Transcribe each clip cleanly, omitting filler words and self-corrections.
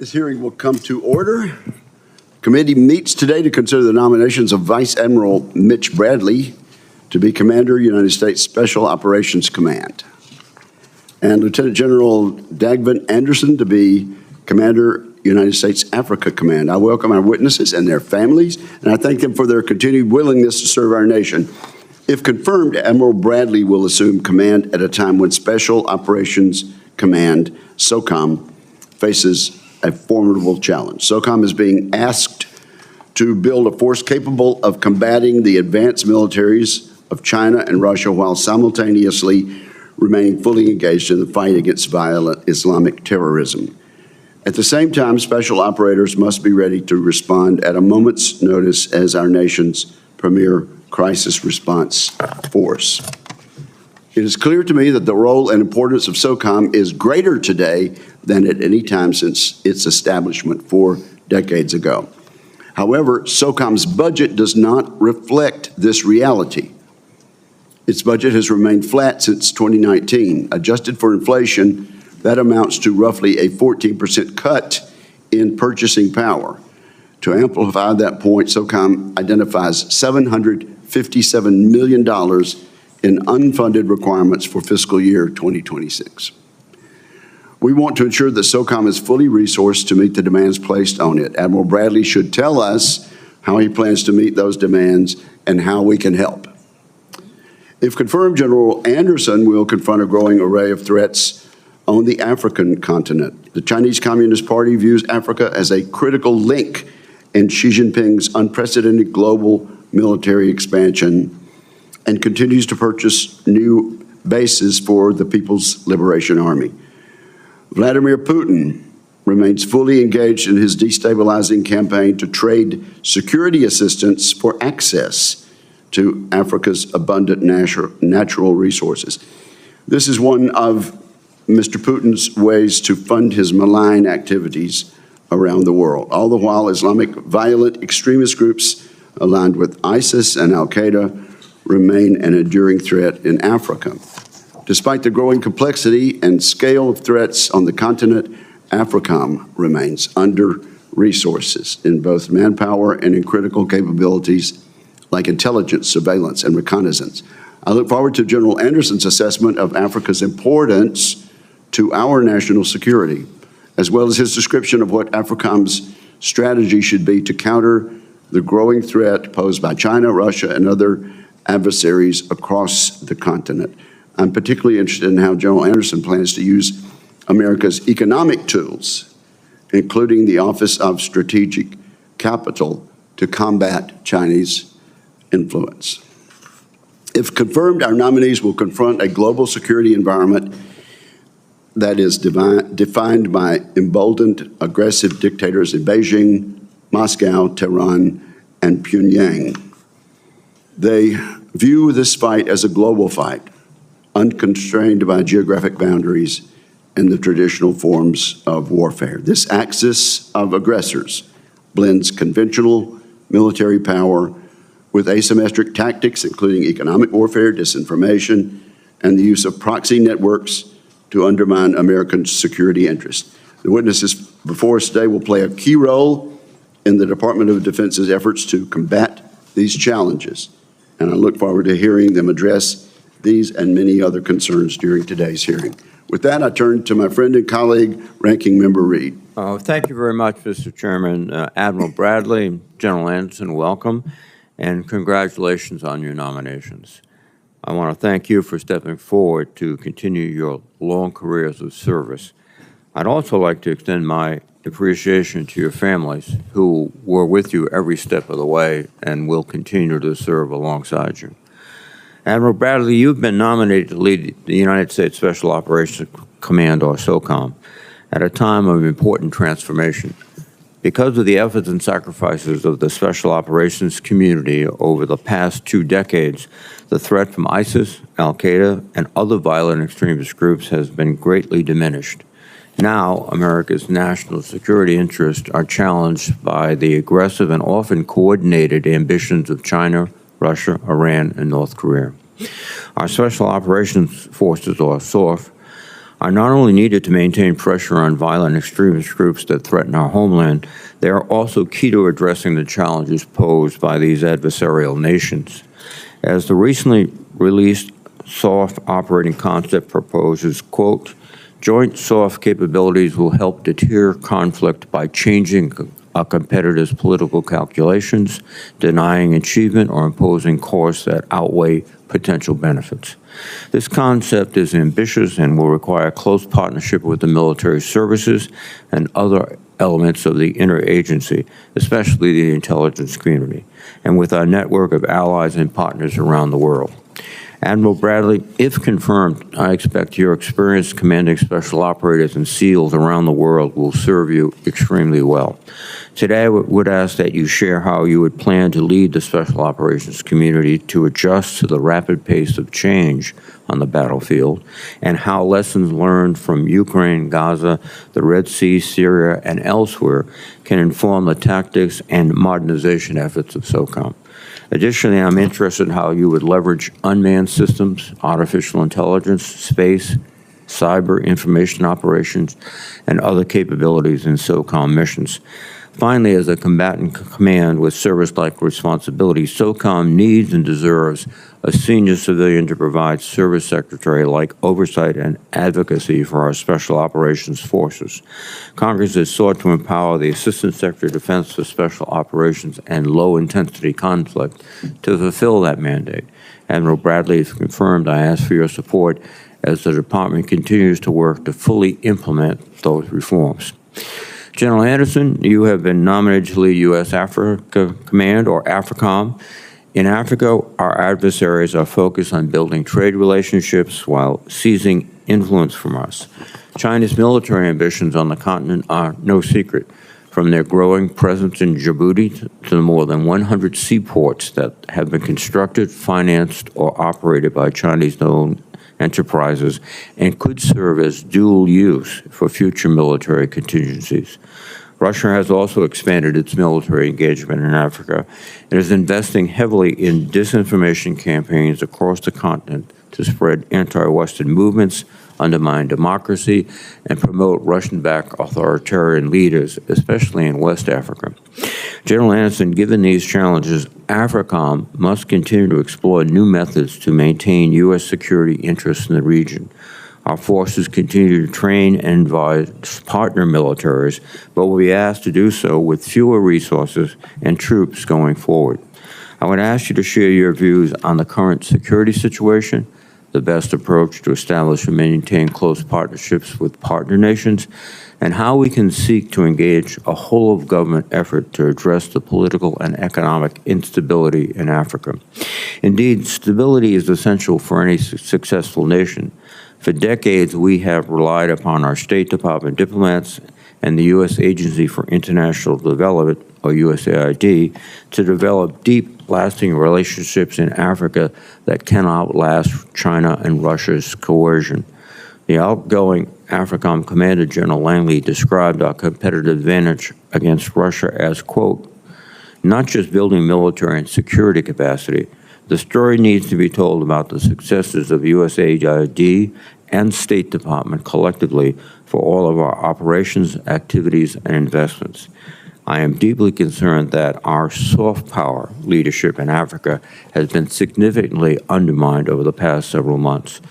This hearing will come to order. Committee meets today to consider the nominations of Vice Admiral Mitch Bradley to be Commander, United States Special Operations Command, and Lieutenant General Dagvin Anderson to be Commander, United States Africa Command. I welcome our witnesses and their families, and I thank them for their continued willingness to serve our nation. If confirmed, Admiral Bradley will assume command at a time when Special Operations Command, SOCOM, faces a formidable challenge. SOCOM is being asked to build a force capable of combating the advanced militaries of China and Russia while simultaneously remaining fully engaged in the fight against violent Islamic terrorism. At the same time, special operators must be ready to respond at a moment's notice as our nation's premier crisis response force. It is clear to me that the role and importance of SOCOM is greater today than at any time since its establishment 4 decades ago. However, SOCOM's budget does not reflect this reality. Its budget has remained flat since 2019. Adjusted for inflation, that amounts to roughly a 14% cut in purchasing power. To amplify that point, SOCOM identifies $757 million in unfunded requirements for fiscal year 2026. We want to ensure that SOCOM is fully resourced to meet the demands placed on it. Admiral Bradley should tell us how he plans to meet those demands and how we can help. If confirmed, General Anderson will confront a growing array of threats on the African continent. The Chinese Communist Party views Africa as a critical link in Xi Jinping's unprecedented global military expansion and continues to purchase new bases for the People's Liberation Army. Vladimir Putin remains fully engaged in his destabilizing campaign to trade security assistance for access to Africa's abundant natural resources. This is one of Mr. Putin's ways to fund his malign activities around the world. All the while, Islamic violent extremist groups aligned with ISIS and Al-Qaeda remain an enduring threat in Africa. Despite the growing complexity and scale of threats on the continent, AFRICOM remains under-resourced in both manpower and in critical capabilities like intelligence, surveillance, and reconnaissance. I look forward to General Anderson's assessment of Africa's importance to our national security, as well as his description of what AFRICOM's strategy should be to counter the growing threat posed by China, Russia, and other adversaries across the continent. I'm particularly interested in how General Anderson plans to use America's economic tools, including the Office of Strategic Capital, to combat Chinese influence. If confirmed, our nominees will confront a global security environment that is defined by emboldened, aggressive dictators in Beijing, Moscow, Tehran, and Pyongyang. They view this fight as a global fight, unconstrained by geographic boundaries and the traditional forms of warfare. This axis of aggressors blends conventional military power with asymmetric tactics, including economic warfare, disinformation, and the use of proxy networks to undermine American security interests. The witnesses before us today will play a key role in the Department of Defense's efforts to combat these challenges, and I look forward to hearing them address these and many other concerns during today's hearing. With that, I turn to my friend and colleague, Ranking Member Reed. Thank you very much, Mr. Chairman. Admiral Bradley, General Anderson, welcome, and congratulations on your nominations. I want to thank you for stepping forward to continue your long careers of service. I'd also like to extend my appreciation to your families who were with you every step of the way and will continue to serve alongside you. Admiral Bradley, you've been nominated to lead the United States Special Operations Command, or SOCOM, at a time of important transformation. Because of the efforts and sacrifices of the special operations community over the past 2 decades, the threat from ISIS, Al-Qaeda, and other violent extremist groups has been greatly diminished. Now, America's national security interests are challenged by the aggressive and often coordinated ambitions of China, Russia, Iran, and North Korea. Our Special Operations Forces, or SOF, are not only needed to maintain pressure on violent extremist groups that threaten our homeland, they are also key to addressing the challenges posed by these adversarial nations. As the recently released SOF operating concept proposes, quote, joint SOF capabilities will help deter conflict by changing a competitor's political calculations, denying achievement, or imposing costs that outweigh potential benefits. This concept is ambitious and will require close partnership with the military services and other elements of the interagency, especially the intelligence community, and with our network of allies and partners around the world. Admiral Bradley, if confirmed, I expect your experienced commanding special operators and SEALs around the world will serve you extremely well. Today, I would ask that you share how you would plan to lead the special operations community to adjust to the rapid pace of change on the battlefield, and how lessons learned from Ukraine, Gaza, the Red Sea, Syria, and elsewhere can inform the tactics and modernization efforts of SOCOM. Additionally, I'm interested in how you would leverage unmanned systems, artificial intelligence, space, cyber information operations, and other capabilities in SOCOM missions. Finally, as a combatant command with service-like responsibilities, SOCOM needs and deserves a senior civilian to provide service secretary-like oversight and advocacy for our special operations forces. Congress has sought to empower the Assistant Secretary of Defense for Special Operations and Low-Intensity Conflict to fulfill that mandate. Admiral Bradley, if confirmed, I ask for your support as the Department continues to work to fully implement those reforms. General Anderson, you have been nominated to lead U.S. Africa Command, or AFRICOM. In Africa, our adversaries are focused on building trade relationships while seizing influence from us. China's military ambitions on the continent are no secret, from their growing presence in Djibouti to the more than 100 seaports that have been constructed, financed, or operated by Chinese-owned enterprises and could serve as dual use for future military contingencies. Russia has also expanded its military engagement in Africa and is investing heavily in disinformation campaigns across the continent to spread anti-Western movements, undermine democracy, and promote Russian-backed authoritarian leaders, especially in West Africa. General Anderson, given these challenges, AFRICOM must continue to explore new methods to maintain U.S. security interests in the region. Our forces continue to train and advise partner militaries, but will be asked to do so with fewer resources and troops going forward. I would ask you to share your views on the current security situation, the best approach to establish and maintain close partnerships with partner nations, and how we can seek to engage a whole-of-government effort to address the political and economic instability in Africa. Indeed, stability is essential for any successful nation. For decades, we have relied upon our State Department diplomats and the U.S. Agency for International Development, or USAID, to develop deep, lasting relationships in Africa that can outlast China and Russia's coercion. The outgoing AFRICOM Commander, General Langley, described our competitive advantage against Russia as, quote, not just building military and security capacity. The story needs to be told about the successes of USAID and State Department collectively for all of our operations, activities, and investments. I am deeply concerned that our soft power leadership in Africa has been significantly undermined over the past several months.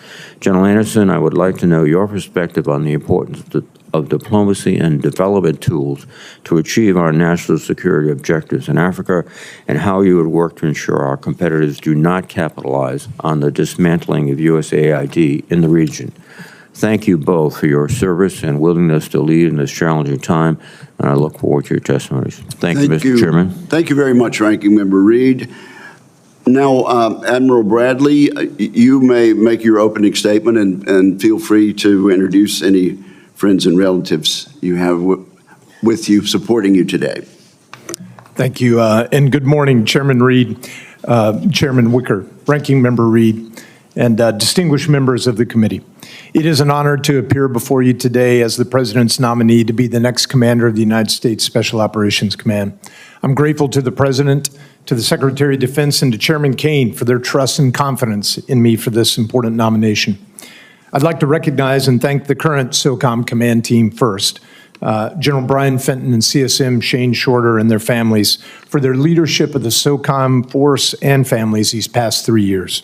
General Anderson, I would like to know your perspective on the importance of diplomacy and development tools to achieve our national security objectives in Africa, and how you would work to ensure our competitors do not capitalize on the dismantling of USAID in the region. Thank you both for your service and willingness to lead in this challenging time, and I look forward to your testimonies. Thank you, Mr. Chairman. Thank you very much, Ranking Member Reed. Now, Admiral Bradley, you may make your opening statement and feel free to introduce any friends and relatives you have with you supporting you today. Thank you, and good morning, Chairman Reed, Chairman Wicker, Ranking Member Reed, and distinguished members of the committee. It is an honor to appear before you today as the President's nominee to be the next Commander of the United States Special Operations Command. I'm grateful to the President, to the Secretary of Defense, and to Chairman Kane for their trust and confidence in me for this important nomination. I'd like to recognize and thank the current SOCOM command team first. General Brian Fenton and CSM Shane Shorter and their families for their leadership of the SOCOM force and families these past 3 years.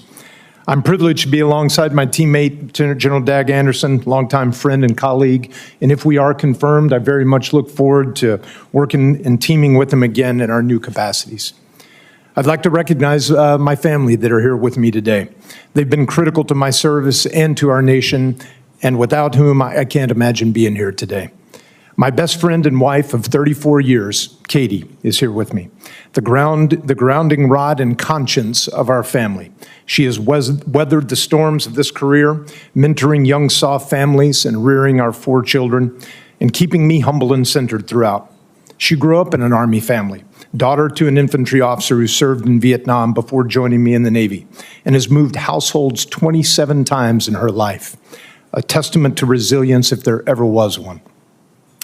I'm privileged to be alongside my teammate, General Dag Anderson, longtime friend and colleague, and if we are confirmed, I very much look forward to working and teaming with him again in our new capacities. I'd like to recognize my family that are here with me today. They've been critical to my service and to our nation, and without whom I can't imagine being here today. My best friend and wife of 34 years, Katie, is here with me, the grounding rod and conscience of our family. She has weathered the storms of this career, mentoring young soft families and rearing our 4 children, and keeping me humble and centered throughout. She grew up in an Army family, daughter to an infantry officer who served in Vietnam before joining me in the Navy, and has moved households 27 times in her life, a testament to resilience if there ever was one.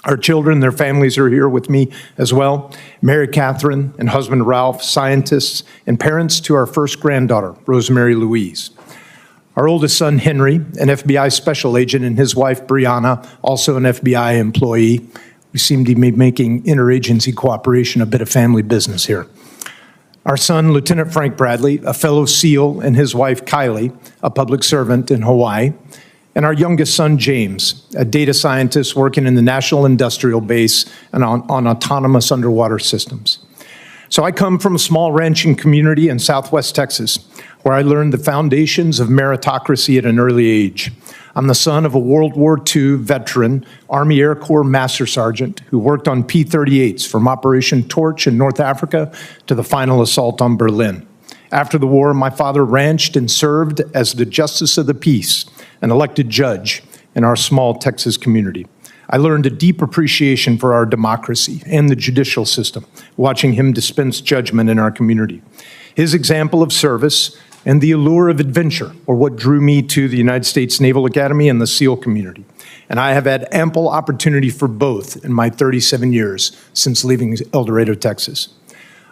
Our children, their families are here with me as well. Mary Catherine and husband Ralph, scientists, and parents to our first granddaughter, Rosemary Louise. Our oldest son, Henry, an FBI special agent, and his wife, Brianna, also an FBI employee. We seem to be making interagency cooperation a bit of family business here. Our son, Lieutenant Frank Bradley, a fellow SEAL, and his wife, Kylie, a public servant in Hawaii. And our youngest son, James, a data scientist working in the National Industrial Base and on autonomous underwater systems. So I come from a small ranching community in Southwest Texas, where I learned the foundations of meritocracy at an early age. I'm the son of a World War II veteran, Army Air Corps Master Sergeant, who worked on P-38s from Operation Torch in North Africa to the final assault on Berlin. After the war, my father ranched and served as the Justice of the Peace, an elected judge in our small Texas community. I learned a deep appreciation for our democracy and the judicial system, watching him dispense judgment in our community. His example of service and the allure of adventure were what drew me to the United States Naval Academy and the SEAL community. And I have had ample opportunity for both in my 37 years since leaving El Dorado, Texas.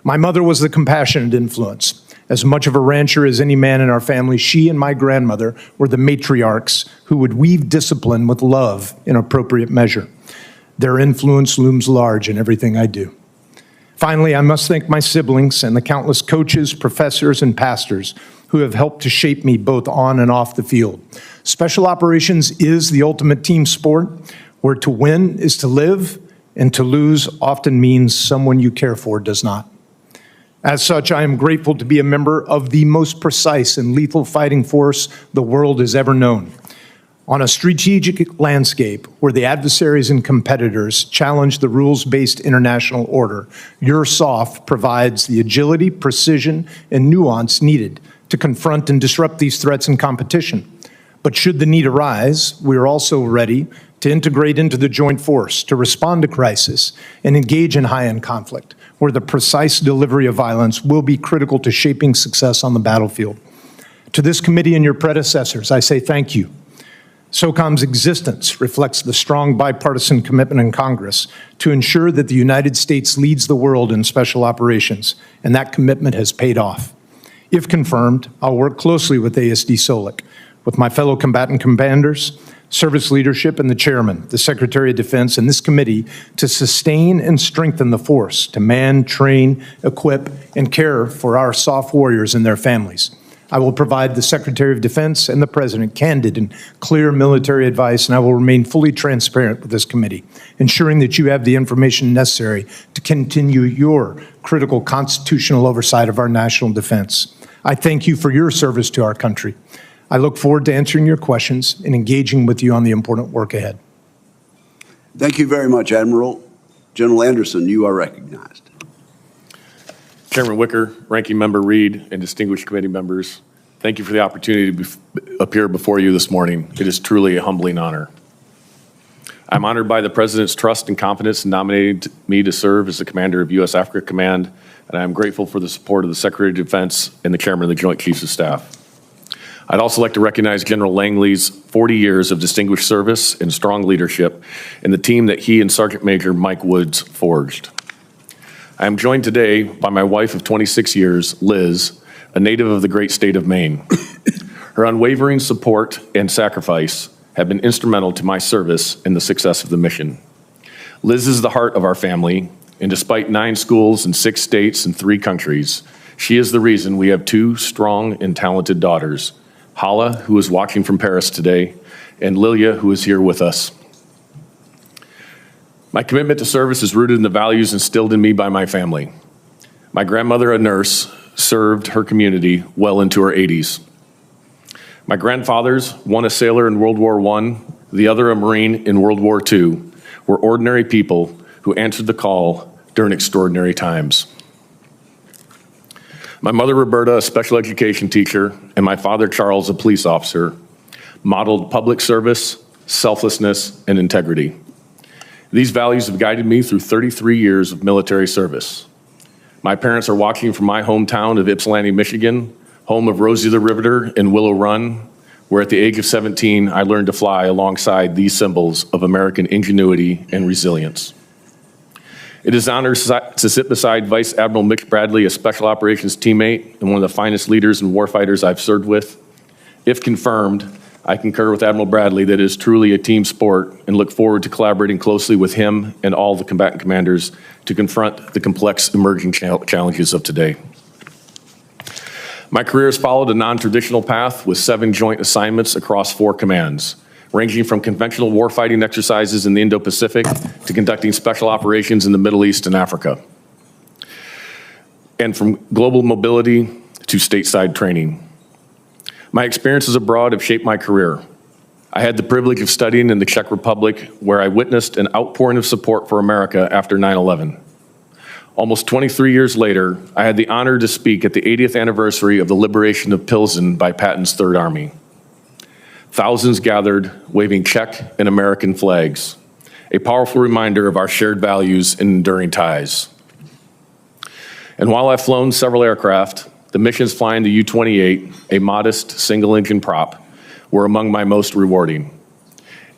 My mother was the compassionate influence. As much of a rancher as any man in our family, she and my grandmother were the matriarchs who would weave discipline with love in appropriate measure. Their influence looms large in everything I do. Finally, I must thank my siblings and the countless coaches, professors, and pastors who have helped to shape me both on and off the field. Special operations is the ultimate team sport, where to win is to live, and to lose often means someone you care for does not. As such, I am grateful to be a member of the most precise and lethal fighting force the world has ever known. On a strategic landscape where the adversaries and competitors challenge the rules-based international order, your SOF provides the agility, precision, and nuance needed to confront and disrupt these threats in competition. But should the need arise, we are also ready to integrate into the joint force, to respond to crisis, and engage in high-end conflict, where the precise delivery of violence will be critical to shaping success on the battlefield. To this committee and your predecessors, I say thank you. SOCOM's existence reflects the strong bipartisan commitment in Congress to ensure that the United States leads the world in special operations, and that commitment has paid off. If confirmed, I'll work closely with ASD Solic, with my fellow combatant commanders, service leadership, and the chairman, the Secretary of Defense, and this committee to sustain and strengthen the force, to man, train, equip, and care for our SOF warriors and their families. I will provide the Secretary of Defense and the President candid and clear military advice, and I will remain fully transparent with this committee, ensuring that you have the information necessary to continue your critical constitutional oversight of our national defense. I thank you for your service to our country. I look forward to answering your questions and engaging with you on the important work ahead. Thank you very much, Admiral. General Anderson, you are recognized. Chairman Wicker, Ranking Member Reed, and distinguished committee members, thank you for the opportunity to appear before you this morning. It is truly a humbling honor. I'm honored by the President's trust and confidence in nominating me to serve as the commander of U.S. Africa Command, and I am grateful for the support of the Secretary of Defense and the Chairman of the Joint Chiefs of Staff. I'd also like to recognize General Langley's 40 years of distinguished service and strong leadership and the team that he and Sergeant Major Mike Woods forged. I am joined today by my wife of 26 years, Liz, a native of the great state of Maine. Her unwavering support and sacrifice have been instrumental to my service and the success of the mission. Liz is the heart of our family, and despite 9 schools in 6 states and 3 countries, she is the reason we have 2 strong and talented daughters, Hala, who is watching from Paris today, and Lilia, who is here with us. My commitment to service is rooted in the values instilled in me by my family. My grandmother, a nurse, served her community well into her 80s. My grandfathers, one a sailor in World War I, the other a Marine in World War II, were ordinary people who answered the call during extraordinary times. My mother, Roberta, a special education teacher, and my father, Charles, a police officer, modeled public service, selflessness, and integrity. These values have guided me through 33 years of military service. My parents are watching from my hometown of Ypsilanti, Michigan, home of Rosie the Riveter and Willow Run, where at the age of 17, I learned to fly alongside these symbols of American ingenuity and resilience. It is an honor to sit beside Vice Admiral Mitch Bradley, a special operations teammate and one of the finest leaders and warfighters I've served with. If confirmed, I concur with Admiral Bradley that it is truly a team sport and look forward to collaborating closely with him and all the combatant commanders to confront the complex emerging challenges of today. My career has followed a non-traditional path with 7 joint assignments across 4 commands, ranging from conventional warfighting exercises in the Indo-Pacific to conducting special operations in the Middle East and Africa, and from global mobility to stateside training. My experiences abroad have shaped my career. I had the privilege of studying in the Czech Republic, where I witnessed an outpouring of support for America after 9/11. Almost 23 years later, I had the honor to speak at the 80th anniversary of the liberation of Pilsen by Patton's Third Army. Thousands gathered, waving Czech and American flags, a powerful reminder of our shared values and enduring ties. And while I've flown several aircraft, the missions flying the U-28, a modest single-engine prop, were among my most rewarding.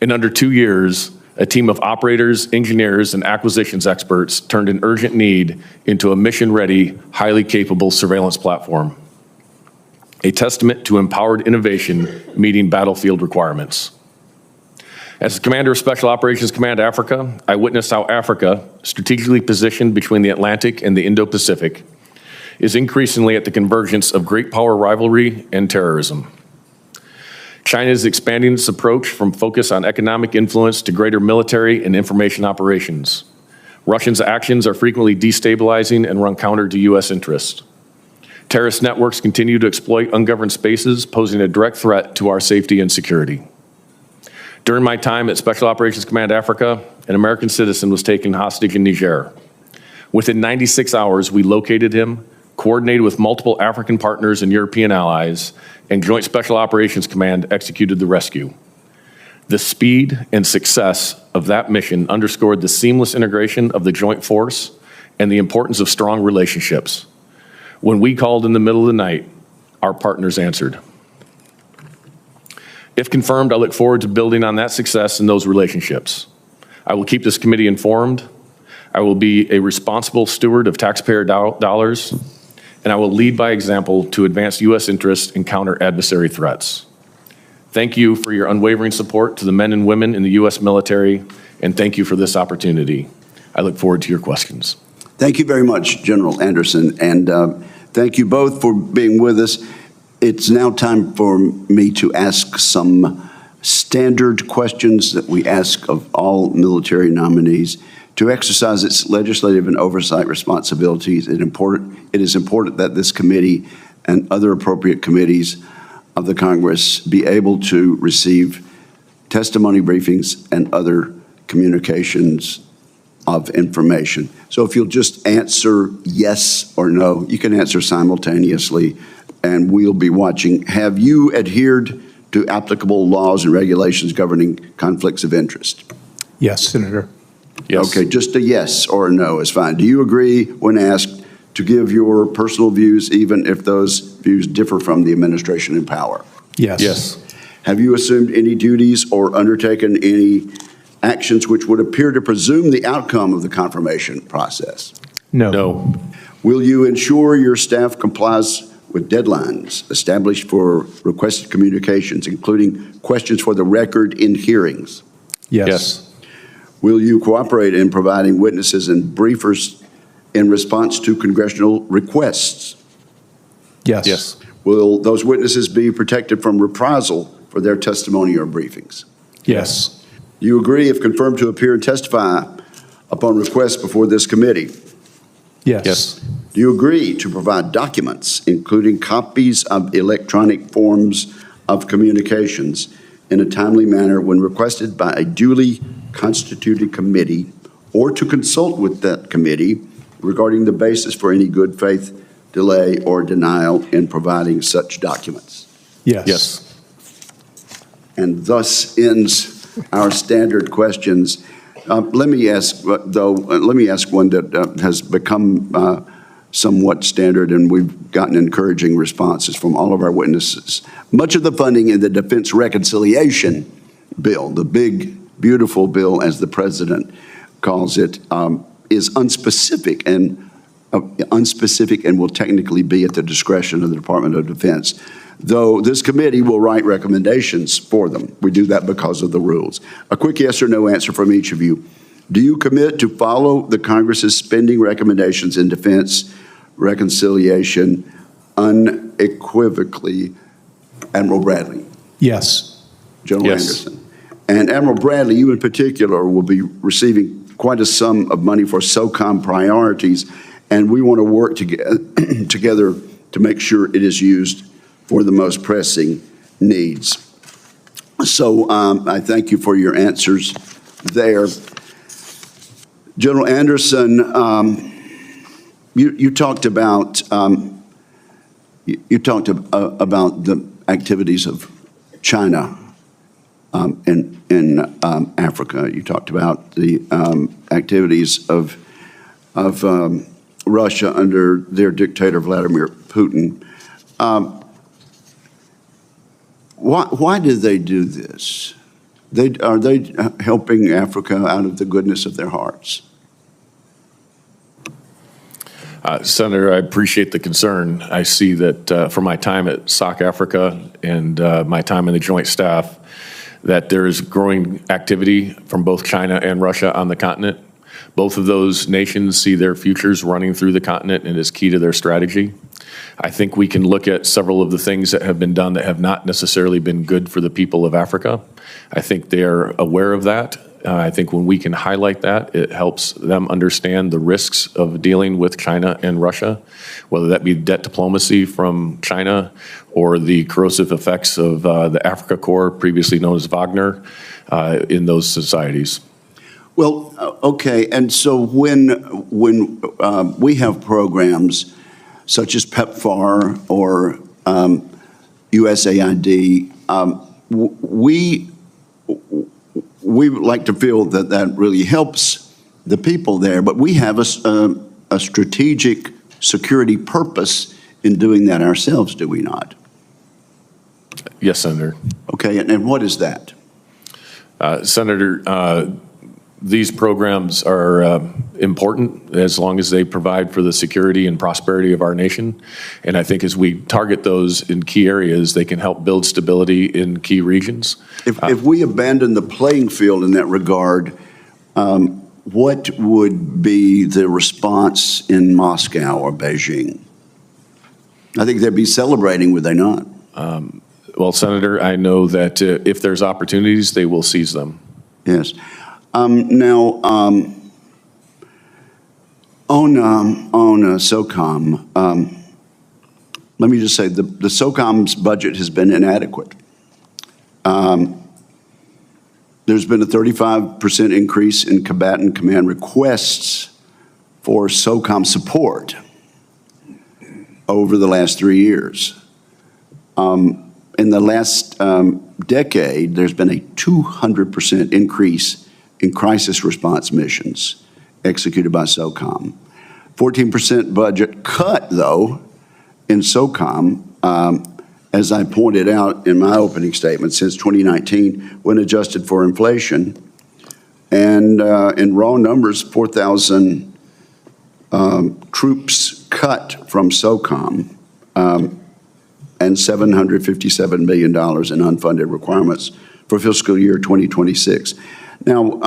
In under 2 years, a team of operators, engineers, and acquisitions experts turned an urgent need into a mission-ready, highly capable surveillance platform, a testament to empowered innovation meeting battlefield requirements. As the commander of Special Operations Command Africa, I witnessed how Africa, strategically positioned between the Atlantic and the Indo-Pacific, is increasingly at the convergence of great power rivalry and terrorism. China is expanding its approach from focus on economic influence to greater military and information operations. Russia's actions are frequently destabilizing and run counter to U.S. interests. Terrorist networks continue to exploit ungoverned spaces, posing a direct threat to our safety and security. During my time at Special Operations Command Africa, an American citizen was taken hostage in Niger. Within 96 hours, we located him, coordinated with multiple African partners and European allies, and Joint Special Operations Command executed the rescue. The speed and success of that mission underscored the seamless integration of the joint force and the importance of strong relationships. When we called in the middle of the night, our partners answered. If confirmed, I look forward to building on that success and those relationships. I will keep this committee informed. I will be a responsible steward of taxpayer dollars, and I will lead by example to advance U.S. interests and counter adversary threats. Thank you for your unwavering support to the men and women in the U.S. military, and thank you for this opportunity. I look forward to your questions. Thank you very much, General Anderson, and thank you both for being with us. It's now time for me to ask some standard questions that we ask of all military nominees. To exercise its legislative and oversight responsibilities, it is important that this committee and other appropriate committees of the Congress be able to receive testimony briefings and other communications of information. So if you'll just answer yes or no, you can answer simultaneously, and we'll be watching. Have you adhered to applicable laws and regulations governing conflicts of interest? Yes, Senator. Yes. Okay, just a yes or a no is fine. Do you agree, when asked, to give your personal views even if those views differ from the administration in power? Yes. Yes. Have you assumed any duties or undertaken any actions which would appear to presume the outcome of the confirmation process? No. No. Will you ensure your staff complies with deadlines established for requested communications, including questions for the record in hearings? Yes. Will you cooperate in providing witnesses and briefers in response to congressional requests? Yes. Yes. Will those witnesses be protected from reprisal for their testimony or briefings? Yes. Do you agree, if confirmed, to appear and testify upon request before this committee? Yes. Yes. Do you agree to provide documents, including copies of electronic forms of communications, in a timely manner when requested by a duly constituted committee, or to consult with that committee regarding the basis for any good faith delay or denial in providing such documents? Yes. Yes. And thus ends our standard questions. Let me ask one that has become somewhat standard, and we've gotten encouraging responses from all of our witnesses. Much of the funding in the Defense Reconciliation Bill, the big, beautiful bill, as the President calls it, is unspecific and will technically be at the discretion of the Department of Defense, though this committee will write recommendations for them. We do that because of the rules. A quick yes or no answer from each of you. Do you commit to follow the Congress's spending recommendations in defense reconciliation unequivocally? Admiral Bradley. Yes. General Yes. Anderson. And Admiral Bradley, you in particular will be receiving quite a sum of money for SOCOM priorities, and we want to work together to make sure it is used for the most pressing needs. So I thank you for your answers there. General Anderson, you talked about the activities of China in Africa. You talked about the activities of Russia under their dictator Vladimir Putin. Why do they do this? Are they helping Africa out of the goodness of their hearts? Senator, I appreciate the concern. I see that from my time at SOC Africa and my time in the Joint Staff, that there is growing activity from both China and Russia on the continent. Both of those nations see their futures running through the continent and is key to their strategy. I think we can look at several of the things that have been done that have not necessarily been good for the people of Africa. I think they're aware of that. I think when we can highlight that, it helps them understand the risks of dealing with China and Russia, whether that be debt diplomacy from China or the corrosive effects of the Africa Corps, previously known as Wagner, in those societies. Well, okay, and so when we have programs such as PEPFAR or USAID, we like to feel that that really helps the people there, but we have a strategic security purpose in doing that ourselves, do we not? Yes, Senator. Okay, and what is that? Senator, these programs are important as long as they provide for the security and prosperity of our nation. And I think as we target those in key areas, they can help build stability in key regions. If we abandon the playing field in that regard, what would be the response in Moscow or Beijing? I think they'd be celebrating, would they not? Well, Senator, I know that if there's opportunities, they will seize them. Yes. Now, on SOCOM, let me just say the SOCOM's budget has been inadequate. There's been a 35% increase in combatant command requests for SOCOM support over the last 3 years. In the last decade, there's been a 200% increase in crisis response missions executed by SOCOM. 14% budget cut, though, in SOCOM, as I pointed out in my opening statement, since 2019, when adjusted for inflation. And in raw numbers, 4,000 troops cut from SOCOM. and $757 million in unfunded requirements for fiscal year 2026. Now,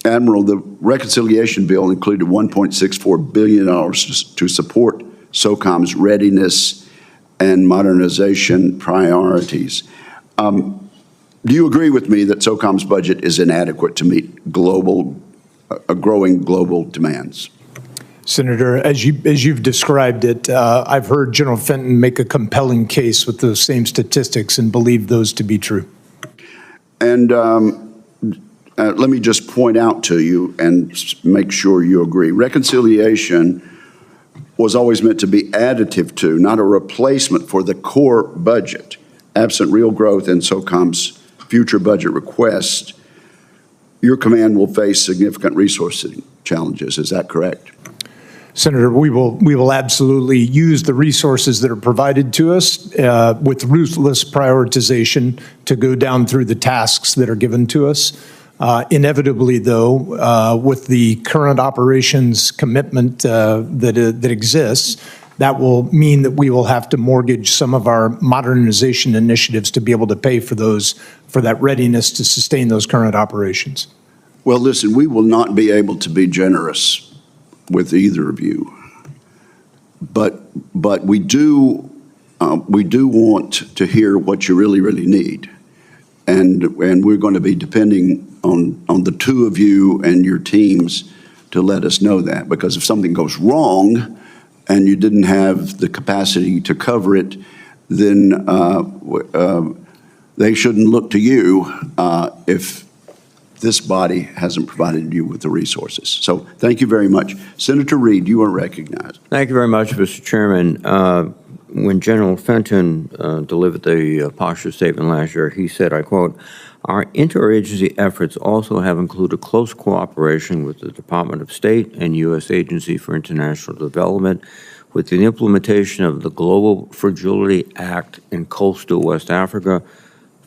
Admiral, the reconciliation bill included $1.64 billion to support SOCOM's readiness and modernization priorities. Do you agree with me that SOCOM's budget is inadequate to meet growing global demands? Senator, as you've described it, I've heard General Fenton make a compelling case with those same statistics and believe those to be true. And let me just point out to you and make sure you agree. Reconciliation was always meant to be additive to, not a replacement for the core budget. Absent real growth in SOCOM's future budget request, your command will face significant resource challenges. Is that correct? Senator, we will absolutely use the resources that are provided to us with ruthless prioritization to go down through the tasks that are given to us. Inevitably, though, with the current operations commitment that exists, that will mean that we will have to mortgage some of our modernization initiatives to be able to pay for that readiness to sustain those current operations. Well, listen, we will not be able to be generous with either of you, but we do want to hear what you really need, and we're going to be depending on the two of you and your teams to let us know that, because if something goes wrong and you didn't have the capacity to cover it, then they shouldn't look to you if this body hasn't provided you with the resources. So thank you very much. Senator Reid, you are recognized. Thank you very much, Mr. Chairman. When General Fenton delivered the posture statement last year, he said, I quote, "Our interagency efforts also have included close cooperation with the Department of State and U.S. Agency for International Development with the implementation of the Global Fragility Act in coastal West Africa,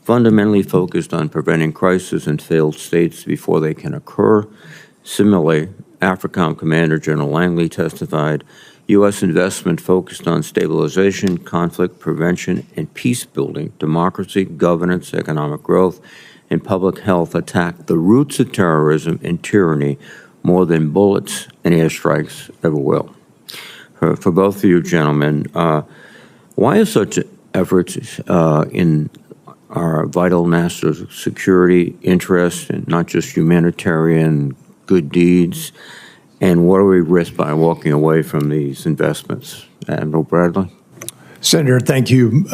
fundamentally focused on preventing crises in failed states before they can occur." Similarly, AFRICOM Commander General Langley testified, U.S. investment focused on stabilization, conflict prevention, and peace building, democracy, governance, economic growth, and public health attack the roots of terrorism and tyranny more than bullets and airstrikes ever will. For both of you gentlemen, why are such efforts in our vital national security interests and not just humanitarian good deeds? And what do we risk by walking away from these investments? Admiral Bradley? Senator, thank you.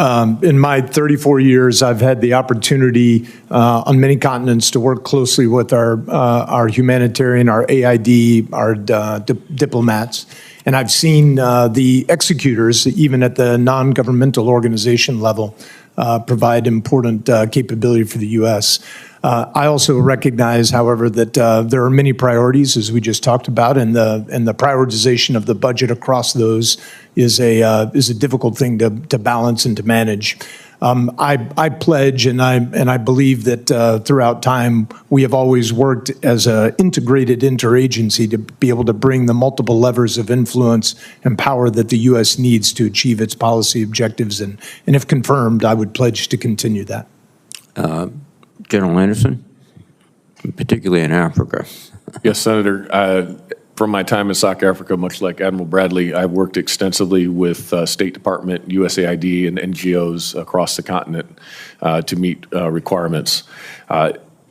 In my 34 years, I've had the opportunity on many continents to work closely with our humanitarian, our AID, our diplomats. And I've seen the executors, even at the non-governmental organization level, provide important capability for the U.S. I also recognize, however, that there are many priorities, as we just talked about, and the prioritization of the budget across those is a difficult thing to balance and to manage. I pledge, and I believe that throughout time we have always worked as an integrated interagency to be able to bring the multiple levers of influence and power that the U.S. needs to achieve its policy objectives. And if confirmed, I would pledge to continue that. General Anderson, particularly in Africa. Yes, Senator. From my time in South Africa, much like Admiral Bradley, I've worked extensively with State Department, USAID, and NGOs across the continent to meet requirements.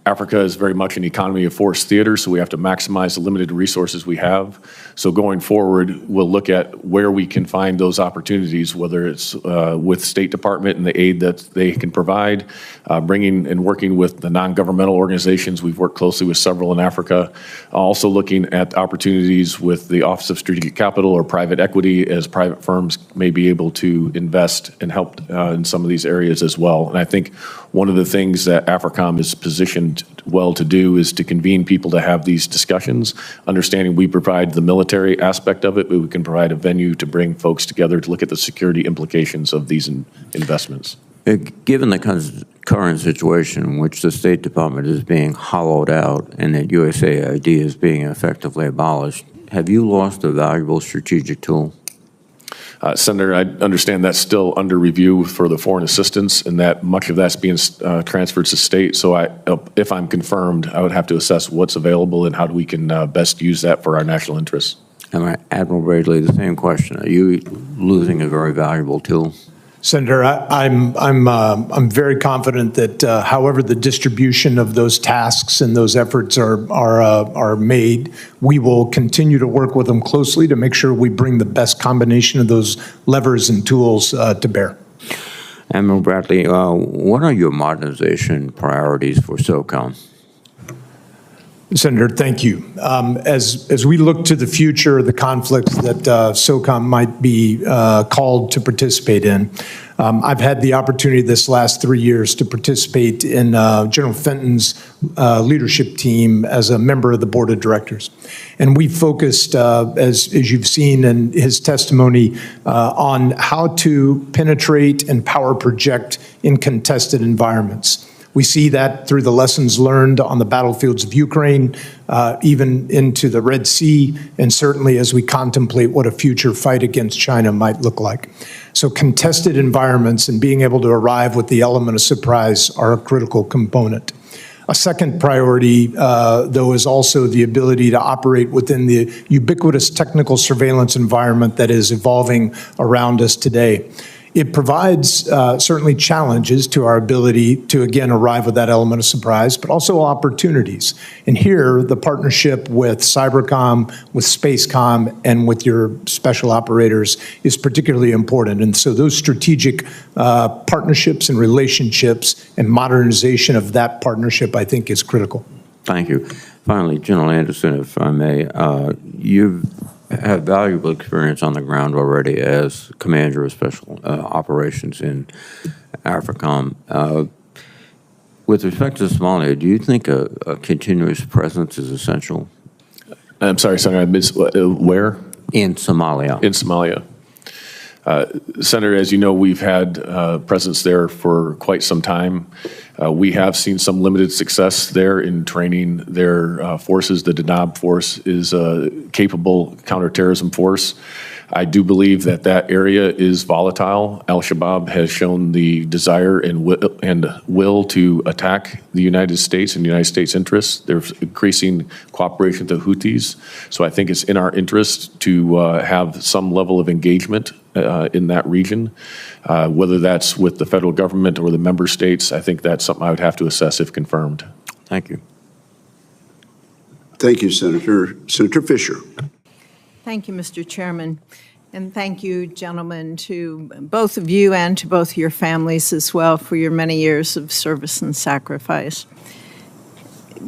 Africa is very much an economy of force theater, so we have to maximize the limited resources we have. So going forward, we'll look at where we can find those opportunities, whether it's with State Department and the aid that they can provide, bringing and working with the non-governmental organizations. We've worked closely with several in Africa. Also looking at opportunities with the Office of Strategic Capital or private equity, as private firms may be able to invest and help in some of these areas as well. And I think one of the things that AFRICOM is positioned well to do is to convene people to have these discussions, understanding we provide the military aspect of it, but we can provide a venue to bring folks together to look at the security implications of these investments. Given the current situation in which the State Department is being hollowed out and that USAID is being effectively abolished, have you lost a valuable strategic tool? Senator, I understand that's still under review for the foreign assistance and that much of that's being transferred to state. So if I'm confirmed, I would have to assess what's available and how we can best use that for our national interests. Admiral Bradley, the same question. Are you losing a very valuable tool? Senator, I'm very confident that however the distribution of those tasks and those efforts are made, we will continue to work with them closely to make sure we bring the best combination of those levers and tools to bear. Admiral Bradley, what are your modernization priorities for SOCOM? Senator, thank you. As we look to the future, the conflicts that SOCOM might be called to participate in, I've had the opportunity this last 3 years to participate in General Fenton's leadership team as a member of the board of directors. And we focused, as you've seen in his testimony, on how to penetrate and power project in contested environments. We see that through the lessons learned on the battlefields of Ukraine, even into the Red Sea, and certainly as we contemplate what a future fight against China might look like. So contested environments and being able to arrive with the element of surprise are a critical component. A second priority, though, is also the ability to operate within the ubiquitous technical surveillance environment that is evolving around us today. It provides certainly challenges to our ability to, again, arrive with that element of surprise, but also opportunities. And here, the partnership with Cybercom, with Spacecom, and with your special operators is particularly important. And so those strategic partnerships and relationships and modernization of that partnership, I think, is critical. Thank you. Finally, General Anderson, if I may, you've had valuable experience on the ground already as commander of special operations in AFRICOM. With respect to Somalia, do you think a continuous presence is essential? I'm sorry, Senator, I missed where? In Somalia. In Somalia. Senator, as you know, we've had presence there for quite some time. We have seen some limited success there in training their forces. The Danab force is a capable counterterrorism force. I do believe that that area is volatile. Al-Shabaab has shown the desire and will to attack the United States and the United States interests. There's increasing cooperation with the Houthis. So I think it's in our interest to have some level of engagement in that region. Whether that's with the federal government or the member states, I think that's something I would have to assess if confirmed. Thank you. Thank you, Senator. Senator Fisher. Thank you, Mr. Chairman. And thank you, gentlemen, to both of you and to both your families as well for your many years of service and sacrifice.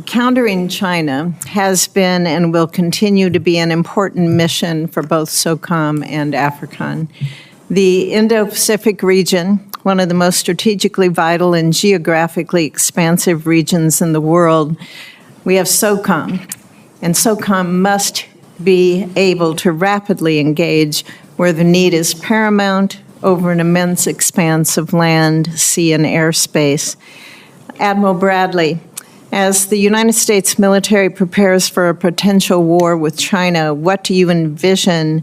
Countering China has been and will continue to be an important mission for both SOCOM and AFRICOM. The Indo-Pacific region, one of the most strategically vital and geographically expansive regions in the world, we have SOCOM, and SOCOM must be able to rapidly engage where the need is paramount over an immense expanse of land, sea, and airspace. Admiral Bradley, as the United States military prepares for a potential war with China, what do you envision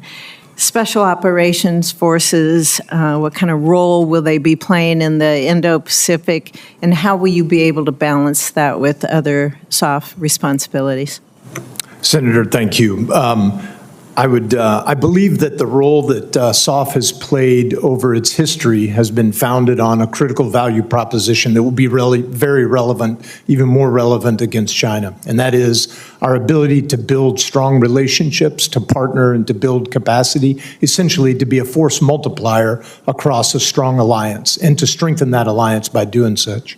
special operations forces, what kind of role will they be playing in the Indo-Pacific, and how will you be able to balance that with other SOF responsibilities? Senator, thank you. I believe that the role that SOF has played over its history has been founded on a critical value proposition that will be really very relevant, even more relevant against China. And that is our ability to build strong relationships, to partner and to build capacity, essentially to be a force multiplier across a strong alliance and to strengthen that alliance by doing such.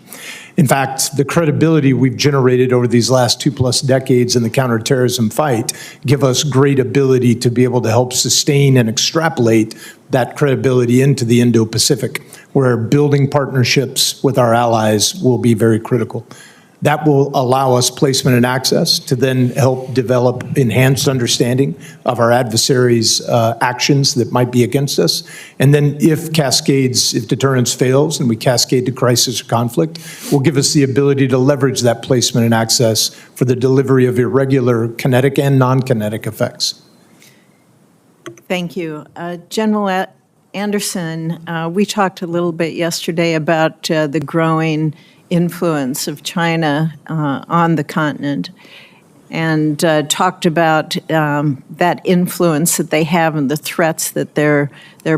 In fact, the credibility we've generated over these last 2+ decades in the counterterrorism fight give us great ability to be able to help sustain and extrapolate that credibility into the Indo-Pacific, where building partnerships with our allies will be very critical. That will allow us placement and access to then help develop enhanced understanding of our adversaries' actions that might be against us. And then if deterrence fails and we cascade to crisis or conflict, will give us the ability to leverage that placement and access for the delivery of irregular kinetic and non-kinetic effects. Thank you. General Anderson, we talked a little bit yesterday about the growing influence of China on the continent, and talked about that influence that they have and the threats that they're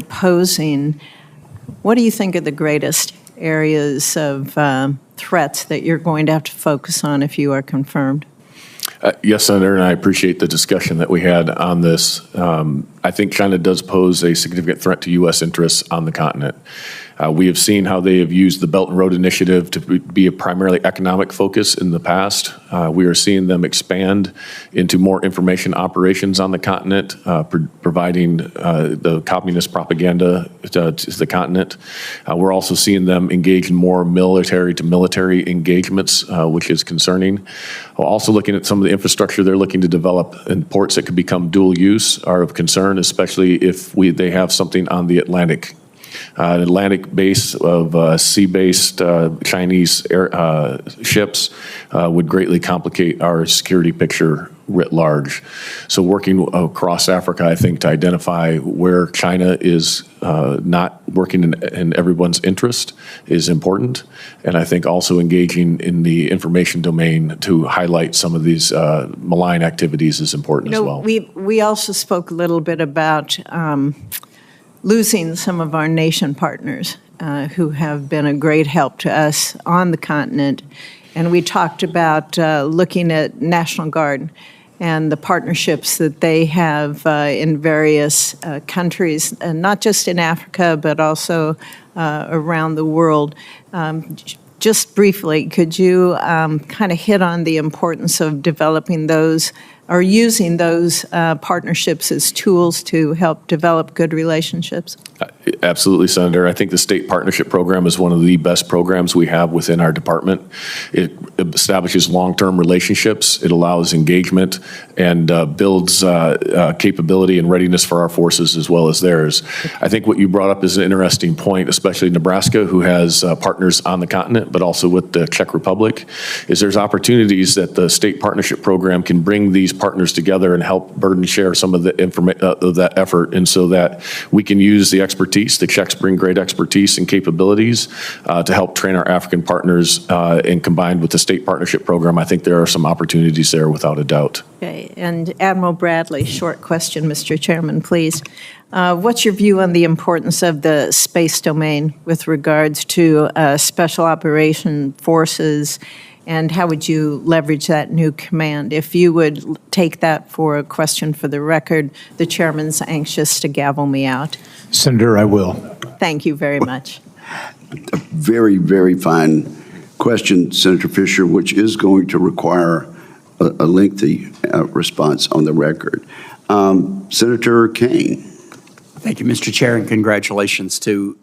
posing. What do you think are the greatest areas of threats that you're going to have to focus on if you are confirmed? Yes, Senator, and I appreciate the discussion that we had on this. I think China does pose a significant threat to U.S. interests on the continent. We have seen how they have used the Belt and Road Initiative to be a primarily economic focus in the past. We are seeing them expand into more information operations on the continent, providing the communist propaganda to the continent. We're also seeing them engage in more military-to-military engagements, which is concerning. We're also looking at some of the infrastructure they're looking to develop, and ports that could become dual use are of concern, especially if they have something on the Atlantic. An Atlantic base of sea-based Chinese ships would greatly complicate our security picture writ large. So working across Africa, I think, to identify where China is not working in everyone's interest is important. And I think also engaging in the information domain to highlight some of these malign activities is important as well. We also spoke a little bit about losing some of our nation partners who have been a great help to us on the continent. And we talked about looking at National Guard and the partnerships that they have in various countries, not just in Africa, but also around the world. Just briefly, could you kind of hit on the importance of developing those or using those partnerships as tools to help develop good relationships? Absolutely, Senator. I think the State Partnership Program is one of the best programs we have within our department. It establishes long-term relationships. It allows engagement and builds capability and readiness for our forces as well as theirs. I think what you brought up is an interesting point, especially Nebraska, who has partners on the continent, but also with the Czech Republic, is there's opportunities that the State Partnership Program can bring these partners together and help burden share some of the of that effort, and so that we can use the expertise. The Czechs bring great expertise and capabilities to help train our African partners, and combined with the State Partnership Program, I think there are some opportunities there without a doubt. Okay, and Admiral Bradley, short question, Mr. Chairman, please. What's your view on the importance of the space domain with regards to special operation forces, and how would you leverage that new command? If you would take that for a question for the record, the chairman's anxious to gavel me out. Senator, I will. Thank you very much. A very, very fine question, Senator Fisher, which is going to require a lengthy response on the record. Senator Kane. Thank you, Mr. Chair, and congratulations to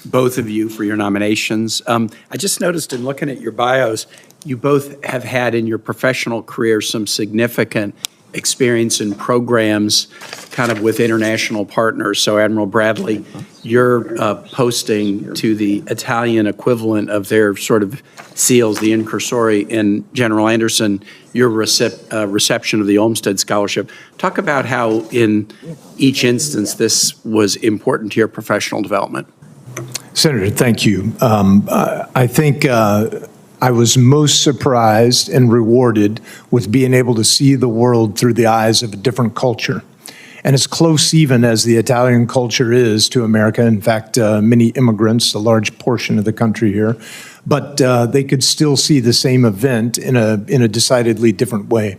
both of you for your nominations. I just noticed in looking at your bios, you both have had in your professional career some significant experience in programs kind of with international partners. So Admiral Bradley, your posting to the Italian equivalent of their sort of SEALs, the Incursori, and General Anderson, your reception of the Olmsted Scholarship. Talk about how in each instance this was important to your professional development. Senator, thank you. I think I was most surprised and rewarded with being able to see the world through the eyes of a different culture. And as close even as the Italian culture is to America, in fact, many immigrants, a large portion of the country here, but they could still see the same event in a decidedly different way.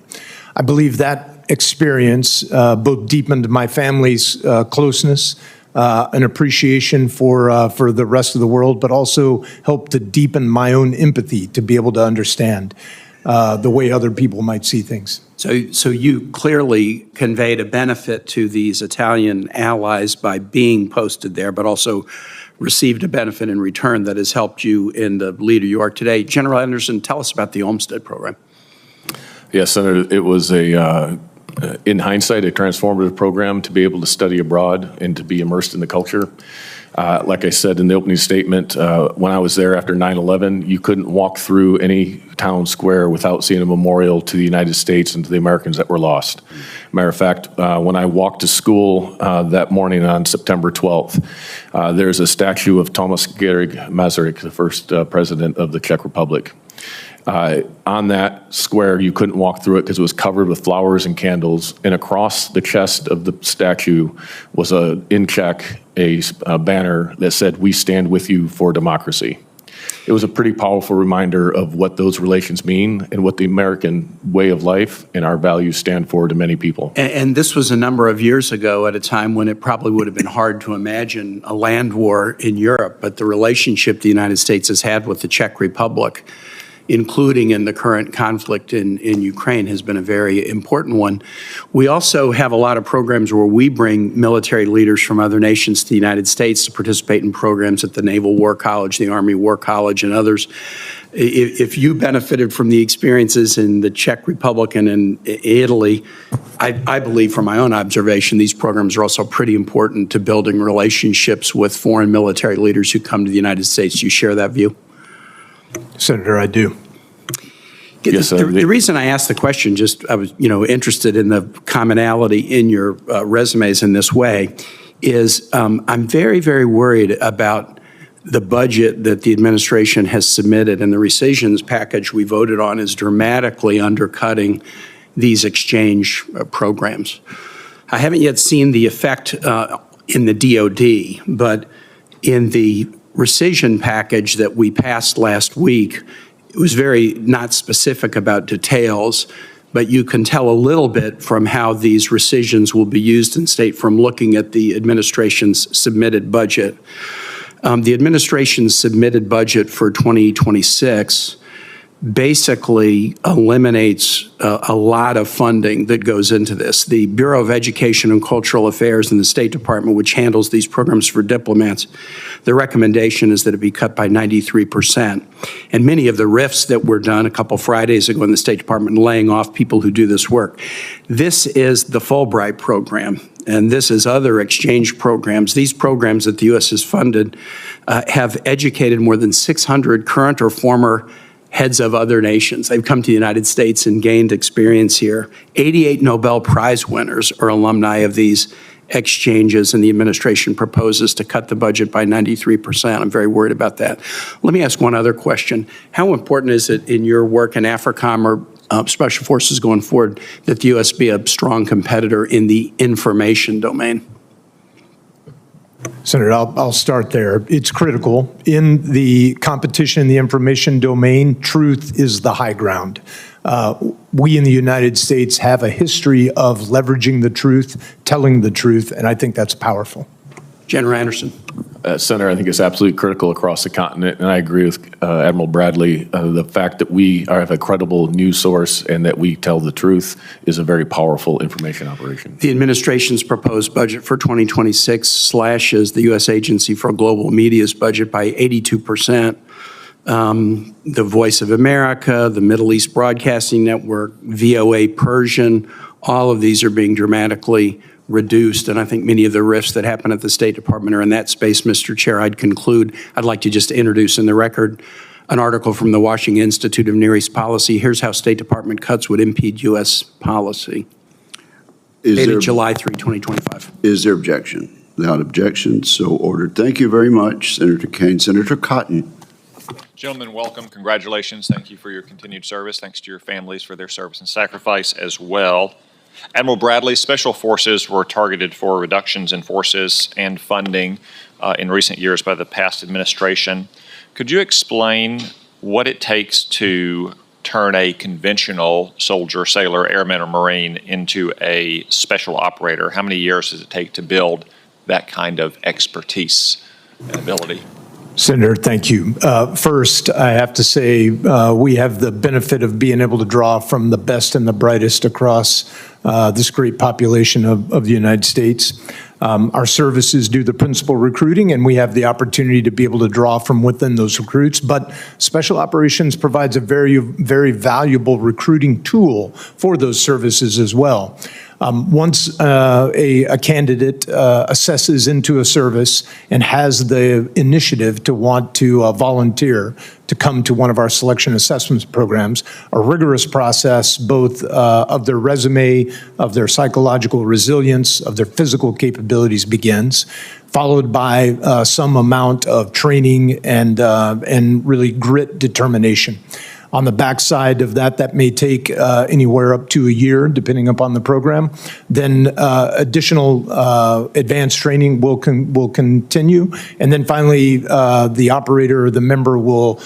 I believe that experience both deepened my family's closeness, an appreciation for the rest of the world, but also helped to deepen my own empathy to be able to understand the way other people might see things. So you clearly conveyed a benefit to these Italian allies by being posted there, but also received a benefit in return that has helped you in the leader you are today. General Anderson, tell us about the Olmsted program. Yes, Senator, it was in hindsight, a transformative program to be able to study abroad and to be immersed in the culture. Like I said in the opening statement, when I was there after 9/11, you couldn't walk through any town square without seeing a memorial to the United States and to the Americans that were lost. Matter of fact, when I walked to school that morning on September 12th, there's a statue of Thomas Garrigue Masaryk, the first president of the Czech Republic. On that square, you couldn't walk through it because it was covered with flowers and candles, and across the chest of the statue was in Czech, a banner that said, "We stand with you for democracy." It was a pretty powerful reminder of what those relations mean and what the American way of life and our values stand for to many people. And this was a number of years ago at a time when it probably would have been hard to imagine a land war in Europe, but the relationship the United States has had with the Czech Republic, including in the current conflict in Ukraine, has been a very important one. We also have a lot of programs where we bring military leaders from other nations to the United States to participate in programs at the Naval War College, the Army War College, and others. If you benefited from the experiences in the Czech Republic and in Italy, I believe from my own observation, these programs are also pretty important to building relationships with foreign military leaders who come to the United States. Do you share that view? Senator, I do. Yes, the reason I asked the question, I was interested in the commonality in your resumes in this way, is I'm very, very worried about the budget that the administration has submitted, and the rescissions package we voted on is dramatically undercutting these exchange programs. I haven't yet seen the effect in the DOD, but in the rescission package that we passed last week, it was very not specific about details, but you can tell a little bit from how these rescissions will be used in state from looking at the administration's submitted budget. The administration's submitted budget for 2026 basically eliminates a lot of funding that goes into this. The Bureau of Education and Cultural Affairs in the State Department, which handles these programs for diplomats, the recommendation is that it be cut by 93%. And many of the RIFs that were done a couple Fridays ago in the State Department laying off people who do this work. This is the Fulbright program, and this is other exchange programs. These programs that the U.S. has funded have educated more than 600 current or former heads of other nations. They've come to the United States and gained experience here. 88 Nobel Prize winners are alumni of these exchanges, and the administration proposes to cut the budget by 93%. I'm very worried about that. Let me ask one other question. How important is it in your work in AFRICOM or Special Forces going forward that the U.S. be a strong competitor in the information domain? Senator, I'll start there. It's critical. In the competition in the information domain, truth is the high ground. We in the United States have a history of leveraging the truth, telling the truth, and I think that's powerful. General Anderson. Senator, I think it's absolutely critical across the continent, and I agree with Admiral Bradley. The fact that we have a credible news source and that we tell the truth is a very powerful information operation. The administration's proposed budget for 2026 slashes the U.S. Agency for Global Media's budget by 82%. The Voice of America, the Middle East Broadcasting Network, VOA Persian, all of these are being dramatically reduced, and I think many of the rifts that happen at the State Department are in that space. Mr. Chair, I'd conclude. I'd like to just introduce in the record an article from the Washington Institute of Near East Policy. Here's how State Department cuts would impede U.S. policy. Dated July 3, 2025. Is there objection? Without objection, so ordered. Thank you very much, Senator Kane. Senator Cotton. Gentlemen, welcome. Congratulations. Thank you for your continued service. Thanks to your families for their service and sacrifice as well. Admiral Bradley, Special Forces were targeted for reductions in forces and funding in recent years by the past administration. Could you explain what it takes to turn a conventional soldier, sailor, airman, or Marine into a special operator? How many years does it take to build that kind of expertise and ability? Senator, thank you. First, I have to say we have the benefit of being able to draw from the best and the brightest across this great population of the United States. Our services do the principal recruiting, and we have the opportunity to be able to draw from within those recruits. But Special Operations provides a very, very valuable recruiting tool for those services as well. Once a candidate assesses into a service and has the initiative to want to volunteer to come to one of our selection assessment programs, a rigorous process both of their resume, of their psychological resilience, of their physical capabilities begins, followed by some amount of training and really grit determination. On the backside of that, that may take anywhere up to a year, depending upon the program. Then additional advanced training will continue. And then finally, the operator or the member will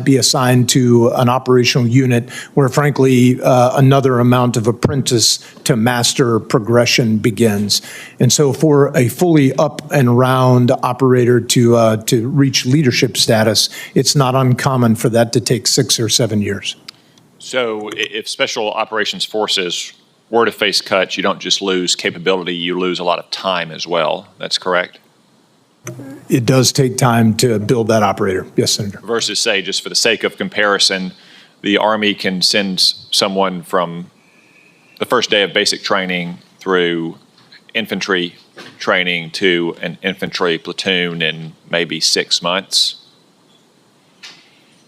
be assigned to an operational unit where, frankly, another amount of apprentice to master progression begins. And so for a fully up and round operator to reach leadership status, it's not uncommon for that to take 6 or 7 years. So if Special Operations Forces were to face cuts, you don't just lose capability, you lose a lot of time as well. That's correct? It does take time to build that operator. Yes, Senator. Versus, say, just for the sake of comparison, the Army can send someone from the first day of basic training through infantry training to an infantry platoon in maybe 6 months.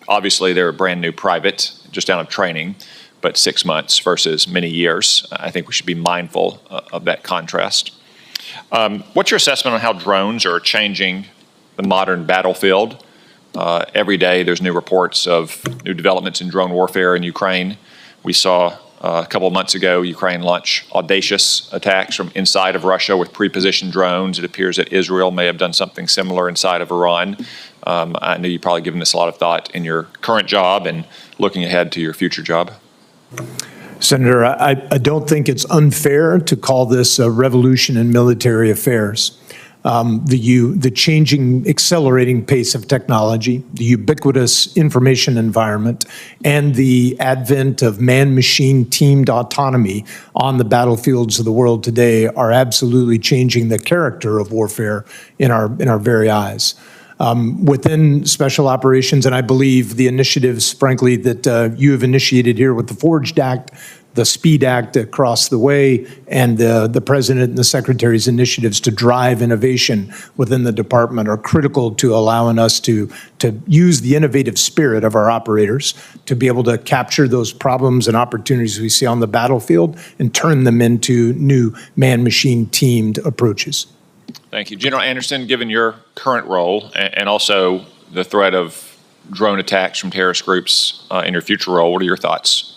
Obviously, they're a brand new private, just out of training, but 6 months versus many years. I think we should be mindful of that contrast. What's your assessment on how drones are changing the modern battlefield? Every day there's new reports of new developments in drone warfare in Ukraine. We saw a couple of months ago Ukraine launch audacious attacks from inside of Russia with pre-positioned drones. It appears that Israel may have done something similar inside of Iran. I know you've probably given this a lot of thought in your current job and looking ahead to your future job. Senator, I don't think it's unfair to call this a revolution in military affairs. The changing, accelerating pace of technology, the ubiquitous information environment, and the advent of man-machine teamed autonomy on the battlefields of the world today are absolutely changing the character of warfare in our very eyes. Within special operations, and I believe the initiatives, frankly, that you have initiated here with the Forged Act, the SPEED Act across the way, and the President and the Secretary's initiatives to drive innovation within the department are critical to allowing us to use the innovative spirit of our operators to be able to capture those problems and opportunities we see on the battlefield and turn them into new man-machine teamed approaches. Thank you. General Anderson, given your current role and also the threat of drone attacks from terrorist groups in your future role, what are your thoughts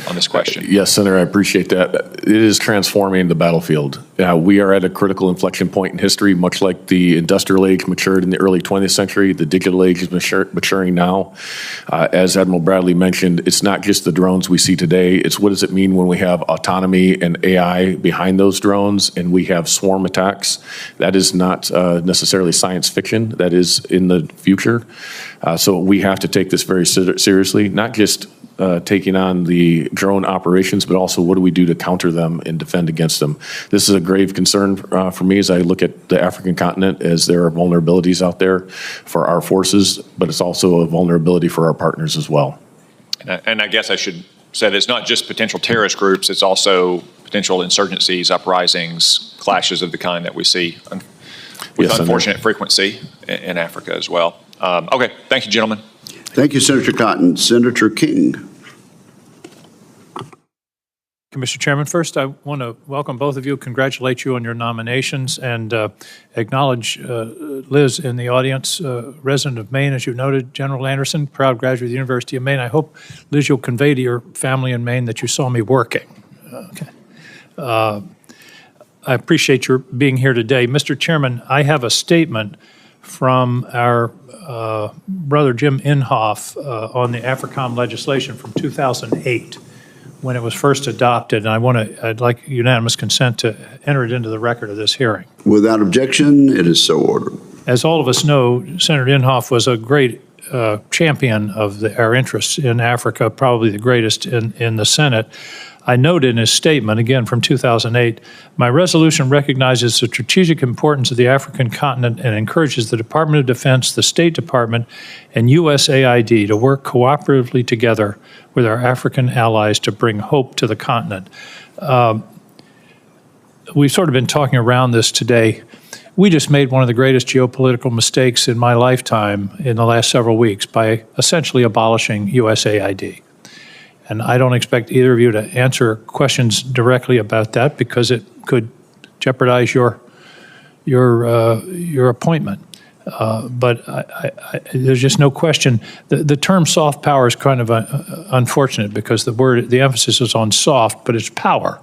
on this question? Yes, Senator, I appreciate that. It is transforming the battlefield. We are at a critical inflection point in history, much like the industrial age matured in the early 20th century. The digital age is maturing now. As Admiral Bradley mentioned, it's not just the drones we see today. It's what does it mean when we have autonomy and AI behind those drones and we have swarm attacks. That is not necessarily science fiction. That is in the future. So we have to take this very seriously, not just taking on the drone operations, but also what do we do to counter them and defend against them. This is a grave concern for me as I look at the African continent, as there are vulnerabilities out there for our forces, but it's also a vulnerability for our partners as well. And I guess I should say that it's not just potential terrorist groups, it's also potential insurgencies, uprisings, clashes of the kind that we see with unfortunate frequency in Africa as well. Okay, thank you, gentlemen. Thank you, Senator Cotton. Senator King. Mr. Chairman, first I want to welcome both of you, congratulate you on your nominations, and acknowledge Liz in the audience, resident of Maine, as you noted, General Anderson, proud graduate of the University of Maine. I hope, Liz, you'll convey to your family in Maine that you saw me working. Okay. I appreciate your being here today. Mr. Chairman, I have a statement from our brother Jim Inhofe on the AFRICOM legislation from 2008 when it was first adopted, and I'd like unanimous consent to enter it into the record of this hearing. Without objection, it is so ordered. As all of us know, Senator Inhofe was a great champion of our interests in Africa, probably the greatest in the Senate. I note in his statement, again from 2008, my resolution recognizes the strategic importance of the African continent and encourages the Department of Defense, the State Department, and USAID to work cooperatively together with our African allies to bring hope to the continent. We've sort of been talking around this today. We just made one of the greatest geopolitical mistakes in my lifetime in the last several weeks by essentially abolishing USAID. And I don't expect either of you to answer questions directly about that because it could jeopardize your appointment. But there's just no question. The term soft power is kind of unfortunate because the emphasis is on soft, but it's power.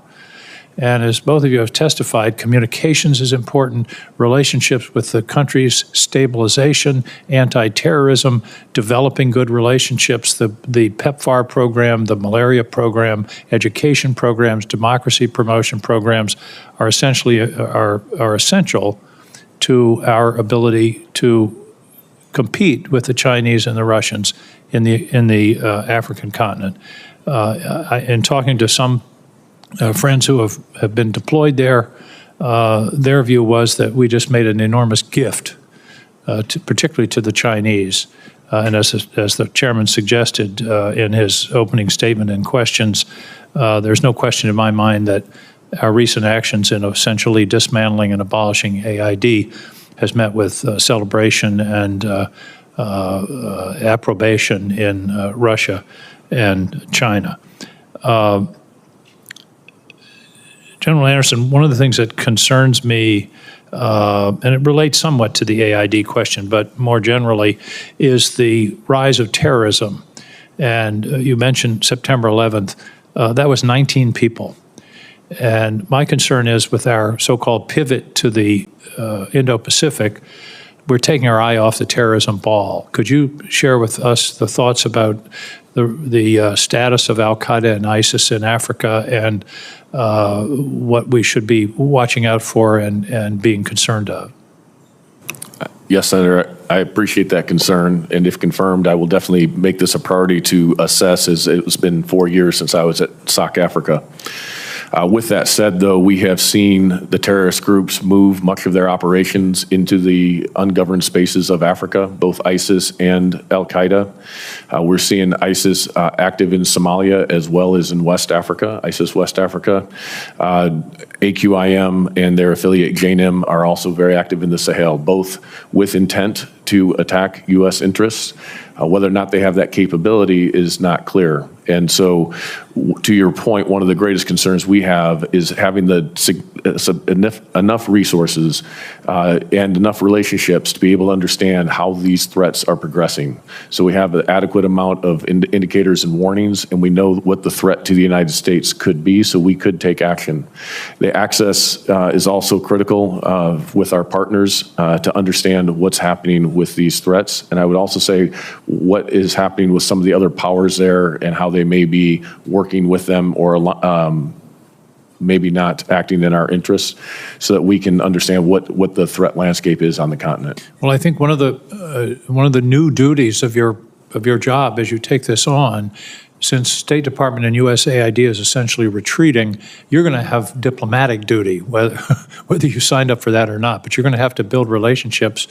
And as both of you have testified, communications is important, relationships with the countries, stabilization, anti-terrorism, developing good relationships, the PEPFAR program, the malaria program, education programs, democracy promotion programs are essential to our ability to compete with the Chinese and the Russians in the African continent. In talking to some friends who have been deployed there, their view was that we just made an enormous gift, particularly to the Chinese. And as the chairman suggested in his opening statement and questions, there's no question in my mind that our recent actions in essentially dismantling and abolishing AID has met with celebration and approbation in Russia and China. General Anderson, one of the things that concerns me, and it relates somewhat to the AID question, but more generally, is the rise of terrorism. And you mentioned September 11th. That was 19 people. And my concern is with our so-called pivot to the Indo-Pacific, we're taking our eye off the terrorism ball. Could you share with us the thoughts about the status of al-Qaeda and ISIS in Africa and what we should be watching out for and being concerned of? Yes, Senator, I appreciate that concern, and if confirmed, I will definitely make this a priority to assess, as it's been 4 years since I was at SOC Africa. With that said, though, we have seen the terrorist groups move much of their operations into the ungoverned spaces of Africa, both ISIS and al-Qaeda. We're seeing ISIS active in Somalia as well as in West Africa, ISIS West Africa. AQIM and their affiliate JNIM are also very active in the Sahel, both with intent to attack U.S. interests. Whether or not they have that capability is not clear. And so, to your point, one of the greatest concerns we have is having enough resources and enough relationships to be able to understand how these threats are progressing. So we have an adequate amount of indicators and warnings, and we know what the threat to the United States could be, so we could take action. The access is also critical with our partners to understand what's happening with these threats. And I would also say what is happening with some of the other powers there and how they may be working with them or maybe not acting in our interests, so that we can understand what the threat landscape is on the continent. Well, I think one of the new duties of your job as you take this on, since State Department and USAID is essentially retreating, you're going to have diplomatic duty, whether you signed up for that or not. But you're going to have to build relationships,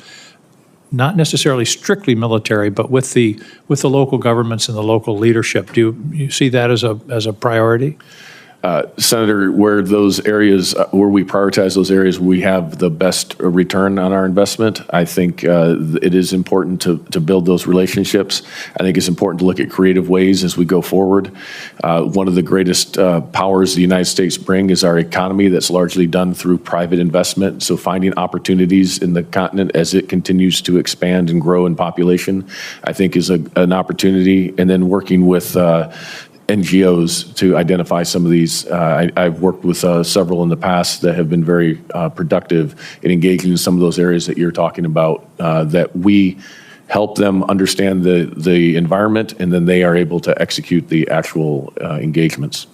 not necessarily strictly military, but with the local governments and the local leadership. Do you see that as a priority? Senator, where those areas, where we prioritize those areas, we have the best return on our investment. I think it is important to build those relationships. I think it's important to look at creative ways as we go forward. One of the greatest powers the United States bring is our economy that's largely done through private investment. So finding opportunities in the continent as it continues to expand and grow in population, I think is an opportunity. And then working with NGOs to identify some of these. I've worked with several in the past that have been very productive in engaging in some of those areas that you're talking about, that we help them understand the environment, and then they are able to execute the actual engagements.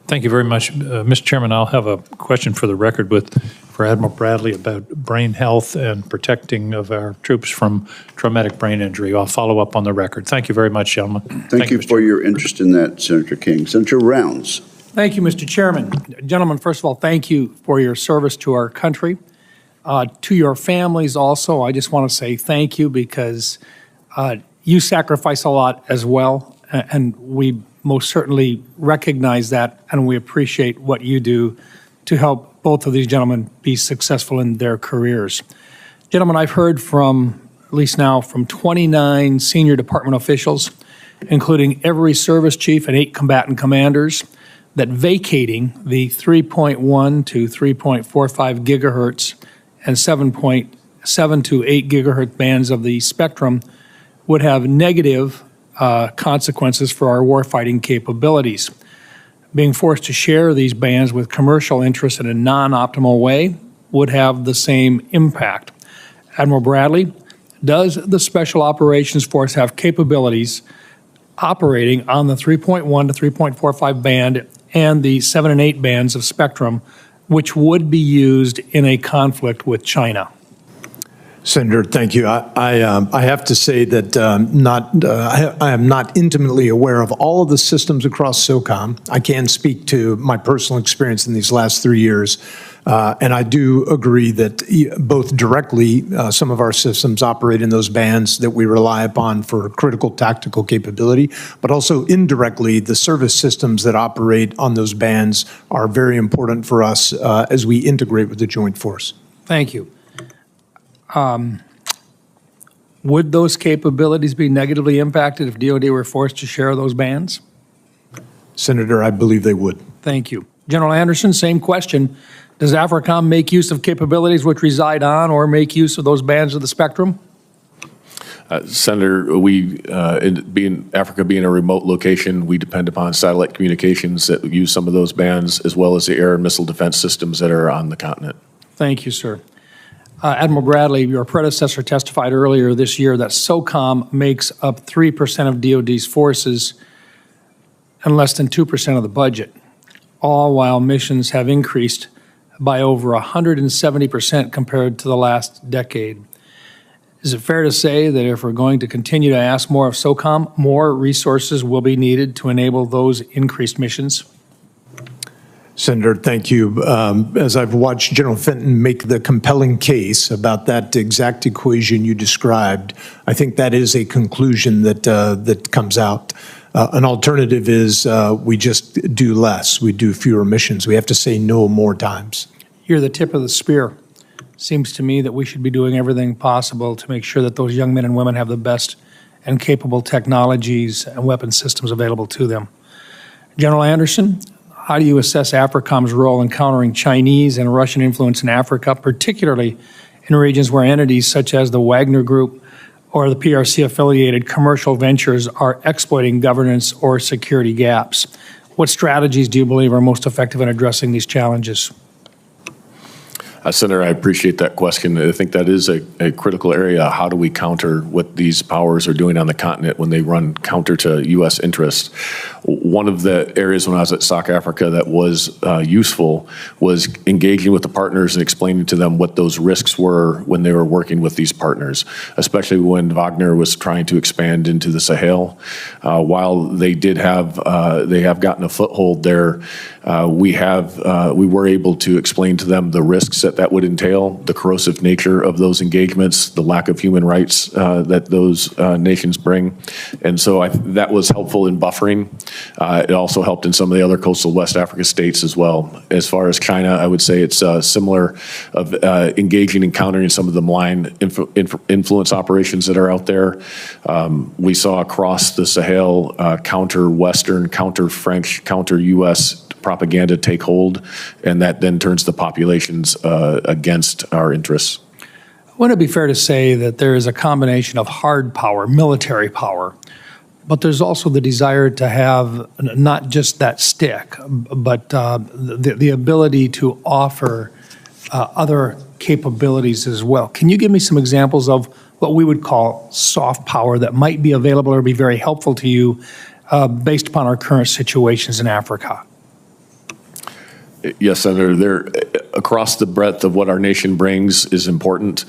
Thank you very much. Mr. Chairman, I'll have a question for the record for Admiral Bradley about brain health and protecting of our troops from traumatic brain injury. I'll follow up on the record. Thank you very much, gentlemen. Thank you for your interest in that, Senator King. Senator Rounds. Thank you, Mr. Chairman. Gentlemen, first of all, thank you for your service to our country. To your families also, I just want to say thank you because you sacrifice a lot as well, and we most certainly recognize that, and we appreciate what you do to help both of these gentlemen be successful in their careers. Gentlemen, I've heard from, at least now, from 29 senior department officials, including every service chief and 8 combatant commanders, that vacating the 3.1 to 3.45 gigahertz and 7.7 to 8 gigahertz bands of the spectrum would have negative consequences for our warfighting capabilities. Being forced to share these bands with commercial interests in a non-optimal way would have the same impact. Admiral Bradley, does the Special Operations Force have capabilities operating on the 3.1 to 3.45 band and the 7 and 8 bands of spectrum, which would be used in a conflict with China? Senator, thank you. I have to say that I am not intimately aware of all of the systems across SOCOM. I can speak to my personal experience in these last 3 years, and I do agree that both directly, some of our systems operate in those bands that we rely upon for critical tactical capability, but also indirectly, the service systems that operate on those bands are very important for us as we integrate with the Joint Force. Thank you. Would those capabilities be negatively impacted if DoD were forced to share those bands? Senator, I believe they would. Thank you. General Anderson, same question. Does AFRICOM make use of capabilities which reside on or make use of those bands of the spectrum? Senator, Africa being a remote location, we depend upon satellite communications that use some of those bands, as well as the air and missile defense systems that are on the continent. Thank you, sir. Admiral Bradley, your predecessor testified earlier this year that SOCOM makes up 3% of DoD's forces and less than 2% of the budget, all while missions have increased by over 170% compared to the last decade. Is it fair to say that if we're going to continue to ask more of SOCOM, more resources will be needed to enable those increased missions? Senator, thank you. As I've watched General Fenton make the compelling case about that exact equation you described, I think that is a conclusion that comes out. An alternative is we just do less. We do fewer missions. We have to say no more times. You're the tip of the spear. Seems to me that we should be doing everything possible to make sure that those young men and women have the best and capable technologies and weapon systems available to them. General Anderson, how do you assess AFRICOM's role in countering Chinese and Russian influence in Africa, particularly in regions where entities such as the Wagner Group or the PRC-affiliated commercial ventures are exploiting governance or security gaps? What strategies do you believe are most effective in addressing these challenges? Senator, I appreciate that question. I think that is a critical area. How do we counter what these powers are doing on the continent when they run counter to U.S. interests? One of the areas when I was at SOC Africa that was useful was engaging with the partners and explaining to them what those risks were when they were working with these partners, especially when Wagner was trying to expand into the Sahel. While they have gotten a foothold there, we were able to explain to them the risks that would entail, the corrosive nature of those engagements, the lack of human rights that those nations bring. And so that was helpful in buffering. It also helped in some of the other coastal West Africa states as well. As far as China, I would say it's similar of engaging and countering some of the malign influence operations that are out there. We saw across the Sahel counter-Western, counter-French, counter-U.S. propaganda take hold, and that then turns the populations against our interests. Wouldn't it be fair to say that there is a combination of hard power, military power, but there's also the desire to have not just that stick, but the ability to offer other capabilities as well? Can you give me some examples of what we would call soft power that might be available or be very helpful to you based upon our current situations in Africa? Yes, Senator. There, across the breadth of what our nation brings is important.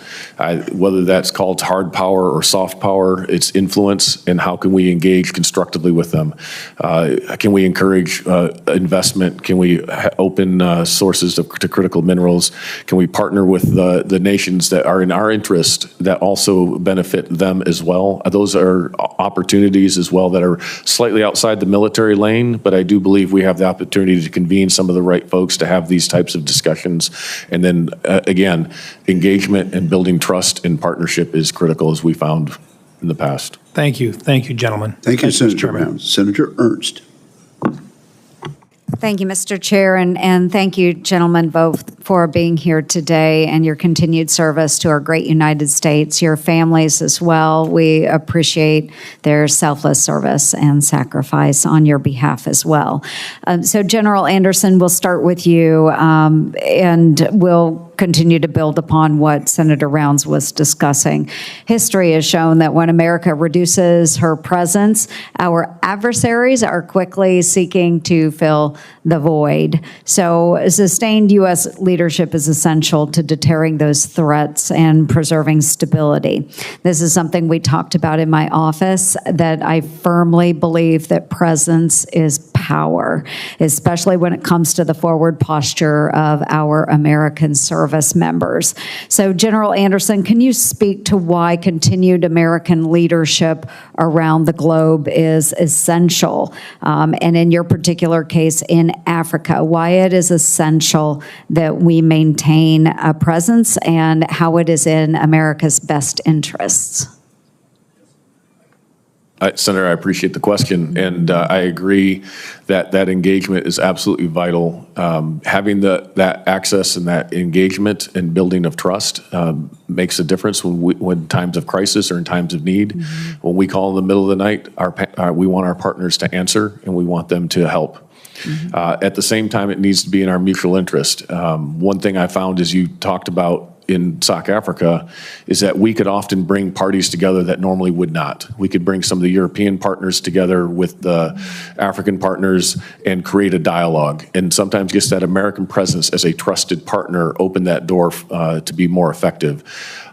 Whether that's called hard power or soft power, it's influence, and how can we engage constructively with them? Can we encourage investment? Can we open sources to critical minerals? Can we partner with the nations that are in our interest that also benefit them as well? Those are opportunities as well that are slightly outside the military lane, but I do believe we have the opportunity to convene some of the right folks to have these types of discussions. And then, again, engagement and building trust and partnership is critical, as we found in the past. Thank you. Thank you, gentlemen. Thank you, Mr. Senator Chairman. Brown. Senator Ernst. Thank you, Mr. Chair, and thank you, gentlemen, both for being here today and your continued service to our great United States, your families as well. We appreciate their selfless service and sacrifice on your behalf as well. So, General Anderson, we'll start with you, and we'll continue to build upon what Senator Rounds was discussing. History has shown that when America reduces her presence, our adversaries are quickly seeking to fill the void. So sustained U.S. leadership is essential to deterring those threats and preserving stability. This is something we talked about in my office, that I firmly believe that presence is power, especially when it comes to the forward posture of our American service members. So, General Anderson, can you speak to why continued American leadership around the globe is essential, and in your particular case in Africa, why it is essential that we maintain a presence and how it is in America's best interests? Senator, I appreciate the question, and I agree that that engagement is absolutely vital. Having that access and that engagement and building of trust makes a difference when times of crisis or in times of need. Mm-hmm. When we call in the middle of the night, we want our partners to answer, and we want them to help. Mm-hmm. At the same time, it needs to be in our mutual interest. One thing I found, as you talked about in South Africa, is that we could often bring parties together that normally would not. We could bring some of the European partners together with the African partners and create a dialogue. And sometimes just that American presence as a trusted partner opened that door to be more effective.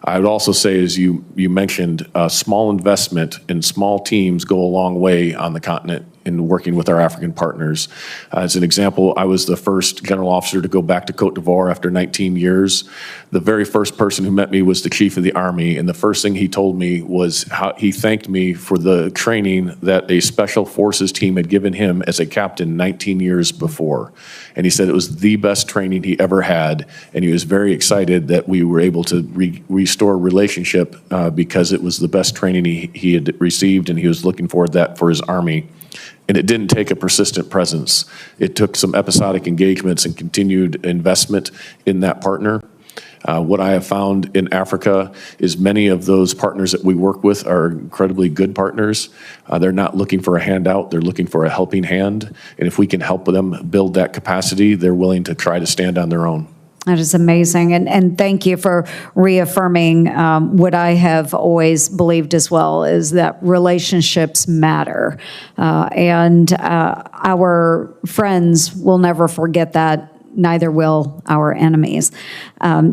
I would also say, as you mentioned, small investment in small teams go a long way on the continent in working with our African partners. As an example, I was the first general officer to go back to Cote d'Ivoire after 19 years. The very first person who met me was the chief of the army, and the first thing he told me was how he thanked me for the training that a special forces team had given him as a captain 19 years before. And he said it was the best training he ever had, and he was very excited that we were able to restore relationship because it was the best training he had received, and he was looking forward to that for his army. And it didn't take a persistent presence. It took some episodic engagements and continued investment in that partner. What I have found in Africa is many of those partners that we work with are incredibly good partners. They're not looking for a handout, they're looking for a helping hand. And if we can help them build that capacity, they're willing to try to stand on their own. That is amazing, and thank you for reaffirming what I have always believed as well, is that relationships matter, and our friends will never forget that. Neither will our enemies.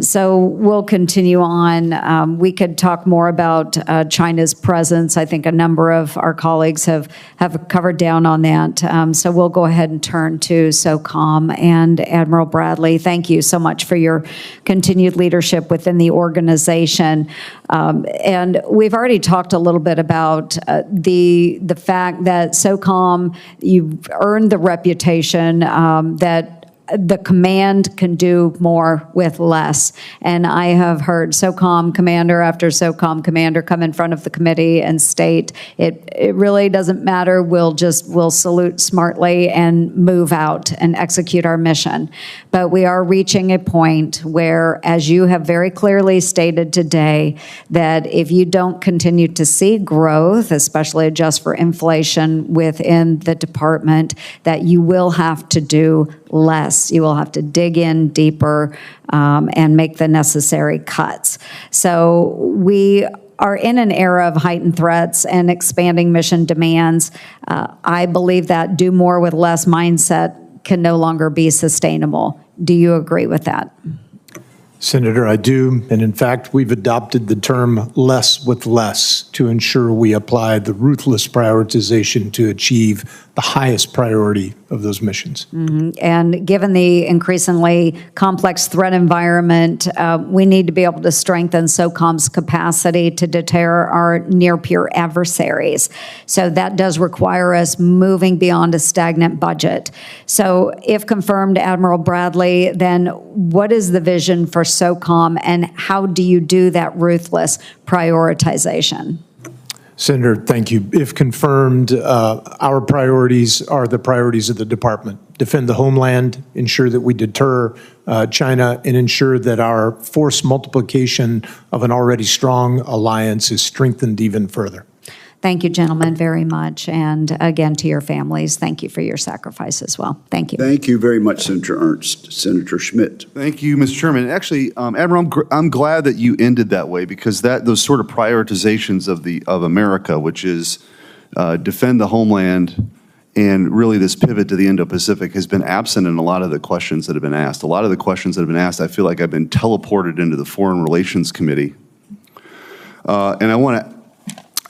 So we'll continue on. We could talk more about China's presence. I think a number of our colleagues have covered down on that. So we'll go ahead and turn to SOCOM and Admiral Bradley. Thank you so much for your continued leadership within the organization. And we've already talked a little bit about the fact that SOCOM, you've earned the reputation that the command can do more with less. And I have heard SOCOM commander after SOCOM commander come in front of the committee and state, it really doesn't matter, we'll salute smartly and move out and execute our mission. But we are reaching a point where, as you have very clearly stated today, that if you don't continue to see growth, especially adjust for inflation within the department, that you will have to do less. You will have to dig in deeper and make the necessary cuts. So we are in an era of heightened threats and expanding mission demands. I believe that do more with less mindset can no longer be sustainable. Do you agree with that? Senator, I do. And in fact, we've adopted the term less with less to ensure we apply the ruthless prioritization to achieve the highest priority of those missions. And given the increasingly complex threat environment, we need to be able to strengthen SOCOM's capacity to deter our near-peer adversaries. So that does require us moving beyond a stagnant budget. So if confirmed, Admiral Bradley, then what is the vision for SOCOM, and how do you do that ruthless prioritization? Senator, thank you. If confirmed, our priorities are the priorities of the department. Defend the homeland, ensure that we deter China, and ensure that our force multiplication of an already strong alliance is strengthened even further. Thank you, gentlemen, very much. And again, to your families, thank you for your sacrifice as well. Thank you. Thank you very much, Senator Ernst. Senator Schmidt. Thank you, Mr. Chairman. Actually, Admiral, I'm glad that you ended that way, because those sort of prioritizations of America, which is defend the homeland, and really this pivot to the Indo-Pacific, has been absent in a lot of the questions that have been asked. A lot of the questions that have been asked, I feel like I've been teleported into the Foreign Relations Committee. And I want to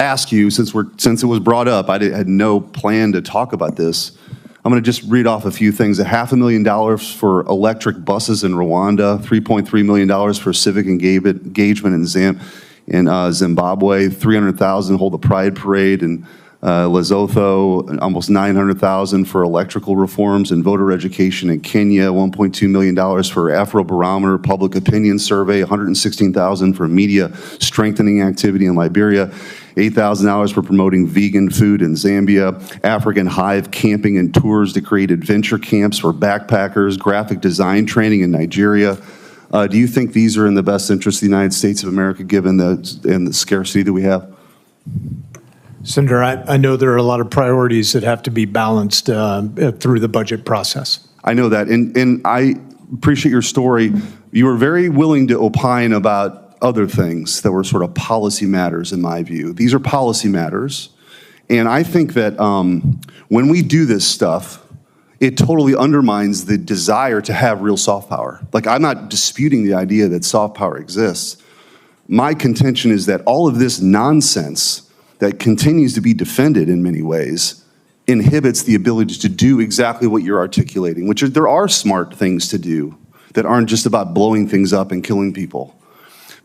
ask you, since it was brought up, I had no plan to talk about this. I'm going to just read off a few things. $500,000 for electric buses in Rwanda, $3.3 million for civic engagement in Zimbabwe, $300,000 hold the Pride Parade in Lesotho, almost $900,000 for electrical reforms and voter education in Kenya, $1.2 million for Afrobarometer public opinion survey, $116,000 for media strengthening activity in Liberia, $8,000 for promoting vegan food in Zambia, African Hive camping and tours to create adventure camps for backpackers, graphic design training in Nigeria. Do you think these are in the best interest of the United States of America, given the scarcity that we have? Senator, I know there are a lot of priorities that have to be balanced through the budget process. I know that, and I appreciate your story. You were very willing to opine about other things that were sort of policy matters, in my view. These are policy matters, and I think that when we do this stuff, it totally undermines the desire to have real soft power. Like, I'm not disputing the idea that soft power exists. My contention is that all of this nonsense that continues to be defended in many ways inhibits the ability to do exactly what you're articulating, which is there are smart things to do that aren't just about blowing things up and killing people.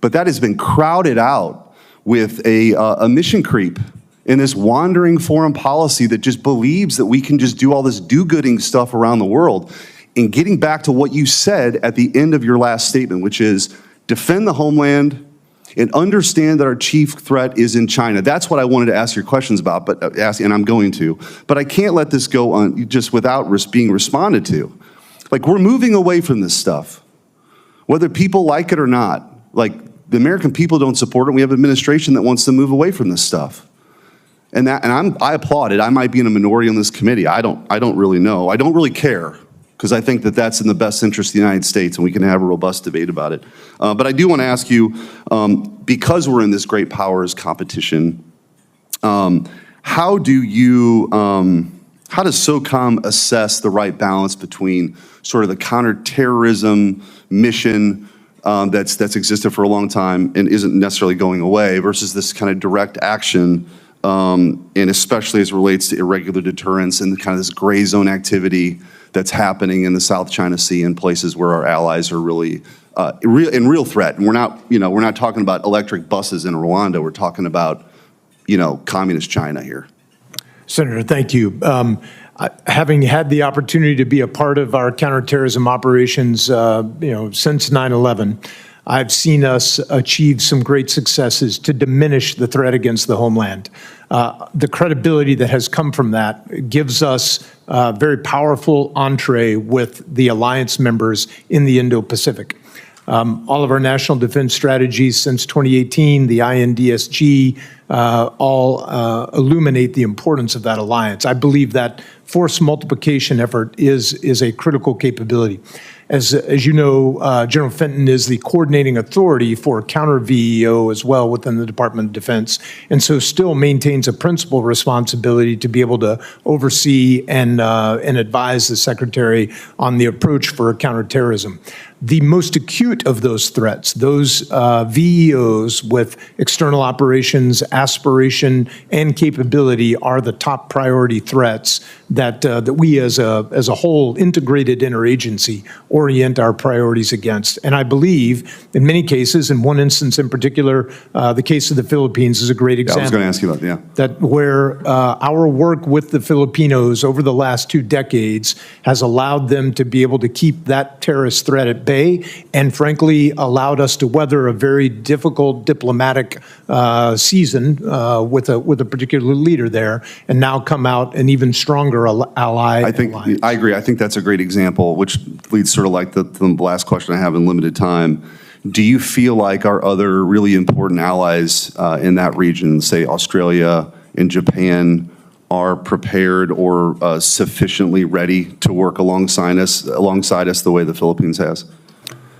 But that has been crowded out with a mission creep in this wandering foreign policy that just believes that we can just do all this do-gooding stuff around the world. And getting back to what you said at the end of your last statement, which is defend the homeland and understand that our chief threat is in China. That's what I wanted to ask your questions about, and I'm going to. But I can't let this go on just without being responded to. Like, we're moving away from this stuff, whether people like it or not. Like, the American people don't support it. We have an administration that wants to move away from this stuff. And I applaud it. I might be in a minority on this committee. I don't really know. I don't really care, because I think that that's in the best interest of the United States, and we can have a robust debate about it. But I do want to ask you, because we're in this great powers competition, how does SOCOM assess the right balance between sort of the counterterrorism mission that's existed for a long time and isn't necessarily going away versus this kind of direct action, and especially as it relates to irregular deterrence and kind of this gray zone activity that's happening in the South China Sea and places where our allies are really in real threat. And we're not talking about electric buses in Rwanda. We're talking about, communist China here. Senator, thank you. Having had the opportunity to be a part of our counterterrorism operations, since 9/11, I've seen us achieve some great successes to diminish the threat against the homeland. The credibility that has come from that gives us very powerful entree with the alliance members in the Indo-Pacific. All of our national defense strategies since 2018, the INDSG, all illuminate the importance of that alliance. I believe that force multiplication effort is a critical capability. As you know, General Fenton is the coordinating authority for counter-VEO as well within the Department of Defense, and so still maintains a principal responsibility to be able to oversee and advise the Secretary on the approach for counterterrorism. The most acute of those threats, those VEOs with external operations, aspiration, and capability are the top priority threats that we as a whole integrated interagency orient our priorities against. And I believe in many cases, in one instance in particular, the case of the Philippines is a great example. I was going to ask you about, that where our work with the Filipinos over the last 2 decades has allowed them to be able to keep that terrorist threat at bay, and frankly allowed us to weather a very difficult diplomatic season with a particular leader there, and now come out an even stronger ally. I agree. I think that's a great example, which leads sort of like the last question I have in limited time. Do you feel like our other really important allies in that region, say Australia and Japan, are prepared or sufficiently ready to work alongside us the way the Philippines has?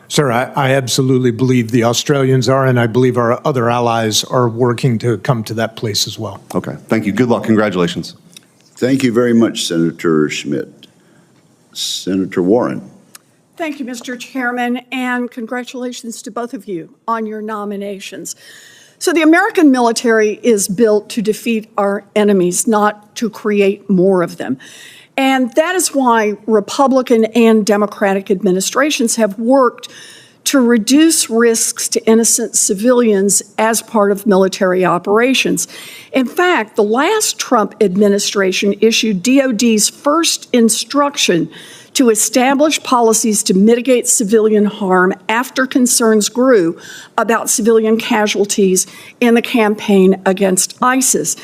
Sir, I absolutely believe the Australians are, and I believe our other allies are working to come to that place as well. Okay. Thank you. Good luck. Congratulations. Thank you very much, Senator Schmidt. Senator Warren. Thank you, Mr. Chairman, and congratulations to both of you on your nominations. So the American military is built to defeat our enemies, not to create more of them. And that is why Republican and Democratic administrations have worked to reduce risks to innocent civilians as part of military operations. In fact, the last Trump administration issued DOD's first instruction to establish policies to mitigate civilian harm after concerns grew about civilian casualties in the campaign against ISIS.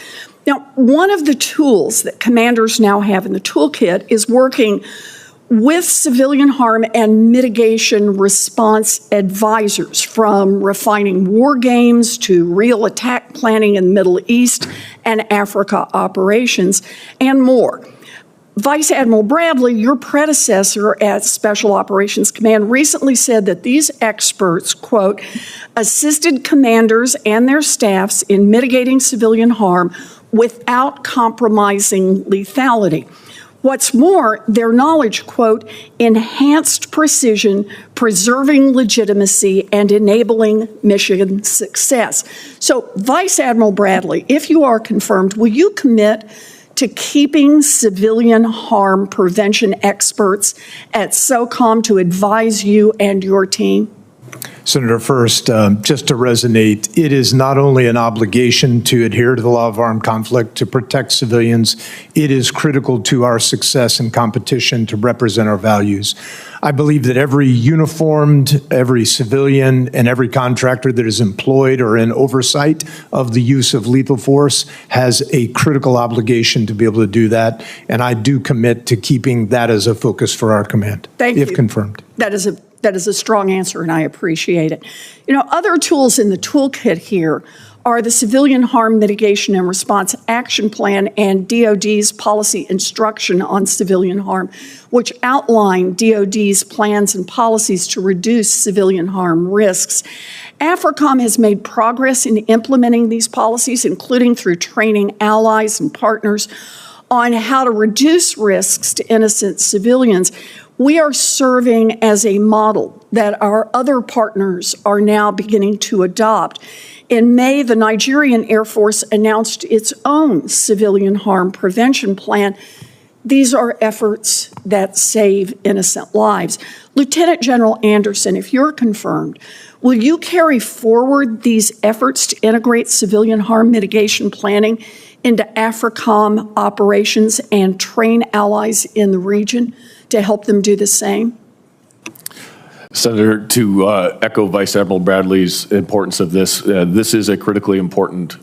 Now, one of the tools that commanders now have in the toolkit is working with civilian harm and mitigation response advisors, from refining war games to real attack planning in the Middle East and Africa operations, and more. Vice Admiral Bradley, your predecessor at Special Operations Command, recently said that these experts, quote, assisted commanders and their staffs in mitigating civilian harm without compromising lethality. What's more, their knowledge, quote, enhanced precision, preserving legitimacy, and enabling mission success. So, Vice Admiral Bradley, if you are confirmed, will you commit to keeping civilian harm prevention experts at SOCOM to advise you and your team? Senator, first, just to resonate, it is not only an obligation to adhere to the law of armed conflict to protect civilians, it is critical to our success in competition to represent our values. I believe that every uniformed, every civilian, and every contractor that is employed or in oversight of the use of lethal force has a critical obligation to be able to do that, and I do commit to keeping that as a focus for our command, if confirmed. That is a strong answer, and I appreciate it. You know, other tools in the toolkit here are the Civilian Harm Mitigation and Response Action Plan and DOD's policy instruction on civilian harm, which outline DOD's plans and policies to reduce civilian harm risks. AFRICOM has made progress in implementing these policies, including through training allies and partners on how to reduce risks to innocent civilians. We are serving as a model that our other partners are now beginning to adopt. In May, the Nigerian Air Force announced its own civilian harm prevention plan. These are efforts that save innocent lives. Lieutenant General Anderson, if you're confirmed, will you carry forward these efforts to integrate civilian harm mitigation planning into AFRICOM operations and train allies in the region to help them do the same? Senator, to echo Vice Admiral Bradley's importance of this, this is a critically important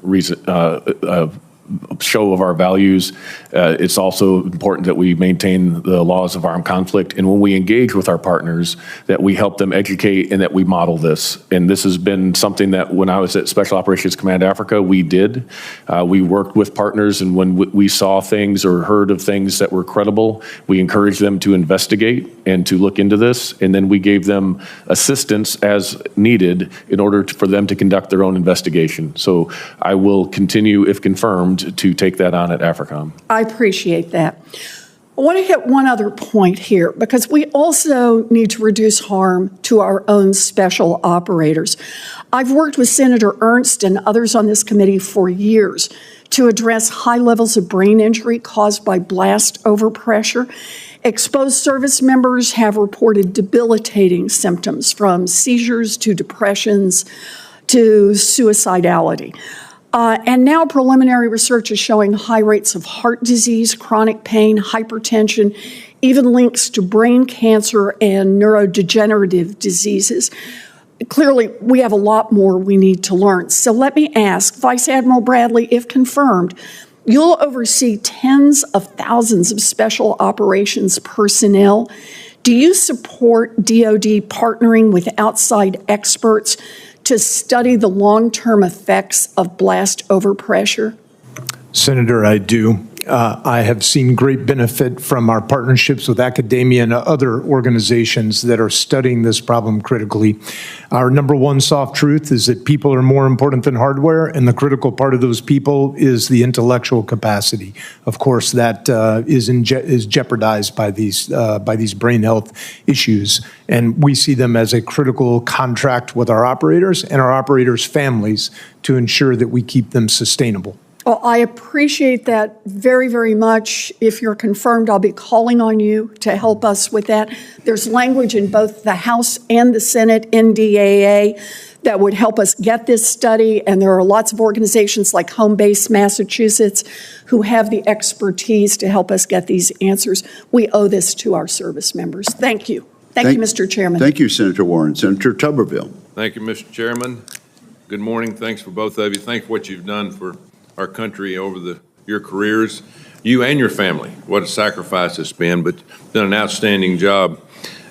show of our values. It's also important that we maintain the laws of armed conflict, and when we engage with our partners, that we help them educate and that we model this. And this has been something that when I was at Special Operations Command Africa, we did. We worked with partners, and when we saw things or heard of things that were credible, we encouraged them to investigate and to look into this, and then we gave them assistance as needed in order for them to conduct their own investigation. So I will continue, if confirmed, to take that on at AFRICOM. I appreciate that. I want to hit one other point here, because we also need to reduce harm to our own special operators. I've worked with Senator Ernst and others on this committee for years to address high levels of brain injury caused by blast overpressure. Exposed service members have reported debilitating symptoms, from seizures to depressions to suicidality. And now preliminary research is showing high rates of heart disease, chronic pain, hypertension, even links to brain cancer and neurodegenerative diseases. Clearly, we have a lot more we need to learn. So let me ask, Vice Admiral Bradley, if confirmed, you'll oversee tens of thousands of special operations personnel. Do you support DoD partnering with outside experts to study the long-term effects of blast overpressure? Senator, I do. I have seen great benefit from our partnerships with academia and other organizations that are studying this problem critically. Our number one soft truth is that people are more important than hardware, and the critical part of those people is the intellectual capacity. Of course, that is jeopardized by these brain health issues, and we see them as a critical contract with our operators and our operators' families to ensure that we keep them sustainable. Well, I appreciate that very, very much. If you're confirmed, I'll be calling on you to help us with that. There's language in both the House and the Senate NDAA that would help us get this study, and there are lots of organizations like Home Base Massachusetts who have the expertise to help us get these answers. We owe this to our service members. Thank you. Thank you, Mr. Chairman. Thank you, Senator Warren. Senator Tuberville. Thank you, Mr. Chairman. Good morning. Thanks for both of you. Thanks for what you've done for our country over your careers, you and your family. What a sacrifice it's been, but done an outstanding job.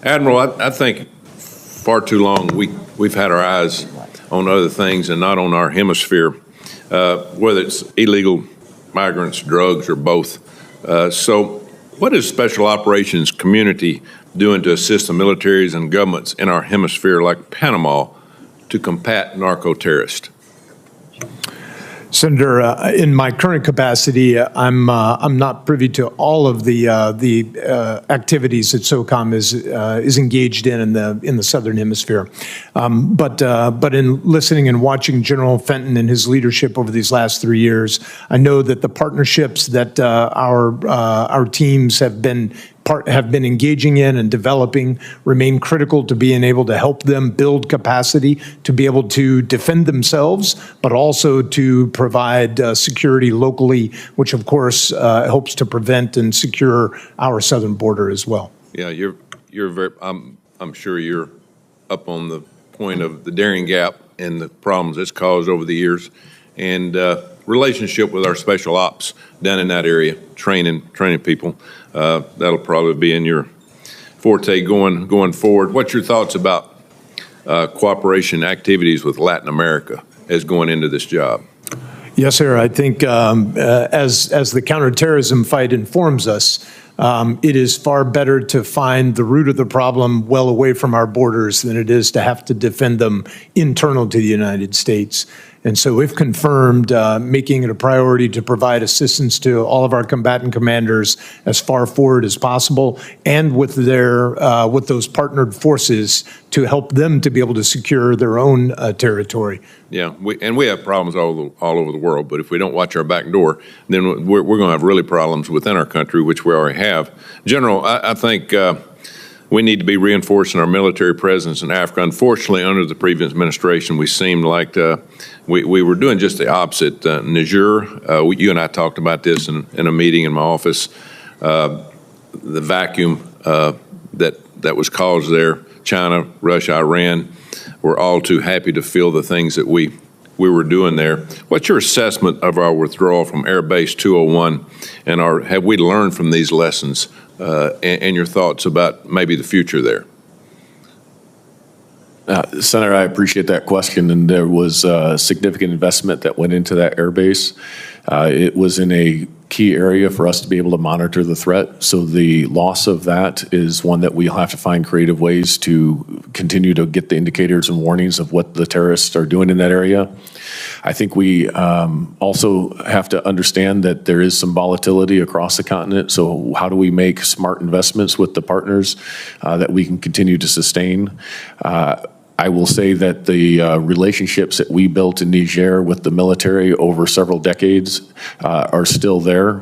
Admiral, I think far too long we've had our eyes on other things and not on our hemisphere, whether it's illegal migrants, drugs, or both. So what is Special Operations community doing to assist the militaries and governments in our hemisphere like Panama to combat narco-terrorists? Senator, in my current capacity, I'm not privy to all of the activities that SOCOM is engaged in the Southern Hemisphere. But in listening and watching General Fenton and his leadership over these last 3 years, I know that the partnerships that our teams have been engaging in and developing remain critical to being able to help them build capacity to be able to defend themselves, but also to provide security locally, which of course helps to prevent and secure our southern border as well. Yeah, you're very. I'm sure you're up on the point of the Darien Gap and the problems it's caused over the years, and relationship with our special ops down in that area, training people. That'll probably be in your forte going forward. What's your thoughts about cooperation activities with Latin America as going into this job? Yes, sir. I think as the counterterrorism fight informs us, it is far better to find the root of the problem well away from our borders than it is to have to defend them internal to the United States. And so if confirmed, making it a priority to provide assistance to all of our combatant commanders as far forward as possible, and with with those partnered forces to help them to be able to secure their own territory. Yeah, we have problems all over the world, but if we don't watch our back door, then we're going to have really problems within our country, which we already have. General, I think we need to be reinforcing our military presence in Africa. Unfortunately, under the previous administration, we seemed like we were doing just the opposite. Niger, you and I talked about this in a meeting in my office. The vacuum that was caused there, China, Russia, Iran, were all too happy to fill the things that we we were doing there. What's your assessment of our withdrawal from Air Base 201, and have we learned from these lessons, and your thoughts about maybe the future there? Senator, I appreciate that question, and there was significant investment that went into that air base. It was in a key area for us to be able to monitor the threat, so the loss of that is one that we'll have to find creative ways to continue to get the indicators and warnings of what the terrorists are doing in that area. I think we also have to understand that there is some volatility across the continent, so how do we make smart investments with the partners that we can continue to sustain? I will say that the relationships that we built in Niger with the military over several decades are still there.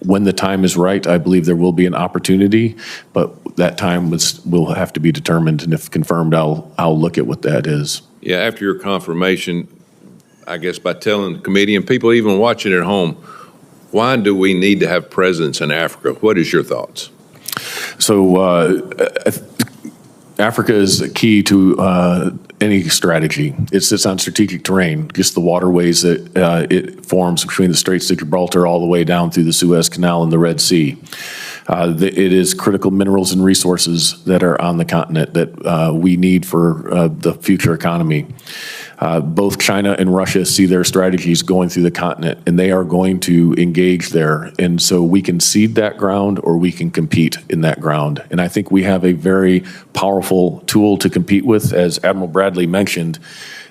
When the time is right, I believe there will be an opportunity, but that time will have to be determined, and if confirmed, I'll look at what that is. Yeah, after your confirmation, I guess by telling the committee and people even watching at home, why do we need to have presence in Africa? What is your thoughts? So Africa is key to any strategy. It sits on strategic terrain, just the waterways that it forms between the Straits of Gibraltar all the way down through the Suez Canal and the Red Sea. It is critical minerals and resources that are on the continent that we need for the future economy. Both China and Russia see their strategies going through the continent, and they are going to engage there. And so we can cede that ground or we can compete in that ground. And I think we have a very powerful tool to compete with. As Admiral Bradley mentioned,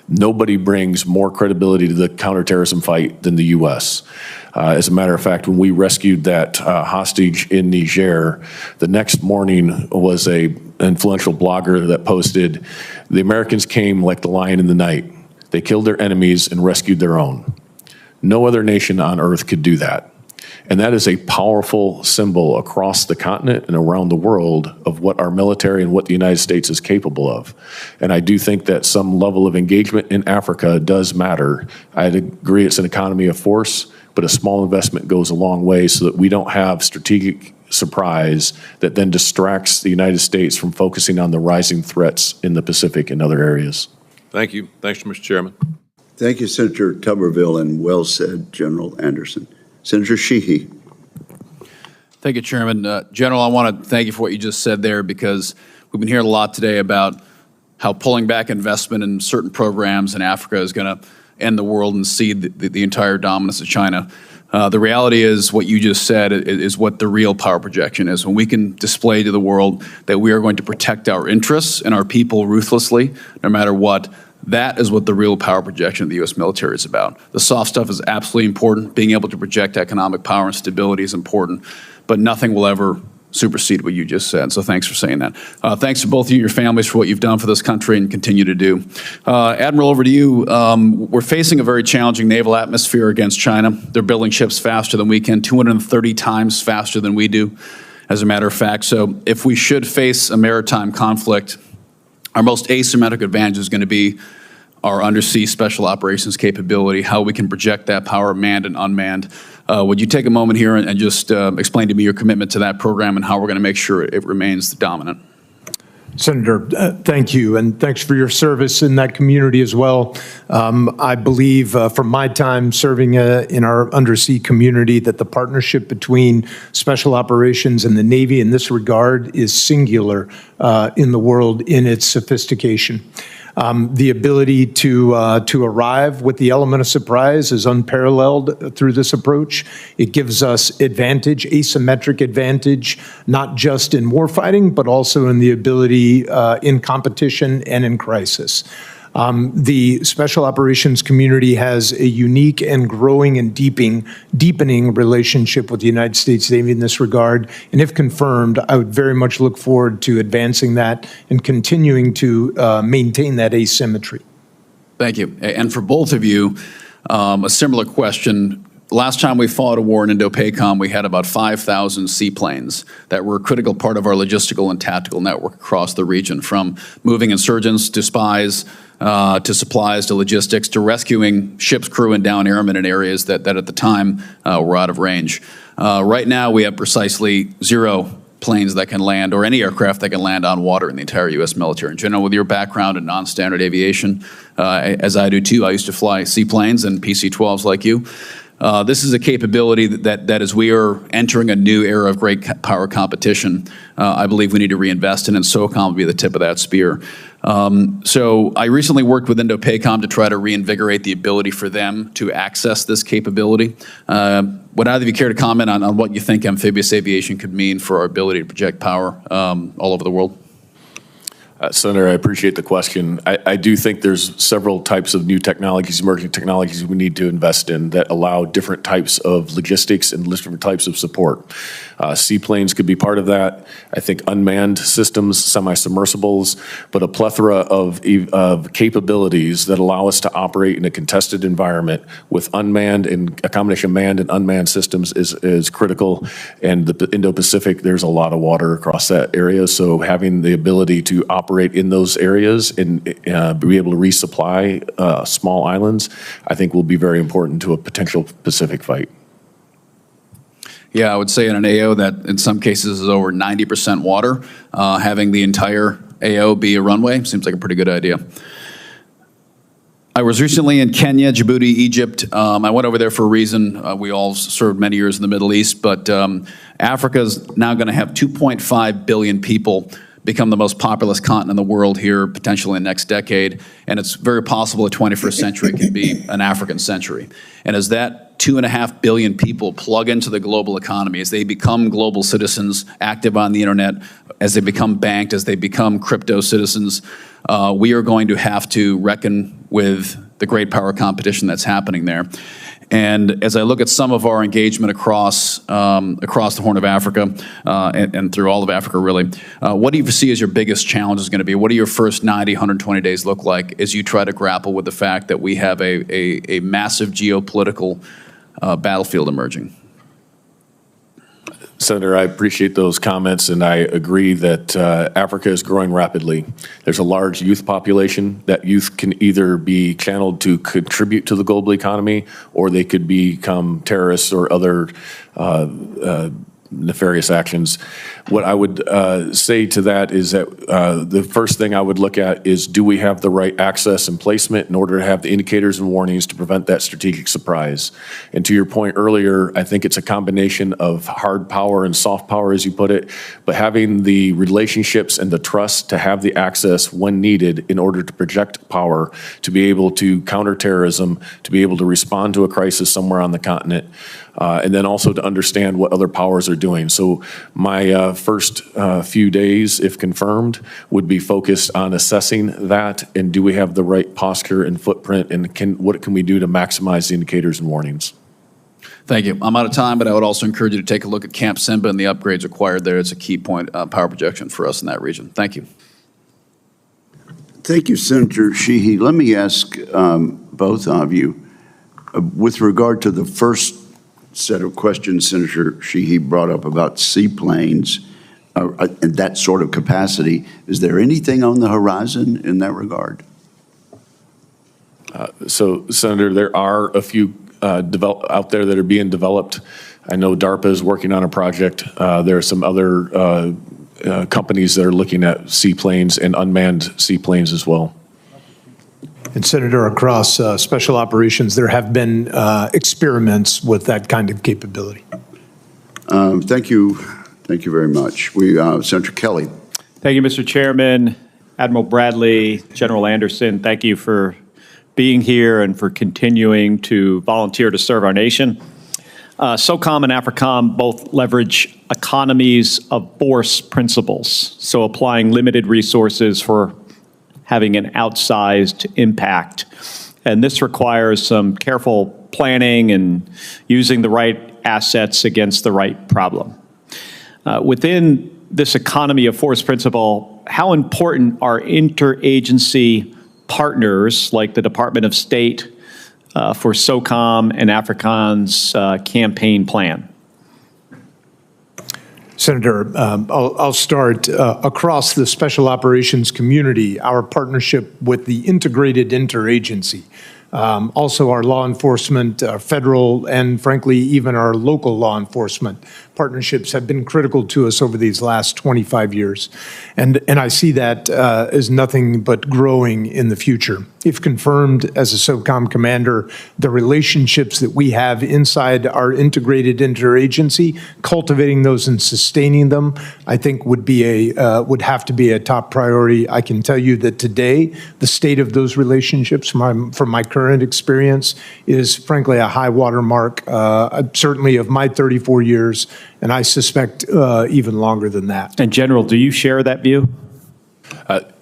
nobody brings more credibility to the counterterrorism fight than the U.S. As a matter of fact, when we rescued that hostage in Niger, the next morning was an influential blogger that posted, "The Americans came like the lion in the night. They killed their enemies and rescued their own. No other nation on earth could do that." And that is a powerful symbol across the continent and around the world of what our military and what the United States is capable of. And I do think that some level of engagement in Africa does matter. I'd agree it's an economy of force, but a small investment goes a long way so that we don't have strategic surprise that then distracts the United States from focusing on the rising threats in the Pacific and other areas. Thank you. Thanks, Mr. Chairman. Thank you, Senator Tuberville, and well said, General Anderson. Senator Sheehy. Thank you, Chairman. General, I want to thank you for what you just said there, because we've been hearing a lot today about how pulling back investment in certain programs in Africa is going to end the world and cede the entire dominance of China. The reality is what you just said is what the real power projection is. When we can display to the world that we are going to protect our interests and our people ruthlessly, no matter what, that is what the real power projection of the U.S. military is about. The soft stuff is absolutely important. Being able to project economic power and stability is important, but nothing will ever supersede what you just said. So thanks for saying that. Thanks to both of you and your families for what you've done for this country and continue to do. Admiral, over to you. We're facing a very challenging naval atmosphere against China. They're building ships faster than we can, 230 times faster than we do, as a matter of fact. So if we should face a maritime conflict, our most asymmetric advantage is going to be our undersea special operations capability, how we can project that power manned and unmanned. Would you take a moment here and just explain to me your commitment to that program and how we're going to make sure it remains dominant? Senator, thank you, and thanks for your service in that community as well. I believe from my time serving in our undersea community that the partnership between special operations and the Navy in this regard is singular in the world in its sophistication. The ability to arrive with the element of surprise is unparalleled through this approach. It gives us advantage, asymmetric advantage, not just in warfighting, but also in the ability in competition and in crisis. The special operations community has a unique and growing and deepening relationship with the United States Navy in this regard. And if confirmed, I would very much look forward to advancing that and continuing to maintain that asymmetry. Thank you. And for both of you, a similar question. Last time we fought a war in Indo-PACOM, we had about 5,000 seaplanes that were a critical part of our logistical and tactical network across the region, from moving insurgents to spies, to supplies, to logistics, to rescuing ship's crew and down airmen in areas that at the time were out of range. Right now, we have precisely 0 planes that can land, or any aircraft that can land on water in the entire U.S. military. In general, with your background in non-standard aviation, as I do too, I used to fly seaplanes and PC-12s like you. This is a capability that as we are entering a new era of great power competition, I believe we need to reinvest in, and SOCOM will be the tip of that spear. So I recently worked with INDOPACOM to try to reinvigorate the ability for them to access this capability. Would either of you care to comment on what you think amphibious aviation could mean for our ability to project power all over the world? Senator, I appreciate the question. I do think there's several types of new technologies, emerging technologies we need to invest in that allow different types of logistics and different types of support. Seaplanes could be part of that. I think unmanned systems, semi-submersibles, but a plethora of capabilities that allow us to operate in a contested environment with unmanned, and a combination of manned and unmanned systems is critical. And the Indo-Pacific, there's a lot of water across that area, so having the ability to operate in those areas and be able to resupply small islands, I think will be very important to a potential Pacific fight. Yeah, I would say in an AO that in some cases is over 90% water, having the entire AO be a runway seems like a pretty good idea. I was recently in Kenya, Djibouti, Egypt. I went over there for a reason. We all served many years in the Middle East, but Africa is now going to have 2.5 billion people, become the most populous continent in the world here potentially in the next decade, and it's very possible the 21st century can be an African century. And as that 2.5 billion people plug into the global economy, as they become global citizens, active on the internet, as they become banked, as they become crypto citizens, we are going to have to reckon with the great power competition that's happening there. And as I look at some of our engagement across the Horn of Africa and through all of Africa, really, what do you see as your biggest challenge is going to be? What do your first 90, 120 days look like as you try to grapple with the fact that we have a massive geopolitical battlefield emerging? Senator, I appreciate those comments, and I agree that Africa is growing rapidly. There's a large youth population. That youth can either be channeled to contribute to the global economy, or they could become terrorists or other nefarious actions. What I would say to that is that the first thing I would look at is, do we have the right access and placement in order to have the indicators and warnings to prevent that strategic surprise? And to your point earlier, I think it's a combination of hard power and soft power, as you put it, but having the relationships and the trust to have the access when needed in order to project power, to be able to counter terrorism, to be able to respond to a crisis somewhere on the continent, and then also to understand what other powers are doing. So my first few days, if confirmed, would be focused on assessing that, and do we have the right posture and footprint, and what can we do to maximize the indicators and warnings? Thank you. I'm out of time, but I would also encourage you to take a look at Camp Simba and the upgrades required there. It's a key point, power projection for us in that region. Thank you. Thank you, Senator Sheehy. Let me ask both of you, with regard to the first set of questions Senator Sheehy brought up about seaplanes and that sort of capacity, is there anything on the horizon in that regard? So, Senator, there are a few out there that are being developed. I know DARPA is working on a project. There are some other companies that are looking at seaplanes and unmanned seaplanes as well. And Senator, across special operations, there have been experiments with that kind of capability. Thank you. Thank you very much. Senator Kelly. Thank you, Mr. Chairman. Admiral Bradley, General Anderson, thank you for being here and for continuing to volunteer to serve our nation. SOCOM and AFRICOM both leverage economies of force principles, so applying limited resources for having an outsized impact. And this requires some careful planning and using the right assets against the right problem. Within this economy of force principle, how important are interagency partners like the Department of State for SOCOM and AFRICOM's campaign plan? Senator, I'll start. Across the special operations community, our partnership with the Integrated Interagency Also, our law enforcement, federal, and frankly, even our local law enforcement partnerships have been critical to us over these last 25 years. And I see that as nothing but growing in the future. If confirmed as a SOCOM commander, the relationships that we have inside our integrated interagency, cultivating those and sustaining them, I think would have to be a top priority. I can tell you that today, the state of those relationships from my current experience is frankly a high water mark, certainly of my 34 years, and I suspect even longer than that. And General, do you share that view?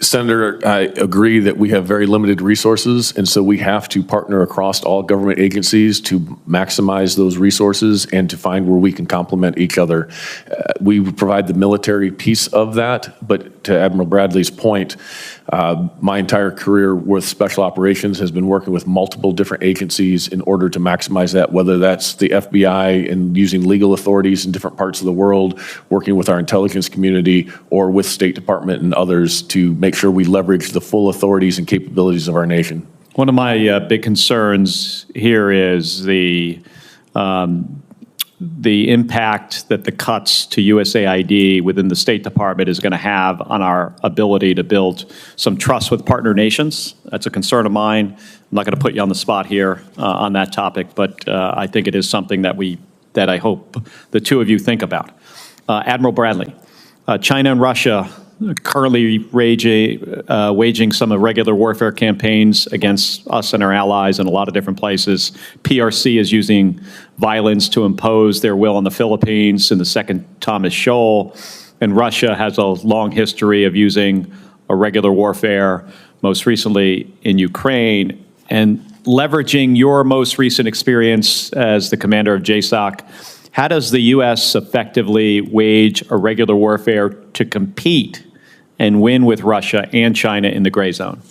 Senator, I agree that we have very limited resources, and so we have to partner across all government agencies to maximize those resources and to find where we can complement each other. We provide the military piece of that, but to Admiral Bradley's point, my entire career with special operations has been working with multiple different agencies in order to maximize that, whether that's the FBI and using legal authorities in different parts of the world, working with our intelligence community, or with State Department and others to make sure we leverage the full authorities and capabilities of our nation. One of my big concerns here is the impact that the cuts to USAID within the State Department is going to have on our ability to build some trust with partner nations. That's a concern of mine. I'm not going to put you on the spot here on that topic, but I think it is something that I hope the two of you think about. Admiral Bradley, China and Russia currently waging some irregular warfare campaigns against us and our allies in a lot of different places. PRC is using violence to impose their will on the Philippines in the Second Thomas Shoal, and Russia has a long history of using irregular warfare, most recently in Ukraine. And leveraging your most recent experience as the commander of JSOC, how does the U.S. effectively wage irregular warfare to compete and win with Russia and China in the gray zone?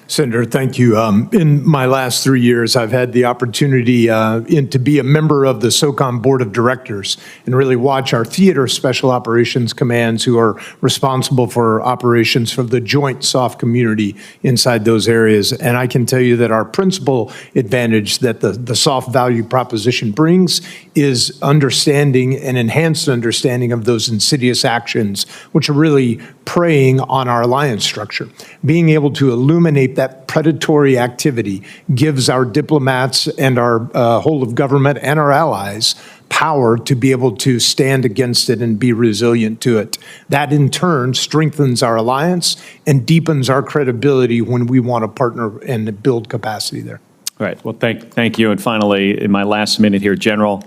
Senator, thank you. In my last 3 years, I've had the opportunity to be a member of the SOCOM Board of Directors and really watch our theater special operations commands who are responsible for operations for the joint SOF community inside those areas. And I can tell you that our principal advantage that the SOF value proposition brings is understanding and enhanced understanding of those insidious actions, which are really preying on our alliance structure. Being able to illuminate that predatory activity gives our diplomats and our whole of government and our allies power to be able to stand against it and be resilient to it. That in turn strengthens our alliance and deepens our credibility when we want to partner and build capacity there. All right. Well, thank you. And finally, in my last minute here, General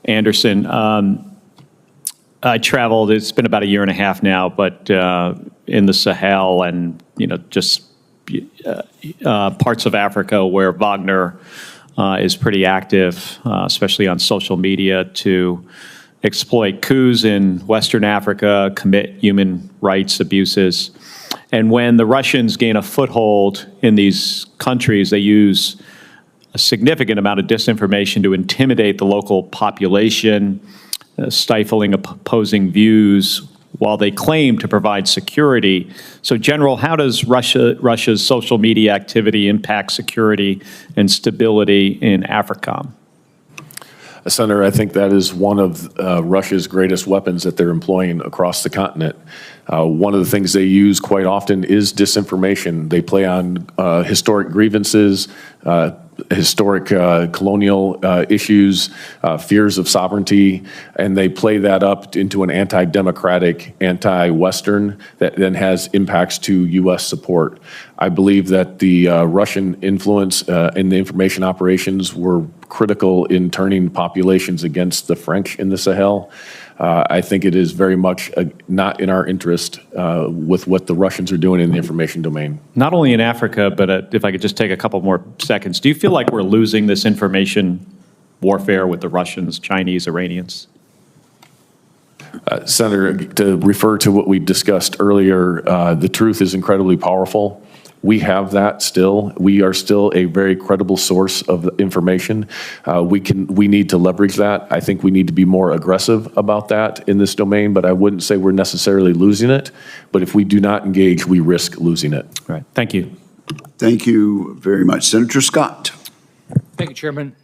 Anderson, I traveled, it's been about a year and a half now, but in the Sahel and, just parts of Africa where Wagner is pretty active, especially on social media, to exploit coups in Western Africa, commit human rights abuses. And when the Russians gain a foothold in these countries, they use a significant amount of disinformation to intimidate the local population, stifling opposing views while they claim to provide security. So, General, how does Russia's social media activity impact security and stability in AFRICOM? Senator, I think that is one of Russia's greatest weapons that they're employing across the continent. One of the things they use quite often is disinformation. They play on historic grievances, historic colonial issues, fears of sovereignty, and they play that up into an anti-democratic, anti-Western that then has impacts to U.S. support. I believe that the Russian influence in the information operations were critical in turning populations against the French in the Sahel. I think it is very much not in our interest with what the Russians are doing in the information domain. Not only in Africa, but if I could just take a couple more seconds, do you feel like we're losing this information warfare with the Russians, Chinese, Iranians? Senator, to refer to what we discussed earlier, the truth is incredibly powerful. We have that still. We are still a very credible source of information. We need to leverage that. I think we need to be more aggressive about that in this domain, but I wouldn't say we're necessarily losing it. But if we do not engage, we risk losing it. All right. Thank you. Thank you very much. Senator Scott. Thank you, Chairman.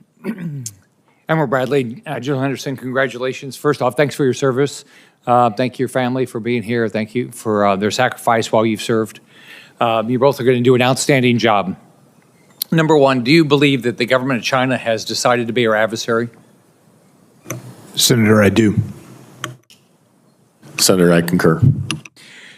Admiral Bradley, General Henderson, congratulations. First off, thanks for your service. Thank your family for being here. Thank you for their sacrifice while you've served. You both are going to do an outstanding job. Number one, do you believe that the government of China has decided to be our adversary? Senator, I do. Senator, I concur.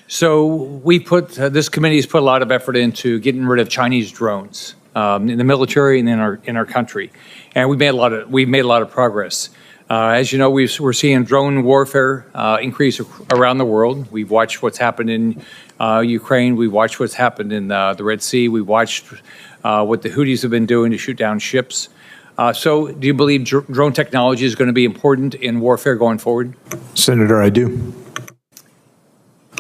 So we put, this committee has put a lot of effort into getting rid of Chinese drones in the military and in our country. And we've made a lot of progress. As you know, we're seeing drone warfare increase around the world. We've watched what's happened in Ukraine. We've watched what's happened in the Red Sea. We've watched what the Houthis have been doing to shoot down ships. So do you believe drone technology is going to be important in warfare going forward? Senator, I do.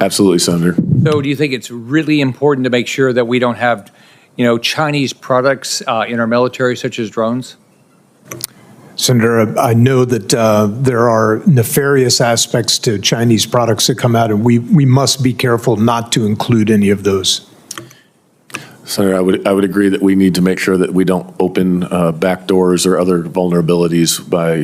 Absolutely, Senator. So do you think it's really important to make sure that we don't have, Chinese products in our military, such as drones? Senator, I know that there are nefarious aspects to Chinese products that come out, and we must be careful not to include any of those. Senator, I would agree that we need to make sure that we don't open back doors or other vulnerabilities by,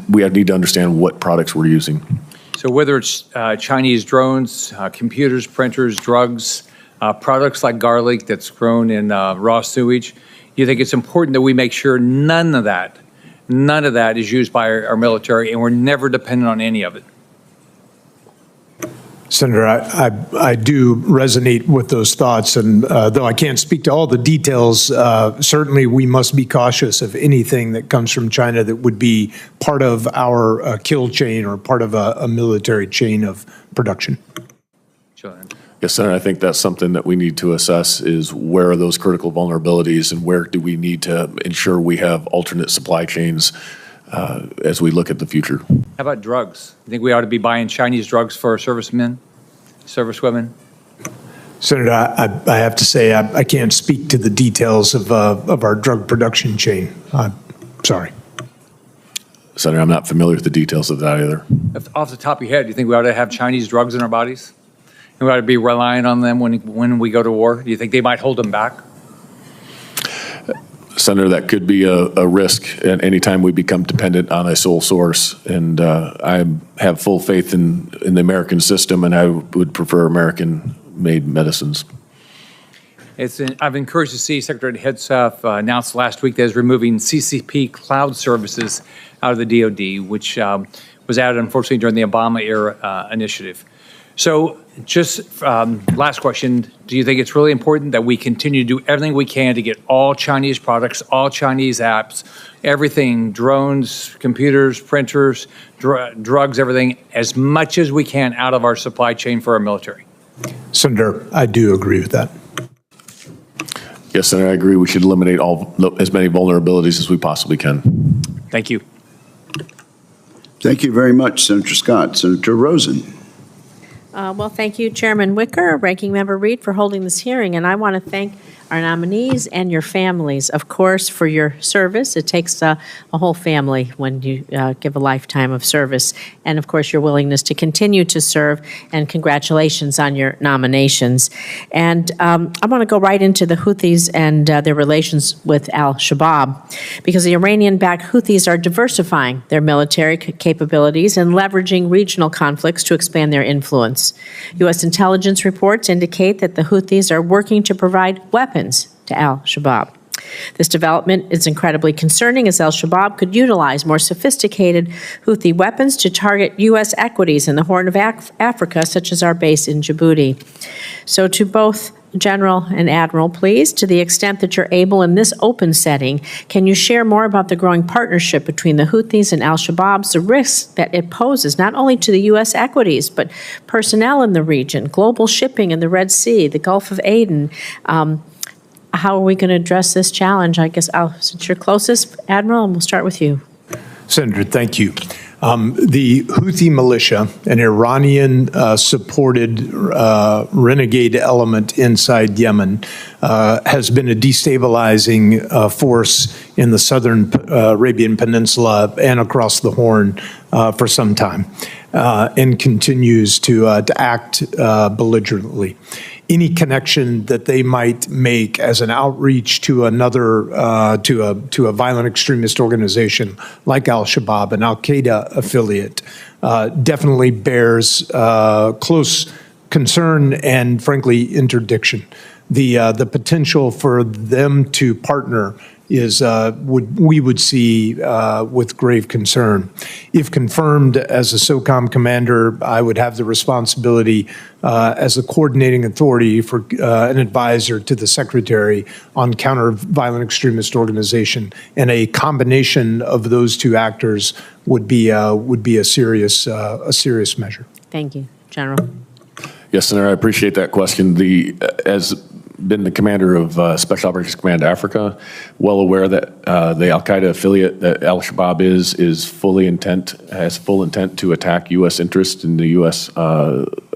we need to understand what products we're using. So whether it's Chinese drones, computers, printers, drugs, products like garlic that's grown in raw sewage, you think it's important that we make sure none of that is used by our military, and we're never dependent on any of it? Senator, I do resonate with those thoughts, and though I can't speak to all the details, certainly we must be cautious of anything that comes from China that would be part of our kill chain or part of a military chain of production. Yes, Senator, I think that's something that we need to assess is where are those critical vulnerabilities and where do we need to ensure we have alternate supply chains as we look at the future. How about drugs? You think we ought to be buying Chinese drugs for our servicemen, servicewomen? Senator, I have to say I can't speak to the details of our drug production chain. I'm sorry. Senator, I'm not familiar with the details of that either. Off the top of your head, do you think we ought to have Chinese drugs in our bodies? And we ought to be relying on them when we go to war? Do you think they might hold them back? Senator, that could be a risk at any time we become dependent on a sole source. And I have full faith in the American system, and I would prefer American-made medicines. I've encouraged to see Secretary Hegseth announced last week that is removing CCP cloud services out of the DoD, which was added, unfortunately, during the Obama era initiative. So just last question, do you think it's really important that we continue to do everything we can to get all Chinese products, all Chinese apps, everything, drones, computers, printers, drugs, everything, as much as we can out of our supply chain for our military? Senator, I do agree with that. Yes, Senator, I agree. We should eliminate as many vulnerabilities as we possibly can. Thank you. Thank you very much, Senator Scott. Senator Rosen. Well, thank you, Chairman Wicker, Ranking Member Reed, for holding this hearing. And I want to thank our nominees and your families, of course, for your service. It takes a whole family when you give a lifetime of service. And, of course, your willingness to continue to serve. And congratulations on your nominations. And I want to go right into the Houthis and their relations with al-Shabaab, because the Iranian-backed Houthis are diversifying their military capabilities and leveraging regional conflicts to expand their influence. U.S. intelligence reports indicate that the Houthis are working to provide weapons to al-Shabaab. This development is incredibly concerning, as al-Shabaab could utilize more sophisticated Houthi weapons to target U.S. equities in the Horn of Africa, such as our base in Djibouti. So to both General and Admiral, please, to the extent that you're able in this open setting, can you share more about the growing partnership between the Houthis and al-Shabaab, the risks that it poses not only to the U.S. equities, but personnel in the region, global shipping in the Red Sea, the Gulf of Aden? How are we going to address this challenge? I guess since you're closest, Admiral, and we'll start with you. Senator, thank you. The Houthi militia, an Iranian-supported renegade element inside Yemen, has been a destabilizing force in the southern Arabian Peninsula and across the Horn for some time, and continues to act belligerently. any connection that they might make as an outreach to another, to a violent extremist organization like Al-Shabaab, an Al-Qaeda affiliate, definitely bears close concern and, frankly, interdiction. The potential for them to partner is we would see with grave concern. If confirmed as a SOCOM commander, I would have the responsibility as a coordinating authority for an advisor to the Secretary on counter-violent extremist organization, and a combination of those two actors would be a serious measure. Thank you, General. Yes, Senator, I appreciate that question. As been the commander of Special Operations Command Africa, well aware that the Al-Qaeda affiliate that Al-Shabaab has full intent to attack U.S. interests in the U.S.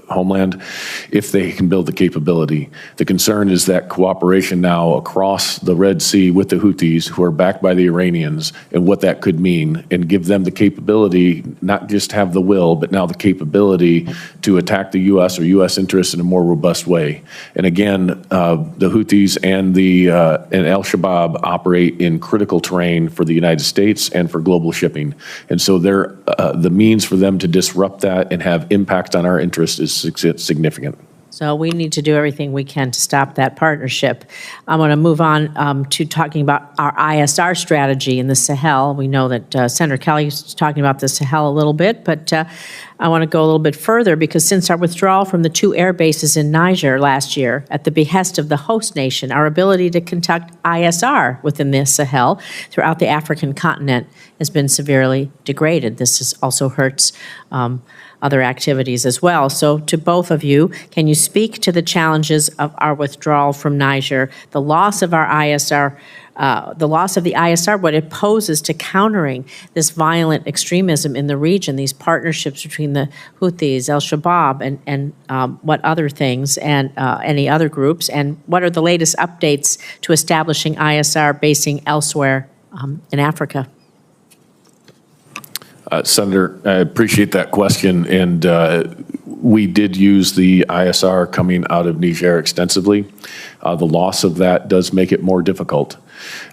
Homeland if they can build the capability. The concern is that cooperation now across the Red Sea with the Houthis, who are backed by the Iranians, and what that could mean, and give them the capability, not just have the will, but now the capability to attack the U.S. or U.S. interests in a more robust way. And again, the Houthis and Al-Shabaab operate in critical terrain for the United States and for global shipping. And so the means for them to disrupt that and have impact on our interests is significant. So we need to do everything we can to stop that partnership. I want to move on to talking about our ISR strategy in the Sahel. We know that Senator Kelly was talking about the Sahel a little bit, but I want to go a little bit further, because since our withdrawal from the 2 air bases in Niger last year at the behest of the host nation, our ability to conduct ISR within the Sahel throughout the African continent has been severely degraded. This also hurts other activities as well. So to both of you, can you speak to the challenges of our withdrawal from Niger, the loss of our ISR, what it poses to countering this violent extremism in the region, these partnerships between the Houthis, Al-Shabaab, and what other things, and any other groups, and what are the latest updates to establishing ISR basing elsewhere in Africa? Senator, I appreciate that question, and we did use the ISR coming out of Niger extensively. The loss of that does make it more difficult.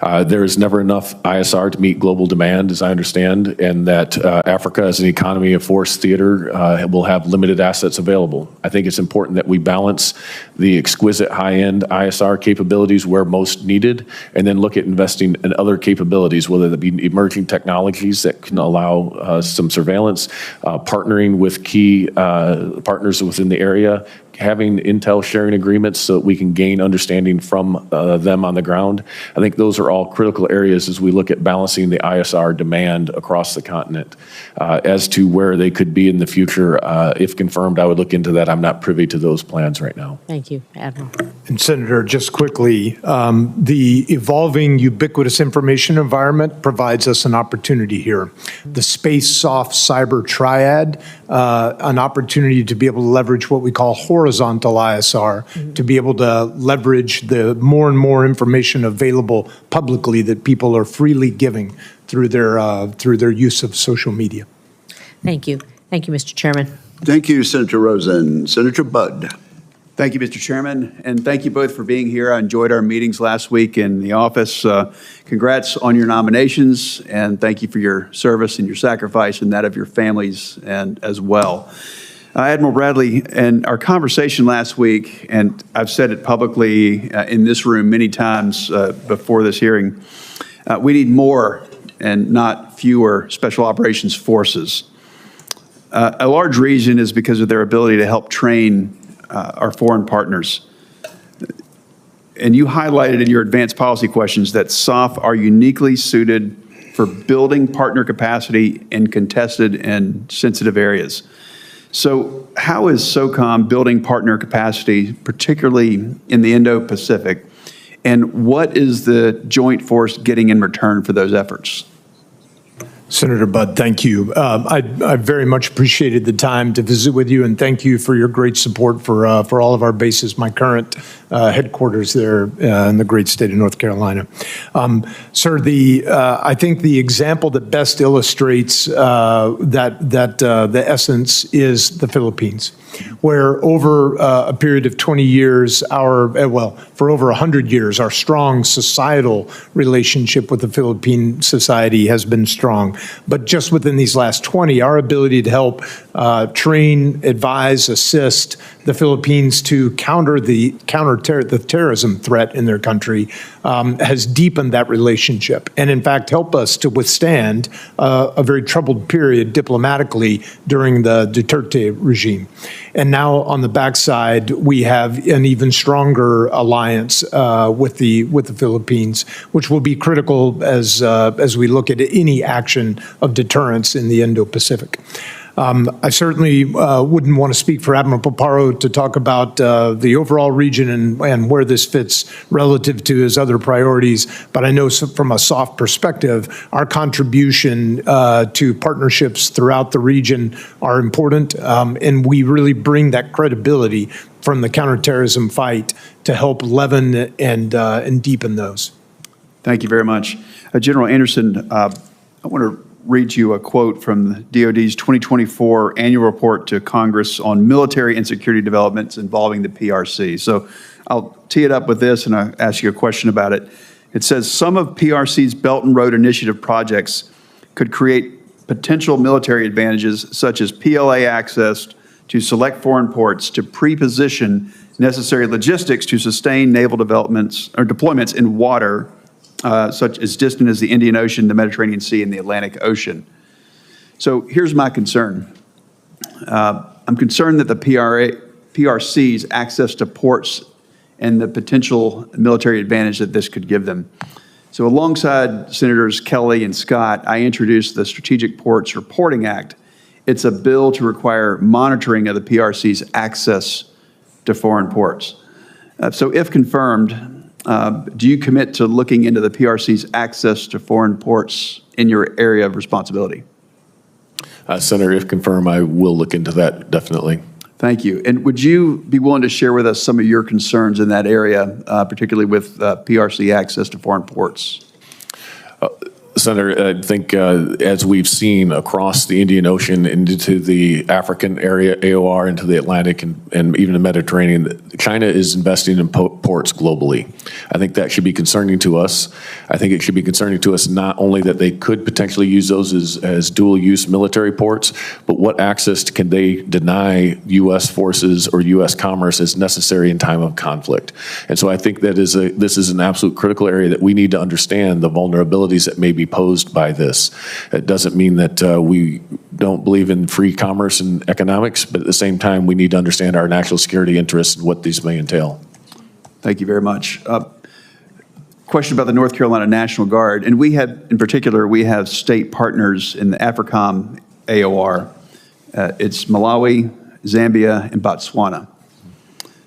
There is never enough ISR to meet global demand, as I understand, and that Africa as an economy of force theater will have limited assets available. I think it's important that we balance the exquisite high-end ISR capabilities where most needed, and then look at investing in other capabilities, whether that be emerging technologies that can allow some surveillance, partnering with key partners within the area, having intel sharing agreements so that we can gain understanding from them on the ground. I think those are all critical areas as we look at balancing the ISR demand across the continent. As to where they could be in the future, if confirmed, I would look into that. I'm not privy to those plans right now. Thank you, Admiral. And Senator, just quickly, the evolving ubiquitous information environment provides us an opportunity here. The space, soft, cyber triad, an opportunity to be able to leverage what we call horizontal ISR, to be able to leverage the more and more information available publicly that people are freely giving through their use of social media. Thank you. Thank you, Mr. Chairman. Thank you, Senator Rosen. Senator Budd. Thank you, Mr. Chairman, and thank you both for being here. I enjoyed our meetings last week in the office. Congrats on your nominations, and thank you for your service and your sacrifice and that of your families and as well. Admiral Bradley, in our conversation last week, and I've said it publicly in this room many times before this hearing, we need more and not fewer special operations forces. A large reason is because of their ability to help train our foreign partners. And you highlighted in your advanced policy questions that SOF are uniquely suited for building partner capacity in contested and sensitive areas. So how is SOCOM building partner capacity, particularly in the Indo-Pacific, and what is the joint force getting in return for those efforts? Senator Budd, thank you. I very much appreciated the time to visit with you, and thank you for your great support for all of our bases, my current headquarters there in the great state of North Carolina. Sir, I think the example that best illustrates the essence is the Philippines, where over a period of 20 years, for over 100 years, our strong societal relationship with the Philippine society has been strong. But just within these last 20, our ability to help train, advise, assist the Philippines to counter the terrorism threat in their country has deepened that relationship, and in fact helped us to withstand a very troubled period diplomatically during the Duterte regime. And now on the backside, we have an even stronger alliance with the Philippines, which will be critical as we look at any action of deterrence in the Indo-Pacific. I certainly wouldn't want to speak for Admiral Paparo to talk about the overall region and where this fits relative to his other priorities, but I know from a soft perspective, our contribution to partnerships throughout the region are important, and we really bring that credibility from the counterterrorism fight to help leaven and deepen those. Thank you very much. General Anderson, I want to read you a quote from the DoD's 2024 annual report to Congress on military and security developments involving the PRC. So I'll tee it up with this and I'll ask you a question about it. It says, some of PRC's Belt and Road Initiative projects could create potential military advantages such as PLA access to select foreign ports to pre-position necessary logistics to sustain naval developments or deployments in water such as distant as the Indian Ocean, the Mediterranean Sea, and the Atlantic Ocean. So here's my concern. I'm concerned that the PRC's access to ports and the potential military advantage that this could give them. So alongside Senators Kelly and Scott, I introduced the Strategic Ports Reporting Act. It's a bill to require monitoring of the PRC's access to foreign ports. So if confirmed, do you commit to looking into the PRC's access to foreign ports in your area of responsibility? Senator, if confirmed, I will look into that, definitely. Thank you. And would you be willing to share with us some of your concerns in that area, particularly with PRC access to foreign ports? Senator, I think as we've seen across the Indian Ocean into the African area, AOR, into the Atlantic and even the Mediterranean, China is investing in ports globally. I think that should be concerning to us. I think it should be concerning to us not only that they could potentially use those as dual-use military ports, but what access can they deny U.S. forces or U.S. commerce as necessary in time of conflict. And so I think that this is an absolute critical area that we need to understand the vulnerabilities that may be posed by this. It doesn't mean that we don't believe in free commerce and economics, but at the same time, we need to understand our national security interests and what these may entail. Thank you very much. Question about the North Carolina National Guard, and we have state partners in the AFRICOM AOR. It's Malawi, Zambia, and Botswana.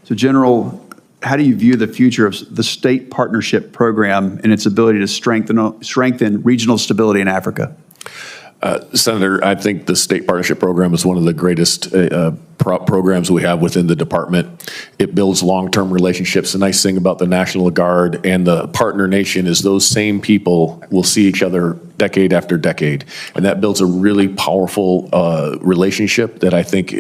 So, General, how do you view the future of the state partnership program and its ability to strengthen regional stability in Africa? Senator, I think the state partnership program is one of the greatest programs we have within the department. It builds long-term relationships. The nice thing about the National Guard and the partner nation is those same people will see each other decade after decade, and that builds a really powerful relationship that I think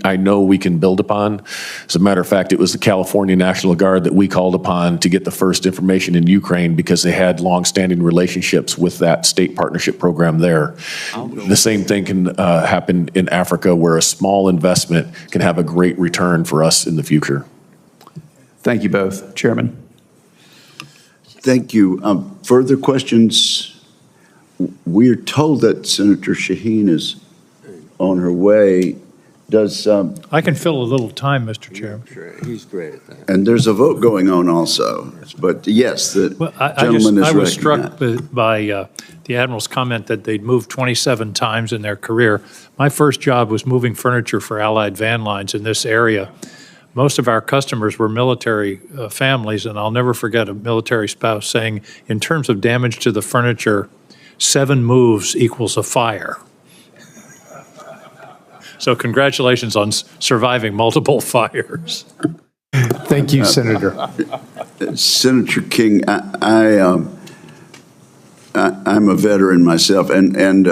I know we can build upon. As a matter of fact, it was the California National Guard that we called upon to get the first information in Ukraine because they had long-standing relationships with that state partnership program there. The same thing can happen in Africa, where a small investment can have a great return for us in the future. Thank you both. Chairman. Thank you. Further questions? We are told that Senator Shaheen is on her way. I can fill a little time, Mr. Chairman. He's great at that. And there's a vote going on also. But yes, the gentleman is I was recognized. struck by the Admiral's comment that they'd moved 27 times in their career. My first job was moving furniture for Allied van lines in this area. Most of our customers were military families, and I'll never forget a military spouse saying, in terms of damage to the furniture, 7 moves equals a fire. So congratulations on surviving multiple fires. Thank you, Senator. Senator King, I'm a veteran myself, and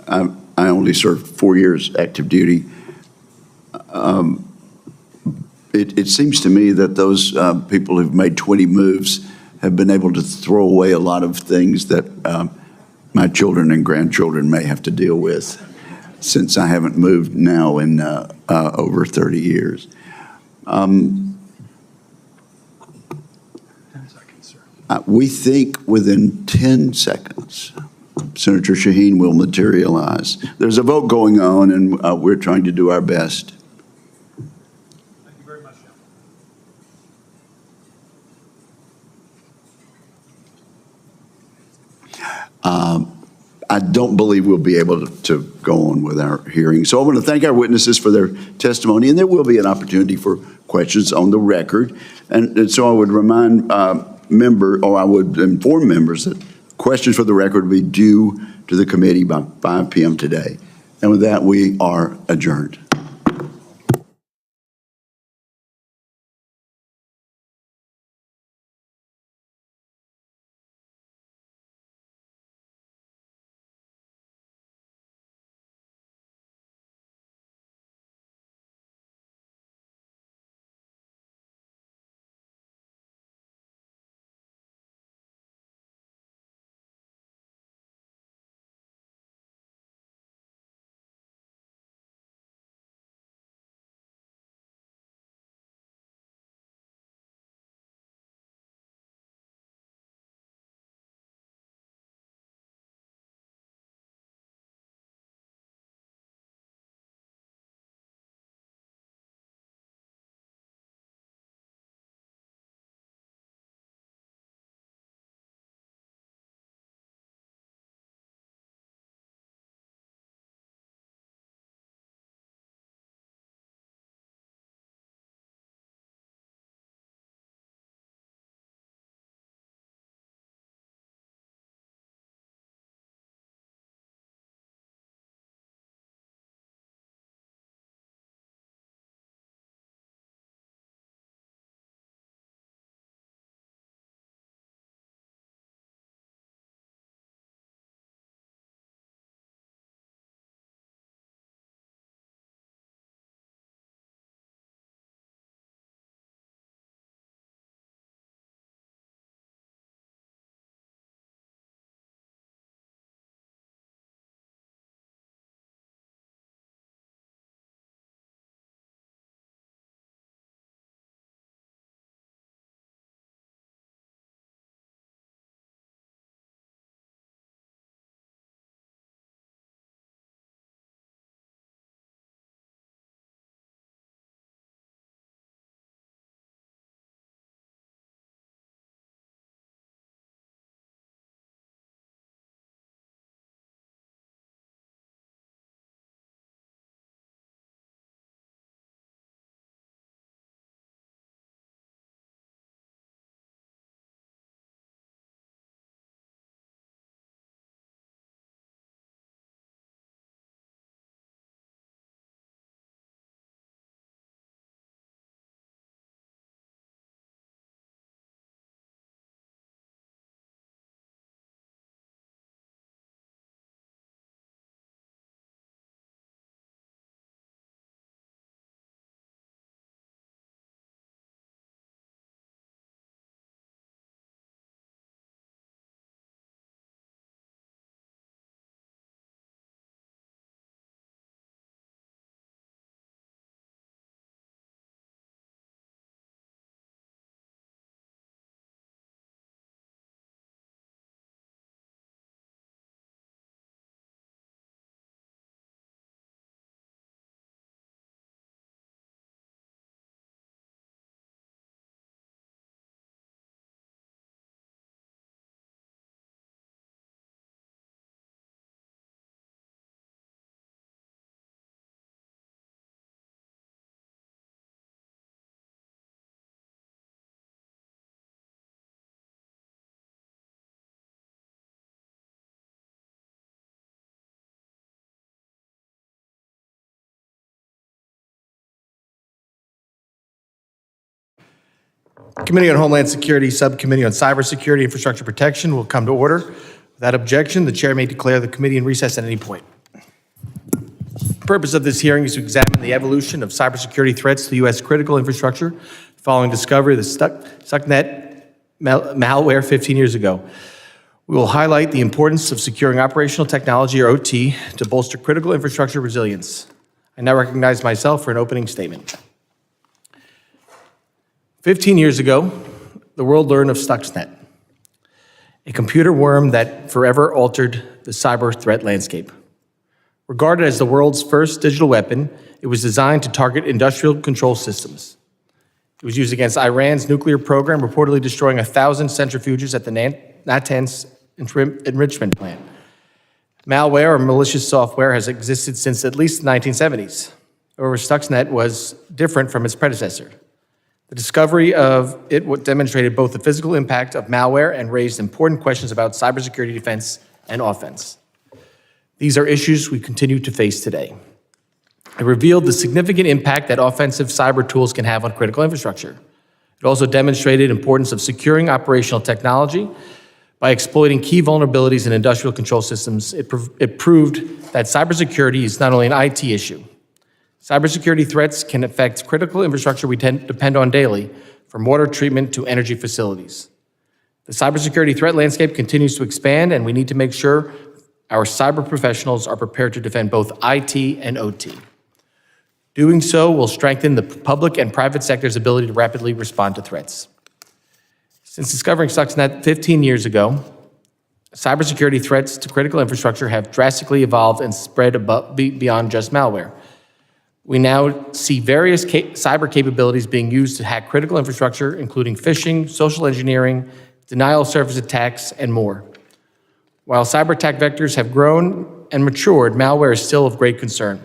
I only served 4 years active duty. It seems to me that those people who've made 20 moves have been able to throw away a lot of things that my children and grandchildren may have to deal with, since I haven't moved now in over 30 years. We think within 10 seconds, Senator Shaheen will materialize. There's a vote going on, and we're trying to do our best. Thank you very much, I don't believe we'll be able to go on with our hearing. So I want to thank our witnesses for their testimony, and there will be an opportunity for questions on the record. And so I would remind I would inform members that questions for the record will be due to the committee by 5 p.m. today. And with that, we are adjourned. Committee on Homeland Security, Subcommittee on Cybersecurity, Infrastructure Protection will come to order. Without objection, the chair may declare the committee in recess at any point. The purpose of this hearing is to examine the evolution of cybersecurity threats to U.S. critical infrastructure following discovery of the Stuxnet malware 15 years ago. We will highlight the importance of securing operational technology, or OT, to bolster critical infrastructure resilience. I now recognize myself for an opening statement. 15 years ago, the world learned of Stuxnet, a computer worm that forever altered the cyber threat landscape. Regarded as the world's first digital weapon, it was designed to target industrial control systems. It was used against Iran's nuclear program, reportedly destroying 1,000 centrifuges at the Natanz enrichment plant. Malware, or malicious software, has existed since at least the 1970s. However, Stuxnet was different from its predecessor. The discovery of it demonstrated both the physical impact of malware and raised important questions about cybersecurity defense and offense. These are issues we continue to face today. It revealed the significant impact that offensive cyber tools can have on critical infrastructure. It also demonstrated the importance of securing operational technology. By exploiting key vulnerabilities in industrial control systems, it proved that cybersecurity is not only an IT issue. Cybersecurity threats can affect critical infrastructure we depend on daily, from water treatment to energy facilities. The cybersecurity threat landscape continues to expand, and we need to make sure our cyber professionals are prepared to defend both IT and OT. Doing so will strengthen the public and private sector's ability to rapidly respond to threats. Since discovering Stuxnet 15 years ago, cybersecurity threats to critical infrastructure have drastically evolved and spread beyond just malware. We now see various cyber capabilities being used to hack critical infrastructure, including phishing, social engineering, denial of service attacks, and more. While cyber attack vectors have grown and matured, malware is still of great concern.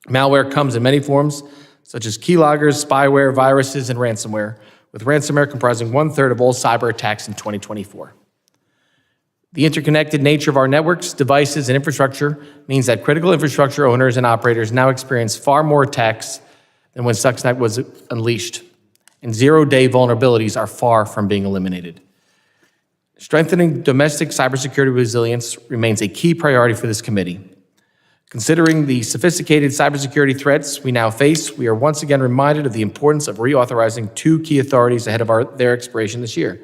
Malware comes in many forms, such as keyloggers, spyware, viruses, and ransomware, with ransomware comprising 1/3 of all cyber attacks in 2024. The interconnected nature of our networks, devices, and infrastructure means that critical infrastructure owners and operators now experience far more attacks than when Stuxnet was unleashed, and zero-day vulnerabilities are far from being eliminated. Strengthening domestic cybersecurity resilience remains a key priority for this committee. Considering the sophisticated cybersecurity threats we now face, we are once again reminded of the importance of reauthorizing two key authorities ahead of their expiration this year: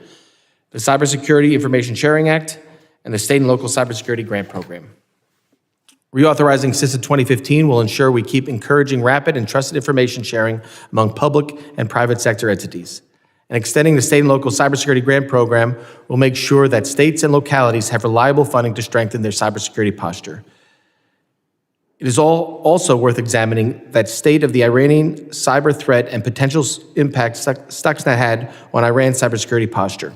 the Cybersecurity Information Sharing Act and the State and Local Cybersecurity Grant Program. Reauthorizing CISA 2015 will ensure we keep encouraging rapid and trusted information sharing among public and private sector entities. And extending the State and Local Cybersecurity Grant Program will make sure that states and localities have reliable funding to strengthen their cybersecurity posture. It is also worth examining that state of the Iranian cyber threat and potential impact Stuxnet had on Iran's cybersecurity posture.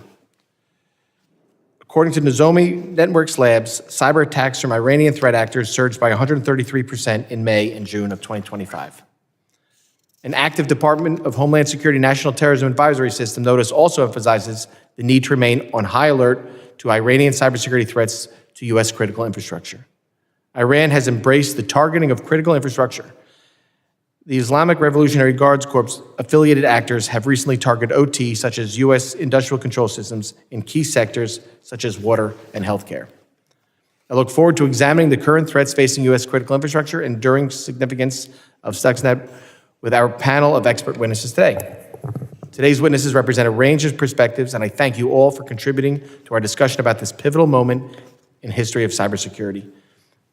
According to Nozomi Networks Labs, cyber attacks from Iranian threat actors surged by 133% in May and June of 2025. An active Department of Homeland Security National Terrorism Advisory System notice also emphasizes the need to remain on high alert to Iranian cybersecurity threats to U.S. critical infrastructure. Iran has embraced the targeting of critical infrastructure. The Islamic Revolutionary Guards Corps affiliated actors have recently targeted OT, such as U.S. industrial control systems, in key sectors such as water and healthcare. I look forward to examining the current threats facing U.S. critical infrastructure and enduring significance of Stuxnet with our panel of expert witnesses today. Today's witnesses represent a range of perspectives, and I thank you all for contributing to our discussion about this pivotal moment in history of cybersecurity.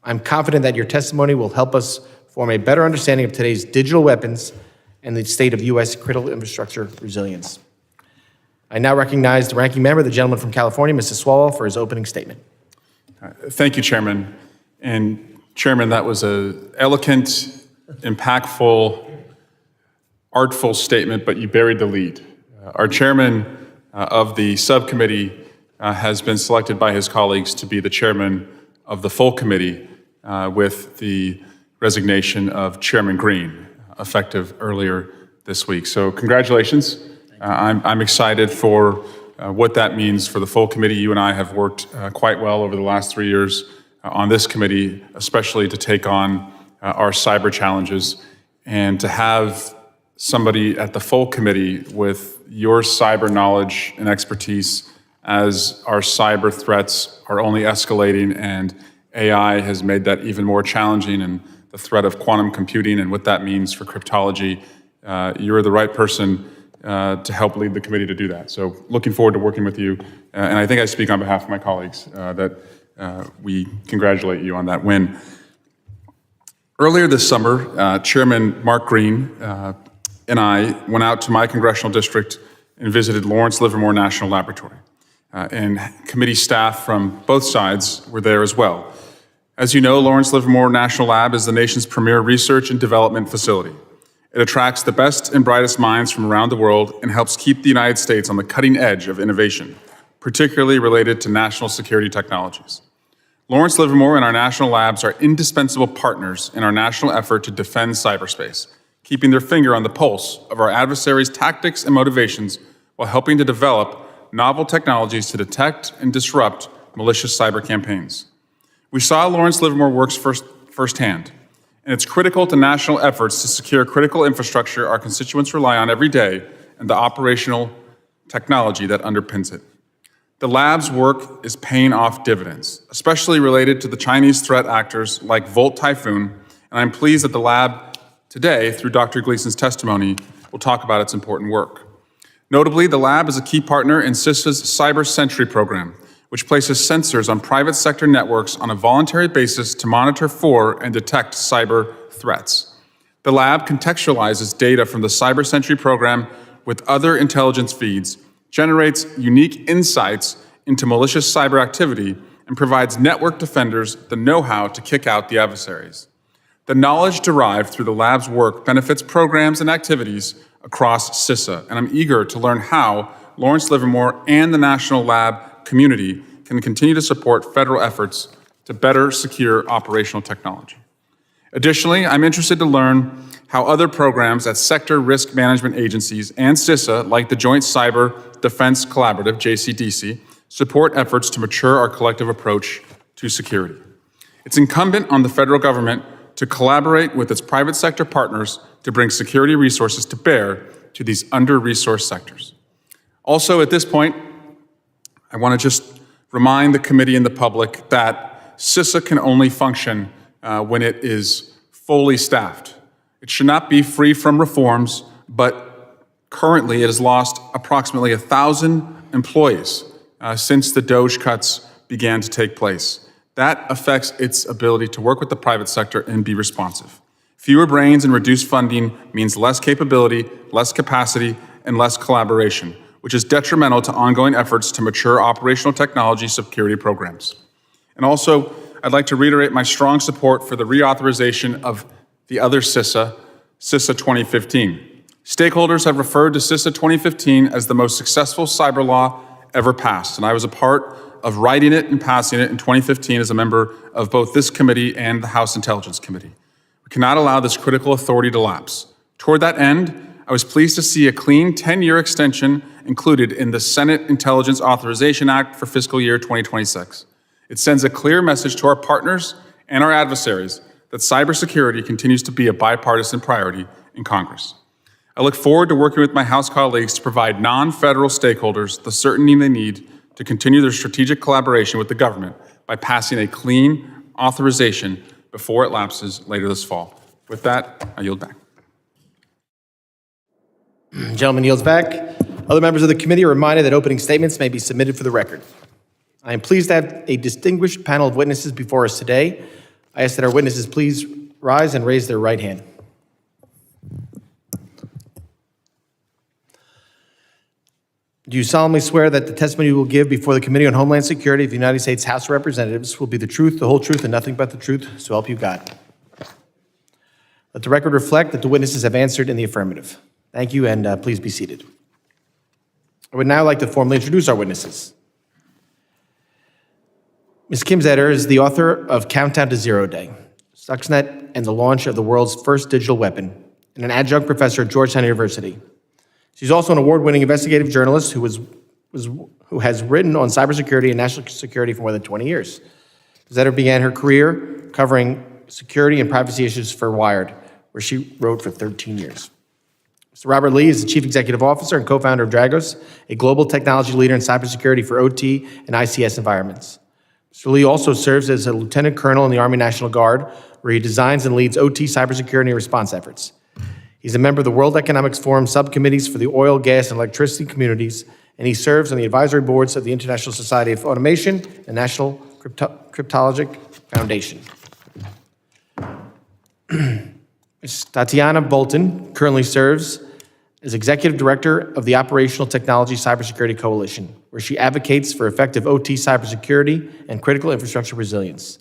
I'm confident that your testimony will help us form a better understanding of today's digital weapons and the state of U.S. critical infrastructure resilience. I now recognize the ranking member, the gentleman from California, Mr. Swalwell, for his opening statement. Thank you, Chairman. And Chairman, that was an eloquent, impactful, artful statement, but you buried the lead. Our chairman of the subcommittee has been selected by his colleagues to be the chairman of the full committee with the resignation of Chairman Green, effective earlier this week. So congratulations. I'm excited for what that means for the full committee. You and I have worked quite well over the last 3 years on this committee, especially to take on our cyber challenges and to have somebody at the full committee with your cyber knowledge and expertise as our cyber threats are only escalating and AI has made that even more challenging, and the threat of quantum computing and what that means for cryptology. You're the right person to help lead the committee to do that. So looking forward to working with you. And I think I speak on behalf of my colleagues that we congratulate you on that win. Earlier this summer, Chairman Mark Green and I went out to my congressional district and visited Lawrence Livermore National Laboratory. And committee staff from both sides were there as well. As you know, Lawrence Livermore National Lab is the nation's premier research and development facility. It attracts the best and brightest minds from around the world and helps keep the United States on the cutting edge of innovation, particularly related to national security technologies. Lawrence Livermore and our national labs are indispensable partners in our national effort to defend cyberspace, keeping their finger on the pulse of our adversaries' tactics and motivations while helping to develop novel technologies to detect and disrupt malicious cyber campaigns. We saw Lawrence Livermore works firsthand, and it's critical to national efforts to secure critical infrastructure our constituents rely on every day and the operational technology that underpins it. The lab's work is paying off dividends, especially related to the Chinese threat actors like Volt Typhoon, and I'm pleased that the lab today, through Dr. Gleason's testimony, will talk about its important work. Notably, the lab is a key partner in CISA's Cyber Sentry program, which places sensors on private sector networks on a voluntary basis to monitor for and detect cyber threats. The lab contextualizes data from the Cyber Sentry program with other intelligence feeds, generates unique insights into malicious cyber activity, and provides network defenders the know-how to kick out the adversaries. The knowledge derived through the lab's work benefits programs and activities across CISA, and I'm eager to learn how Lawrence Livermore and the National Lab community can continue to support federal efforts to better secure operational technology. Additionally, I'm interested to learn how other programs at sector risk management agencies and CISA, like the Joint Cyber Defense Collaborative, JCDC, support efforts to mature our collective approach to security. It's incumbent on the federal government to collaborate with its private sector partners to bring security resources to bear to these under-resourced sectors. Also, at this point, I want to just remind the committee and the public that CISA can only function when it is fully staffed. It should not be free from reforms, but currently it has lost approximately 1,000 employees since the DOGE cuts began to take place. That affects its ability to work with the private sector and be responsive. Fewer brains and reduced funding means less capability, less capacity, and less collaboration, which is detrimental to ongoing efforts to mature operational technology security programs. And also, I'd like to reiterate my strong support for the reauthorization of the other CISA, CISA 2015. Stakeholders have referred to CISA 2015 as the most successful cyber law ever passed, and I was a part of writing it and passing it in 2015 as a member of both this committee and the House Intelligence Committee. We cannot allow this critical authority to lapse. Toward that end, I was pleased to see a clean 10-year extension included in the Senate Intelligence Authorization Act for fiscal year 2026. It sends a clear message to our partners and our adversaries that cybersecurity continues to be a bipartisan priority in Congress. I look forward to working with my House colleagues to provide non-federal stakeholders the certainty they need to continue their strategic collaboration with the government by passing a clean authorization before it lapses later this fall. With that, I yield back. Gentleman yields back. Other members of the committee are reminded that opening statements may be submitted for the record. I am pleased to have a distinguished panel of witnesses before us today. I ask that our witnesses please rise and raise their right hand. Do you solemnly swear that the testimony you will give before the Committee on Homeland Security of the United States House of Representatives will be the truth, the whole truth, and nothing but the truth, so help you God? Let the record reflect that the witnesses have answered in the affirmative. Thank you, and please be seated. I would now like to formally introduce our witnesses. Ms. Kim Zetter is the author of Countdown to Zero Day, Stuxnet and the Launch of the World's First Digital Weapon, and an adjunct professor at Georgetown University. She's also an award-winning investigative journalist who has written on cybersecurity and national security for more than 20 years. Zetter began her career covering security and privacy issues for Wired, where she wrote for 13 years. Mr. Robert Lee is the Chief Executive Officer and co-founder of Dragos, a global technology leader in cybersecurity for OT and ICS environments. Mr. Lee also serves as a Lieutenant Colonel in the Army National Guard, where he designs and leads OT cybersecurity and response efforts. He's a member of the World Economic Forum subcommittees for the oil, gas, and electricity communities, and he serves on the advisory boards of the International Society of Automation and National Cryptologic Foundation. Ms. Tatiana Bolton currently serves as Executive Director of the Operational Technology Cybersecurity Coalition, where she advocates for effective OT cybersecurity and critical infrastructure resilience.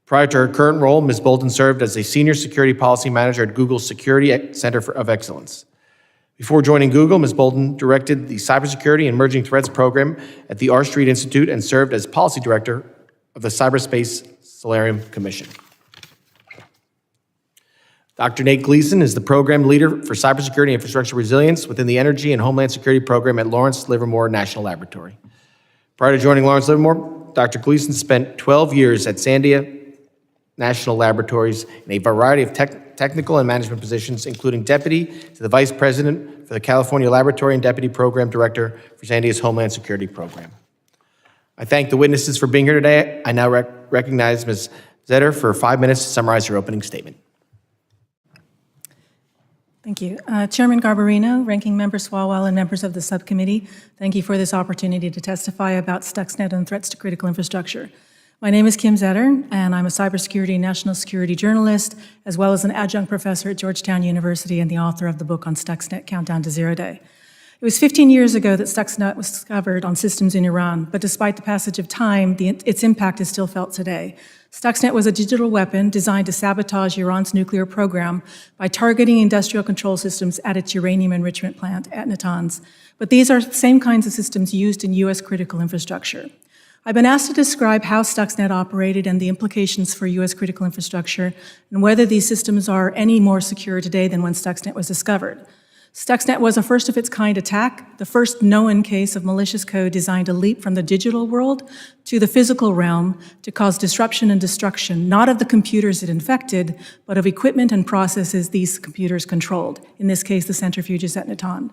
Prior to her current role, Ms. Bolton served as a Senior Security Policy Manager at Google's Security Center of Excellence. Before joining Google, Ms. Bolton directed the Cybersecurity and Emerging Threats Program at the R Street Institute and served as Policy Director of the Cyberspace Solarium Commission. Dr. Nate Gleason is the Program Leader for Cybersecurity and Infrastructure Resilience within the Energy and Homeland Security Program at Lawrence Livermore National Laboratory. Prior to joining Lawrence Livermore, Dr. Gleason spent 12 years at Sandia National Laboratories in a variety of technical and management positions, including Deputy to the Vice President for the California Laboratory and Deputy Program Director for Sandia's Homeland Security Program. I thank the witnesses for being here today. I now recognize Ms. Zetter for 5 minutes to summarize her opening statement. Thank you. Chairman Garbarino, Ranking Member Swalwell, and members of the subcommittee, thank you for this opportunity to testify about Stuxnet and threats to critical infrastructure. My name is Kim Zetter, and I'm a cybersecurity and national security journalist, as well as an adjunct professor at Georgetown University and the author of the book on Stuxnet, Countdown to Zero Day. It was 15 years ago that Stuxnet was discovered on systems in Iran, but despite the passage of time, its impact is still felt today. Stuxnet was a digital weapon designed to sabotage Iran's nuclear program by targeting industrial control systems at its uranium enrichment plant at Natanz. But these are the same kinds of systems used in U.S. critical infrastructure. I've been asked to describe how Stuxnet operated and the implications for U.S. critical infrastructure and whether these systems are any more secure today than when Stuxnet was discovered. Stuxnet was a first-of-its-kind attack, the first known case of malicious code designed to leap from the digital world to the physical realm to cause disruption and destruction, not of the computers it infected, but of equipment and processes these computers controlled, in this case, the centrifuges at Natanz.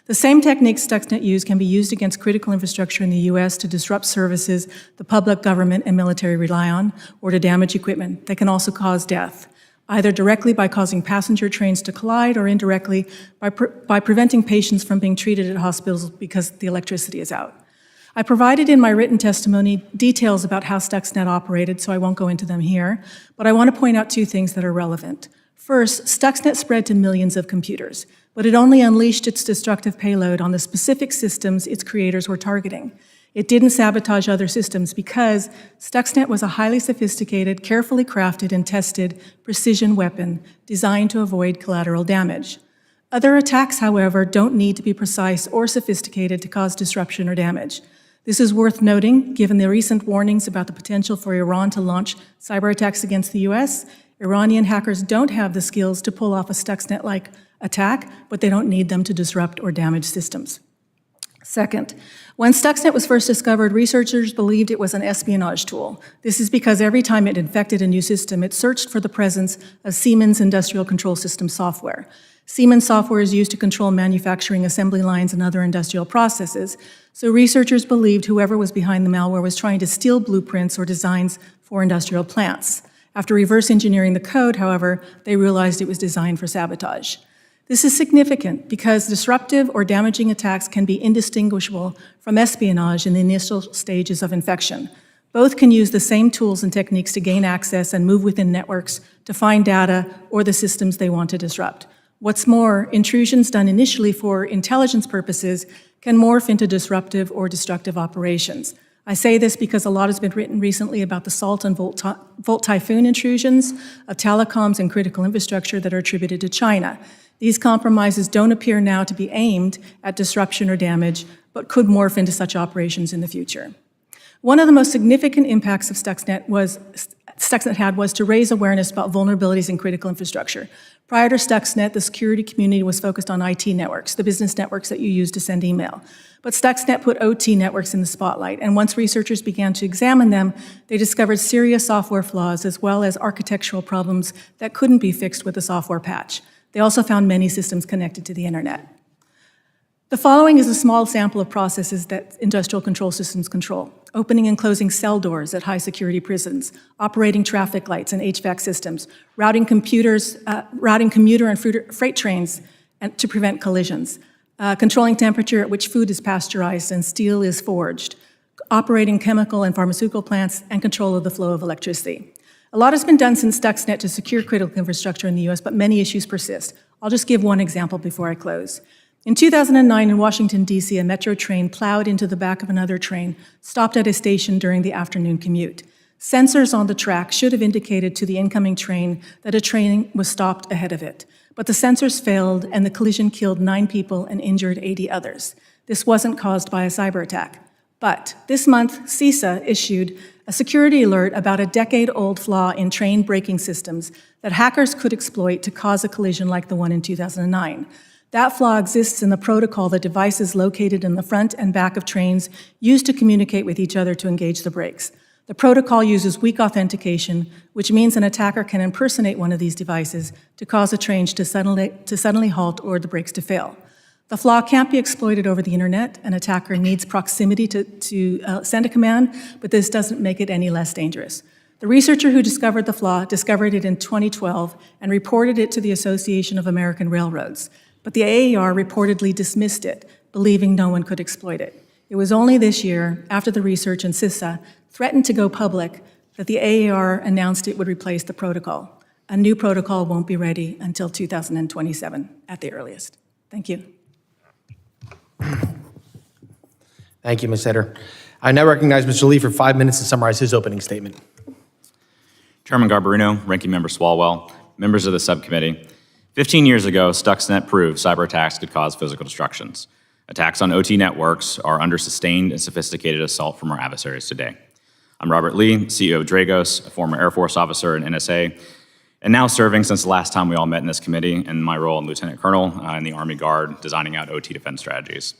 The same techniques Stuxnet used can be used against critical infrastructure in the U.S. to disrupt services the public, government, and military rely on, or to damage equipment. They can also cause death, either directly by causing passenger trains to collide or indirectly by preventing patients from being treated at hospitals because the electricity is out. I provided in my written testimony details about how Stuxnet operated, so I won't go into them here, but I want to point out two things that are relevant. First, Stuxnet spread to millions of computers, but it only unleashed its destructive payload on the specific systems its creators were targeting. It didn't sabotage other systems because Stuxnet was a highly sophisticated, carefully crafted and tested precision weapon designed to avoid collateral damage. Other attacks, however, don't need to be precise or sophisticated to cause disruption or damage. This is worth noting, given the recent warnings about the potential for Iran to launch cyber attacks against the U.S. Iranian hackers don't have the skills to pull off a Stuxnet-like attack, but they don't need them to disrupt or damage systems. Second, when Stuxnet was first discovered, researchers believed it was an espionage tool. This is because every time it infected a new system, it searched for the presence of Siemens Industrial Control System software. Siemens software is used to control manufacturing assembly lines and other industrial processes, so researchers believed whoever was behind the malware was trying to steal blueprints or designs for industrial plants. After reverse engineering the code, however, they realized it was designed for sabotage. This is significant because disruptive or damaging attacks can be indistinguishable from espionage in the initial stages of infection. Both can use the same tools and techniques to gain access and move within networks to find data or the systems they want to disrupt. What's more, intrusions done initially for intelligence purposes can morph into disruptive or destructive operations. I say this because a lot has been written recently about the Salt and Volt Typhoon intrusions of telecoms and critical infrastructure that are attributed to China. These compromises don't appear now to be aimed at disruption or damage, but could morph into such operations in the future. One of the most significant impacts of Stuxnet had was to raise awareness about vulnerabilities in critical infrastructure. Prior to Stuxnet, the security community was focused on IT networks, the business networks that you use to send email. But Stuxnet put OT networks in the spotlight, and once researchers began to examine them, they discovered serious software flaws as well as architectural problems that couldn't be fixed with a software patch. They also found many systems connected to the internet. The following is a small sample of processes that industrial control systems control: opening and closing cell doors at high-security prisons, operating traffic lights and HVAC systems, routing commuter and freight trains to prevent collisions, controlling temperature at which food is pasteurized and steel is forged, operating chemical and pharmaceutical plants, and control of the flow of electricity. A lot has been done since Stuxnet to secure critical infrastructure in the U.S., but many issues persist. I'll just give one example before I close. In 2009 in Washington, D.C., a metro train plowed into the back of another train, stopped at a station during the afternoon commute. Sensors on the track should have indicated to the incoming train that a train was stopped ahead of it. But the sensors failed, and the collision killed 9 people and injured 80 others. This wasn't caused by a cyber attack. But this month, CISA issued a security alert about a decade-old flaw in train braking systems that hackers could exploit to cause a collision like the one in 2009. That flaw exists in the protocol that devices located in the front and back of trains use to communicate with each other to engage the brakes. The protocol uses weak authentication, which means an attacker can impersonate one of these devices to cause a train to suddenly halt or the brakes to fail. The flaw can't be exploited over the internet. An attacker needs proximity to send a command, but this doesn't make it any less dangerous. The researcher who discovered the flaw discovered it in 2012 and reported it to the Association of American Railroads. But the AAR reportedly dismissed it, believing no one could exploit it. It was only this year, after the research and CISA threatened to go public, that the AAR announced it would replace the protocol. A new protocol won't be ready until 2027 at the earliest. Thank you. Thank you, Ms. Etter. I now recognize Mr. Lee for 5 minutes to summarize his opening statement. Chairman Garbarino, Ranking Member Swalwell, members of the subcommittee. 15 years ago, Stuxnet proved cyber attacks could cause physical destructions. Attacks on OT networks are under sustained and sophisticated assault from our adversaries today. I'm Robert Lee, CEO of Dragos, a former Air Force officer in NSA, and now serving since the last time we all met in this committee in my role in Lieutenant Colonel in the Army Guard, designing out OT defense strategies.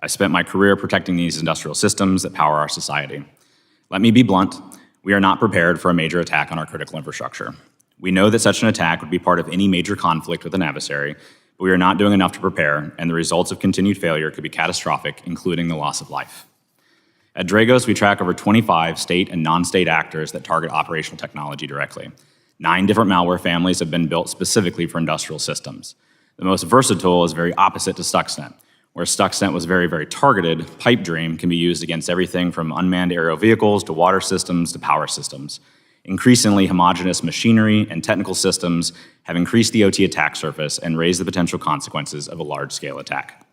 I spent my career protecting these industrial systems that power our society. Let me be blunt, we are not prepared for a major attack on our critical infrastructure. We know that such an attack would be part of any major conflict with an adversary, but we are not doing enough to prepare, and the results of continued failure could be catastrophic, including the loss of life. At Dragos, we track over 25 state and non-state actors that target operational technology directly. 9 different malware families have been built specifically for industrial systems. The most versatile is very opposite to Stuxnet. Where Stuxnet was very, very targeted, Pipe Dream can be used against everything from unmanned aerial vehicles to water systems to power systems. Increasingly homogeneous machinery and technical systems have increased the OT attack surface and raised the potential consequences of a large-scale attack.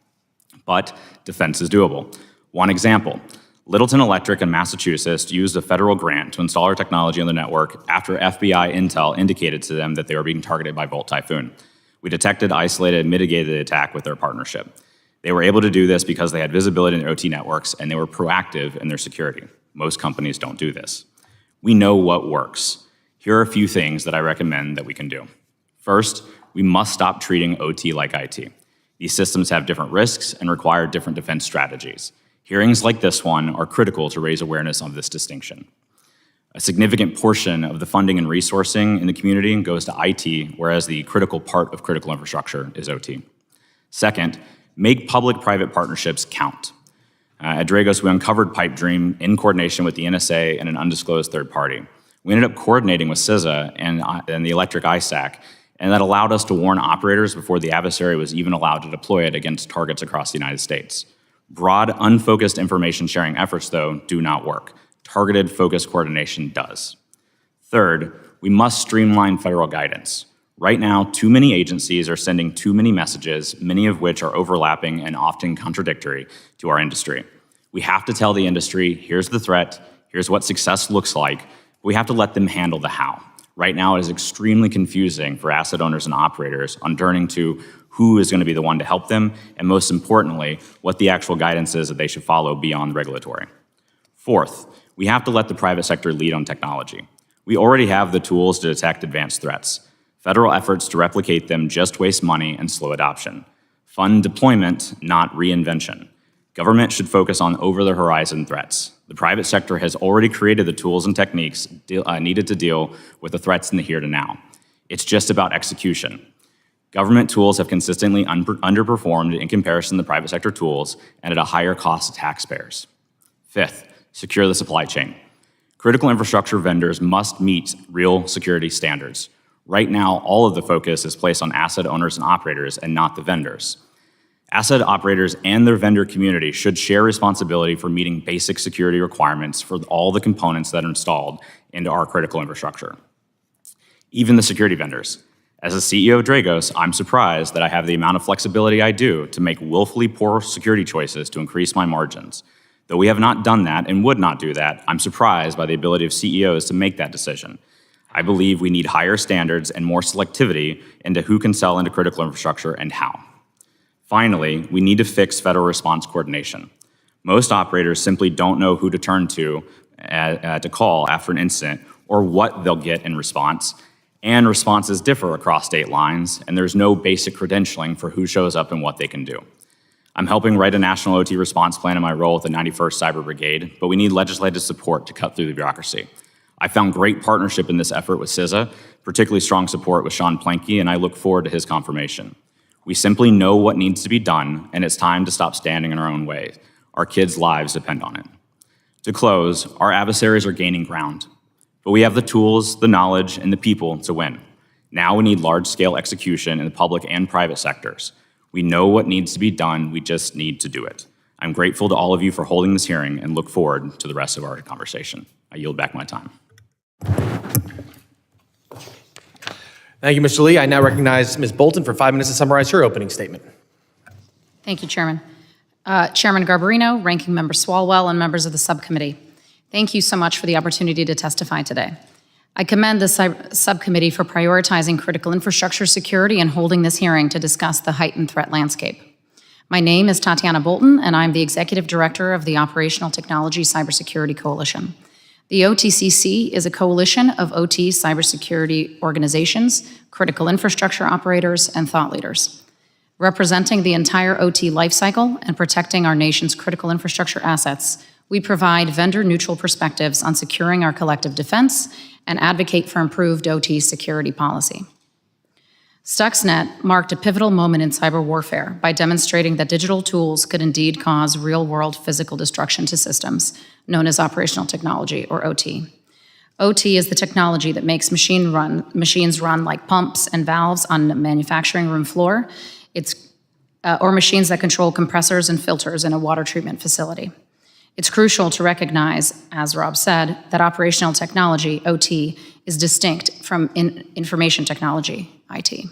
But defense is doable. One example, Littleton Electric in Massachusetts used a federal grant to install our technology on the network after FBI intel indicated to them that they were being targeted by Volt Typhoon. We detected, isolated, and mitigated the attack with their partnership. They were able to do this because they had visibility in their OT networks and they were proactive in their security. Most companies don't do this. We know what works. Here are a few things that I recommend that we can do. First, we must stop treating OT like IT. These systems have different risks and require different defense strategies. Hearings like this one are critical to raise awareness of this distinction. A significant portion of the funding and resourcing in the community goes to IT, whereas the critical part of critical infrastructure is OT. Second, make public-private partnerships count. At Dragos, we uncovered Pipe Dream in coordination with the NSA and an undisclosed third party. We ended up coordinating with CISA and the electric ISAC, and that allowed us to warn operators before the adversary was even allowed to deploy it against targets across the United States. Broad, unfocused information sharing efforts, though, do not work. Targeted, focused coordination does. Third, we must streamline federal guidance. Right now, too many agencies are sending too many messages, many of which are overlapping and often contradictory to our industry. We have to tell the industry, here's the threat, here's what success looks like, but we have to let them handle the how. Right now, it is extremely confusing for asset owners and operators on turning to who is going to be the one to help them, and most importantly, what the actual guidance is that they should follow beyond regulatory. Fourth, we have to let the private sector lead on technology. We already have the tools to detect advanced threats. Federal efforts to replicate them just waste money and slow adoption. Fund deployment, not reinvention. Government should focus on over-the-horizon threats. The private sector has already created the tools and techniques needed to deal with the threats in the here to now. It's just about execution. Government tools have consistently underperformed in comparison to private sector tools and at a higher cost to taxpayers. Fifth, secure the supply chain. Critical infrastructure vendors must meet real security standards. Right now, all of the focus is placed on asset owners and operators and not the vendors. Asset operators and their vendor community should share responsibility for meeting basic security requirements for all the components that are installed into our critical infrastructure. Even the security vendors. As the CEO of Dragos, I'm surprised that I have the amount of flexibility I do to make willfully poor security choices to increase my margins. Though we have not done that and would not do that, I'm surprised by the ability of CEOs to make that decision. I believe we need higher standards and more selectivity into who can sell into critical infrastructure and how. Finally, we need to fix federal response coordination. Most operators simply don't know who to turn to call after an incident or what they'll get in response, and responses differ across state lines, and there's no basic credentialing for who shows up and what they can do. I'm helping write a national OT response plan in my role with the 91st Cyber Brigade, but we need legislative support to cut through the bureaucracy. I found great partnership in this effort with CISA, particularly strong support with Sean Planke, and I look forward to his confirmation. We simply know what needs to be done, and it's time to stop standing in our own way. Our kids' lives depend on it. To close, our adversaries are gaining ground, but we have the tools, the knowledge, and the people to win. Now we need large-scale execution in the public and private sectors. We know what needs to be done, we just need to do it. I'm grateful to all of you for holding this hearing and look forward to the rest of our conversation. I yield back my time. Thank you, Mr. Lee. I now recognize Ms. Bolton for 5 minutes to summarize her opening statement. Thank you, Chairman. Chairman Garbarino, Ranking Member Swalwell, and members of the subcommittee. Thank you so much for the opportunity to testify today. I commend the subcommittee for prioritizing critical infrastructure security and holding this hearing to discuss the heightened threat landscape. My name is Tatiana Bolton, and I'm the Executive Director of the Operational Technology Cybersecurity Coalition. The OTCC is a coalition of OT cybersecurity organizations, critical infrastructure operators, and thought leaders. Representing the entire OT lifecycle and protecting our nation's critical infrastructure assets, we provide vendor-neutral perspectives on securing our collective defense and advocate for improved OT security policy. Stuxnet marked a pivotal moment in cyber warfare by demonstrating that digital tools could indeed cause real-world physical destruction to systems, known as operational technology, or OT. OT is the technology that makes machines run like pumps and valves on a manufacturing room floor, or machines that control compressors and filters in a water treatment facility. It's crucial to recognize, as Rob said, that operational technology, OT, is distinct from information technology, IT.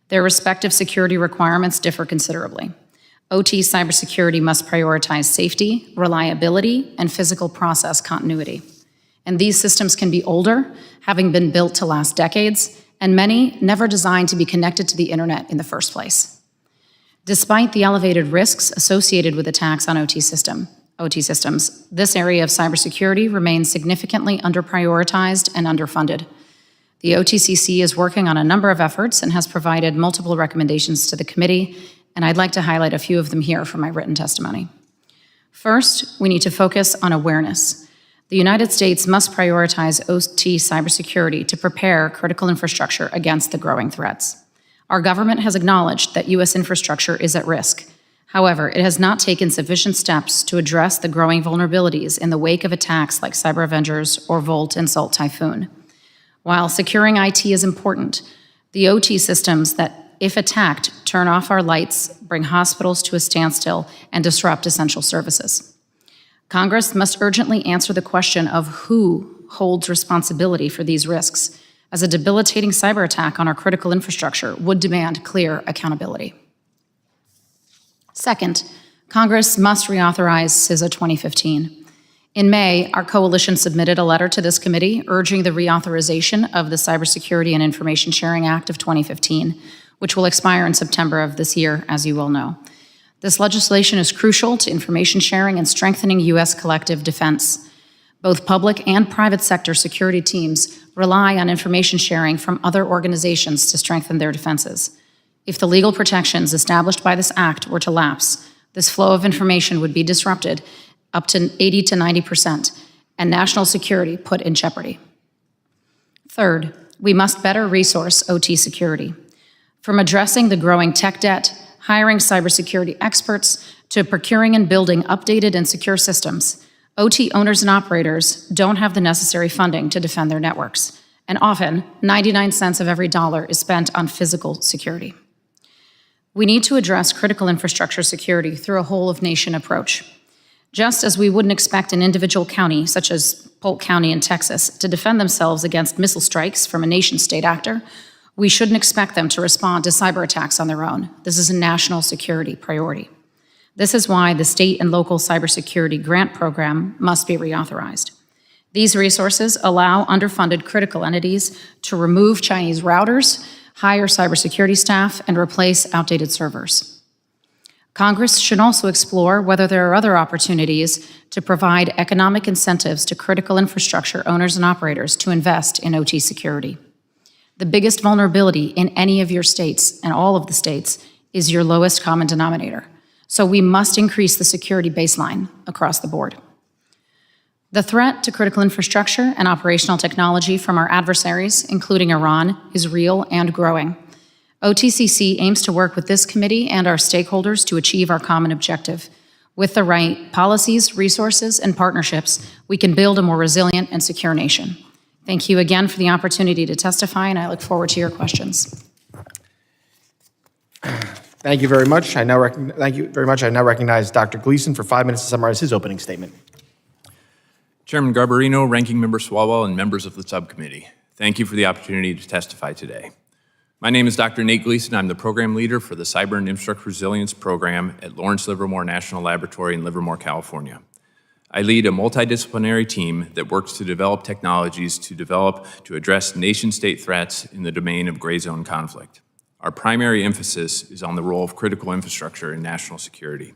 Their respective security requirements differ considerably. OT cybersecurity must prioritize safety, reliability, and physical process continuity. And these systems can be older, having been built to last decades, and many never designed to be connected to the internet in the first place. Despite the elevated risks associated with attacks on OT systems, this area of cybersecurity remains significantly underprioritized and underfunded. The OTCC is working on a number of efforts and has provided multiple recommendations to the committee, and I'd like to highlight a few of them here from my written testimony. First, we need to focus on awareness. The United States must prioritize OT cybersecurity to prepare critical infrastructure against the growing threats. Our government has acknowledged that U.S. infrastructure is at risk. However, it has not taken sufficient steps to address the growing vulnerabilities in the wake of attacks like Cyber Avengers or Volt and Salt Typhoon. While securing IT is important, the OT systems that, if attacked, turn off our lights, bring hospitals to a standstill, and disrupt essential services. Congress must urgently answer the question of who holds responsibility for these risks, as a debilitating cyber attack on our critical infrastructure would demand clear accountability. Second, Congress must reauthorize CISA 2015. In May, our coalition submitted a letter to this committee urging the reauthorization of the Cybersecurity and Information Sharing Act of 2015, which will expire in September of this year, as you well know. This legislation is crucial to information sharing and strengthening U.S. collective defense. Both public and private sector security teams rely on information sharing from other organizations to strengthen their defenses. If the legal protections established by this act were to lapse, this flow of information would be disrupted up to 80 to 90%, and national security put in jeopardy. Third, we must better resource OT security. From addressing the growing tech debt, hiring cybersecurity experts, to procuring and building updated and secure systems, OT owners and operators don't have the necessary funding to defend their networks, and often 99 cents of every dollar is spent on physical security. We need to address critical infrastructure security through a whole-of-nation approach. Just as we wouldn't expect an individual county, such as Polk County in Texas, to defend themselves against missile strikes from a nation-state actor, we shouldn't expect them to respond to cyber attacks on their own. This is a national security priority. This is why the state and local cybersecurity grant program must be reauthorized. These resources allow underfunded critical entities to remove Chinese routers, hire cybersecurity staff, and replace outdated servers. Congress should also explore whether there are other opportunities to provide economic incentives to critical infrastructure owners and operators to invest in OT security. The biggest vulnerability in any of your states, and all of the states, is your lowest common denominator. So we must increase the security baseline across the board. The threat to critical infrastructure and operational technology from our adversaries, including Iran, is real and growing. OTCC aims to work with this committee and our stakeholders to achieve our common objective. With the right policies, resources, and partnerships, we can build a more resilient and secure nation. Thank you again for the opportunity to testify, and I look forward to your questions. Thank you very much. I now recognize Dr. Gleason for 5 minutes to summarize his opening statement. Chairman Garbarino, Ranking Member Swalwell, and members of the subcommittee, thank you for the opportunity to testify today. My name is Dr. Nate Gleason. I'm the program leader for the Cyber and Infrastructure Resilience Program at Lawrence Livermore National Laboratory in Livermore, California. I lead a multidisciplinary team that works to develop technologies to address nation-state threats in the domain of gray zone conflict. Our primary emphasis is on the role of critical infrastructure in national security.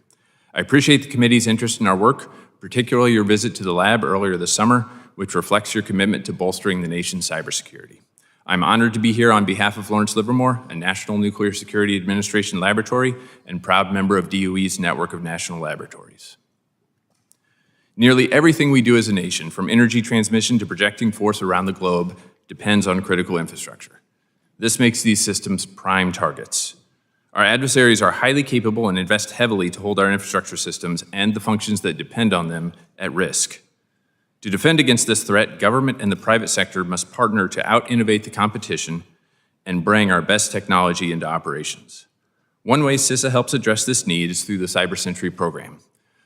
I appreciate the committee's interest in our work, particularly your visit to the lab earlier this summer, which reflects your commitment to bolstering the nation's cybersecurity. I'm honored to be here on behalf of Lawrence Livermore, a National Nuclear Security Administration laboratory and proud member of DOE's network of national laboratories. Nearly everything we do as a nation, from energy transmission to projecting force around the globe, depends on critical infrastructure. This makes these systems prime targets. Our adversaries are highly capable and invest heavily to hold our infrastructure systems and the functions that depend on them at risk. To defend against this threat, government and the private sector must partner to out-innovate the competition and bring our best technology into operations. One way CISA helps address this need is through the CyberSentry program.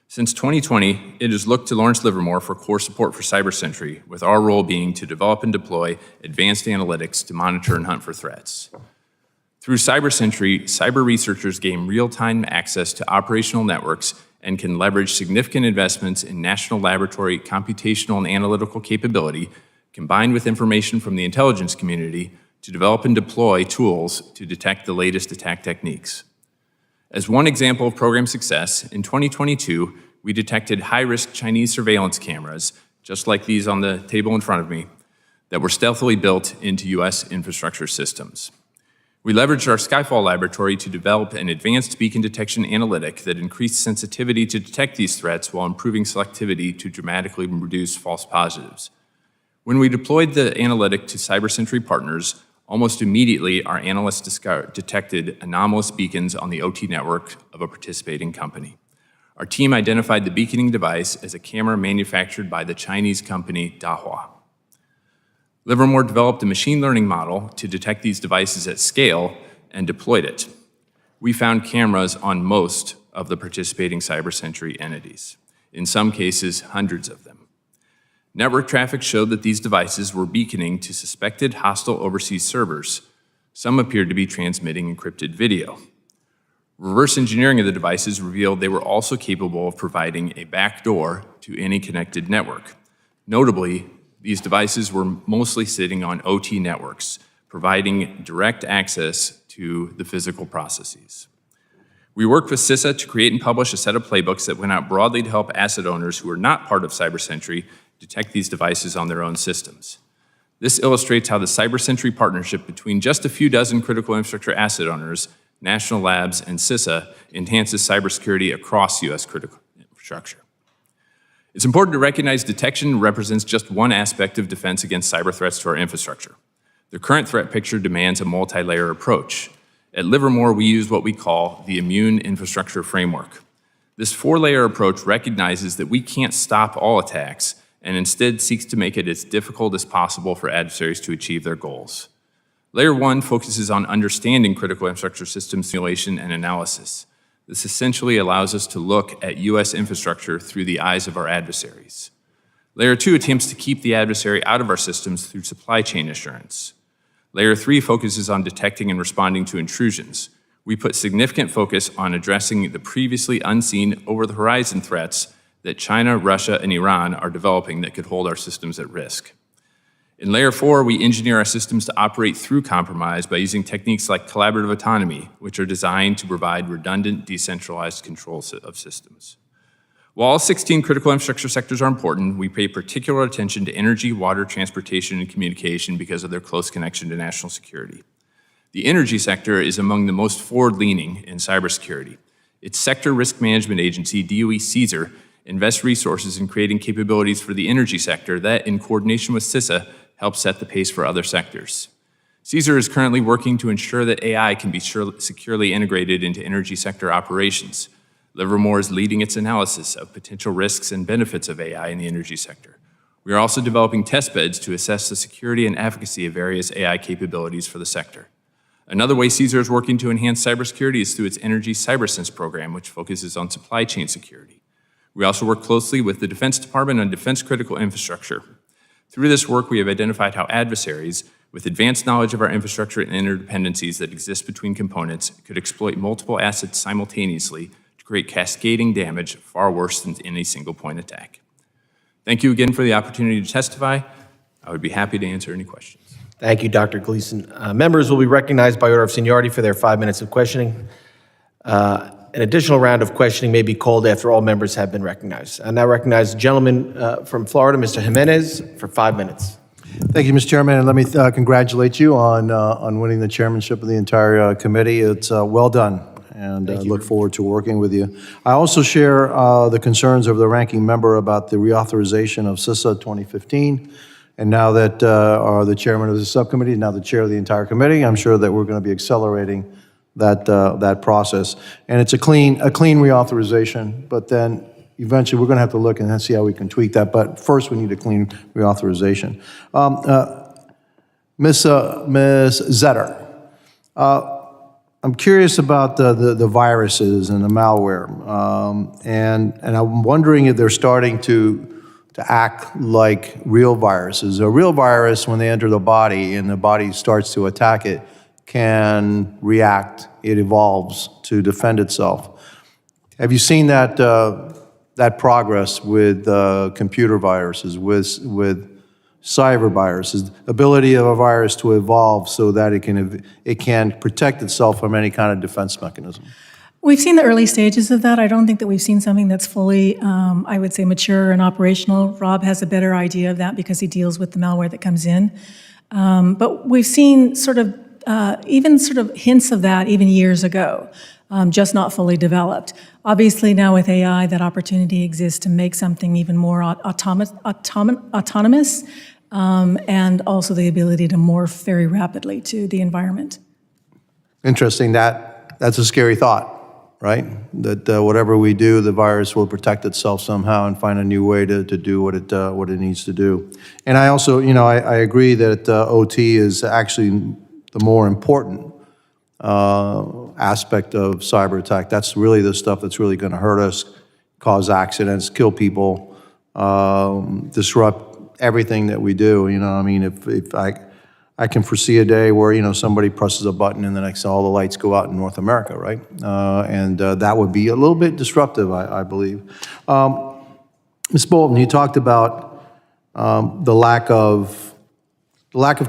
Since 2020, it has looked to Lawrence Livermore for core support for CyberSentry, with our role being to develop and deploy advanced analytics to monitor and hunt for threats. Through CyberSentry, cyber researchers gain real-time access to operational networks and can leverage significant investments in national laboratory computational and analytical capability, combined with information from the intelligence community, to develop and deploy tools to detect the latest attack techniques. As one example of program success, in 2022, we detected high-risk Chinese surveillance cameras, just like these on the table in front of me, that were stealthily built into U.S. infrastructure systems. We leveraged our Skyfall laboratory to develop an advanced beacon detection analytic that increased sensitivity to detect these threats while improving selectivity to dramatically reduce false positives. When we deployed the analytic to CyberSentry partners, almost immediately our analysts detected anomalous beacons on the OT network of a participating company. Our team identified the beaconing device as a camera manufactured by the Chinese company Dahua. Livermore developed a machine learning model to detect these devices at scale and deployed it. We found cameras on most of the participating CyberSentry entities, in some cases, hundreds of them. Network traffic showed that these devices were beaconing to suspected hostile overseas servers. Some appeared to be transmitting encrypted video. Reverse engineering of the devices revealed they were also capable of providing a backdoor to any connected network. Notably, these devices were mostly sitting on OT networks, providing direct access to the physical processes. We worked with CISA to create and publish a set of playbooks that went out broadly to help asset owners who are not part of CyberSentry detect these devices on their own systems. This illustrates how the CyberSentry partnership between just a few dozen critical infrastructure asset owners, national labs, and CISA enhances cybersecurity across U.S. critical infrastructure. It's important to recognize detection represents just one aspect of defense against cyber threats to our infrastructure. The current threat picture demands a multi-layer approach. At Livermore, we use what we call the Immune Infrastructure Framework. This four-layer approach recognizes that we can't stop all attacks and instead seeks to make it as difficult as possible for adversaries to achieve their goals. Layer 1 focuses on understanding critical infrastructure system simulation and analysis. This essentially allows us to look at U.S. infrastructure through the eyes of our adversaries. Layer 2 attempts to keep the adversary out of our systems through supply chain assurance. Layer 3 focuses on detecting and responding to intrusions. We put significant focus on addressing the previously unseen over-the-horizon threats that China, Russia, and Iran are developing that could hold our systems at risk. In Layer 4, we engineer our systems to operate through compromise by using techniques like collaborative autonomy, which are designed to provide redundant, decentralized control of systems. While all 16 critical infrastructure sectors are important, we pay particular attention to energy, water, transportation, and communication because of their close connection to national security. The energy sector is among the most forward-leaning in cybersecurity. Its sector risk management agency, DOE CSER, invests resources in creating capabilities for the energy sector that, in coordination with CISA, help set the pace for other sectors. CSER is currently working to ensure that AI can be securely integrated into energy sector operations. Livermore is leading its analysis of potential risks and benefits of AI in the energy sector. We are also developing testbeds to assess the security and efficacy of various AI capabilities for the sector. Another way CSER is working to enhance cybersecurity is through its Energy CyberSense program, which focuses on supply chain security. We also work closely with the Defense Department on defense critical infrastructure. Through this work, we have identified how adversaries, with advanced knowledge of our infrastructure and interdependencies that exist between components, could exploit multiple assets simultaneously to create cascading damage far worse than any single point attack. Thank you again for the opportunity to testify. I would be happy to answer any questions. Thank you, Dr. Gleason. Members will be recognized by order of seniority for their 5 minutes of questioning. An additional round of questioning may be called after all members have been recognized. I now recognize the gentleman from Florida, Mr. Jimenez, for 5 minutes. Thank you, Mr. Chairman, and let me congratulate you on winning the chairmanship of the entire committee. It's well done, and I look forward to working with you. I also share the concerns of the ranking member about the reauthorization of CISA 2015, and now that the chairman of the subcommittee, now the chair of the entire committee, I'm sure that we're going to be accelerating that process. And it's a clean reauthorization, but then eventually we're going to have to look and see how we can tweak that. But first we need a clean reauthorization. Ms. Zetter, I'm curious about the viruses and the malware. And I'm wondering if they're starting to act like real viruses. A real virus, when they enter the body and the body starts to attack it, can react, it evolves to defend itself. Have you seen that progress with computer viruses, with cyber viruses, ability of a virus to evolve so that it can protect itself from any kind of defense mechanism? We've seen the early stages of that. I don't think that we've seen something that's fully, I would say, mature and operational. Rob has a better idea of that because he deals with the malware that comes in. But we've seen even hints of that even years ago, just not fully developed. Obviously now with AI, that opportunity exists to make something even more autonomous, and also the ability to morph very rapidly to the environment. Interesting. That's a scary thought, right? That whatever we do, the virus will protect itself somehow and find a new way to do what it needs to do. And I also, I agree that OT is actually the more important aspect of cyber attack. That's really the stuff that's really going to hurt us, cause accidents, kill people, disrupt everything that we do. If I can foresee a day where somebody presses a button and the next all the lights go out in North America, right? And that would be a little bit disruptive, I believe. Ms. Bolton, you talked about the lack of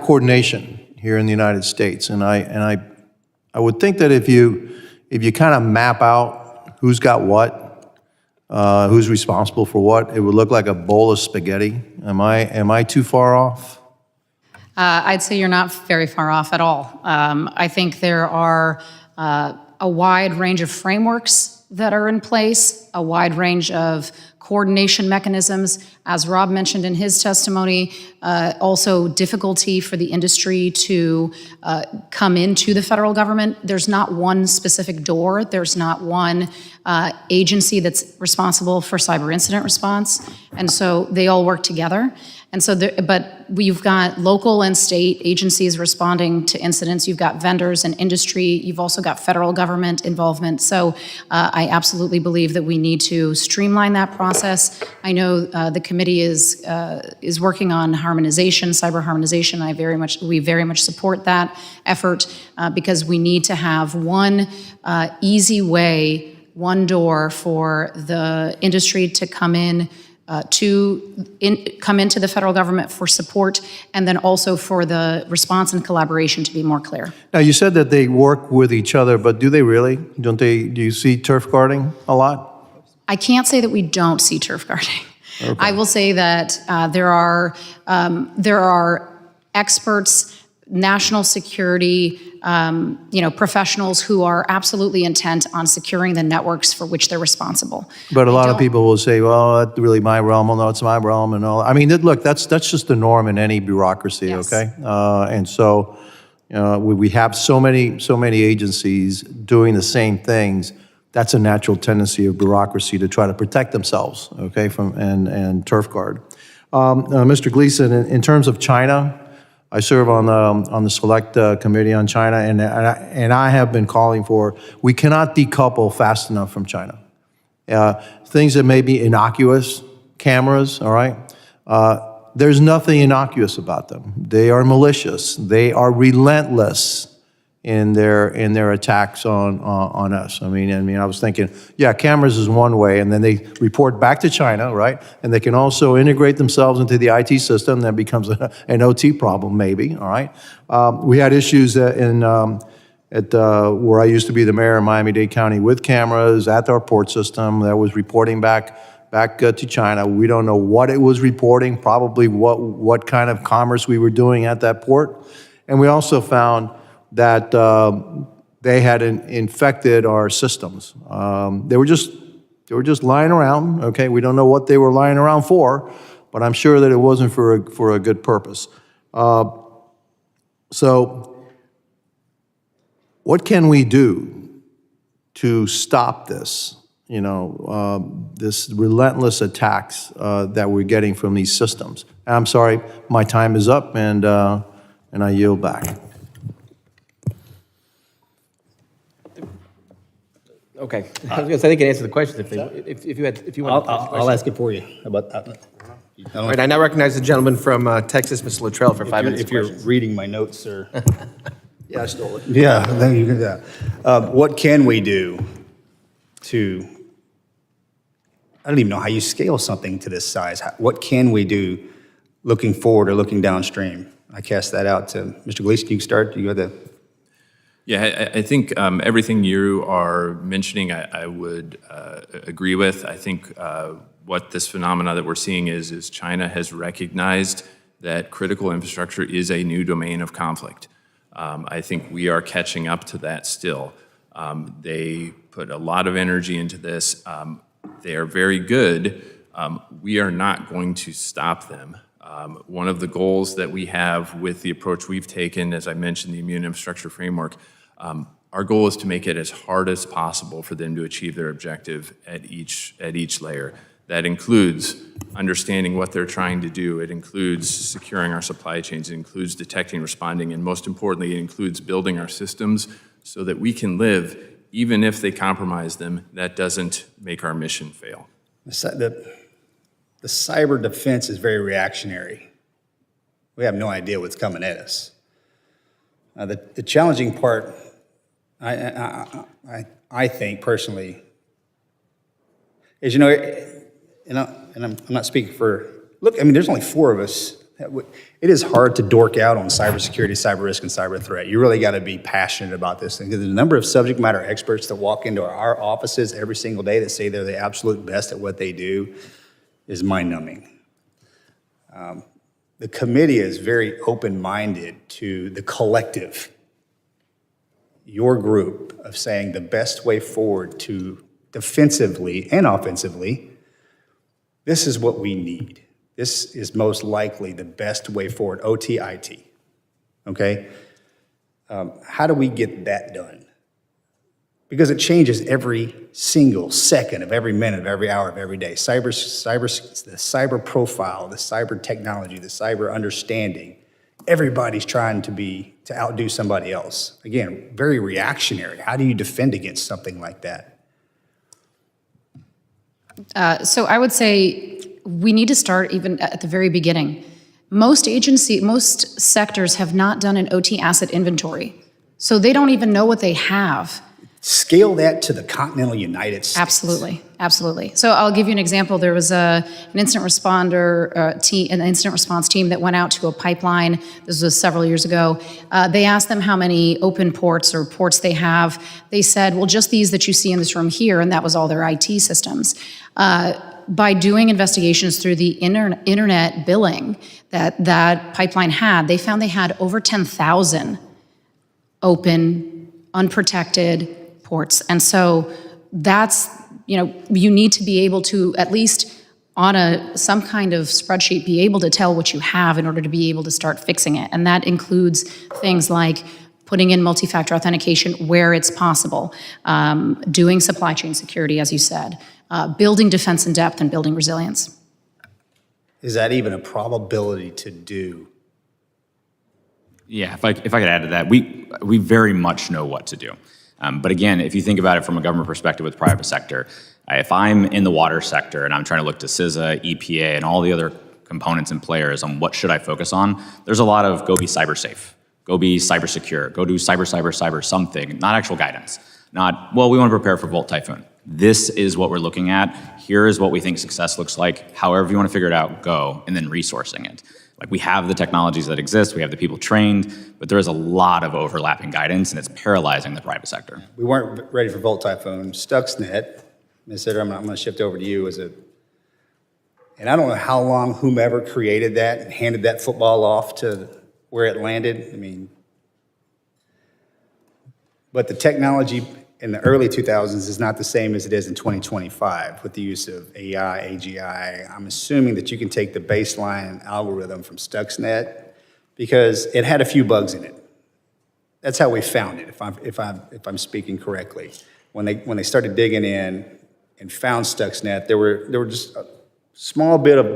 coordination here in the United States, and I would think that if you kind of map out who's got what, who's responsible for what, it would look like a bowl of spaghetti. Am I too far off? I'd say you're not very far off at all. I think there are a wide range of frameworks that are in place, a wide range of coordination mechanisms, as Rob mentioned in his testimony, also difficulty for the industry to come into the federal government. There's not one specific door. There's not one agency that's responsible for cyber incident response. And so they all work together. And so, but you've got local and state agencies responding to incidents. You've got vendors and industry. You've also got federal government involvement. So I absolutely believe that we need to streamline that process. I know the committee is working on harmonization, cyber harmonization. We very much support that effort because we need to have one easy way, one door for the industry to come in. Come into the federal government for support, and then also for the response and collaboration to be more clear. Now, you said that they work with each other, but do they really? Do you see turf guarding a lot? I can't say that we don't see turf guarding. Okay. I will say that there are experts, national security, professionals who are absolutely intent on securing the networks for which they're responsible. But a lot of people will say, well, that's really my realm. Well, no, it's my realm and all. I mean, look, that's just the norm in any bureaucracy, yes. Okay? And so we have so many agencies doing the same things. That's a natural tendency of bureaucracy to try to protect themselves, okay, and turf guard. Mr. Gleason, in terms of China, I serve on the select committee on China, and I have been calling for, we cannot decouple fast enough from China. Things that may be innocuous, cameras, all right? There's nothing innocuous about them. They are malicious. They are relentless in their attacks on us. I mean, I was thinking, yeah, cameras is one way, and then they report back to China, right? And they can also integrate themselves into the IT system. That becomes an OT problem, maybe. All right. We had issues at where I used to be the mayor of Miami-Dade County with cameras at our port system that was reporting back to China. We don't know what it was reporting, probably what kind of commerce we were doing at that port, and we also found that they had infected our systems. They were just lying around. Okay, we don't know what they were lying around for, but I'm sure that it wasn't for a good purpose. So, what can we do to stop this? This relentless attacks that we're getting from these systems. I'm sorry, my time is up, and I yield back. Okay, I was going to say they can answer the questions if you want. I'll ask it for you. How about that? All right, I now recognize the gentleman from Texas, Mr. Luttrell, for 5 minutes. If you're reading my notes, sir. Yeah, I stole it. Yeah, then you can do that. What can we do to? I don't even know how you scale something to this size. What can we do, looking forward or looking downstream? I cast that out to Mr. Gleason. You can start. You have the. Yeah, I think everything you are mentioning, I would agree with. I think what this phenomena that we're seeing is China has recognized that critical infrastructure is a new domain of conflict. I think we are catching up to that still. They put a lot of energy into this. They are very good. We are not going to stop them. One of the goals that we have with the approach we've taken, as I mentioned, the Immune Infrastructure Framework, our goal is to make it as hard as possible for them to achieve their objective at each layer. That includes understanding what they're trying to do. It includes securing our supply chains. It includes detecting, responding, and most importantly, it includes building our systems so that we can live, even if they compromise them. That doesn't make our mission fail. The cyber defense is very reactionary. We have no idea what's coming at us. The challenging part, I think personally, is, and I'm not speaking for, look, I mean, there's only 4 of us. It is hard to dork out on cybersecurity, cyber risk, and cyber threat. You really got to be passionate about this thing, because the number of subject matter experts that walk into our offices every single day that say they're the absolute best at what they do is mind-numbing. The committee is very open-minded to the collective, your group, of saying the best way forward to defensively and offensively This is what we need. This is most likely the best way forward, OT, IT, okay? How do we get that done? Because it changes every single second of every minute of every hour of every day. The cyber profile, the cyber technology, the cyber understanding, everybody's trying to outdo somebody else. Again, very reactionary. How do you defend against something like that? So I would say we need to start even at the very beginning. Most sectors have not done an OT asset inventory, so they don't even know what they have. Scale that to the continental United States. Absolutely, absolutely. So I'll give you an example. There was an incident responder team, an incident response team that went out to a pipeline. This was several years ago. They asked them how many open ports or ports they have. They said, well, just these that you see in this room here, and that was all their IT systems. By doing investigations through the internet billing that pipeline had, they found they had over 10,000 open, unprotected ports. And so that's, you need to be able to, at least on some kind of spreadsheet, be able to tell what you have in order to be able to start fixing it. And that includes things like putting in multi-factor authentication where it's possible, doing supply chain security, as you said, building defense in depth and building resilience. Is that even a probability to do? Yeah, if I could add to that, we very much know what to do. But again, if you think about it from a government perspective with private sector, if I'm in the water sector and I'm trying to look to CISA, EPA, and all the other components and players on what should I focus on, there's a lot of go be cyber safe, go be cyber secure, go do cyber something, not actual guidance. Not, well, we want to prepare for Volt Typhoon. This is what we're looking at. Here is what we think success looks like. However you want to figure it out, go, and then resourcing it. Like, we have the technologies that exist, we have the people trained, but there is a lot of overlapping guidance, and it's paralyzing the private sector. We weren't ready for Volt Typhoon. Stuxnet, Ms. Sitter, I'm going to shift over to you. And I don't know how long whomever created that and handed that football off to where it landed. But the technology in the early 2000s is not the same as it is in 2025 with the use of AI, AGI. I'm assuming that you can take the baseline algorithm from Stuxnet because it had a few bugs in it. That's how we found it, if I'm speaking correctly. When they started digging in and found Stuxnet, there were just a small bit of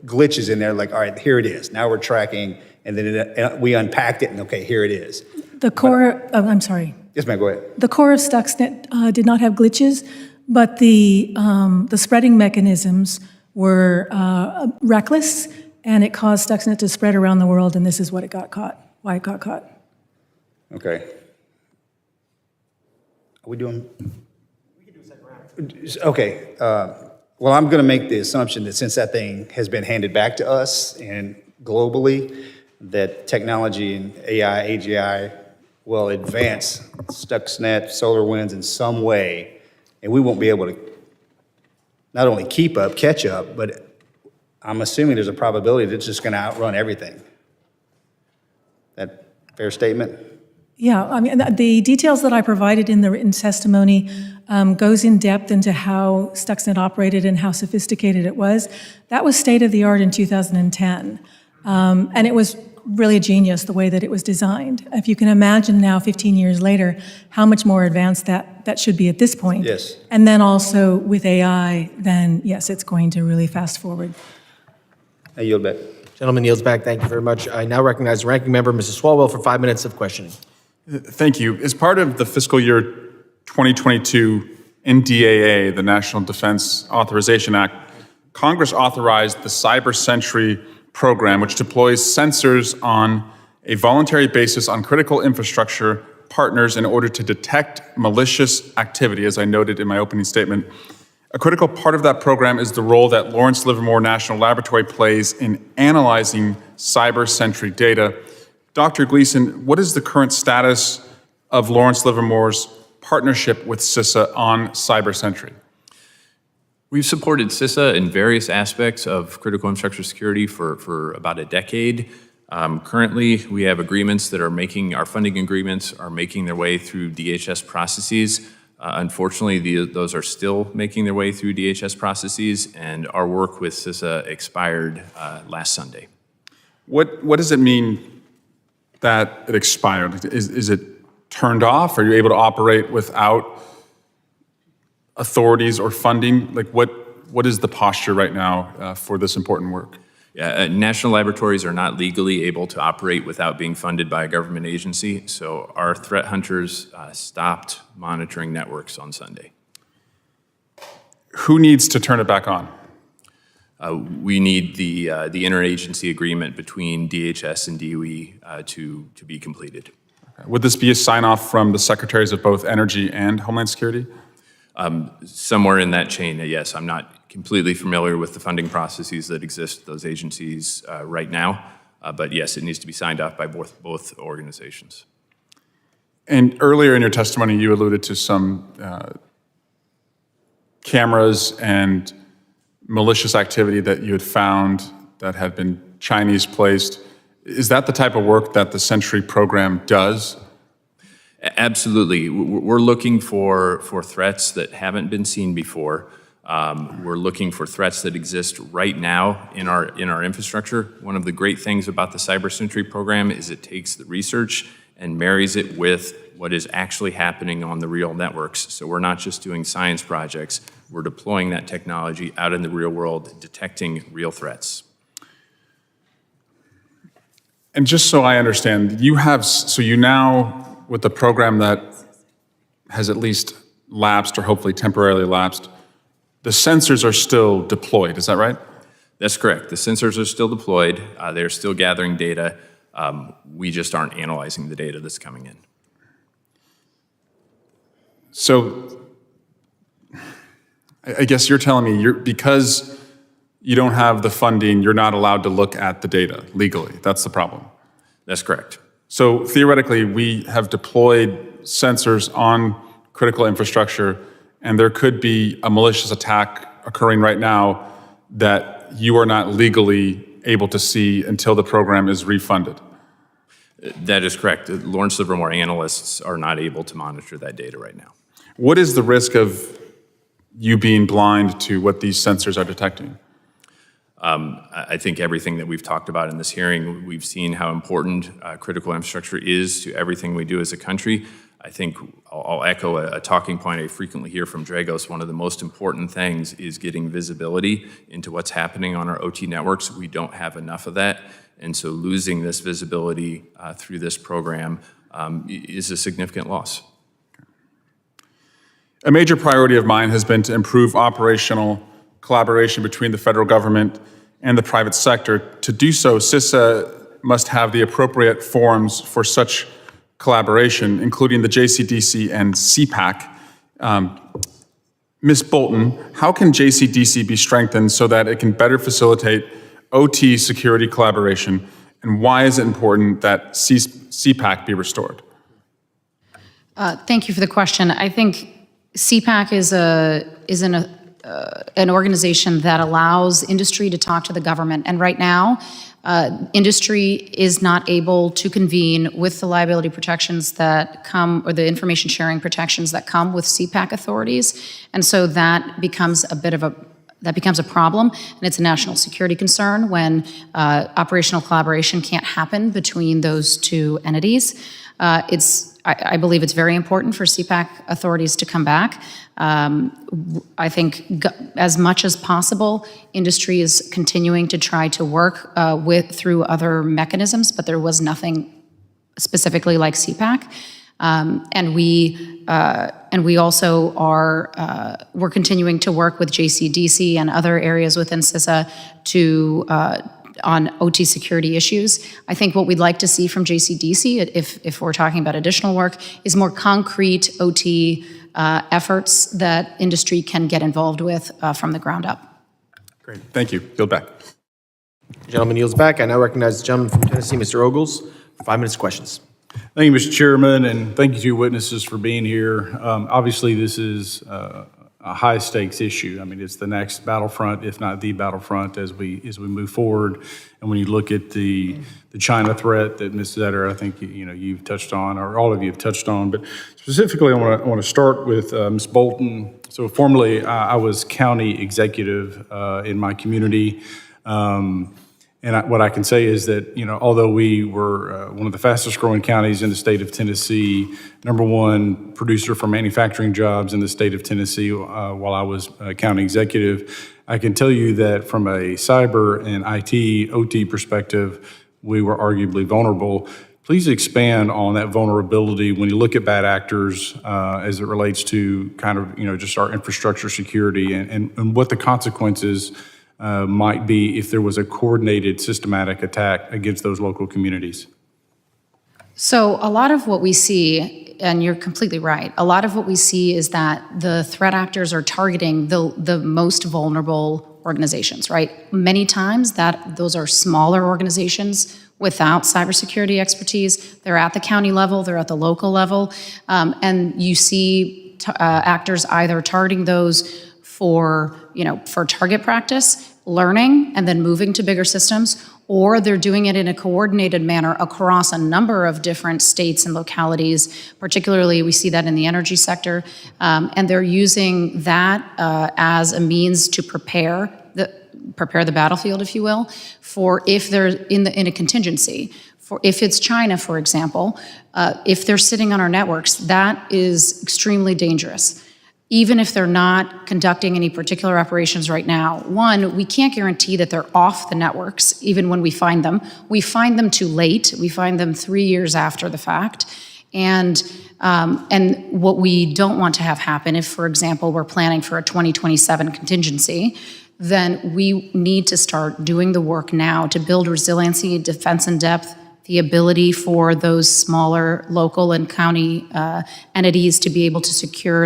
glitches in there. Like, all right, here it is. Now we're tracking, and then we unpacked it, and okay, here it is. The core, I'm sorry. Yes, ma'am, go ahead. The core of Stuxnet did not have glitches, but the spreading mechanisms were reckless, and it caused Stuxnet to spread around the world, and this is what it got caught, why it got caught. Okay. Are we doing? We can do a second round. Okay. Well, I'm going to make the assumption that since that thing has been handed back to us and globally, that technology and AI, AGI will advance Stuxnet, SolarWinds in some way, and we won't be able to not only keep up, catch up, but I'm assuming there's a probability that it's just going to outrun everything. That fair statement? Yeah, the details that I provided in the written testimony goes in depth into how Stuxnet operated and how sophisticated it was. That was state of the art in 2010, and it was really a genius the way that it was designed. If you can imagine now, 15 years later, how much more advanced that should be at this point. Yes. And then also with AI, then yes, it's going to really fast forward. I yield back. Gentleman yields back. Thank you very much. I now recognize the ranking member, Mrs. Swalwell, for 5 minutes of questioning. Thank you. As part of the fiscal year 2022 NDAA, the National Defense Authorization Act, Congress authorized the Cyber Sentry program, which deploys sensors on a voluntary basis on critical infrastructure partners in order to detect malicious activity, as I noted in my opening statement. A critical part of that program is the role that Lawrence Livermore National Laboratory plays in analyzing cyber sentry data. Dr. Gleason, what is the current status of Lawrence Livermore's partnership with CISA on cyber sentry? We've supported CISA in various aspects of critical infrastructure security for about a decade. Currently, we have agreements that are our funding agreements are making their way through DHS processes. Unfortunately, those are still making their way through DHS processes, and our work with CISA expired last Sunday. What does it mean that it expired? Is it turned off? Are you able to operate without authorities or funding? Like what is the posture right now for this important work? Yeah, national laboratories are not legally able to operate without being funded by a government agency, so our threat hunters stopped monitoring networks on Sunday. Who needs to turn it back on? We need the interagency agreement between DHS and DOE to be completed. Okay. Would this be a sign-off from the secretaries of both Energy and Homeland Security? Somewhere in that chain, yes. I'm not completely familiar with the funding processes that exist at those agencies right now, but yes, it needs to be signed off by both organizations. And earlier in your testimony, you alluded to some cameras and malicious activity that you had found that had been Chinese placed. Is that the type of work that the Sentry program does? Absolutely. We're looking for threats that haven't been seen before. We're looking for threats that exist right now in our infrastructure. One of the great things about the Cybersecurity program is it takes the research and marries it with what is actually happening on the real networks. So we're not just doing science projects, we're deploying that technology out in the real world, detecting real threats. And just so I understand, you now, with the program that has at least lapsed or hopefully temporarily lapsed, the sensors are still deployed, is that right? That's correct. The sensors are still deployed. They're still gathering data. We just aren't analyzing the data that's coming in. So I guess you're telling me because you don't have the funding, you're not allowed to look at the data legally. That's the problem. That's correct. So theoretically, we have deployed sensors on critical infrastructure, and there could be a malicious attack occurring right now that you are not legally able to see until the program is refunded. That is correct. Lawrence Livermore analysts are not able to monitor that data right now. What is the risk of you being blind to what these sensors are detecting? I think everything that we've talked about in this hearing, we've seen how important critical infrastructure is to everything we do as a country. I think I'll echo a talking point I frequently hear from Dragos. One of the most important things is getting visibility into what's happening on our OT networks. We don't have enough of that, and so losing this visibility through this program is a significant loss. A major priority of mine has been to improve operational collaboration between the federal government and the private sector. To do so, CISA must have the appropriate forums for such collaboration, including the JCDC and CPAC. Ms. Bolton, how can JCDC be strengthened so that it can better facilitate OT security collaboration, and why is it important that CPAC be restored? Thank you for the question. I think CPAC is an organization that allows industry to talk to the government, and right now, industry is not able to convene with the liability protections that come, or the information sharing protections that come with CPAC authorities, and so that becomes a bit of a problem, and it's a national security concern when operational collaboration can't happen between those two entities. I believe it's very important for CPAC authorities to come back. I think as much as possible, industry is continuing to try to work through other mechanisms, but there was nothing specifically like CPAC. And we also are we're continuing to work with JCDC and other areas within CISA on OT security issues. I think what we'd like to see from JCDC, if we're talking about additional work, is more concrete OT efforts that industry can get involved with from the ground up. Great, thank you. Yield back. The gentleman yields back. I now recognize the gentleman from Tennessee, Mr. Ogles, for 5 minutes questions. Thank you, Mr. Chairman, and thank you to your witnesses for being here. Obviously, this is a a high-stakes issue. I mean, it's the next battlefront, if not the battlefront, as we move forward. And when you look at the China threat that Ms. Zetter, I think you've touched on, or all of you have touched on, but specifically, I want to start with Ms. Bolton. So formerly, I was county executive in my community. What I can say is that, although we were one of the fastest growing counties in the state of Tennessee, #1 producer for manufacturing jobs in the state of Tennessee while I was county executive, I can tell you that from a cyber and IT, OT perspective, we were arguably vulnerable. Please expand on that vulnerability when you look at bad actors as it relates to kind of, just our infrastructure security and what the consequences might be if there was a coordinated, systematic attack against those local communities. So a lot of what we see, and you're completely right, a lot of what we see is that the threat actors are targeting the most vulnerable organizations, right? Many times those are smaller organizations without cybersecurity expertise. They're at the county level, they're at the local level, and you see actors either targeting those for target practice, learning, and then moving to bigger systems, or they're doing it in a coordinated manner across a number of different states and localities. Particularly, we see that in the energy sector, and they're using that as a means to prepare the battlefield, if you will, for if they're in a contingency. For if it's China, for example, if they're sitting on our networks, that is extremely dangerous. Even if they're not conducting any particular operations right now. One, we can't guarantee that they're off the networks, even when we find them. We find them too late. We find them 3 years after the fact. And what we don't want to have happen, if, for example, we're planning for a 2027 contingency, then we need to start doing the work now to build resiliency, defense in depth, the ability for those smaller local and county entities to be able to secure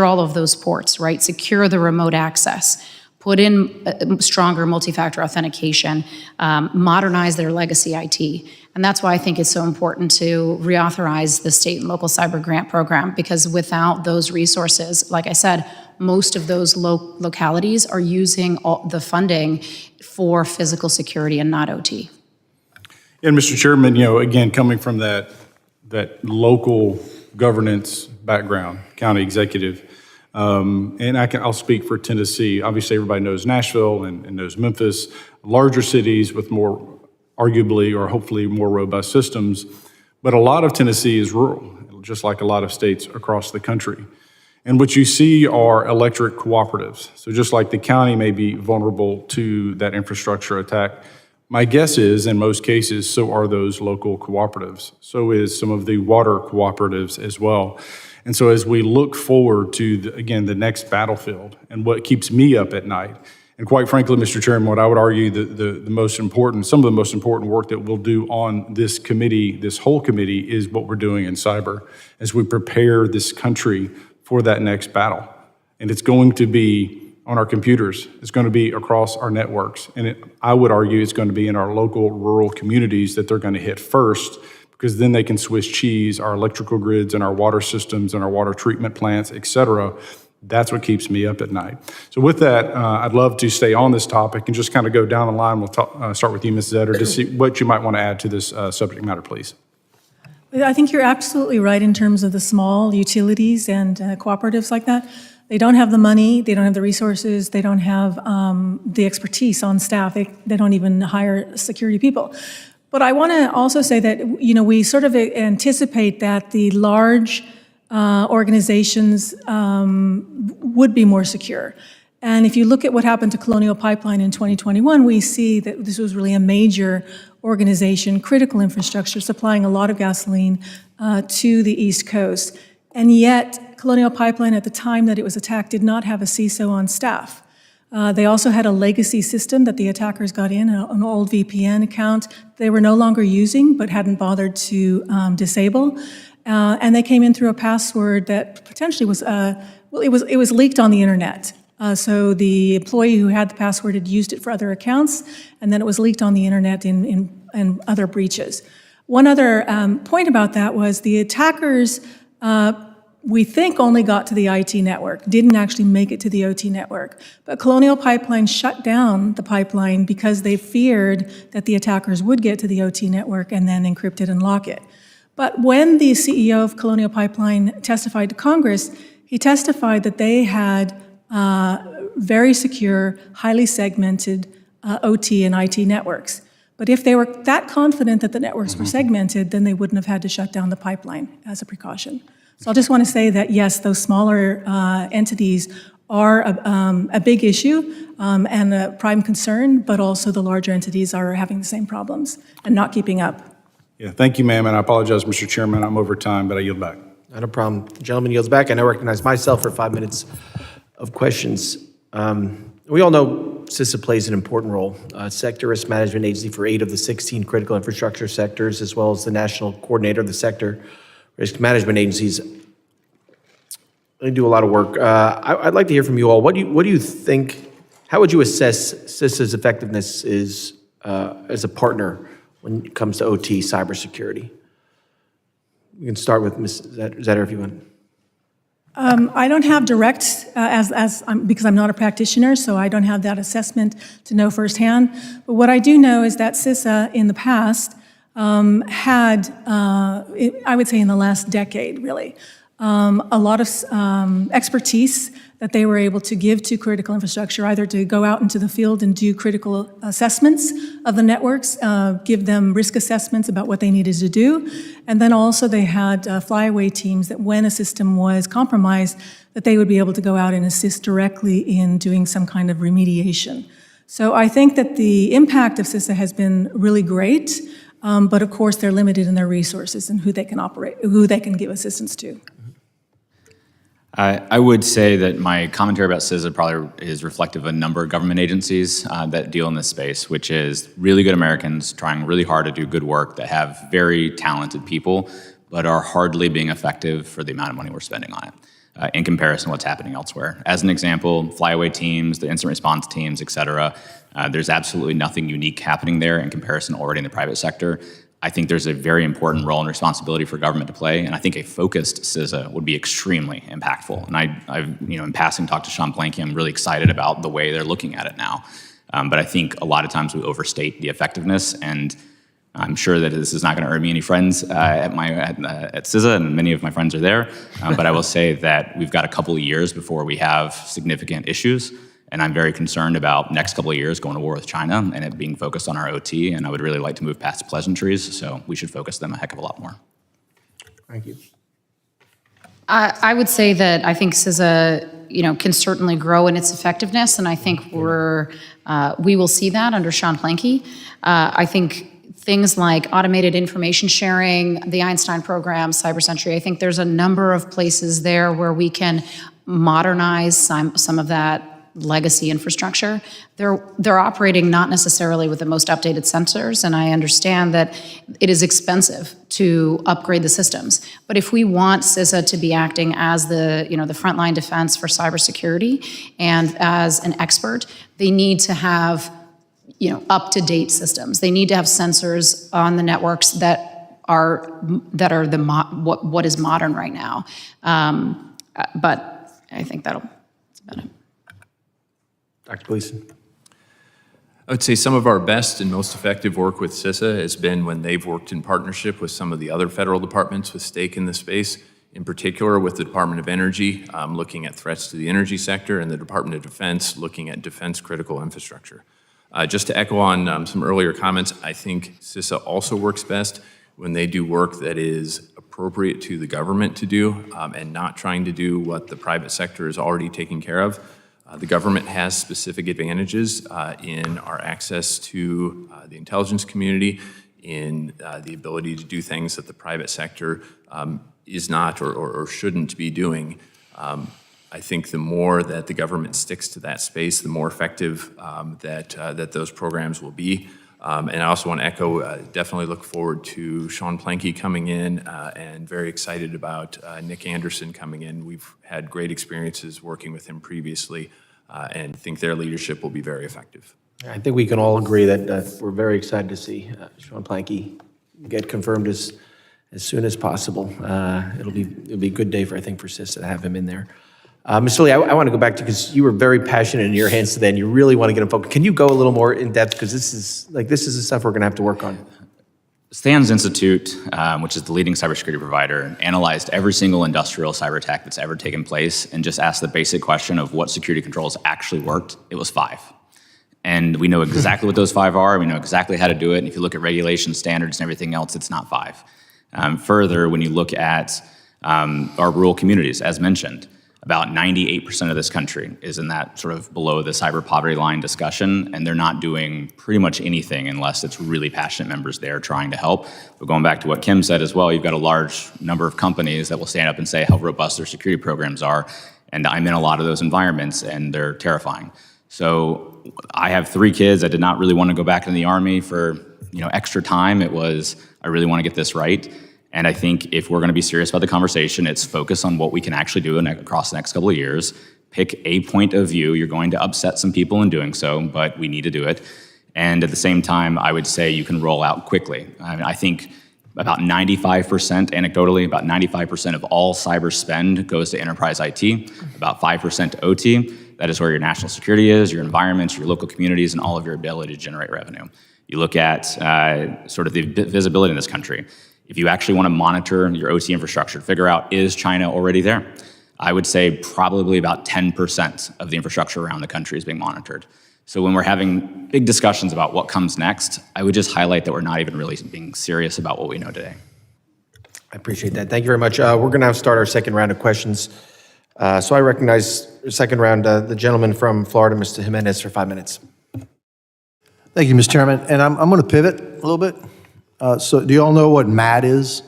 all of those ports, right? Secure the remote access, put in stronger multi-factor authentication, modernize their legacy IT. And that's why I think it's so important to reauthorize the state and local cyber grant program, because without those resources, like I said, most of those localities are using all the funding for physical security and not OT. And Mr. Chairman, again, coming from that local governance background, county executive, and I'll speak for Tennessee. Obviously, everybody knows Nashville and knows Memphis, larger cities with more, arguably or hopefully more robust systems. But a lot of Tennessee is rural, just like a lot of states across the country. And what you see are electric cooperatives. So just like the county may be vulnerable to that infrastructure attack, my guess is, in most cases, so are those local cooperatives. So is some of the water cooperatives as well. And so as we look forward to, the next battlefield and what keeps me up at night, and quite frankly, Mr. Chairman, what I would argue some of the most important work that we'll do on this committee, this whole committee, is what we're doing in cyber as we prepare this country for that next battle. And it's going to be on our computers. It's going to be across our networks. And I would argue it's going to be in our local rural communities that they're going to hit first, because then they can Swiss cheese our electrical grids and our water systems and our water treatment plants, et cetera. That's what keeps me up at night. So with that, I'd love to stay on this topic and just kind of go down the line. We'll start with you, Ms. Zetter, to see what you might want to add to this subject matter, please. I think you're absolutely right in terms of the small utilities and cooperatives like that. They don't have the money, they don't have the resources, they don't have the expertise on staff. They don't even hire security people. But I want to also say that, we sort of anticipate that the large organizations would be more secure. And if you look at what happened to Colonial Pipeline in 2021, we see that this was really a major organization, critical infrastructure, supplying a lot of gasoline to the East Coast. And yet, Colonial Pipeline, at the time that it was attacked, did not have a CISO on staff. They also had a legacy system that the attackers got in, an old VPN account they were no longer using but hadn't bothered to disable. And they came in through a password that potentially was, it was leaked on the internet. So the employee who had the password had used it for other accounts, and then it was leaked on the internet in other breaches. One other point about that was the attackers we think only got to the IT network, didn't actually make it to the OT network. But Colonial Pipeline shut down the pipeline because they feared that the attackers would get to the OT network and then encrypt it and lock it. But when the CEO of Colonial Pipeline testified to Congress, he testified that they had very secure, highly segmented OT and IT networks. But if they were that confident that the networks were segmented, then they wouldn't have had to shut down the pipeline as a precaution. So I just want to say that, yes, those smaller entities are a big issue and a prime concern, but also the larger entities are having the same problems and not keeping up. Yeah, thank you, ma'am, and I apologize, Mr. Chairman, I'm over time, but I yield back. Not a problem. The gentleman yields back, and I recognize myself for 5 minutes of questions. We all know CISA plays an important role. Sector Risk Management Agency for 8 of the 16 critical infrastructure sectors, as well as the National Coordinator of the Sector Risk Management Agencies. They do a lot of work. I'd like to hear from you all. What do you think, how would you assess CISA's effectiveness as a partner when it comes to OT cybersecurity? You can start with Ms. Zetter if you want. I don't have direct, because I'm not a practitioner, so I don't have that assessment to know firsthand. But what I do know is that CISA in the past had, I would say in the last decade really, a lot of expertise that they were able to give to critical infrastructure, either to go out into the field and do critical assessments of the networks, give them risk assessments about what they needed to do, and then also they had flyaway teams that when a system was compromised, that they would be able to go out and assist directly in doing some kind of remediation. So I think that the impact of CISA has been really great, but of course they're limited in their resources and who they can give assistance to. I would say that my commentary about CISA probably is reflective of a number of government agencies that deal in this space, which is really good Americans trying really hard to do good work that have very talented people, but are hardly being effective for the amount of money we're spending on it in comparison to what's happening elsewhere. As an example, flyaway teams, the incident response teams, et cetera, there's absolutely nothing unique happening there in comparison already in the private sector. I think there's a very important role and responsibility for government to play, and I think a focused CISA would be extremely impactful. And I've in passing talked to Sean Blanky. I'm really excited about the way they're looking at it now. But I think a lot of times we overstate the effectiveness, and I'm sure that this is not going to earn me any friends at CISA, and many of my friends are there. But I will say that we've got a couple of years before we have significant issues. And I'm very concerned about next couple of years going to war with China and it being focused on our OT. And I would really like to move past pleasantries. So we should focus them a heck of a lot more. Thank you. I would say that I think CISA, can certainly grow in its effectiveness, and I think we will see that under Sean Planky. I think things like automated information sharing, the Einstein program, Cybersecurity, I think there's a number of places there where we can modernize some of that legacy infrastructure. They're operating not necessarily with the most updated sensors, and I understand that it is expensive to upgrade the systems. But if we want CISA to be acting as the frontline defense for cybersecurity and as an expert, they need to have up-to-date systems. They need to have sensors on the networks that are what is modern right now. But I think that's about it. Dr. Gleason. I would say some of our best and most effective work with CISA has been when they've worked in partnership with some of the other federal departments with stake in the space, in particular with the Department of Energy, looking at threats to the energy sector, and the Department of Defense looking at defense critical infrastructure. Just to echo on some earlier comments, I think CISA also works best when they do work that is appropriate to the government to do and not trying to do what the private sector is already taking care of. The government has specific advantages in our access to the intelligence community, in the ability to do things that the private sector is not or shouldn't be doing. I think the more that the government sticks to that space, the more effective that those programs will be. And I also want to echo, definitely look forward to Sean Planky coming in and very excited about Nick Anderson coming in. We've had great experiences working with him previously and think their leadership will be very effective. I think we can all agree that we're very excited to see Sean Planky get confirmed as as soon as possible. It'll be a good day for, I think, for CISA to have him in there. Mr. Lee, I want to go back to, because you were very passionate in your hands today, and you really want to get him focused. Can you go a little more in depth, because this is the stuff we're going to have to work on. Stans Institute, which is the leading cybersecurity provider, analyzed every single industrial cyber attack that's ever taken place and just asked the basic question of what security controls actually worked. It was 5. And we know exactly what those 5 are. We know exactly how to do it. And if you look at regulation standards and everything else, it's not 5. Further, when you look at our rural communities, as mentioned, about 98% of this country is in that sort of below the cyber poverty line discussion, and they're not doing pretty much anything unless it's really passionate members there trying to help. But going back to what Kim said as well, you've got a large number of companies that will stand up and say how robust their security programs are, and I'm in a lot of those environments, and they're terrifying. So I have 3 kids. I did not really want to go back in the Army for extra time. It was, I really want to get this right. And I think if we're going to be serious about the conversation, it's focus on what we can actually do across the next couple of years. Pick a point of view. You're going to upset some people in doing so, but we need to do it. And at the same time, I would say you can roll out quickly. I think about 95%, anecdotally, about 95% of all cyber spend goes to enterprise IT, about 5% to OT. That is where your national security is, your environments, your local communities, and all of your ability to generate revenue. You look at sort of the visibility in this country. If you actually want to monitor your OT infrastructure, figure out, is China already there? I would say probably about 10% of the infrastructure around the country is being monitored. So when we're having big discussions about what comes next, I would just highlight that we're not even really being serious about what we know today. I appreciate that. Thank you very much. We're going to start our second round of questions. So I recognize second round, the gentleman from Florida, Mr. Jimenez, for 5 minutes. Thank you, Mr. Chairman. And I'm going to pivot a little bit. So do you all know what MAD is?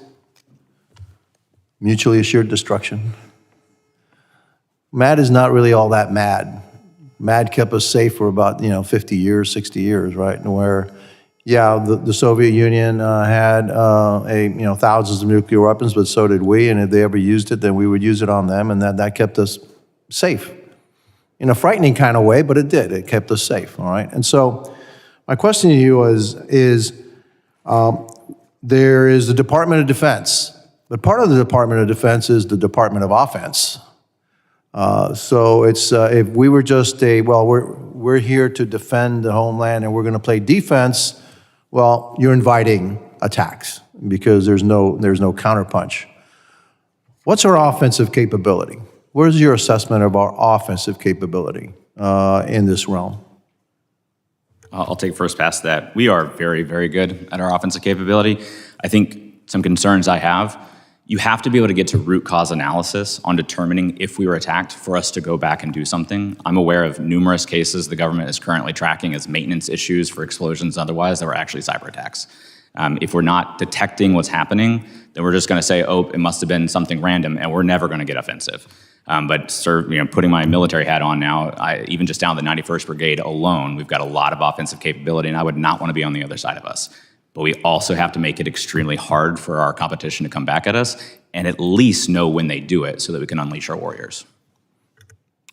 Mutually Assured Destruction. MAD is not really all that mad. MAD kept us safe for about 50 years, 60 years, right? And where, yeah, the Soviet Union had thousands of nuclear weapons, but so did we. And if they ever used it, then we would use it on them, and that kept us safe in a frightening kind of way, but it did. It kept us safe. All right. And so my question to you is there is the Department of Defense, but part of the Department of Defense is the Department of Offense. So it's if we were just we're here to defend the homeland and we're going to play defense, well, you're inviting attacks because there's no counterpunch. What's our offensive capability? Where's your assessment of our offensive capability in this realm? I'll take first pass at that. We are very, very good at our offensive capability. I think some concerns I have, you have to be able to get to root cause analysis on determining if we were attacked for us to go back and do something. I'm aware of numerous cases the government is currently tracking as maintenance issues for explosions and otherwise that were actually cyber attacks. If we're not detecting what's happening, then we're just going to say, oh, it must have been something random, and we're never going to get offensive. But putting my military hat on now, even just down the 91st Brigade alone, we've got a lot of offensive capability, and I would not want to be on the other side of us. But we also have to make it extremely hard for our competition to come back at us, and at least know when they do it so that we can unleash our warriors.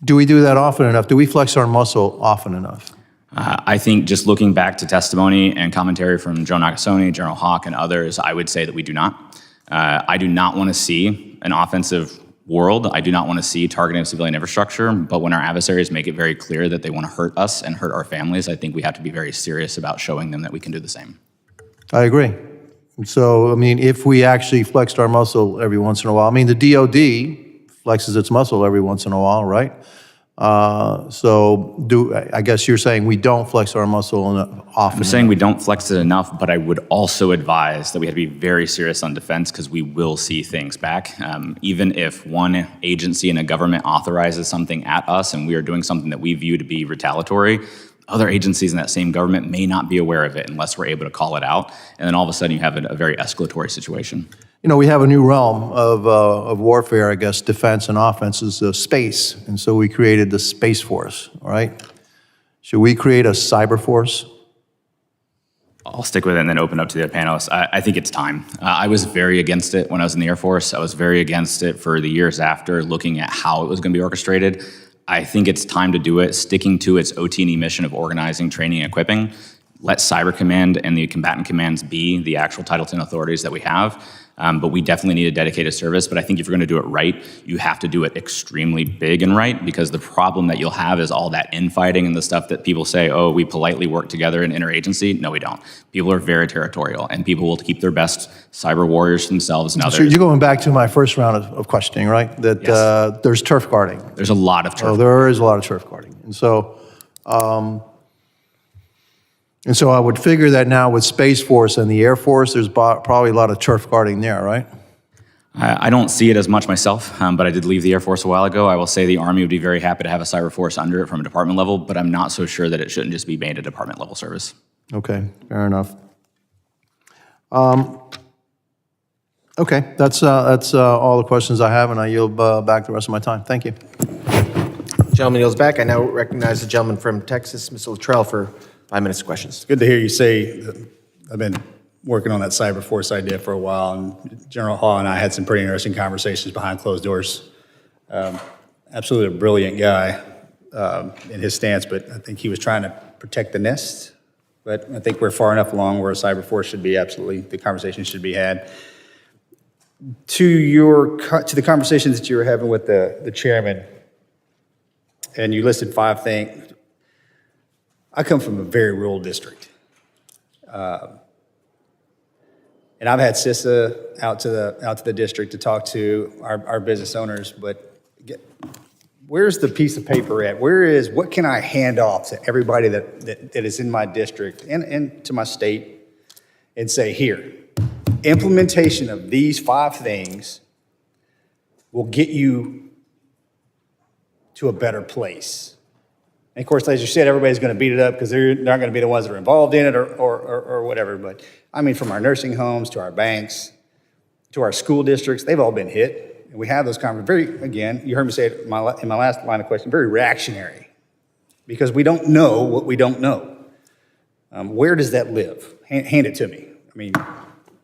Do we do that often enough? Do we flex our muscle often enough? I think just looking back to testimony and commentary from Joe Nakasone, General Hawk, and others, I would say that we do not. I do not want to see an offensive world. I do not want to see targeting of civilian infrastructure, but when our adversaries make it very clear that they want to hurt us and hurt our families, I think we have to be very serious about showing them that we can do the same. I agree. So, I mean, if we actually flexed our muscle every once in a while, I mean, the DOD flexes its muscle every once in a while, right? I guess you're saying we don't flex our muscle often. I'm saying we don't flex it enough, but I would also advise that we have to be very serious on defense because we will see things back. Even if one agency in a government authorizes something at us and we are doing something that we view to be retaliatory, other agencies in that same government may not be aware of it unless we're able to call it out. And then all of a sudden you have a very escalatory situation. You know, we have a new realm of warfare, I guess, defense and offense is space. And so we created the Space Force, all right? Should we create a cyber force? I'll stick with it and then open up to the other panelists. I think it's time. I was very against it when I was in the Air Force. I was very against it for the years after, looking at how it was going to be orchestrated. I think it's time to do it, sticking to its OT&E mission of organizing, training, and equipping. Let Cyber Command and the combatant commands be the actual Title X authorities that we have. But we definitely need a dedicated service. But I think if you're going to do it right, you have to do it extremely big and right, because the problem that you'll have is all that infighting and the stuff that people say, oh, we politely work together in interagency. No, we don't. People are very territorial, and people will keep their best cyber warriors to themselves and others. So you're going back to my first round of questioning, right? That Yes. There's turf guarding. There's a lot of turf. Oh, there is a lot of turf guarding. And so I would figure that now with Space Force and the Air Force, there's probably a lot of turf guarding there, right? I don't see it as much myself, but I did leave the Air Force a while ago. I will say the Army would be very happy to have a cyber force under it from a department level, but I'm not so sure that it shouldn't just be made a department level service. Okay, fair enough. Okay, that's all the questions I have, and I yield back the rest of my time. Thank you. Gentleman yields back. I now recognize the gentleman from Texas, Mr. Luttrell, for 5 minutes of questions. It's good to hear you say that. I've been working on that cyber force idea for a while, and General Hall and I had some pretty interesting conversations behind closed doors. Absolutely a brilliant guy in his stance, but I think he was trying to protect the nest. But I think we're far enough along where a cyber force should be the conversation should be had. To the conversations that you were having with the chairman, and you listed 5 things. I come from a very rural district. And I've had CISA out to the district to talk to our business owners, but where's the piece of paper at? What can I hand off to everybody that is in my district and to my state and say, here, implementation of these 5 things will get you to a better place. And of course, as you said, everybody's going to beat it up because they're not going to be the ones that are involved in it or whatever. But I mean, from our nursing homes to our banks to our school districts, they've all been hit. And we have those conversations. Again, you heard me say it in my last line of question, very reactionary, because we don't know what we don't know. Where does that live? Hand it to me. I mean,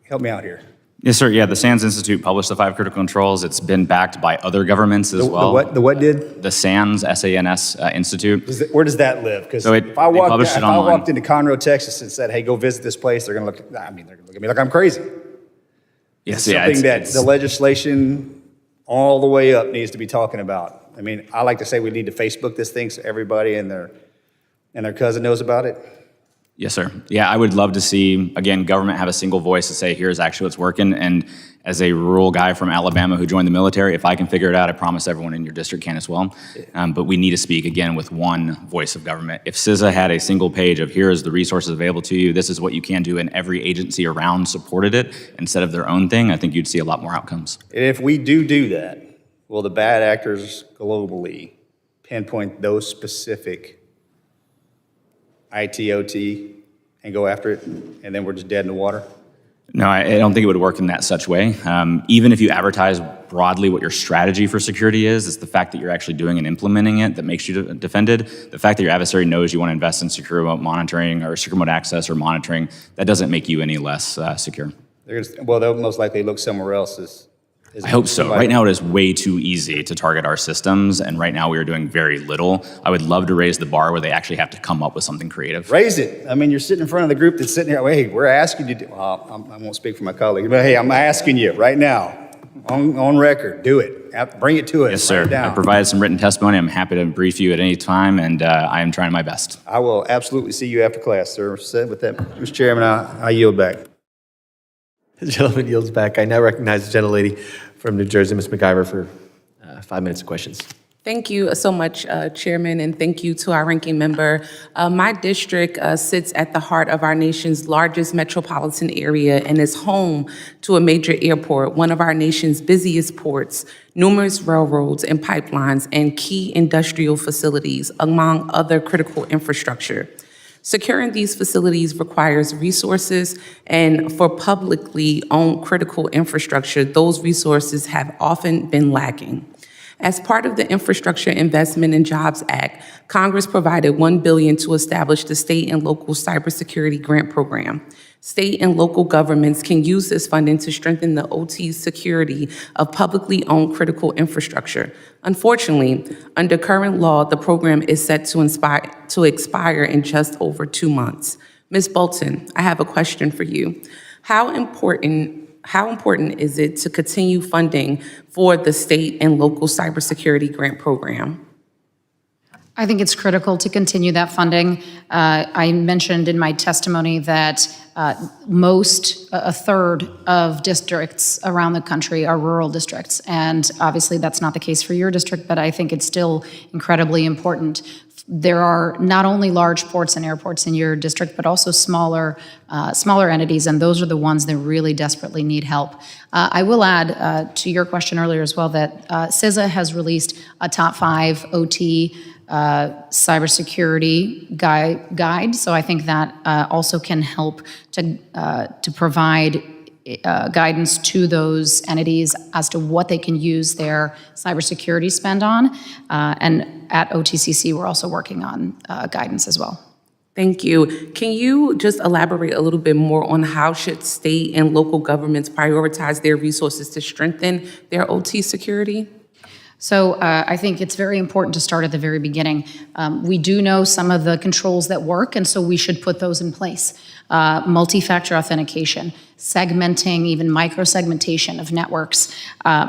help me out here. Yes, sir. Yeah, the SANS Institute published the 5 critical controls. It's been backed by other governments as well. The what did? The SANS, S-A-N-S Institute. Where does that live? Because So if I walked into Conroe, Texas and said, hey, go visit this place, they're going to look at me like I'm crazy. Yes, It's something that the legislation all the way up needs to be talking about. I mean, I like to say we need to Facebook this thing so everybody and their cousin knows about it. Yes, sir. Yeah, I would love to see, again, government have a single voice to say, here's actually what's working. And as a rural guy from Alabama who joined the military, if I can figure it out, I promise everyone in your district can as well. But we need to speak, again, with one voice of government. If CISA had a single page of here is the resources available to you, this is what you can do, and every agency around supported it instead of their own thing, I think you'd see a lot more outcomes. And if we do that, will the bad actors globally pinpoint those specific IT/OT and go after it, and then we're just dead in the water? No, I don't think it would work in that such way. Even if you advertise broadly what your strategy for security is, it's the fact that you're actually doing and implementing it that makes you defended. The fact that your adversary knows you want to invest in secure remote monitoring or secure remote access or monitoring, that doesn't make you any less secure. They'll most likely look somewhere else. I hope so. Right now it is way too easy to target our systems, and right now we are doing very little. I would love to raise the bar where they actually have to come up with something creative. Raise it. I mean, you're sitting in front of the group that's sitting here, hey, we're asking you to do, well, I won't speak for my colleagues, but hey, I'm asking you right now, on record, do it. Bring it to us. Yes, sir. Write it down. I provided some written testimony. I'm happy to brief you at any time, and I am trying my best. I will absolutely see you after class, sir. With that, Mr. Chairman, I yield back. The gentleman yields back. I now recognize the gentlelady from New Jersey, Ms. McIver, for 5 minutes of questions. Thank you so much, Chairman, and thank you to our ranking member. My district sits at the heart of our nation's largest metropolitan area and is home to a major airport, one of our nation's busiest ports, numerous railroads and pipelines, and key industrial facilities, among other critical infrastructure. Securing these facilities requires resources, and for publicly owned critical infrastructure, those resources have often been lacking. As part of the Infrastructure Investment and Jobs Act, Congress provided $1 billion to establish the state and local cybersecurity grant program. State and local governments can use this funding to strengthen the OT security of publicly owned critical infrastructure. Unfortunately, under current law, the program is set to expire in just over 2 months. Ms. Bolton, I have a question for you. How important how important is it to continue funding for the state and local cybersecurity grant program? I think it's critical to continue that funding. I mentioned in my testimony that a third of districts around the country are rural districts. And obviously that's not the case for your district, but I think it's still incredibly important. There are not only large ports and airports in your district, but also smaller entities, and those are the ones that really desperately need help. I will add to your question earlier as well that CISA has released a top 5 OT cybersecurity guide, so I think that also can help to provide guidance to those entities as to what they can use their cybersecurity spend on. And at OTCC, we're also working on guidance as well. Thank you. Can you just elaborate a little bit more on how should state and local governments prioritize their resources to strengthen their OT security? So I think it's very important to start at the very beginning. We do know some of the controls that work, and so we should put those in place. Multi-factor authentication, segmenting, even micro-segmentation of networks,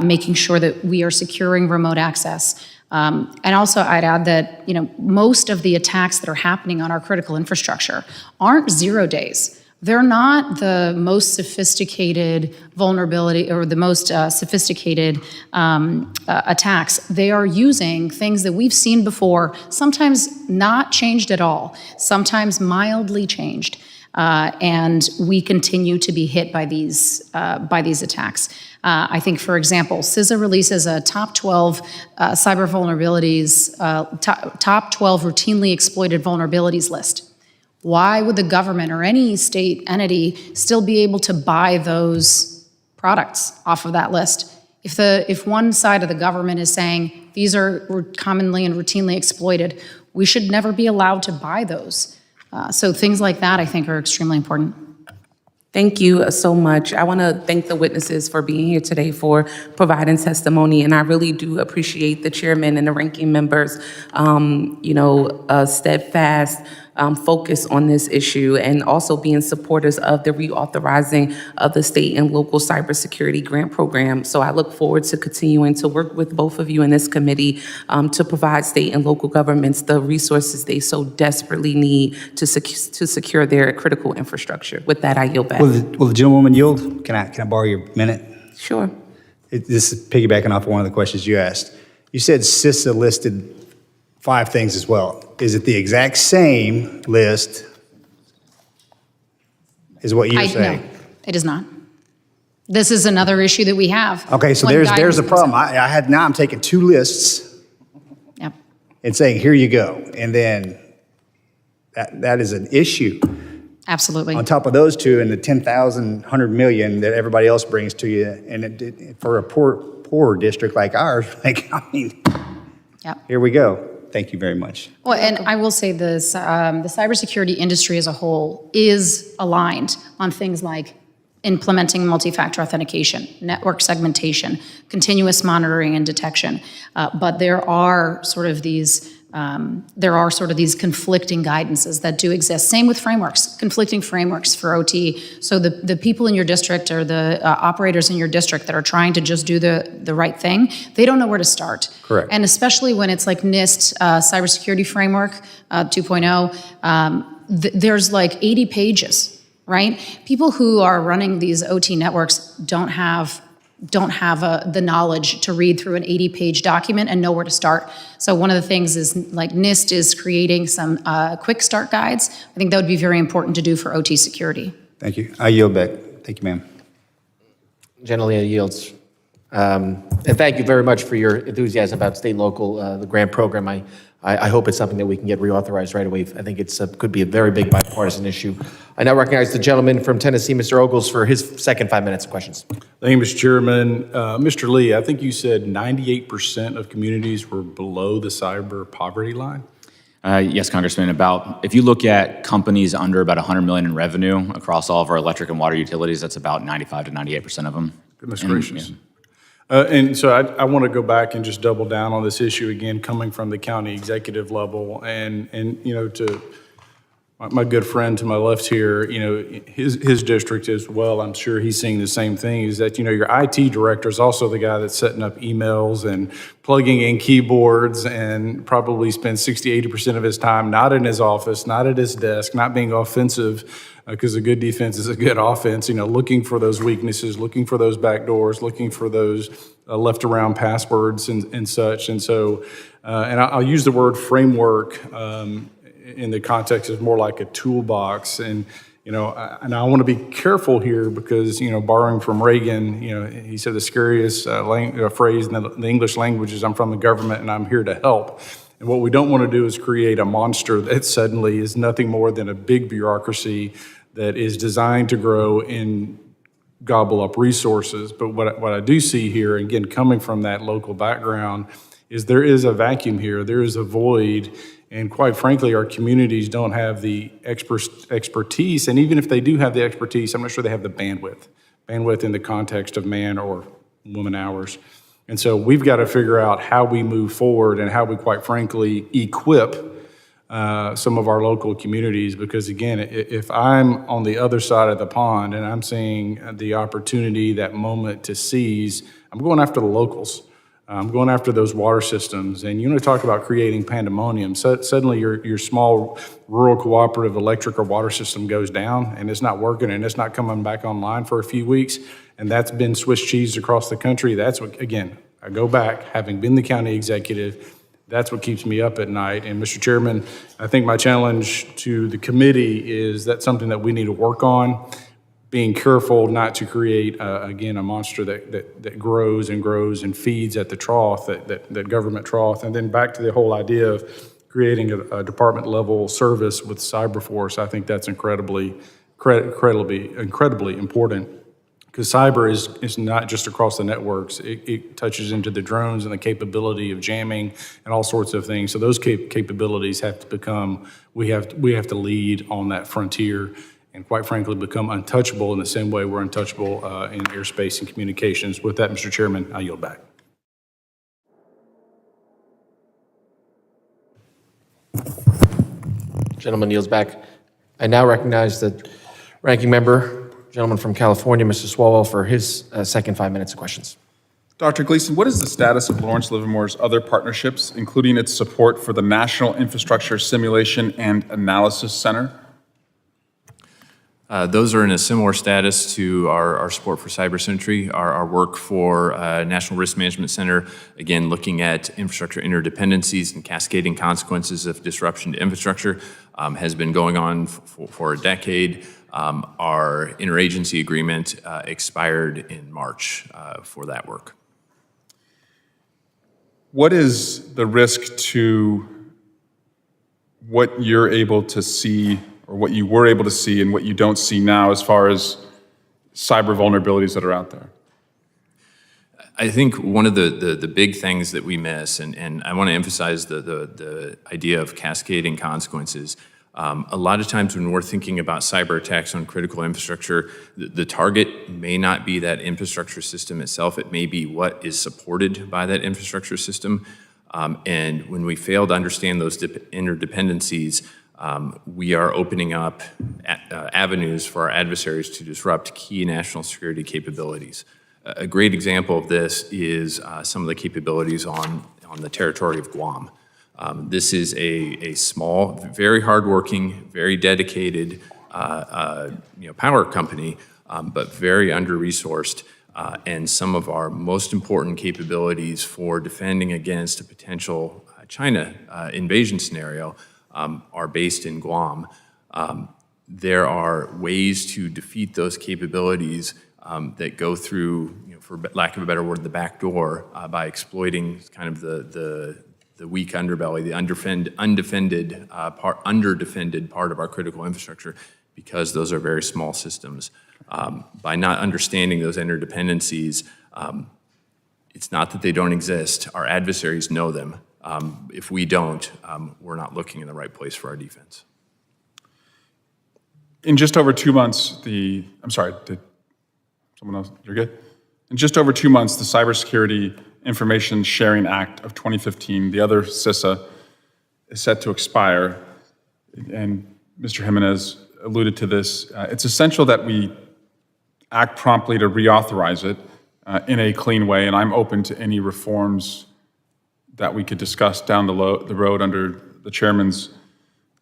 making sure that we are securing remote access. And also I'd add that, most of the attacks that are happening on our critical infrastructure aren't 0 days. They're not the most sophisticated vulnerability or the most sophisticated attacks. They are using things that we've seen before, sometimes not changed at all, sometimes mildly changed. And we continue to be hit by these attacks. I think, for example, CISA releases a top 12 cyber vulnerabilities, top 12 routinely exploited vulnerabilities list. Why would the government or any state entity still be able to buy those products off of that list? If one side of the government is saying these are commonly and routinely exploited, we should never be allowed to buy those. So things like that, I think, are extremely important. Thank you so much. I want to thank the witnesses for being here today, for providing testimony, and I really do appreciate the chairman and the ranking members, steadfast focus on this issue, and also being supporters of the reauthorizing of the state and local cybersecurity grant program. So I look forward to continuing to work with both of you in this committee to provide state and local governments the resources they so desperately need to secure their critical infrastructure. With that, I yield back. Will the gentlewoman yield? Can I borrow your minute? Sure. This is piggybacking off one of the questions you asked. You said CISA listed 5 things as well. Is it the exact same list is what you're saying? No, it is not. This is another issue that we have. Okay, so there's a problem. Now I'm taking 2 lists Yep. and saying, here you go. And then that is an issue. Absolutely. On top of those 2 and the 10,000, 100 million that everybody else brings to you, and for a poor district like ours, here we go. Thank you very much. Well, and I will say this, the cybersecurity industry as a whole is aligned on things like implementing multi-factor authentication, network segmentation, continuous monitoring and detection. But there are sort of these conflicting guidances that do exist. Same with frameworks, conflicting frameworks for OT. So the people in your district or the operators in your district that are trying to just do the right thing, they don't know where to start. Correct. And especially when it's like NIST Cybersecurity Framework 2.0, there's like 80 pages, right? People who are running these OT networks don't have the knowledge to read through an 80-page document and know where to start. So one of the things is like NIST is creating some quick start guides. I think that would be very important to do for OT security. Thank you. I yield back. Thank you, ma'am. Generally yields. And thank you very much for your enthusiasm about state and local, the grant program. I hope it's something that we can get reauthorized right away. I think it's could be a very big bipartisan issue. I now recognize the gentleman from Tennessee, Mr. Ogles, for his second 5 minutes of questions. Thank you, Mr. Chairman. Mr. Lee, I think you said 98% of communities were below the cyber poverty line? Yes, Congressman. If you look at companies under about 100 million in revenue across all of our electric and water utilities, that's about 95 to 98% of them. Goodness gracious. And so I want to go back and just double down on this issue again, coming from the county executive level, and to my good friend to my left here, his district as well, I'm sure he's seeing the same thing, is that, your IT director is also the guy that's setting up emails and plugging in keyboards and probably spends 60-80% of his time not in his office, not at his desk, not being offensive, because a good defense is a good offense, looking for those weaknesses, looking for those back doors, looking for those left around passwords and such. And so, and I'll use the word framework in the context is more like a toolbox. And, and I want to be careful here because, borrowing from Reagan, he said the scariest phrase in the English language is, I'm from the government and I'm here to help. And what we don't want to do is create a monster that suddenly is nothing more than a big bureaucracy that is designed to grow and gobble up resources. But what I do see here, again, coming from that local background, is there is a vacuum here. There is a void. And quite frankly, our communities don't have the expertise. And even if they do have the expertise, I'm not sure they have the bandwidth in the context of man or woman hours. And so we've got to figure out how we move forward and how we, quite frankly, equip some of our local communities. Because again, if I'm on the other side of the pond and I'm seeing the opportunity, that moment to seize, I'm going after the locals. I'm going after those water systems. And you want to talk about creating pandemonium. So suddenly your small rural cooperative electric or water system goes down and it's not working and it's not coming back online for a few weeks. And that's been Swiss cheese across the country. That's what, again, I go back, having been the county executive, that's what keeps me up at night. And Mr. Chairman, I think my challenge to the committee is that's something that we need to work on, being careful not to create, again, a monster that grows and grows and feeds at the trough, that government trough. And then back to the whole idea of creating a department level service with Cyberforce, I think that's incredibly important. Because cyber is not just across the networks. It touches into the drones and the capability of jamming and all sorts of things. So those capabilities have to become, we have to lead on that frontier and quite frankly become untouchable in the same way we're untouchable in airspace and communications. With that, Mr. Chairman, I yield back. Gentleman yields back. I now recognize the ranking member, gentleman from California, Mr. Swalwell, for his second 5 minutes of questions. Dr. Gleason, what is the status of Lawrence Livermore's other partnerships, including its support for the National Infrastructure Simulation and Analysis Center? Those are in a similar status to our support for Cybersecurity, our work for National Risk Management Center, again, looking at infrastructure interdependencies and cascading consequences of disruption to infrastructure, has been going on for a decade. Our interagency agreement expired in March for that work. What is the risk to what you're able to see, or what you were able to see and what you don't see now as far as cyber vulnerabilities that are out there? I think one of the big things that we miss, and I want to emphasize the idea of cascading consequences. A lot of times when we're thinking about cyber attacks on critical infrastructure, the target may not be that infrastructure system itself. It may be what is supported by that infrastructure system. And when we fail to understand those interdependencies, we are opening up avenues for our adversaries to disrupt key national security capabilities. A great example of this is some of the capabilities on the territory of Guam. This is a small, very hardworking, very dedicated power company, but very under-resourced. And some of our most important capabilities for defending against a potential China invasion scenario are based in Guam. There are ways to defeat those capabilities that go through, for lack of a better word, the back door by exploiting kind of the weak underbelly, the underdefended part of our critical infrastructure, because those are very small systems. By not understanding those interdependencies, it's not that they don't exist. Our adversaries know them. If we don't, we're not looking in the right place for our defense. In just over 2 months, I'm sorry, did someone else? You're good? In just over 2 months, the Cybersecurity Information Sharing Act of 2015, the other CISA, is set to expire. And Mr. Jimenez alluded to this. It's essential that we act promptly to reauthorize it in a clean way, and I'm open to any reforms that we could discuss down the road under the chairman's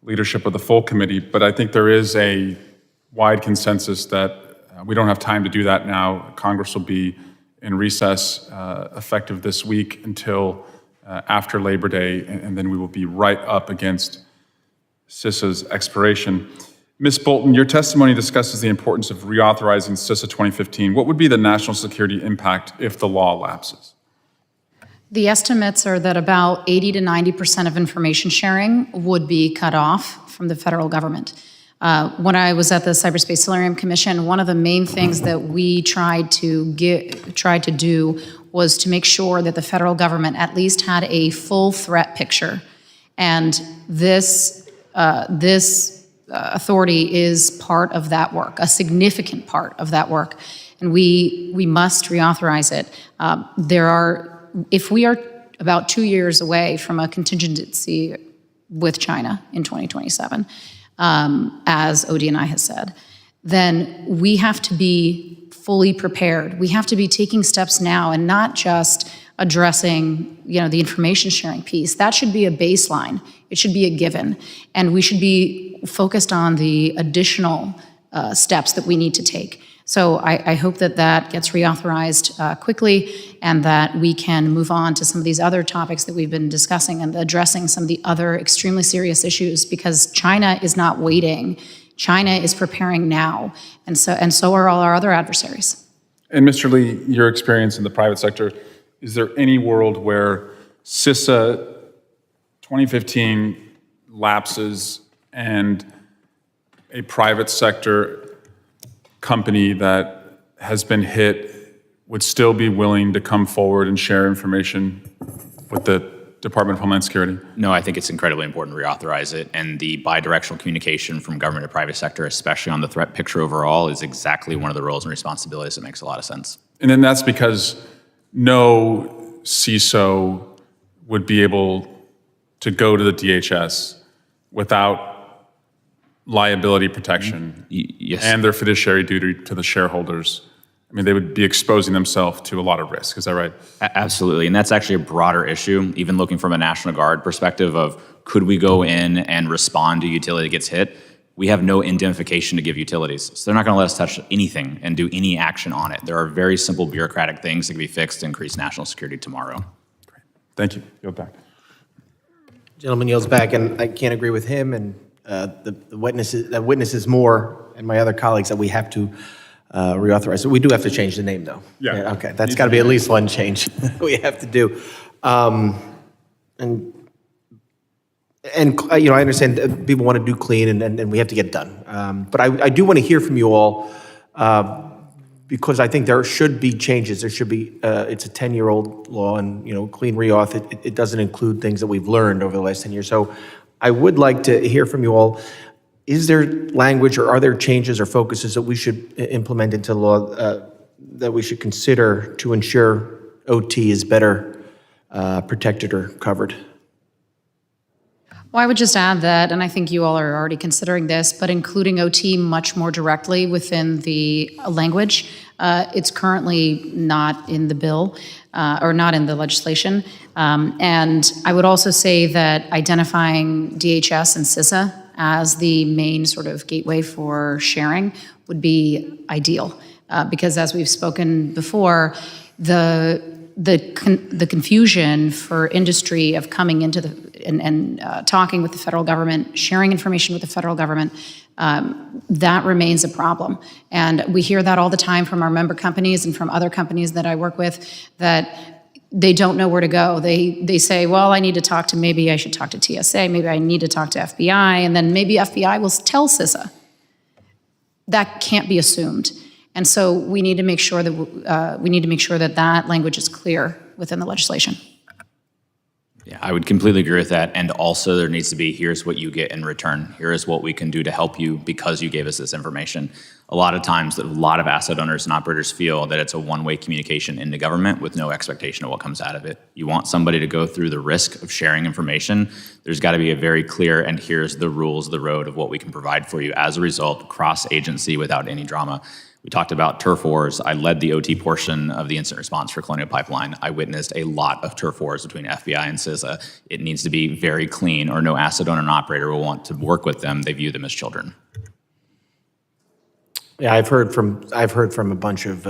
leadership of the full committee. But I think there is a wide consensus that we don't have time to do that now. Congress will be in recess effective this week until after Labor Day, and then we will be right up against CISA's expiration. Ms. Bolton, your testimony discusses the importance of reauthorizing CISA 2015. What would be the national security impact if the law lapses? The estimates are that about 80 to 90% of information sharing would be cut off from the federal government. When I was at the Cyberspace Solarium Commission, one of the main things that we tried to do was to make sure that the federal government at least had a full threat picture. And this authority is part of that work, a significant part of that work, and we must reauthorize it. If we are about 2 years away from a contingency with China in 2027, as ODNI has said, then we have to be fully prepared. We have to be taking steps now and not just addressing, the information sharing piece. That should be a baseline. It should be a given. And we should be focused on the additional steps that we need to take. So I hope that that gets reauthorized quickly and that we can move on to some of these other topics that we've been discussing and addressing some of the other extremely serious issues, because China is not waiting. China is preparing now, and so are all our other adversaries. And Mr. Lee, your experience in the private sector, is there any world where CISA 2015 lapses and a private sector company that has been hit would still be willing to come forward and share information with the Department of Homeland Security? No, I think it's incredibly important to reauthorize it, and the bidirectional communication from government to private sector, especially on the threat picture overall, is exactly one of the roles and responsibilities that makes a lot of sense. And then that's because no CISO would be able to go to the DHS without liability protection and their fiduciary duty to the shareholders. I mean, they would be exposing themselves to a lot of risk. Is that right? Absolutely. And that's actually a broader issue, even looking from a National Guard perspective of could we go in and respond to utility that gets hit? We have no indemnification to give utilities. So they're not going to let us touch anything and do any action on it. There are very simple bureaucratic things that can be fixed to increase national security tomorrow. Great. Thank you. Yield back. Gentleman yields back, and I can't agree with him and the witnesses more and my other colleagues that we have to reauthorize. So we do have to change the name, though. Yeah. Okay, that's got to be at least one change we have to do. And I understand that people want to do clean, and we have to get it done. But I do want to hear from you all because I think there should be changes. There should be. It's a 10-year-old law, and clean reauth. It doesn't include things that we've learned over the last 10 years. So I would like to hear from you all. Is there language or are there changes or focuses that we should implement into the law that we should consider to ensure OT is better protected or covered? Well, I would just add that, and I think you all are already considering this, but including OT much more directly within the language. It's currently not in the bill or not in the legislation. And I would also say that identifying DHS and CISA as the main sort of gateway for sharing would be ideal. Because as we've spoken before, the confusion for industry of coming into and talking with the federal government, sharing information with the federal government, that remains a problem. And we hear that all the time from our member companies and from other companies that I work with, that they don't know where to go. They say, well, I need to talk to, maybe I should talk to TSA, maybe I need to talk to FBI, and then maybe FBI will tell CISA. That can't be assumed. And so we need to make sure that that language is clear within the legislation. Yeah, I would completely agree with that. And also there needs to be, here's what you get in return. Here is what we can do to help you because you gave us this information. A lot of times, a lot of asset owners and operators feel that it's a one-way communication into government with no expectation of what comes out of it. You want somebody to go through the risk of sharing information. There's got to be a very clear, and here's the rules of the road of what we can provide for you. As a result, cross-agency without any drama. We talked about turf wars. I led the OT portion of the incident response for Colonial Pipeline. I witnessed a lot of turf wars between FBI and CISA. It needs to be very clean, or no asset owner and operator will want to work with them. They view them as children. Yeah, I've heard from a bunch of.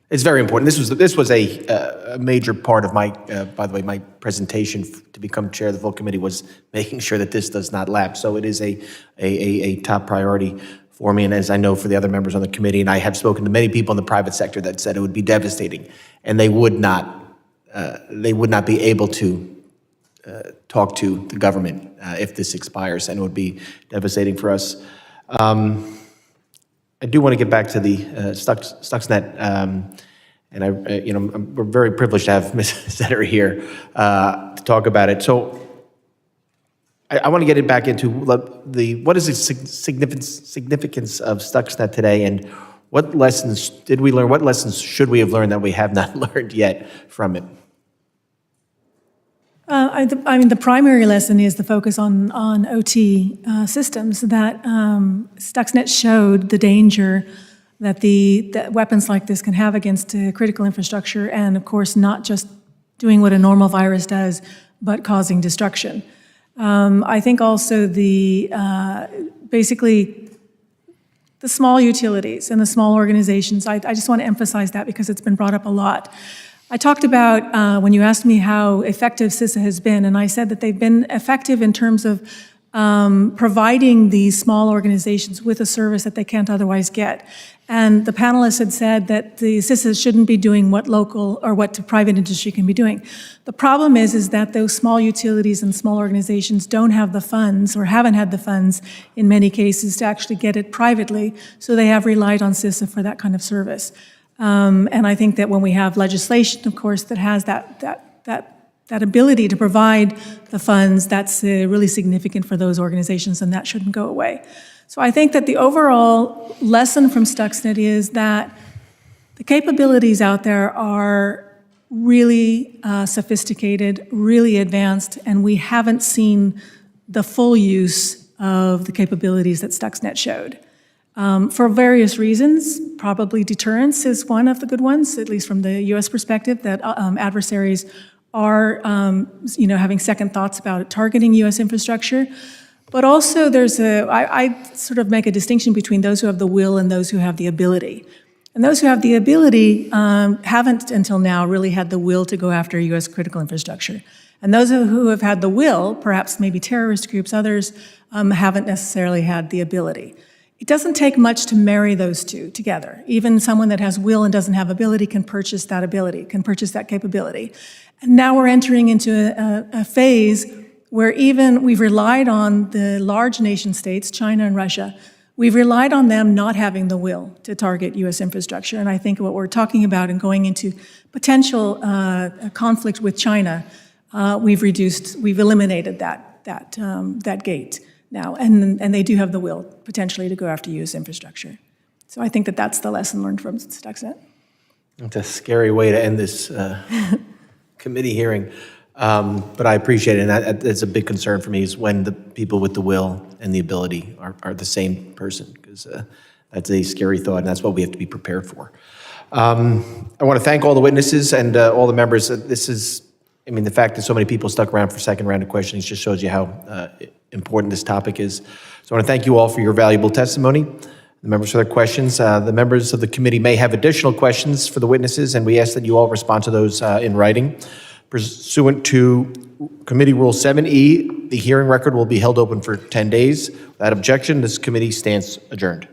It's very important. This was a major part of my. By the way, my presentation to become chair of the full committee was making sure that this does not lapse. So it is a top priority for me, and as I know for the other members on the committee, and I have spoken to many people in the private sector that said it would be devastating, and they would not be able to talk to the government if this expires, and it would be devastating for us. I do want to get back to the Stuxnet, and we're very privileged to have Ms. Setter here to talk about it. So I want to get it back into what is the significance of Stuxnet today, and what lessons did we learn? What lessons should we have learned that we have not learned yet from it? I mean, the primary lesson is the focus on OT systems. That Stuxnet showed the danger that that weapons like this can have against critical infrastructure, and of course, not just doing what a normal virus does, but causing destruction. I think also basically the small utilities and the small organizations. I just want to emphasize that because it's been brought up a lot. I talked about when you asked me how effective CISA has been, and I said that they've been effective in terms of providing these small organizations with a service that they can't otherwise get. And the panelists had said that the CISA shouldn't be doing what local or what the private industry can be doing. The problem is that those small utilities and small organizations don't have the funds, or haven't had the funds in many cases, to actually get it privately, so they have relied on CISA for that kind of service. And I think that when we have legislation, of course, that has that ability to provide the funds, that's really significant for those organizations, and that shouldn't go away. So I think that the overall lesson from Stuxnet is that the capabilities out there are really sophisticated, really advanced, and we haven't seen the full use of the capabilities that Stuxnet showed. For various reasons, probably deterrence is one of the good ones, at least from the U.S. perspective, that adversaries are having second thoughts about targeting U.S. infrastructure. But also I sort of make a distinction between those who have the will and those who have the ability. And those who have the ability haven't until now really had the will to go after U.S. critical infrastructure. And those who have had the will, perhaps maybe terrorist groups, others, haven't necessarily had the ability. It doesn't take much to marry those two together. Even someone that has will and doesn't have ability can purchase that ability, can purchase that capability. And now we're entering into a phase where even we've relied on the large nation states, China and Russia, we've relied on them not having the will to target U.S. infrastructure. And I think what we're talking about and going into potential conflict with China, we've eliminated that gate now, and they do have the will potentially to go after U.S. infrastructure. So I think that that's the lesson learned from Stuxnet. It's a scary way to end this committee hearing, but I appreciate it, and that's a big concern for me, is when the people with the will and the ability are the same person, because that's a scary thought, and that's what we have to be prepared for. I want to thank all the witnesses and all the members. The fact that so many people stuck around for second round of questioning just shows you how important this topic is. So I want to thank you all for your valuable testimony, the members for their questions. The members of the committee may have additional questions for the witnesses, and we ask that you all respond to those in writing. Pursuant to Committee Rule 7E, the hearing record will be held open for 10 days. Without objection, this committee stands adjourned.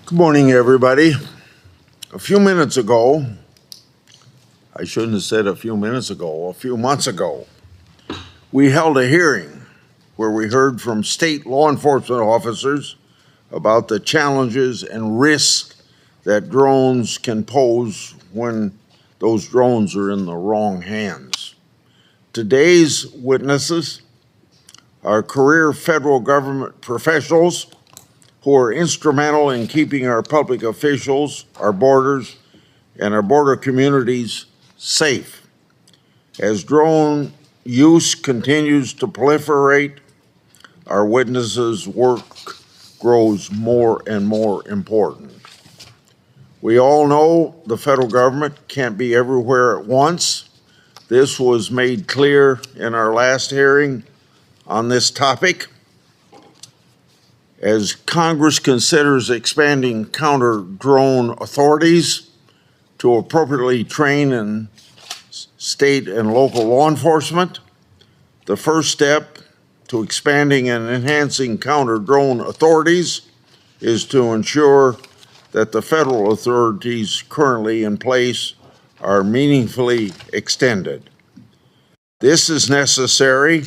Good morning, everybody. A few minutes ago, I shouldn't have said a few minutes ago, a few months ago, we held a hearing where we heard from state law enforcement officers about the challenges and risks that drones can pose when those drones are in the wrong hands. Today's witnesses are career federal government professionals who are instrumental in keeping our public officials, our borders, and our border communities safe. As drone use continues to proliferate, our witnesses' work grows more and more important. We all know the federal government can't be everywhere at once. This was made clear in our last hearing on this topic. As Congress considers expanding counter-drone authorities to appropriately train in state and local law enforcement, the first step to expanding and enhancing counter-drone authorities is to ensure that the federal authorities currently in place are meaningfully extended. This is necessary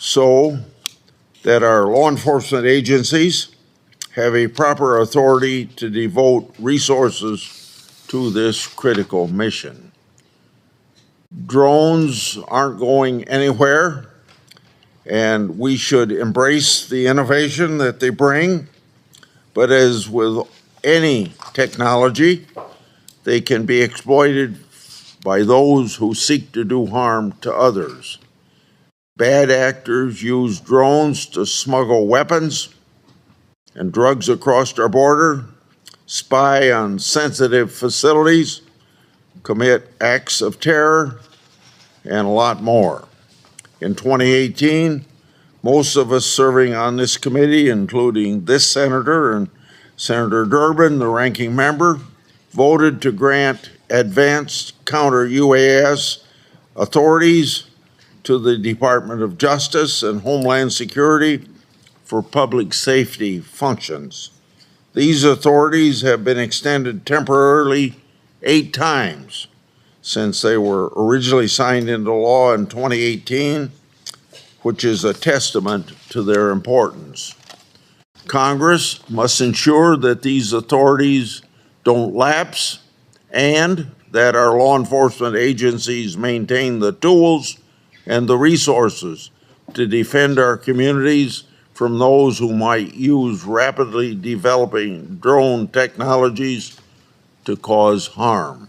so that our law enforcement agencies have a proper authority to devote resources to this critical mission. Drones aren't going anywhere, and we should embrace the innovation that they bring, but as with any technology, they can be exploited by those who seek to do harm to others. Bad actors use drones to smuggle weapons and drugs across our border, spy on sensitive facilities, commit acts of terror, and a lot more. In 2018, most of us serving on this committee, including this senator and Senator Durbin, the ranking member, voted to grant advanced counter-UAS authorities to the Department of Justice and Homeland Security for public safety functions. These authorities have been extended temporarily 8 times since they were originally signed into law in 2018, which is a testament to their importance. Congress must ensure that these authorities don't lapse and that our law enforcement agencies maintain the tools and the resources to defend our communities from those who might use rapidly developing drone technologies to cause harm.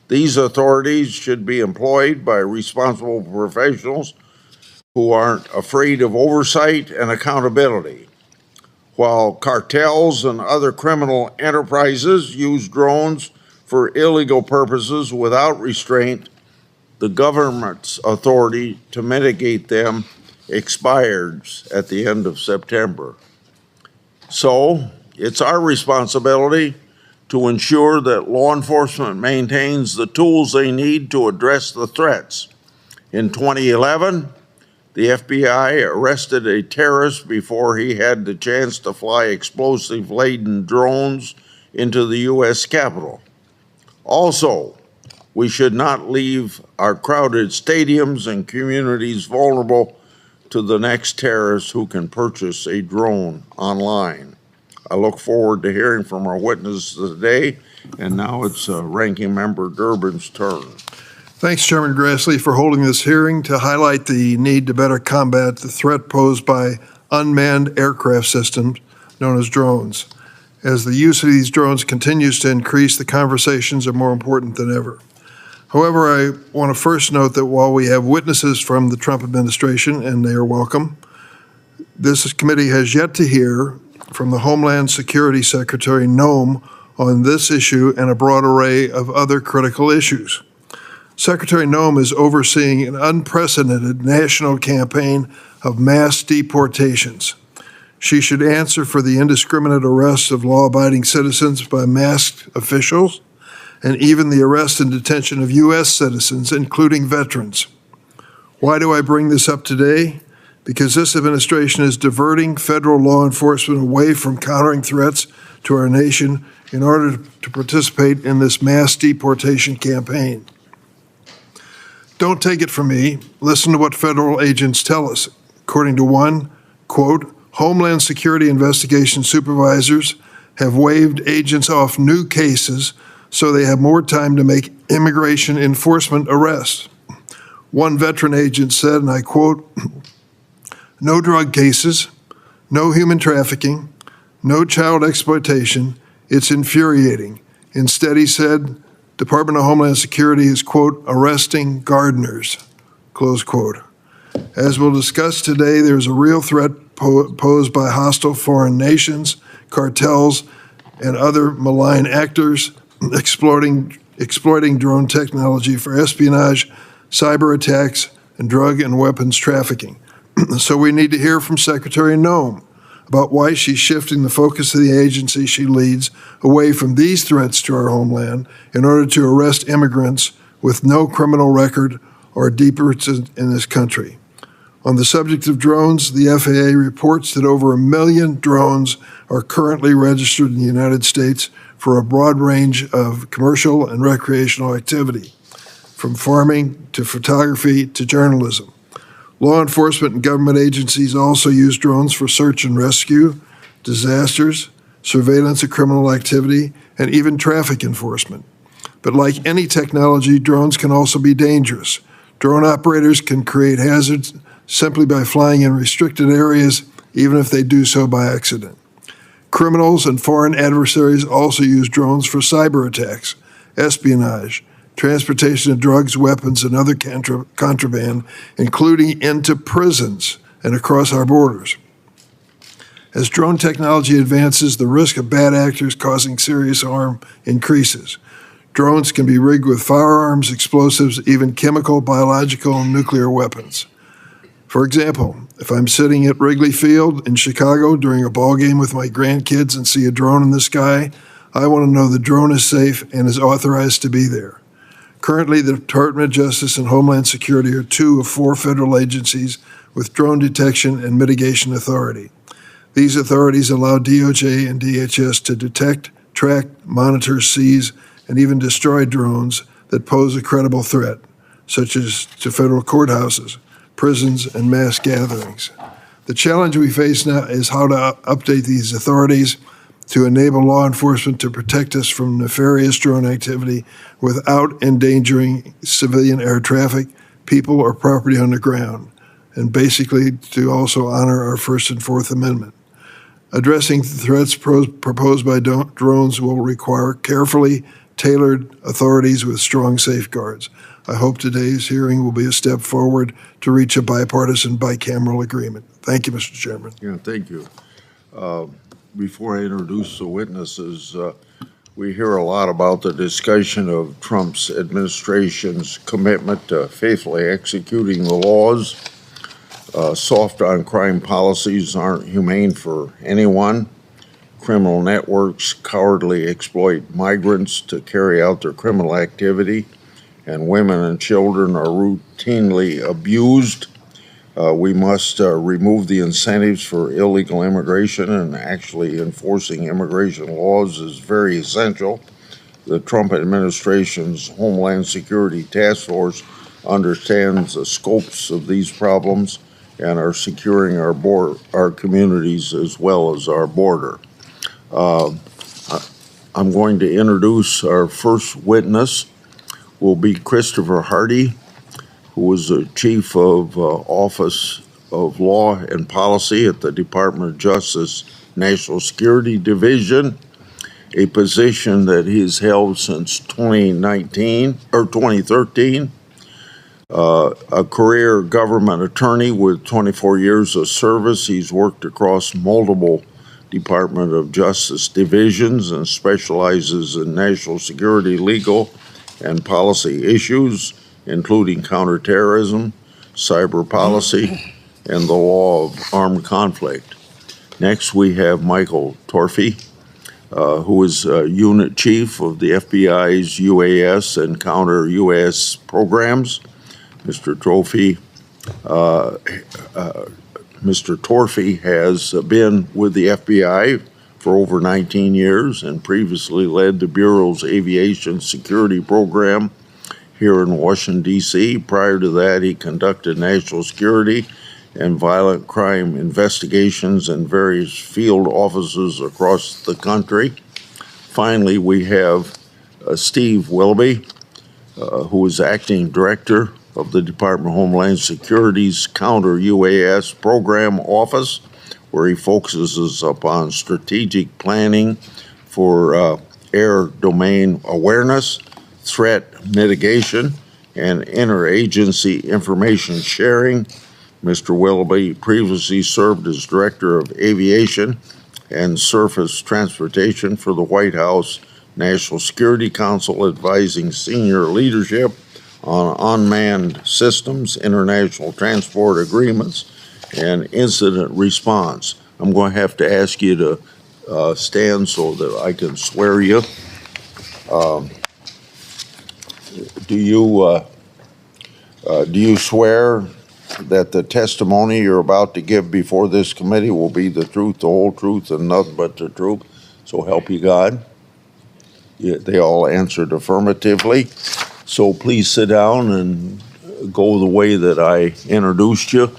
These authorities should be employed by responsible professionals who aren't afraid of oversight and accountability. While cartels and other criminal enterprises use drones for illegal purposes without restraint, the government's authority to mitigate them expires at the end of September. So it's our responsibility to ensure that law enforcement maintains the tools they need to address the threats. In 2011, the FBI arrested a terrorist before he had the chance to fly explosive-laden drones into the U.S. Capitol. Also, we should not leave our crowded stadiums and communities vulnerable to the next terrorist who can purchase a drone online. I look forward to hearing from our witnesses today, and now it's Ranking Member Durbin's turn. Thanks, Chairman Grassley, for holding this hearing to highlight the need to better combat the threat posed by unmanned aircraft systems known as drones. As the use of these drones continues to increase, the conversations are more important than ever. However, I want to first note that while we have witnesses from the Trump administration, and they are welcome, this committee has yet to hear from the Homeland Security Secretary Nome on this issue and a broad array of other critical issues. Secretary Nome is overseeing an unprecedented national campaign of mass deportations. She should answer for the indiscriminate arrests of law-abiding citizens by masked officials, and even the arrest and detention of U.S. citizens, including veterans. Why do I bring this up today? because this administration is diverting federal law enforcement away from countering threats to our nation in order to participate in this mass deportation campaign. Don't take it from me. Listen to what federal agents tell us. According to one, quote, Homeland Security investigation supervisors have waived agents off new cases so they have more time to make immigration enforcement arrests. One veteran agent said, and I quote, no drug cases, no human trafficking, no child exploitation. It's infuriating. Instead, he said, Department of Homeland Security is, quote, arresting gardeners, close quote. As we'll discuss today, there's a real threat posed by hostile foreign nations, cartels, and other malign actors exploiting drone technology for espionage, cyber attacks, and drug and weapons trafficking. So we need to hear from Secretary Noem about why she's shifting the focus of the agency she leads away from these threats to our homeland in order to arrest immigrants with no criminal record or deep roots in this country. On the subject of drones, the FAA reports that over 1 million drones are currently registered in the United States for a broad range of commercial and recreational activity, from farming to photography to journalism. Law enforcement and government agencies also use drones for search and rescue, disasters, surveillance of criminal activity, and even traffic enforcement. But like any technology, drones can also be dangerous. Drone operators can create hazards simply by flying in restricted areas, even if they do so by accident. Criminals and foreign adversaries also use drones for cyber attacks, espionage, transportation of drugs, weapons, and other contraband, including into prisons and across our borders. As drone technology advances, the risk of bad actors causing serious harm increases. Drones can be rigged with firearms, explosives, even chemical, biological, and nuclear weapons. For example, if I'm sitting at Wrigley Field in Chicago during a ball game with my grandkids and see a drone in the sky, I want to know the drone is safe and is authorized to be there. Currently, the Department of Justice and Homeland Security are 2 of 4 federal agencies with drone detection and mitigation authority. These authorities allow DOJ and DHS to detect, track, monitor, seize, and even destroy drones that pose a credible threat, such as to federal courthouses, prisons, and mass gatherings. The challenge we face now is how to update these authorities to enable law enforcement to protect us from nefarious drone activity without endangering civilian air traffic, people, or property on the ground, and basically to also honor our First and Fourth Amendment. Addressing the threats proposed by drones will require carefully tailored authorities with strong safeguards. I hope today's hearing will be a step forward to reach a bipartisan bicameral agreement. Thank you, Mr. Chairman. Yeah, thank you. Before I introduce the witnesses, we hear a lot about the discussion of Trump's administration's commitment to faithfully executing the laws. Soft on crime policies aren't humane for anyone. Criminal networks cowardly exploit migrants to carry out their criminal activity, and women and children are routinely abused. We must remove the incentives for illegal immigration, and actually enforcing immigration laws is very essential. The Trump administration's Homeland Security Task Force understands the scopes of these problems and are securing our communities as well as our border. I'm going to introduce our first witness, will be Christopher Hardy, who was the Chief of Office of Law and Policy at the Department of Justice National Security Division, a position that he's held since 2013. A career government attorney with 24 years of service. He's worked across multiple Department of Justice divisions and specializes in national security, legal, and policy issues, including counterterrorism, cyber policy, and the law of armed conflict. Next, we have Michael Torfey, who is Unit Chief of the FBI's UAS and counter-UAS programs. Mr. Torfey Mr. Torfey has been with the FBI for over 19 years and previously led the Bureau's aviation security program here in Washington, D.C. Prior to that, he conducted national security and violent crime investigations in various field offices across the country. Finally, we have Steve Willoughby, who is acting director of the Department of Homeland Security's Counter-UAS Program Office, where he focuses upon strategic planning for air domain awareness, threat mitigation, and interagency information sharing. Mr. Willoughby previously served as Director of Aviation and Surface Transportation for the White House National Security Council, advising senior leadership on unmanned systems, international transport agreements, and incident response. I'm going to have to ask you to stand so that I can swear you. Do you swear that the testimony you're about to give before this committee will be the truth, the whole truth, and nothing but the truth? So help you God. Yeah, they all answered affirmatively. So please sit down and go the way that I introduced you.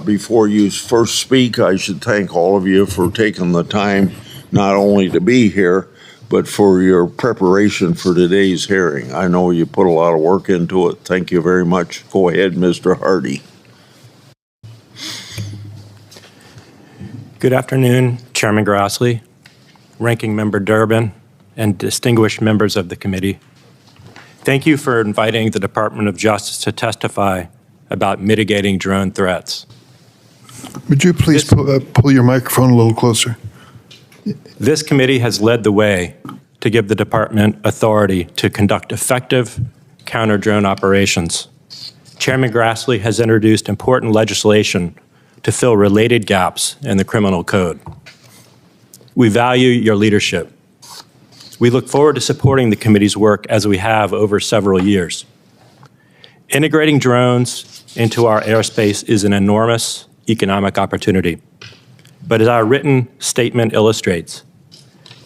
Before you first speak, I should thank all of you for taking the time not only to be here, but for your preparation for today's hearing. I know you put a lot of work into it. Thank you very much. Go ahead, Mr. Hardy. Good afternoon, Chairman Grassley, Ranking Member Durbin, and distinguished members of the committee. Thank you for inviting the Department of Justice to testify about mitigating drone threats. Would you please pull your microphone a little closer? This committee has led the way to give the department authority to conduct effective counter-drone operations. Chairman Grassley has introduced important legislation to fill related gaps in the criminal code. We value your leadership. We look forward to supporting the committee's work as we have over several years. Integrating drones into our airspace is an enormous economic opportunity. But as our written statement illustrates,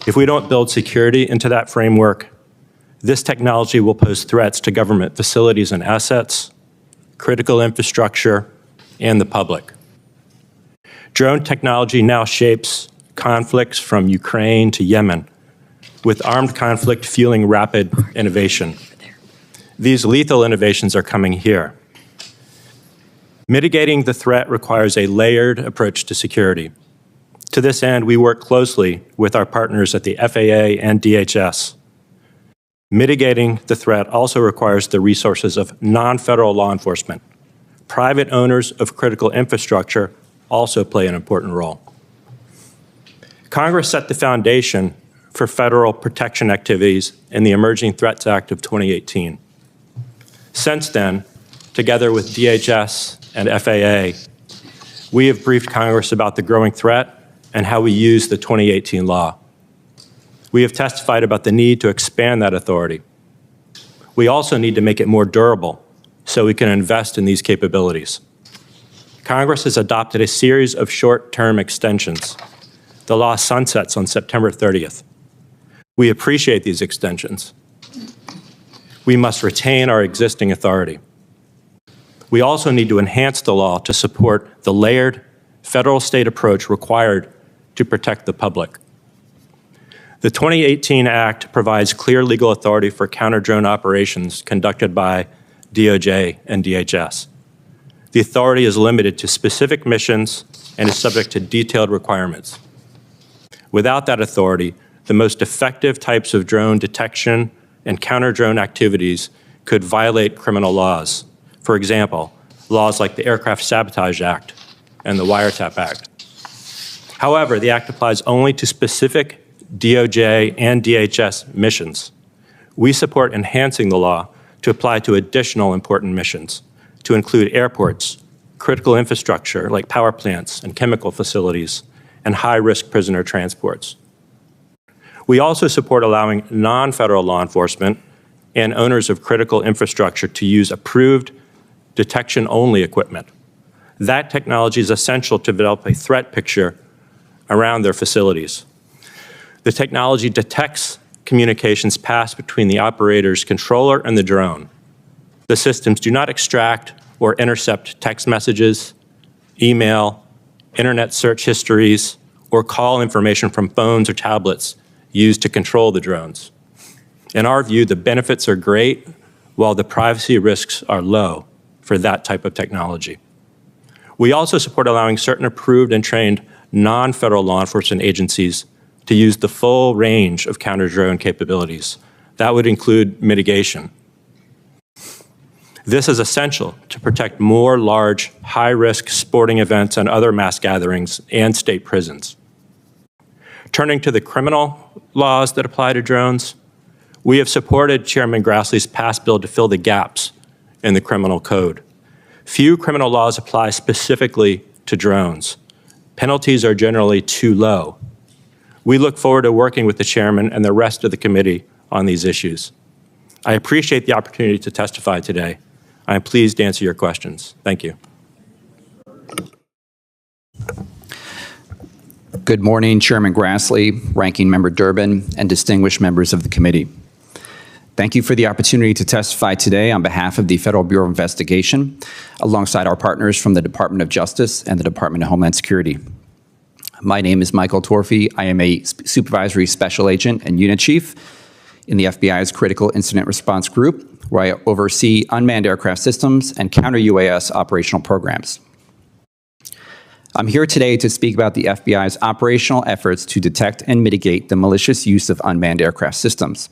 if we don't build security into that framework, this technology will pose threats to government facilities and assets, critical infrastructure, and the public. Drone technology now shapes conflicts from Ukraine to Yemen, with armed conflict fueling rapid innovation. These lethal innovations are coming here. Mitigating the threat requires a layered approach to security. To this end, we work closely with our partners at the FAA and DHS. Mitigating the threat also requires the resources of non-federal law enforcement. Private owners of critical infrastructure also play an important role. Congress set the foundation for federal protection activities in the Emerging Threats Act of 2018. Since then, together with DHS and FAA, we have briefed Congress about the growing threat and how we use the 2018 law. We have testified about the need to expand that authority. We also need to make it more durable so we can invest in these capabilities. Congress has adopted a series of short-term extensions. The law sunsets on September 30th. We appreciate these extensions. We must retain our existing authority. We also need to enhance the law to support the layered federal-state approach required to protect the public. The 2018 Act provides clear legal authority for counter-drone operations conducted by DOJ and DHS. The authority is limited to specific missions and is subject to detailed requirements. Without that authority, the most effective types of drone detection and counter-drone activities could violate criminal laws. For example, laws like the Aircraft Sabotage Act and the Wiretap Act. However, the Act applies only to specific DOJ and DHS missions. We support enhancing the law to apply to additional important missions, to include airports, critical infrastructure like power plants and chemical facilities, and high-risk prisoner transports. We also support allowing non-federal law enforcement and owners of critical infrastructure to use approved detection-only equipment. That technology is essential to develop a threat picture around their facilities. The technology detects communications passed between the operator's controller and the drone. The systems do not extract or intercept text messages, email, internet search histories, or call information from phones or tablets used to control the drones. In our view, the benefits are great, while the privacy risks are low for that type of technology. We also support allowing certain approved and trained non-federal law enforcement agencies to use the full range of counter-drone capabilities. That would include mitigation. This is essential to protect more large, high-risk sporting events and other mass gatherings and state prisons. Turning to the criminal laws that apply to drones, we have supported Chairman Grassley's past bill to fill the gaps in the criminal code. Few criminal laws apply specifically to drones. Penalties are generally too low. We look forward to working with the chairman and the rest of the committee on these issues. I appreciate the opportunity to testify today. I am pleased to answer your questions. Thank you. Good morning, Chairman Grassley, Ranking Member Durbin, and distinguished members of the committee. Thank you for the opportunity to testify today on behalf of the Federal Bureau of Investigation, alongside our partners from the Department of Justice and the Department of Homeland Security. My name is Michael Torfey. I am a Supervisory Special Agent and Unit Chief in the FBI's Critical Incident Response Group, where I oversee unmanned aircraft systems and counter-UAS operational programs. I'm here today to speak about the FBI's operational efforts to detect and mitigate the malicious use of unmanned aircraft systems.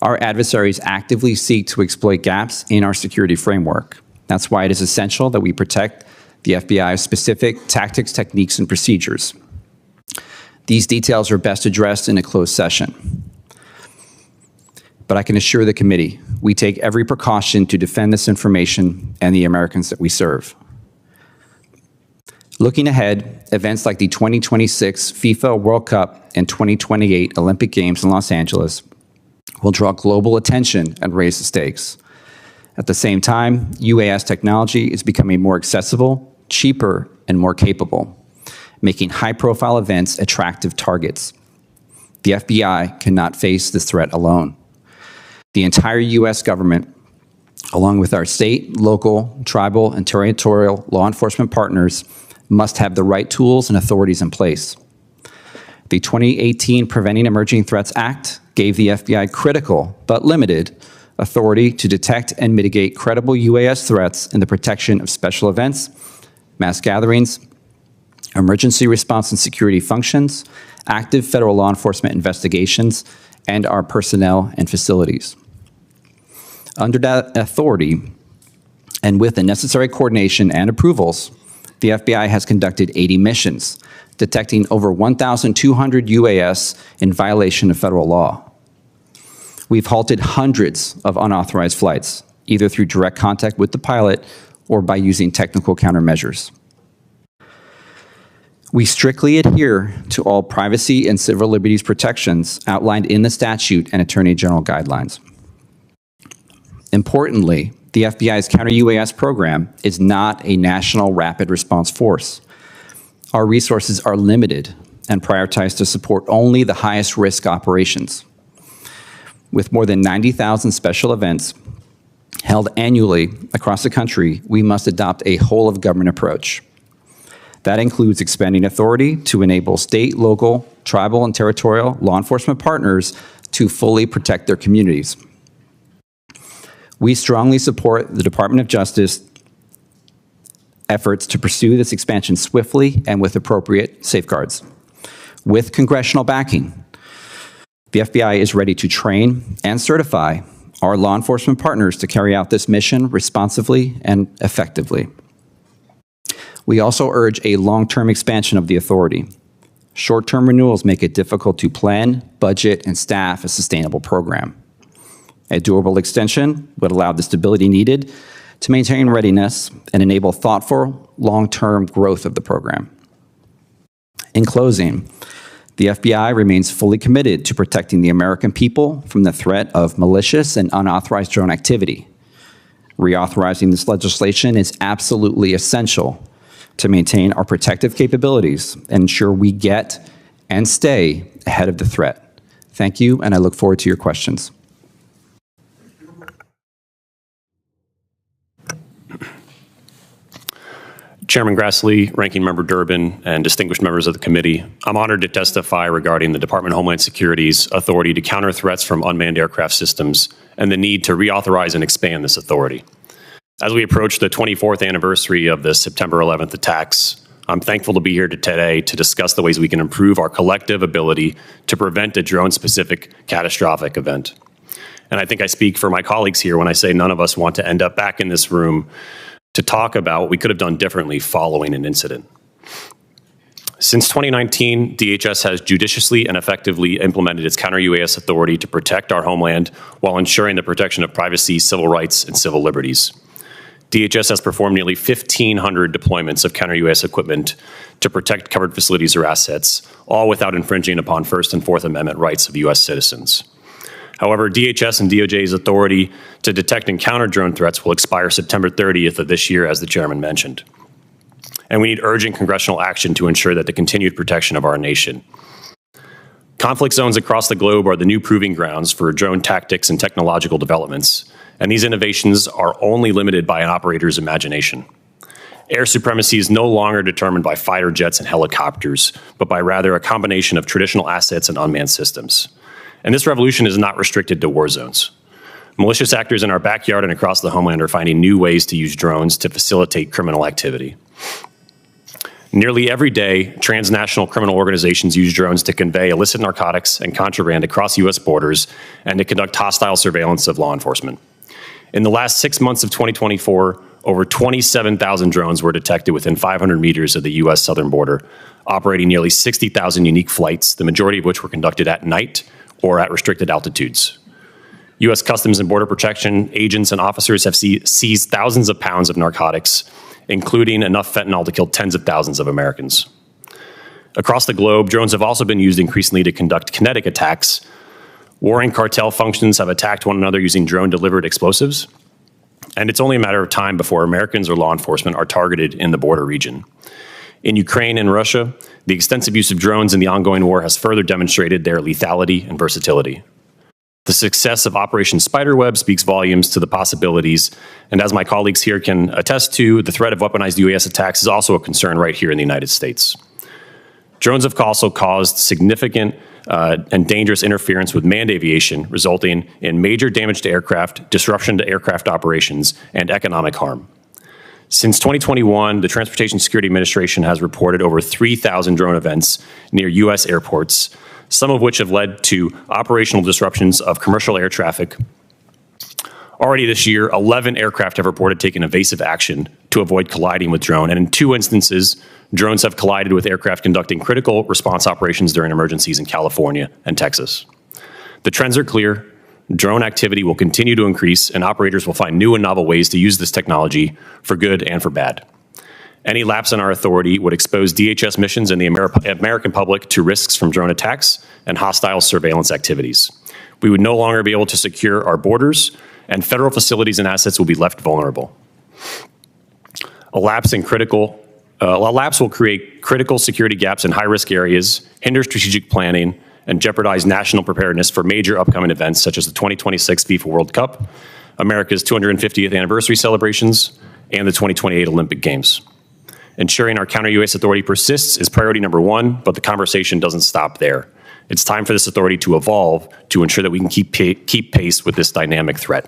Our adversaries actively seek to exploit gaps in our security framework. That's why it is essential that we protect the FBI's specific tactics, techniques, and procedures. These details are best addressed in a closed session. But I can assure the committee, we take every precaution to defend this information and the Americans that we serve. Looking ahead, events like the 2026 FIFA World Cup and 2028 Olympic Games in Los Angeles will draw global attention and raise the stakes. At the same time, UAS technology is becoming more accessible, cheaper, and more capable, making high-profile events attractive targets. The FBI cannot face this threat alone. The entire U.S. government, along with our state, local, tribal, and territorial law enforcement partners, must have the right tools and authorities in place. The 2018 Preventing Emerging Threats Act gave the FBI critical, but limited, authority to detect and mitigate credible UAS threats in the protection of special events, mass gatherings, emergency response and security functions, active federal law enforcement investigations, and our personnel and facilities. Under that authority, and with the necessary coordination and approvals, the FBI has conducted 80 missions, detecting over 1,200 UAS in violation of federal law. We've halted hundreds of unauthorized flights, either through direct contact with the pilot or by using technical countermeasures. We strictly adhere to all privacy and civil liberties protections outlined in the statute and Attorney General guidelines. Importantly, the FBI's counter-UAS program is not a national rapid response force. Our resources are limited and prioritized to support only the highest risk operations. With more than 90,000 special events held annually across the country, we must adopt a whole-of-government approach. That includes expanding authority to enable state, local, tribal, and territorial law enforcement partners to fully protect their communities. We strongly support the Department of Justice efforts to pursue this expansion swiftly and with appropriate safeguards. With congressional backing, the FBI is ready to train and certify our law enforcement partners to carry out this mission responsively and effectively. We also urge a long-term expansion of the authority. Short-term renewals make it difficult to plan, budget, and staff a sustainable program. A durable extension would allow the stability needed to maintain readiness and enable thoughtful, long-term growth of the program. In closing, the FBI remains fully committed to protecting the American people from the threat of malicious and unauthorized drone activity. Reauthorizing this legislation is absolutely essential to maintain our protective capabilities and ensure we get and stay ahead of the threat. Thank you, and I look forward to your questions. Chairman Grassley, Ranking Member Durbin, and distinguished members of the committee, I'm honored to testify regarding the Department of Homeland Security's authority to counter threats from unmanned aircraft systems and the need to reauthorize and expand this authority. As we approach the 24th anniversary of the September 11th attacks, I'm thankful to be here today to discuss the ways we can improve our collective ability to prevent a drone-specific catastrophic event. And I think I speak for my colleagues here when I say none of us want to end up back in this room to talk about what we could have done differently following an incident. Since 2019, DHS has judiciously and effectively implemented its counter-UAS authority to protect our homeland while ensuring the protection of privacy, civil rights, and civil liberties. DHS has performed nearly 1,500 deployments of counter-UAS equipment to protect covered facilities or assets, all without infringing upon First and Fourth Amendment rights of U.S. citizens. However, DHS and DOJ's authority to detect and counter drone threats will expire September 30th of this year, as the chairman mentioned. And we need urgent congressional action to ensure that the continued protection of our nation. Conflict zones across the globe are the new proving grounds for drone tactics and technological developments, and these innovations are only limited by an operator's imagination. Air supremacy is no longer determined by fighter jets and helicopters, but by rather a combination of traditional assets and unmanned systems. And this revolution is not restricted to war zones. Malicious actors in our backyard and across the homeland are finding new ways to use drones to facilitate criminal activity. Nearly every day, transnational criminal organizations use drones to convey illicit narcotics and contraband across U.S. borders and to conduct hostile surveillance of law enforcement. In the last 6 months of 2024, over 27,000 drones were detected within 500 meters of the U.S. southern border, operating nearly 60,000 unique flights, the majority of which were conducted at night or at restricted altitudes. U.S. Customs and Border Protection agents and officers have seized thousands of pounds of narcotics, including enough fentanyl to kill tens of thousands of Americans. Across the globe, drones have also been used increasingly to conduct kinetic attacks. Warring cartel functions have attacked one another using drone-delivered explosives, and it's only a matter of time before Americans or law enforcement are targeted in the border region. In Ukraine and Russia, the extensive use of drones in the ongoing war has further demonstrated their lethality and versatility. The success of Operation Spiderweb speaks volumes to the possibilities, and as my colleagues here can attest to, the threat of weaponized UAS attacks is also a concern right here in the United States. Drones have also caused significant and dangerous interference with manned aviation, resulting in major damage to aircraft, disruption to aircraft operations, and economic harm. Since 2021, the Transportation Security Administration has reported over 3,000 drone events near U.S. airports, some of which have led to operational disruptions of commercial air traffic. Already this year, 11 aircraft have reported taking evasive action to avoid colliding with drone, and in 2 instances, drones have collided with aircraft conducting critical response operations during emergencies in California and Texas. The trends are clear. Drone activity will continue to increase, and operators will find new and novel ways to use this technology for good and for bad. Any lapse in our authority would expose DHS missions and the American public to risks from drone attacks and hostile surveillance activities. We would no longer be able to secure our borders, and federal facilities and assets will be left vulnerable. A lapse will create critical security gaps in high-risk areas, hinder strategic planning, and jeopardize national preparedness for major upcoming events such as the 2026 FIFA World Cup, America's 250th anniversary celebrations, and the 2028 Olympic Games. Ensuring our counter-UAS authority persists is priority number 1, but the conversation doesn't stop there. It's time for this authority to evolve to ensure that we can keep pace with this dynamic threat.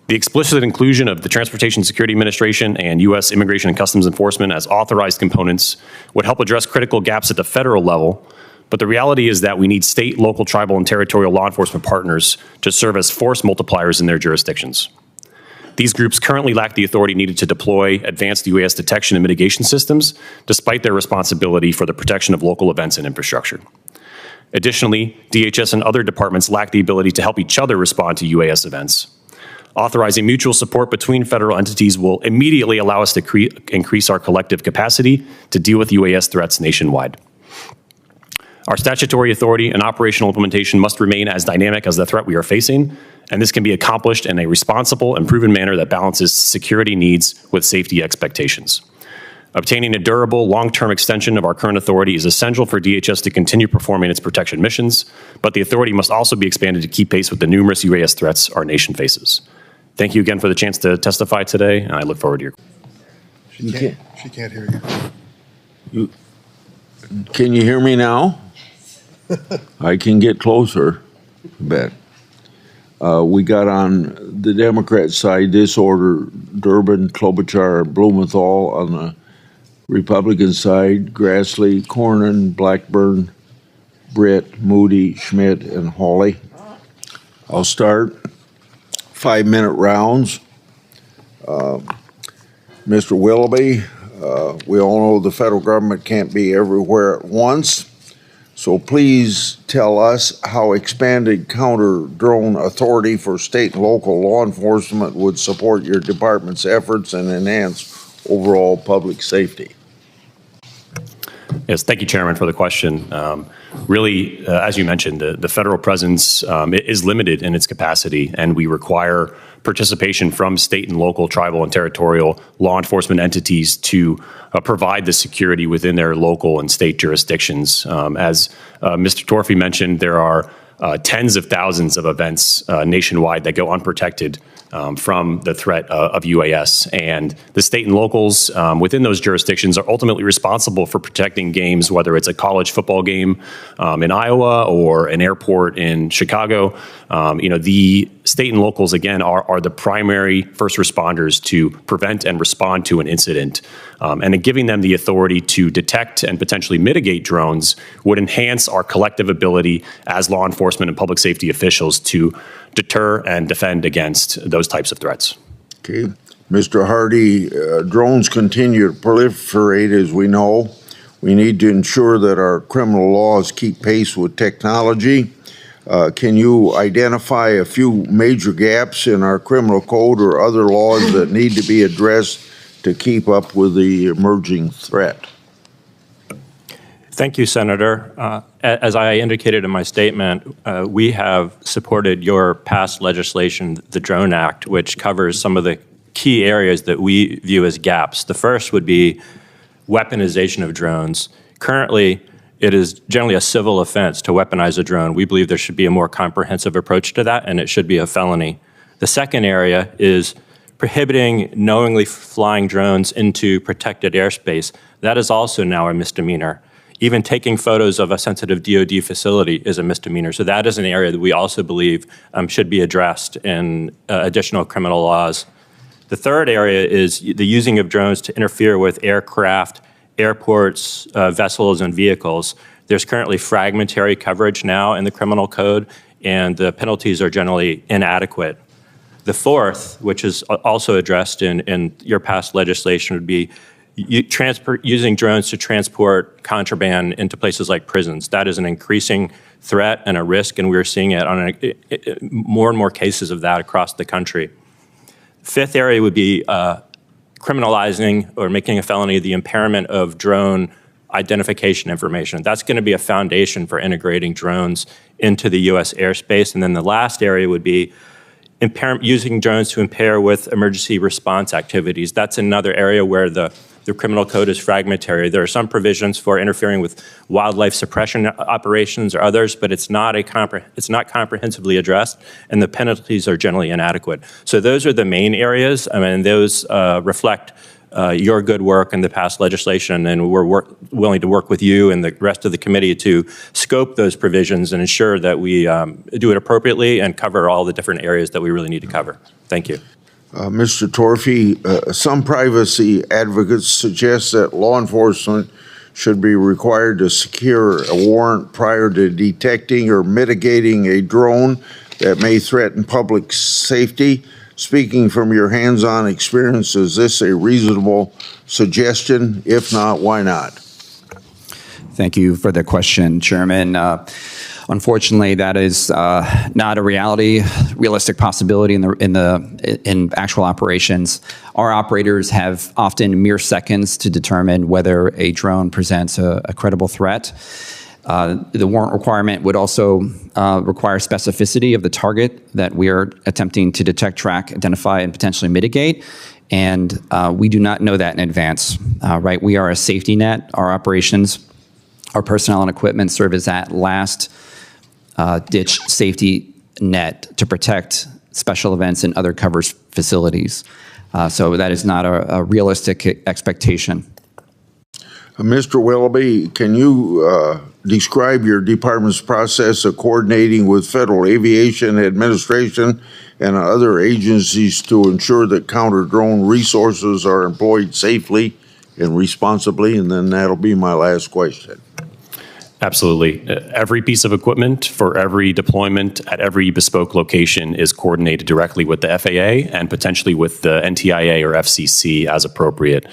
The explicit inclusion of the Transportation Security Administration and U.S. Immigration and Customs Enforcement as authorized components would help address critical gaps at the federal level, but the reality is that we need state, local, tribal, and territorial law enforcement partners to serve as force multipliers in their jurisdictions. These groups currently lack the authority needed to deploy advanced UAS detection and mitigation systems, despite their responsibility for the protection of local events and infrastructure. Additionally, DHS and other departments lack the ability to help each other respond to UAS events. Authorizing mutual support between federal entities will immediately allow us to increase our collective capacity to deal with UAS threats nationwide. Our statutory authority and operational implementation must remain as dynamic as the threat we are facing, and this can be accomplished in a responsible and proven manner that balances security needs with safety expectations. Obtaining a durable, long-term extension of our current authority is essential for DHS to continue performing its protection missions, but the authority must also be expanded to keep pace with the numerous UAS threats our nation faces. Thank you again for the chance to testify today, and I look forward to your questions. She can't hear you. Can you hear me now? I can get closer, I bet. We got on the Democrat side disorder, Durbin, Klobuchar, Blumenthal. On the Republican side, Grassley, Cornyn, Blackburn, Britt, Moody, Schmidt, and Hawley. I'll start. 5-minute rounds. Mr. Willoughby, we all know the federal government can't be everywhere at once. So please tell us how expanded counter-drone authority for state and local law enforcement would support your department's efforts and enhance overall public safety. Yes, thank you, Chairman, for the question. Really, as you mentioned, the federal presence is limited in its capacity, and we require participation from state and local, tribal, and territorial law enforcement entities to provide the security within their local and state jurisdictions. As Mr. Torfey mentioned, there are tens of thousands of events nationwide that go unprotected from the threat of UAS. And the state and locals within those jurisdictions are ultimately responsible for protecting games, whether it's a college football game in Iowa or an airport in Chicago. The state and locals, again, are the primary first responders to prevent and respond to an incident. And in giving them the authority to detect and potentially mitigate drones would enhance our collective ability as law enforcement and public safety officials to deter and defend against those types of threats. Okay. Mr. Hardy, drones continue to proliferate, as we know. We need to ensure that our criminal laws keep pace with technology. Can you identify a few major gaps in our criminal code or other laws that need to be addressed to keep up with the emerging threat? Thank you, Senator. As I indicated in my statement, we have supported your past legislation, the Drone Act, which covers some of the key areas that we view as gaps. The first would be weaponization of drones. Currently, it is generally a civil offense to weaponize a drone. We believe there should be a more comprehensive approach to that, and it should be a felony. The second area is prohibiting knowingly flying drones into protected airspace. That is also now a misdemeanor. Even taking photos of a sensitive DoD facility is a misdemeanor. So that is an area that we also believe should be addressed in additional criminal laws. The third area is the using of drones to interfere with aircraft, airports, vessels, and vehicles. There's currently fragmentary coverage now in the criminal code, and the penalties are generally inadequate. The fourth, which is also addressed in your past legislation, would be using drones to transport contraband into places like prisons. That is an increasing threat and a risk, and we're seeing it on more and more cases of that across the country. Fifth area would be criminalizing or making a felony the impairment of drone identification information. That's going to be a foundation for integrating drones into the U.S. airspace. And then the last area would be using drones to impair with emergency response activities. That's another area where the criminal code is fragmentary. There are some provisions for interfering with wildlife suppression operations or others, but it's not comprehensively addressed, and the penalties are generally inadequate. So those are the main areas. I mean, those reflect your good work in the past legislation, and we're willing to work with you and the rest of the committee to scope those provisions and ensure that we do it appropriately and cover all the different areas that we really need to cover. Thank you. Mr. Torfey, some privacy advocates suggest that law enforcement should be required to secure a warrant prior to detecting or mitigating a drone that may threaten public safety. Speaking from your hands-on experience, is this a reasonable suggestion? If not, why not? Thank you for the question, Chairman. Unfortunately, that is not a realistic possibility in actual operations. Our operators have often mere seconds to determine whether a drone presents a credible threat. The warrant requirement would also require specificity of the target that we are attempting to detect, track, identify, and potentially mitigate. And we do not know that in advance, right? We are a safety net. Our operations, our personnel and equipment serve as that last ditch safety net to protect special events and other covered facilities. So that is not a realistic expectation. Mr. Willoughby, can you describe your department's process of coordinating with Federal Aviation Administration and other agencies to ensure that counter-drone resources are employed safely and responsibly? And then that'll be my last question. Absolutely. Every piece of equipment for every deployment at every bespoke location is coordinated directly with the FAA and potentially with the NTIA or FCC as appropriate.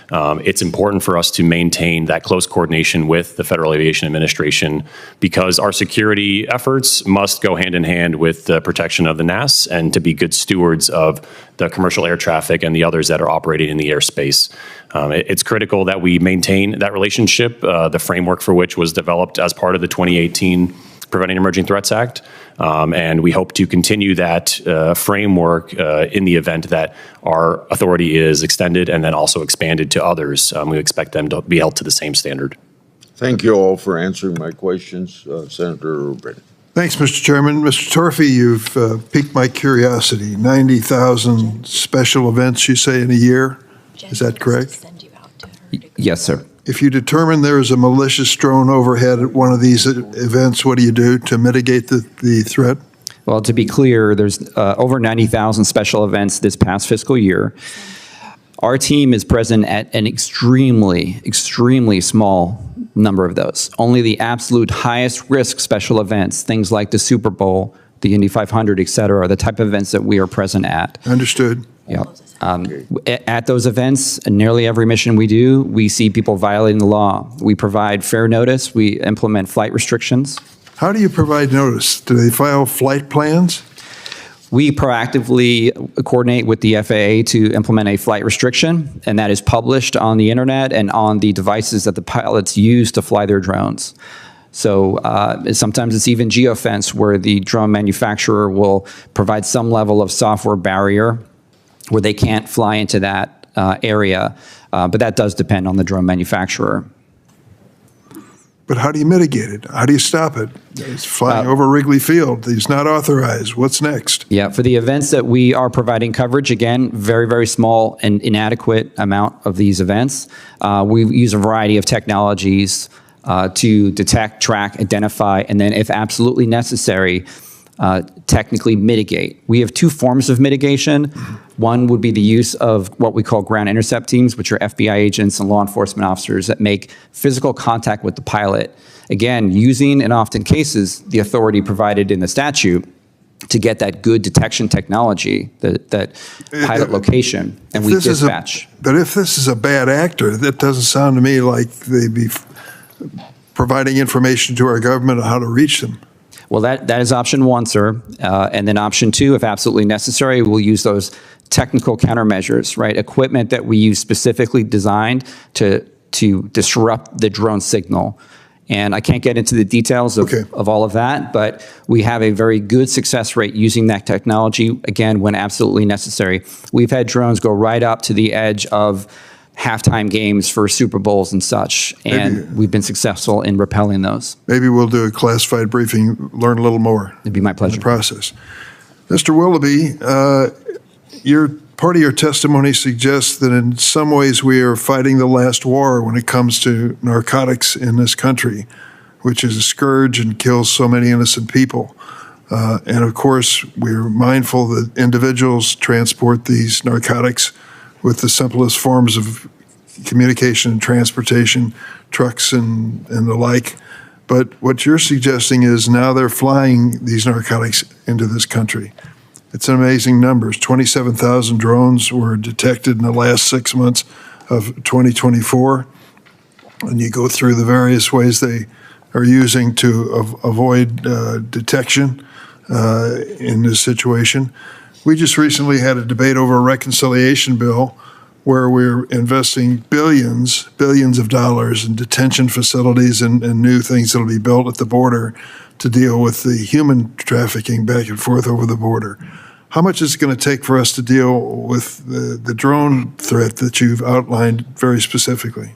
It's important for us to maintain that close coordination with the Federal Aviation Administration because our security efforts must go hand in hand with the protection of the NAS and to be good stewards of the commercial air traffic and the others that are operating in the airspace. It's critical that we maintain that relationship, the framework for which was developed as part of the 2018 Preventing Emerging Threats Act. And we hope to continue that framework in the event that our authority is extended and then also expanded to others. We expect them to be held to the same standard. Thank you all for answering my questions, Senator Rubin. Thanks, Mr. Chairman. Mr. Torfey, you've piqued my curiosity. 90,000 special events, you say, in a year? Is that correct? Yes, sir. If you determine there is a malicious drone overhead at one of these events, what do you do to mitigate the threat? Well, to be clear, there's over 90,000 special events this past fiscal year. Our team is present at an extremely, extremely small number of those. Only the absolute highest risk special events, things like the Super Bowl, the Indy 500, et cetera, are the type of events that we are present at. Understood. Yeah. At those events, nearly every mission we do, we see people violating the law. We provide fair notice. We implement flight restrictions. How do you provide notice? Do they file flight plans? We proactively coordinate with the FAA to implement a flight restriction, and that is published on the internet and on the devices that the pilots use to fly their drones. So sometimes it's even geofence, where the drone manufacturer will provide some level of software barrier where they can't fly into that area, but that does depend on the drone manufacturer. But how do you mitigate it? How do you stop it? It's flying over Wrigley Field. It's not authorized. What's next? Yeah, for the events that we are providing coverage, again, very, very small and inadequate amount of these events. We use a variety of technologies to detect, track, identify, and then if absolutely necessary, technically mitigate. We have two forms of mitigation. One would be the use of what we call ground intercept teams, which are FBI agents and law enforcement officers that make physical contact with the pilot. Again, using, in often cases, the authority provided in the statute to get that good detection technology, that pilot location, and we dispatch. But if this is a bad actor, that doesn't sound to me like they'd be providing information to our government on how to reach them. Well, that is option one, sir. And then option two, if absolutely necessary, we'll use those technical countermeasures, right? Equipment that we use specifically designed to disrupt the drone signal. And I can't get into the details of all of that, but we have a very good success rate using that technology, again, when absolutely necessary. We've had drones go right up to the edge of halftime games for Super Bowls and such, and we've been successful in repelling those. Maybe we'll do a classified briefing, learn a little more. It'd be my pleasure. In the process. Mr. Willoughby, part of your testimony suggests that in some ways we are fighting the last war when it comes to narcotics in this country, which is a scourge and kills so many innocent people. And of course, we're mindful that individuals transport these narcotics with the simplest forms of communication and transportation, trucks and the like. But what you're suggesting is now they're flying these narcotics into this country. It's an amazing numbers. 27,000 drones were detected in the last 6 months of 2024. And you go through the various ways they are using to avoid detection in this situation. We just recently had a debate over a reconciliation bill where we're investing billions of dollars in detention facilities and new things that'll be built at the border to deal with the human trafficking back and forth over the border. How much is it going to take for us to deal with the drone threat that you've outlined very specifically?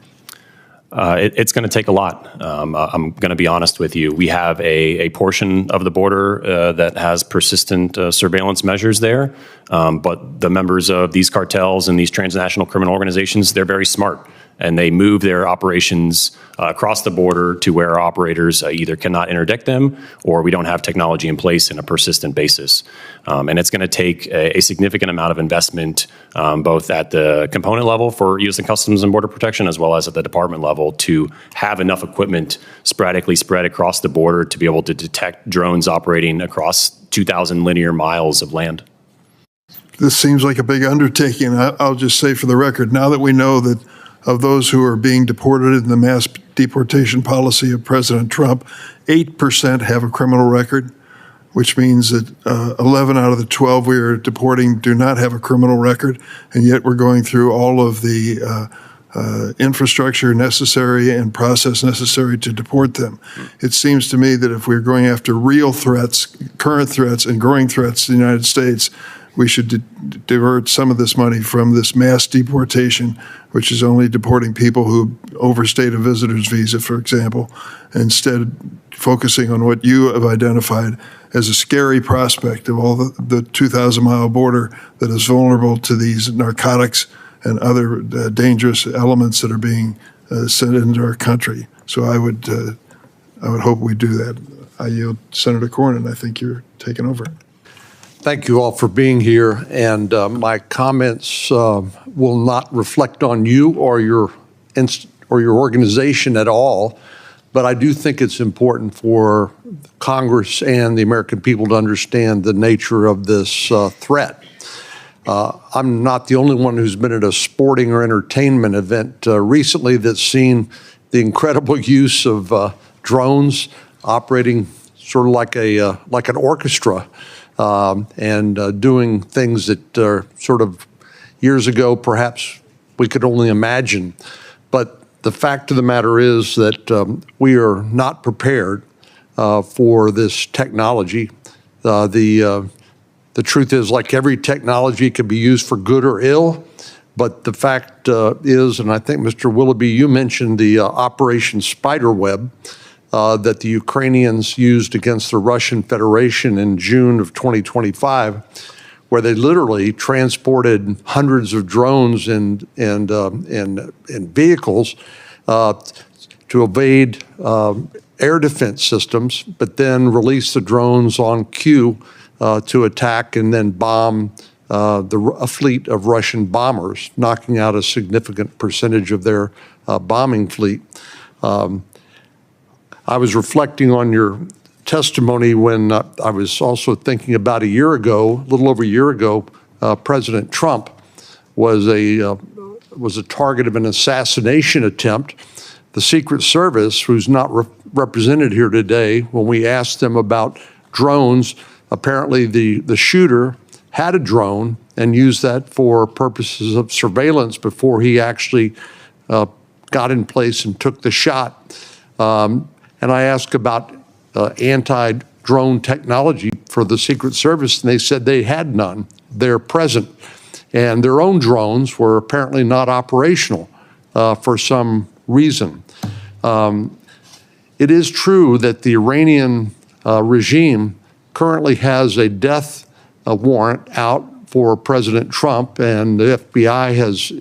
It's going to take a lot. I'm going to be honest with you. We have a portion of the border that has persistent surveillance measures there, but the members of these cartels and these transnational criminal organizations, they're very smart, and they move their operations across the border to where our operators either cannot interdict them or we don't have technology in place in a persistent basis. And it's going to take a significant amount of investment, both at the component level for U.S. Customs and Border Protection, as well as at the department level, to have enough equipment sporadically spread across the border to be able to detect drones operating across 2,000 linear miles of land. This seems like a big undertaking. I'll just say for the record, now that we know that of those who are being deported in the mass deportation policy of President Trump, 8% have a criminal record, which means that 11 out of the 12 we are deporting do not have a criminal record, and yet we're going through all of the infrastructure necessary and process necessary to deport them. It seems to me that if we're going after real threats, current threats, and growing threats to the United States, we should divert some of this money from this mass deportation, which is only deporting people who overstayed a visitor's visa, for example, instead focusing on what you have identified as a scary prospect of all the 2,000-mile border that is vulnerable to these narcotics and other dangerous elements that are being sent into our country. So I would hope we do that. I yield Senator Cornyn. I think you're taking over. Thank you all for being here, and my comments will not reflect on you or your organization at all, but I do think it's important for Congress and the American people to understand the nature of this threat. I'm not the only one who's been at a sporting or entertainment event recently that's seen the incredible use of drones operating sort of like an orchestra. And doing things that sort of years ago perhaps we could only imagine. But the fact of the matter is that we are not prepared for this technology. The truth is, like every technology, it can be used for good or ill. But the fact is, and I think Mr. Willoughby, you mentioned the Operation Spiderweb, that the Ukrainians used against the Russian Federation in June of 2025, where they literally transported hundreds of drones and vehicles to evade air defense systems, but then release the drones on cue to attack and then bomb a fleet of Russian bombers, knocking out a significant percentage of their bombing fleet. I was reflecting on your testimony when I was also thinking about a little over a year ago, President Trump was a target of an assassination attempt. The Secret Service, who's not represented here today, when we asked them about drones, apparently the shooter had a drone and used that for purposes of surveillance before he actually got in place and took the shot. And I asked about anti-drone technology for the Secret Service, and they said they had none. They're present. And their own drones were apparently not operational for some reason. It is true that the Iranian regime currently has a death warrant out for President Trump, and the FBI has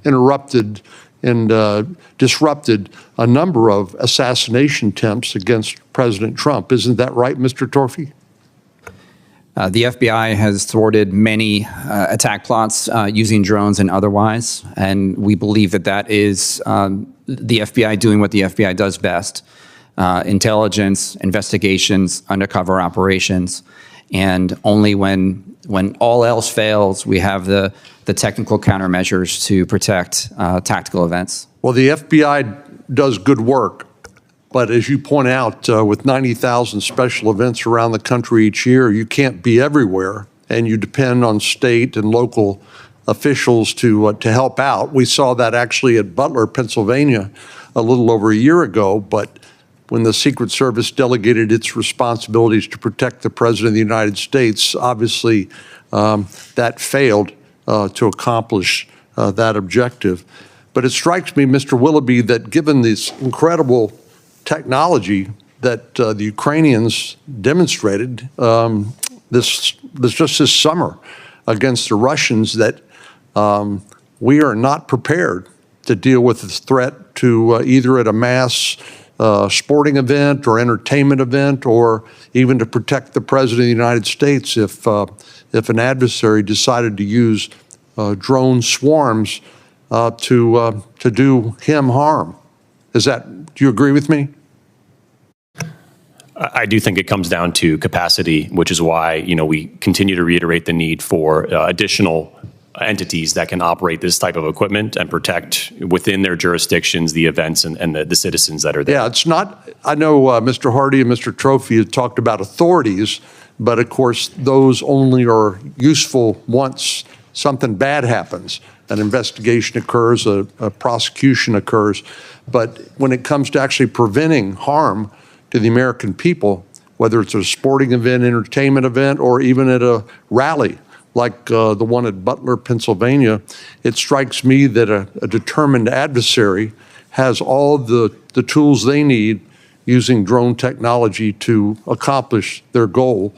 interrupted and disrupted a number of assassination attempts against President Trump. Isn't that right, Mr. Torfey? The FBI has thwarted many attack plots using drones and otherwise, and we believe that is the FBI doing what the FBI does best: intelligence, investigations, undercover operations, and only when all else fails, we have the technical countermeasures to protect tactical events. Well, the FBI does good work, but as you point out, with 90,000 special events around the country each year, you can't be everywhere, and you depend on state and local officials to help out. We saw that actually at Butler, Pennsylvania, a little over a year ago, but when the Secret Service delegated its responsibilities to protect the President of the United States, obviously that failed to accomplish that objective. But it strikes me, Mr. Willoughby, that given this incredible technology that the Ukrainians demonstrated just this summer against the Russians, that we are not prepared to deal with this threat to either at a mass sporting event or entertainment event, or even to protect the President of the United States if an adversary decided to use drone swarms to do him harm. Do you agree with me? I do think it comes down to capacity, which is why, we continue to reiterate the need for additional entities that can operate this type of equipment and protect within their jurisdictions the events and the citizens that are there. Yeah, it's not, I know Mr. Hardy and Mr. Trophy had talked about authorities, but of course those only are useful once something bad happens. An investigation occurs, a prosecution occurs. But when it comes to actually preventing harm to the American people, whether it's a sporting event, entertainment event, or even at a rally like the one at Butler, Pennsylvania, it strikes me that a determined adversary has all the tools they need using drone technology to accomplish their goal.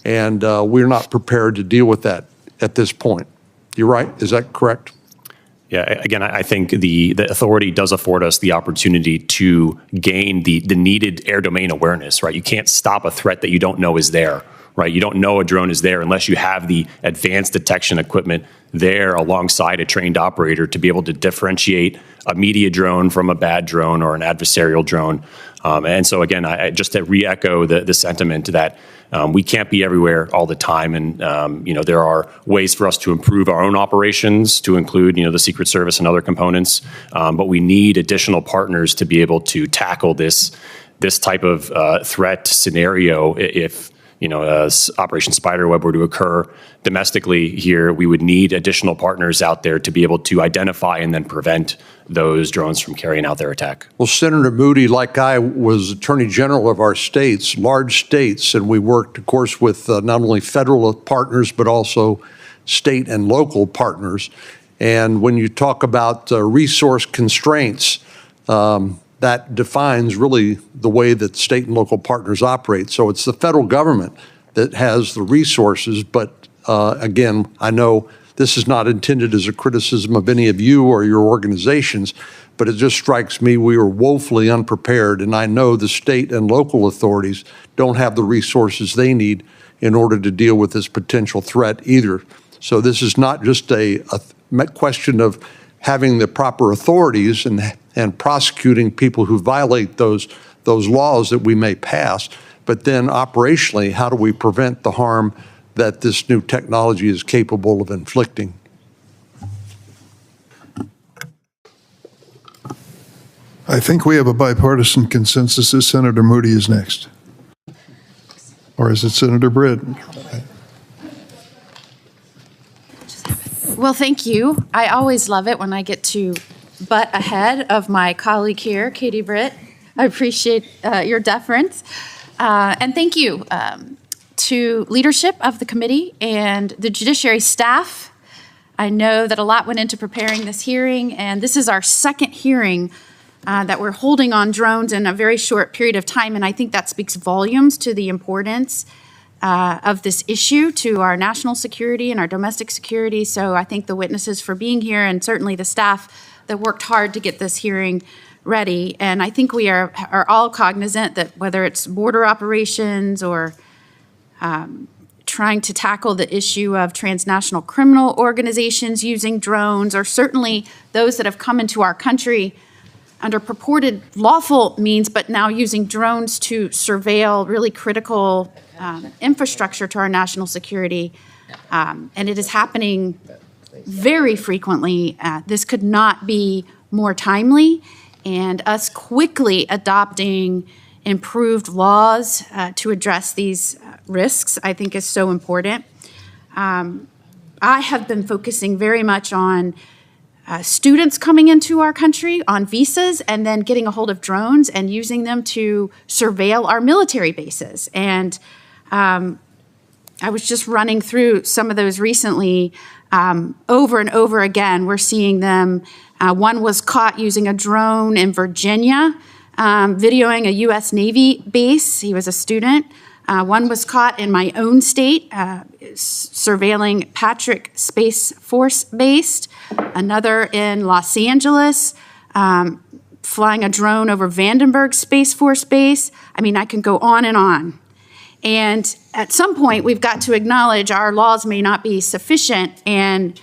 And we're not prepared to deal with that at this point. You're right? Is that correct? Yeah, again, I think the authority does afford us the opportunity to gain the needed air domain awareness, right? You can't stop a threat that you don't know is there, right? You don't know a drone is there unless you have the advanced detection equipment there alongside a trained operator to be able to differentiate a media drone from a bad drone or an adversarial drone. And so again, I just to re-echo the sentiment that we can't be everywhere all the time, and there are ways for us to improve our own operations, to include the Secret Service and other components. But we need additional partners to be able to tackle this type of threat scenario. If Operation Spiderweb were to occur domestically here, we would need additional partners out there to be able to identify and then prevent those drones from carrying out their attack. Well, Senator Moody, like I, was Attorney General of our states, large states, and we worked, of course, with not only federal partners, but also state and local partners. And when you talk about resource constraints, that defines really the way that state and local partners operate. So it's the federal government that has the resources, but again, I know this is not intended as a criticism of any of you or your organizations, but it just strikes me we are woefully unprepared, and I know the state and local authorities don't have the resources they need in order to deal with this potential threat either. So this is not just a question of having the proper authorities and prosecuting people who violate those laws that we may pass, but then operationally, how do we prevent the harm that this new technology is capable of inflicting? I think we have a bipartisan consensus that Senator Moody is next. Or is it Senator Britt? Well, thank you. I always love it when I get to butt ahead of my colleague here, Katie Britt. I appreciate your deference. And thank you to leadership of the committee and the Judiciary staff. I know that a lot went into preparing this hearing, and this is our second hearing that we're holding on drones in a very short period of time, and I think that speaks volumes to the importance of this issue to our national security and our domestic security. So I thank the witnesses for being here, and certainly the staff that worked hard to get this hearing ready. And I think we are all cognizant that whether it's border operations or trying to tackle the issue of transnational criminal organizations using drones, or certainly those that have come into our country under purported lawful means, but now using drones to surveil really critical infrastructure to our national security. And it is happening very frequently. This could not be more timely, and us quickly adopting improved laws to address these risks, I think, is so important. I have been focusing very much on students coming into our country on visas and then getting a hold of drones and using them to surveil our military bases. And I was just running through some of those recently. Over and over again, we're seeing them. One was caught using a drone in Virginia, videoing a U.S. Navy base. He was a student. One was caught in my own state, surveilling Patrick Space Force Base. Another in Los Angeles, flying a drone over Vandenberg Space Force Base. I mean, I can go on and on. And at some point, we've got to acknowledge our laws may not be sufficient, and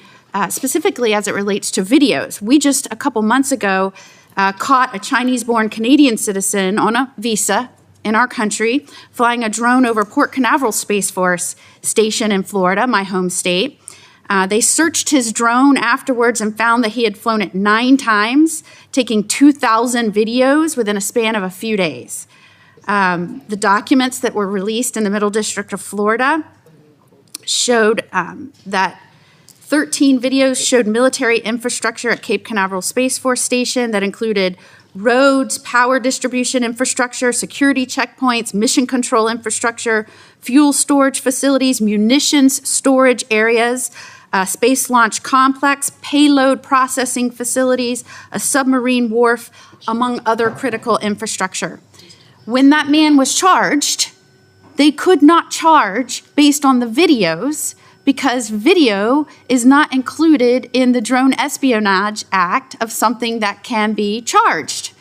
specifically as it relates to videos. We just, a couple months ago, caught a Chinese-born Canadian citizen on a visa in our country, flying a drone over Port Canaveral Space Force Station in Florida, my home state. They searched his drone afterwards and found that he had flown it 9 times, taking 2,000 videos within a span of a few days. The documents that were released in the Middle District of Florida showed that 13 videos showed military infrastructure at Cape Canaveral Space Force Station that included roads, power distribution infrastructure, security checkpoints, mission control infrastructure, fuel storage facilities, munitions storage areas, space launch complex, payload processing facilities, a submarine wharf, among other critical infrastructure. When that man was charged, they could not charge based on the videos because video is not included in the Drone Espionage Act of something that can be charged.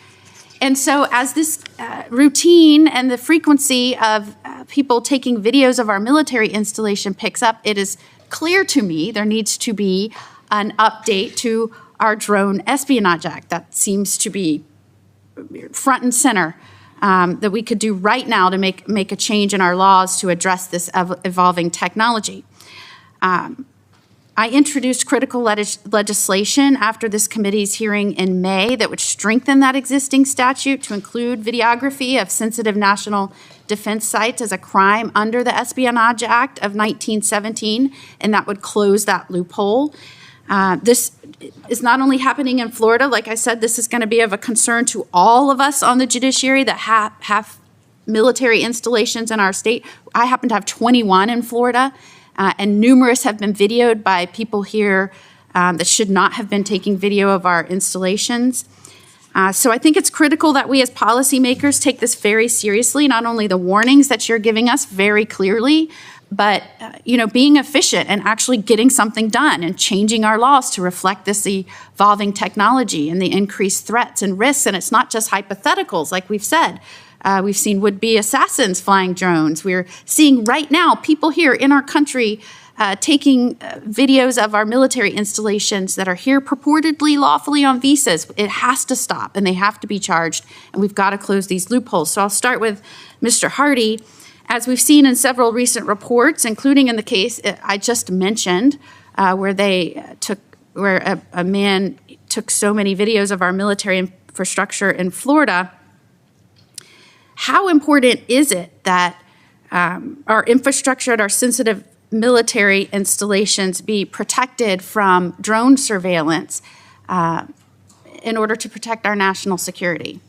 And so as this routine and the frequency of people taking videos of our military installation picks up, it is clear to me there needs to be an update to our Drone Espionage Act. That seems to be front and center. That we could do right now to make a change in our laws to address this evolving technology. I introduced critical legislation after this committee's hearing in May that would strengthen that existing statute to include videography of sensitive national defense sites as a crime under the Espionage Act of 1917, and that would close that loophole. This is not only happening in Florida. Like I said, this is going to be of a concern to all of us on the judiciary that have military installations in our state. I happen to have 21 in Florida, and numerous have been videoed by people here that should not have been taking video of our installations. So I think it's critical that we as policymakers take this very seriously, not only the warnings that you're giving us very clearly, but being efficient and actually getting something done and changing our laws to reflect this evolving technology and the increased threats and risks. And it's not just hypotheticals, like we've said. We've seen would-be assassins flying drones. We're seeing right now people here in our country taking videos of our military installations that are here purportedly lawfully on visas. It has to stop, and they have to be charged, and we've got to close these loopholes. So I'll start with Mr. Hardy. As we've seen in several recent reports, including in the case I just mentioned, where a man took so many videos of our military infrastructure in Florida, how important is it that our infrastructure and our sensitive military installations be protected from drone surveillance in order to protect our national security?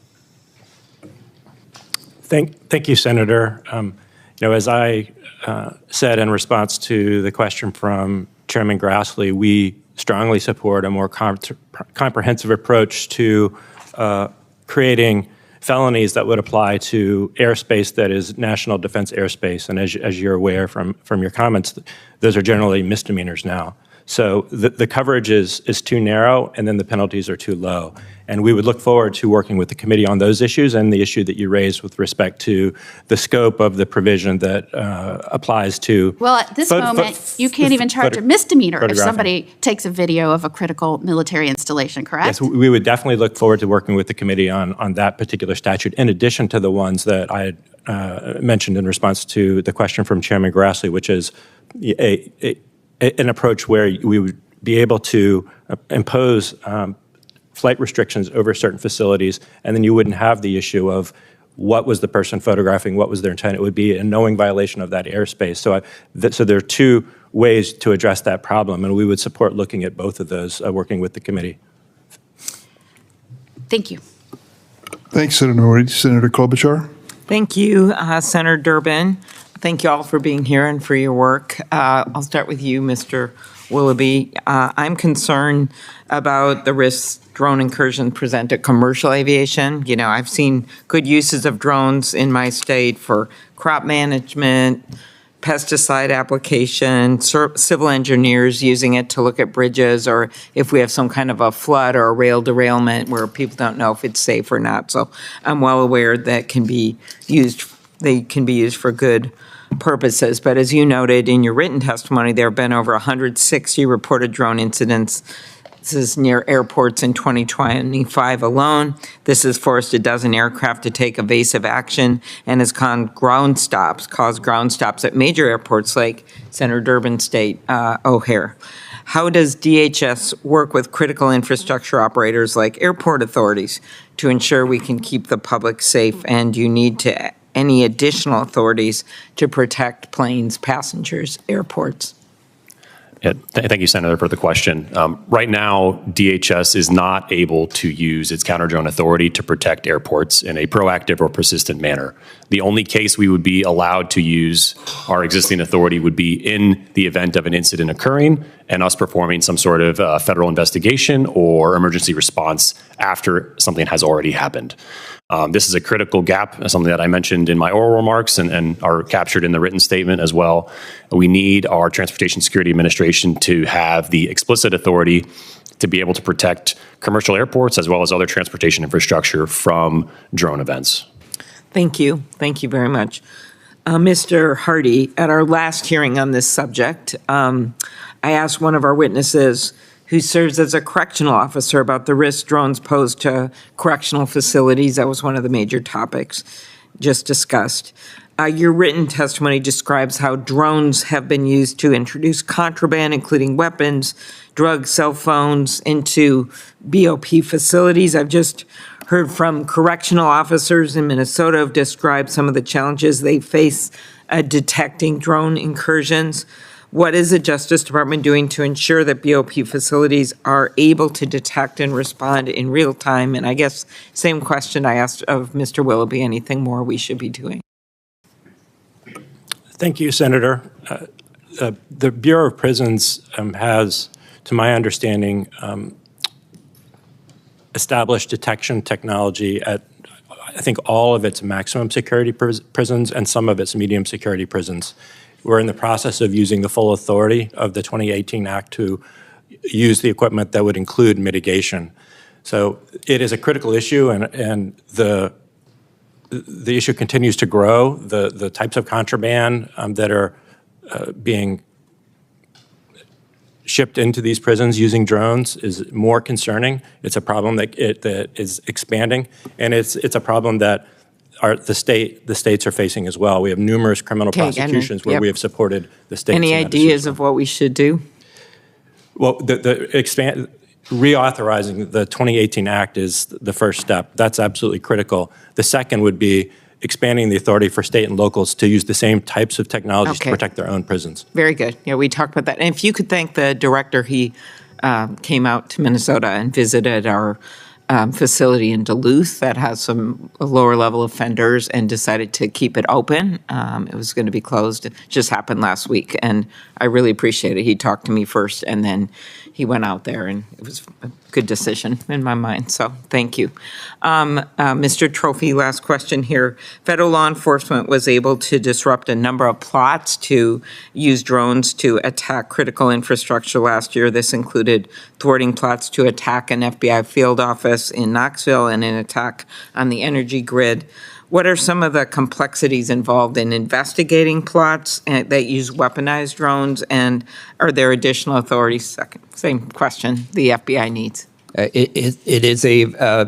Thank you, Senator. As I said in response to the question from Chairman Grassley, we strongly support a more comprehensive approach to creating felonies that would apply to airspace that is national defense airspace. And as you're aware from your comments, those are generally misdemeanors now. So the coverage is too narrow, and then the penalties are too low. And we would look forward to working with the committee on those issues and the issue that you raised with respect to the scope of the provision that applies to. Well, at this moment, you can't even charge a misdemeanor if somebody takes a video of a critical military installation, correct? Yes, we would definitely look forward to working with the committee on that particular statute, in addition to the ones that I had mentioned in response to the question from Chairman Grassley, which is an approach where we would be able to impose flight restrictions over certain facilities, and then you wouldn't have the issue of what was the person photographing, what was their intent. It would be a knowing violation of that airspace. So there are two ways to address that problem, and we would support looking at both of those, working with the committee. Thank you. Thanks, Senator Reed. Senator Klobuchar? Thank you, Senator Durbin. Thank you all for being here and for your work. I'll start with you, Mr. Willoughby. I'm concerned about the risks drone incursions present to commercial aviation. You know, I've seen good uses of drones in my state for crop management, pesticide application, civil engineers using it to look at bridges, or if we have some kind of a flood or a rail derailment where people don't know if it's safe or not. So I'm well aware that they can be used for good purposes. But as you noted in your written testimony, there have been over 160 reported drone incidents. This is near airports in 2025 alone. This has forced a dozen aircraft to take evasive action and has caused ground stops at major airports like Senator Durbin State O'Hare. How does DHS work with critical infrastructure operators like airport authorities to ensure we can keep the public safe? And do you need any additional authorities to protect planes, passengers, airports? Yeah, thank you, Senator, for the question. Right now, DHS is not able to use its counter-drone authority to protect airports in a proactive or persistent manner. The only case we would be allowed to use our existing authority would be in the event of an incident occurring and us performing some sort of federal investigation or emergency response after something has already happened. This is a critical gap, something that I mentioned in my oral remarks and are captured in the written statement as well. We need our Transportation Security Administration to have the explicit authority to be able to protect commercial airports as well as other transportation infrastructure from drone events. Thank you. Thank you very much. Mr. Hardy, at our last hearing on this subject, I asked one of our witnesses who serves as a correctional officer about the risks drones pose to correctional facilities. That was one of the major topics just discussed. Your written testimony describes how drones have been used to introduce contraband, including weapons, drugs, cell phones, into BOP facilities. I've just heard from correctional officers in Minnesota who've described some of the challenges they face detecting drone incursions. What is the Justice Department doing to ensure that BOP facilities are able to detect and respond in real time? And I guess same question I asked of Mr. Willoughby, anything more we should be doing? Thank you, Senator. The Bureau of Prisons has, to my understanding, established detection technology at, I think, all of its maximum security prisons and some of its medium security prisons. We're in the process of using the full authority of the 2018 Act to use the equipment that would include mitigation. So it is a critical issue, and the issue continues to grow. The types of contraband that are being shipped into these prisons using drones is more concerning. It's a problem that is expanding, and it's a problem that the states are facing as well. We have numerous criminal prosecutions where we have supported the states. Any ideas of what we should do? Well, reauthorizing the 2018 Act is the first step. That's absolutely critical. The second would be expanding the authority for state and locals to use the same types of technologies to protect their own prisons. Very good. Yeah, we talked about that. And if you could thank the director, he came out to Minnesota and visited our facility in Duluth that has some lower level offenders and decided to keep it open. It was going to be closed. It just happened last week, and I really appreciate it. He talked to me first, and then he went out there, and it was a good decision in my mind. So thank you. Mr. Trophy, last question here. Federal law enforcement was able to disrupt a number of plots to use drones to attack critical infrastructure last year. This included thwarting plots to attack an FBI field office in Knoxville and an attack on the energy grid. What are some of the complexities involved in investigating plots that use weaponized drones, and are there additional authorities? Same question the FBI needs. It is a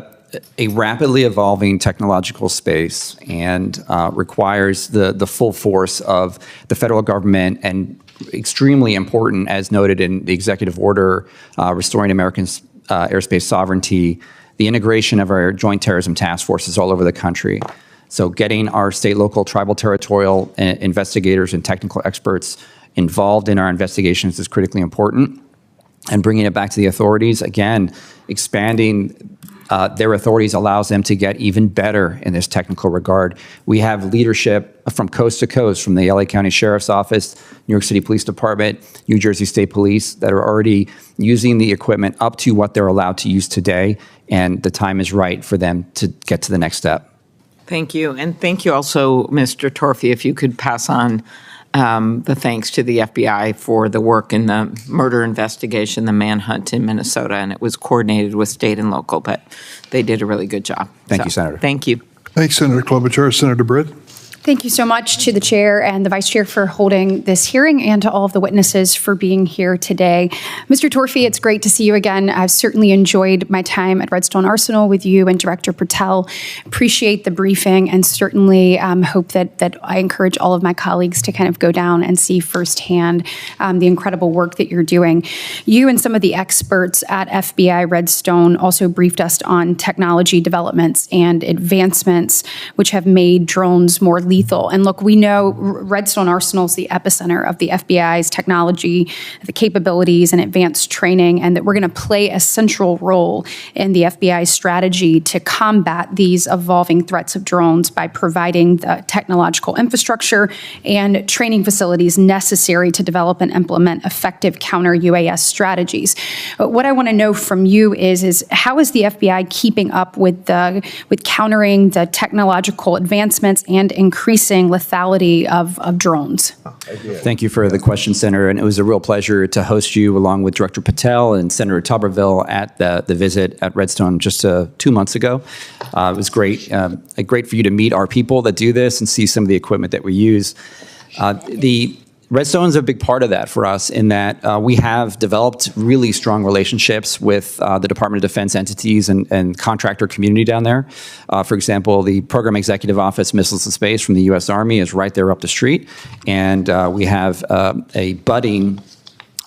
rapidly evolving technological space and requires the full force of the federal government, and extremely important, as noted in the executive order restoring American airspace sovereignty, the integration of our joint terrorism task forces all over the country. So getting our state, local, tribal, territorial investigators and technical experts involved in our investigations is critically important. And bringing it back to the authorities, again, expanding their authorities allows them to get even better in this technical regard. We have leadership from coast to coast, from the LA County Sheriff's Office, New York City Police Department, New Jersey State Police, that are already using the equipment up to what they're allowed to use today, and the time is right for them to get to the next step. Thank you. And thank you also, Mr. Torfey, if you could pass on the thanks to the FBI for the work in the murder investigation, the manhunt in Minnesota, and it was coordinated with state and local, but they did a really good job. Thank you, Senator. Thank you. Thanks, Senator Klobuchar. Senator Britt. Thank you so much to the chair and the vice chair for holding this hearing, and to all of the witnesses for being here today. Mr. Torfey, it's great to see you again. I've certainly enjoyed my time at Redstone Arsenal with you and Director Patel. Appreciate the briefing, and certainly hope that I encourage all of my colleagues to kind of go down and see firsthand the incredible work that you're doing. You and some of the experts at FBI Redstone also briefed us on technology developments and advancements which have made drones more lethal. And look, we know Redstone Arsenal is the epicenter of the FBI's technology, the capabilities, and advanced training, and that we're going to play a central role in the FBI's strategy to combat these evolving threats of drones by providing the technological infrastructure and training facilities necessary to develop and implement effective counter-UAS strategies. But what I want to know from you is how is the FBI keeping up with countering the technological advancements and increasing lethality of drones? Thank you for the question, Senator. And it was a real pleasure to host you along with Director Patel and Senator Tuberville at the visit at Redstone just 2 months ago. It was great for you to meet our people that do this and see some of the equipment that we use. The Redstone is a big part of that for us, in that we have developed really strong relationships with the Department of Defense entities and contractor community down there. For example, the Program Executive Office, Missiles and Space from the U.S. Army is right there up the street, and we have a budding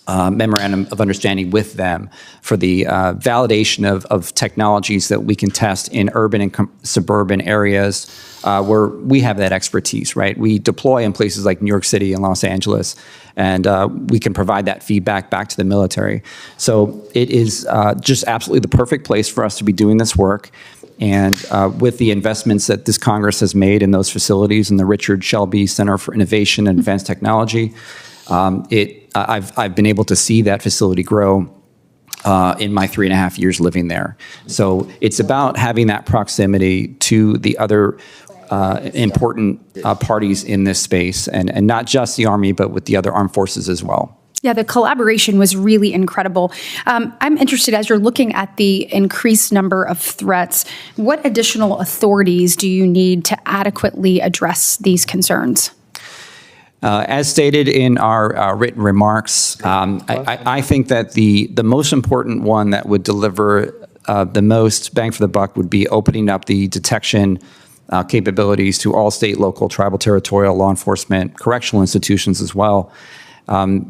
memorandum of understanding with them for the validation of technologies that we can test in urban and suburban areas where we have that expertise, right? We deploy in places like New York City and Los Angeles, and we can provide that feedback back to the military. So it is just absolutely the perfect place for us to be doing this work. And with the investments that this Congress has made in those facilities and the Richard Shelby Center for Innovation and Advanced Technology, I've been able to see that facility grow in my 3.5 years living there. So it's about having that proximity to the other important parties in this space, and not just the Army, but with the other armed forces as well. Yeah, the collaboration was really incredible. I'm interested, as you're looking at the increased number of threats, what additional authorities do you need to adequately address these concerns? As stated in our written remarks, I think that the most important one that would deliver the most bang for the buck would be opening up the detection capabilities to all state, local, tribal, territorial, law enforcement, correctional institutions as well.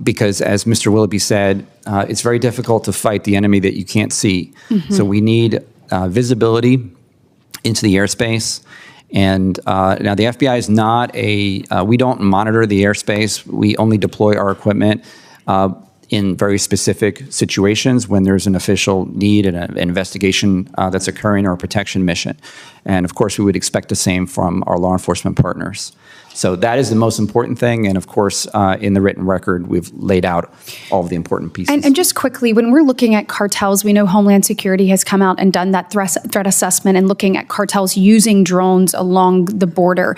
Because as Mr. Willoughby said, it's very difficult to fight the enemy that you can't see. Mm-hmm. So we need visibility into the airspace. And now the FBI is not we don't monitor the airspace. We only deploy our equipment in very specific situations when there's an official need and an investigation that's occurring, or a protection mission. And of course, we would expect the same from our law enforcement partners. So that is the most important thing. And of course, in the written record, we've laid out all of the important pieces. And just quickly, when we're looking at cartels, we know Homeland Security has come out and done that threat assessment and looking at cartels using drones along the border.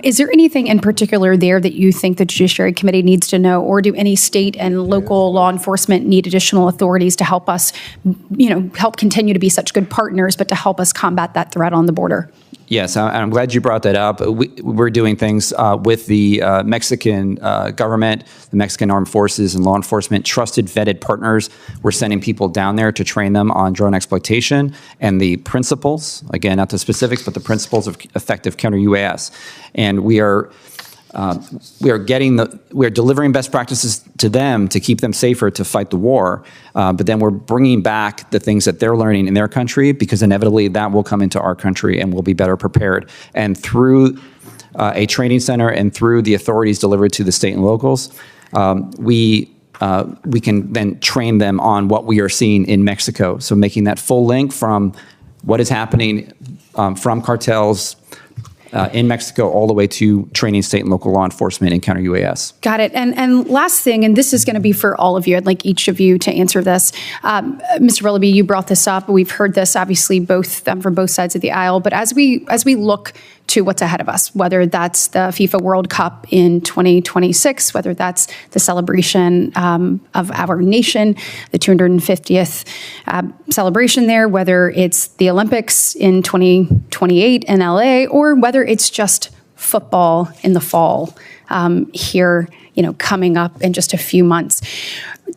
Is there anything in particular there that you think the Judiciary Committee needs to know, or do any state and local law enforcement need additional authorities to help us, help continue to be such good partners, but to help us combat that threat on the border? Yes, I'm glad you brought that up. We're doing things with the Mexican government, the Mexican armed forces and law enforcement, trusted, vetted partners. We're sending people down there to train them on drone exploitation and the principles, again, not the specifics, but the principles of effective counter-UAS. And we are delivering best practices to them to keep them safer to fight the war, but then we're bringing back the things that they're learning in their country, because inevitably that will come into our country and we'll be better prepared. And through a training center and through the authorities delivered to the state and locals, we can then train them on what we are seeing in Mexico. So making that full link from what is happening from cartels in Mexico all the way to training state and local law enforcement in counter UAS. Got it. And last thing, and this is going to be for all of you. I'd like each of you to answer this. Mr. Willoughby, you brought this up. We've heard this obviously from both sides of the aisle. But as we look to what's ahead of us, whether that's the FIFA World Cup in 2026, whether that's the celebration of our nation, the 250th celebration there, whether it's the Olympics in 2028 in LA, or whether it's just football in the fall here, coming up in just a few months.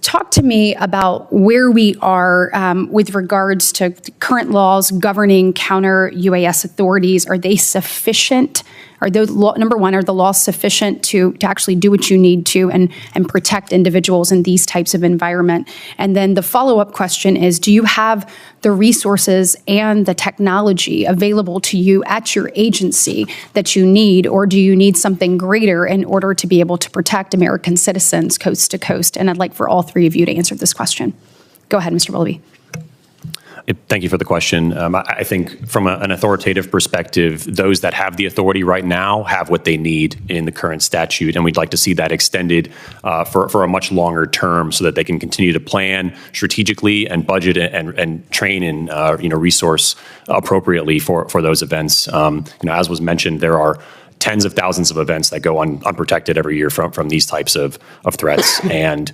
Talk to me about where we are with regards to current laws governing counter UAS authorities. Are they sufficient? Are those number one, are the laws sufficient to actually do what you need to and protect individuals in these types of environment? And then the follow-up question is, do you have the resources and the technology available to you at your agency that you need, or do you need something greater in order to be able to protect American citizens coast to coast? And I'd like for all three of you to answer this question. Go ahead, Mr. Willoughby. Thank you for the question. I think from an authoritative perspective, those that have the authority right now have what they need in the current statute, and we'd like to see that extended for a much longer term so that they can continue to plan strategically and budget and train and resource appropriately for those events. As was mentioned, there are tens of thousands of events that go unprotected every year from these types of threats, and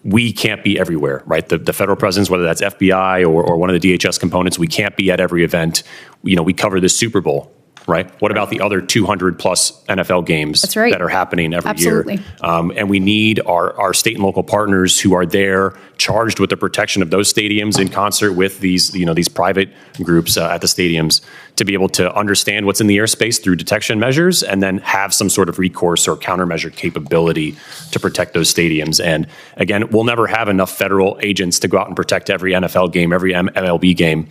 we can't be everywhere, right? The federal presence, whether that's FBI or one of the DHS components, we can't be at every event. We cover the Super Bowl, right? What about the other 200 plus NFL games that are happening every year? And we need our state and local partners who are there, charged with the protection of those stadiums in concert with these private groups at the stadiums, to be able to understand what's in the airspace through detection measures and then have some sort of recourse or countermeasure capability to protect those stadiums. And again, we'll never have enough federal agents to go out and protect every NFL game, every MLB game,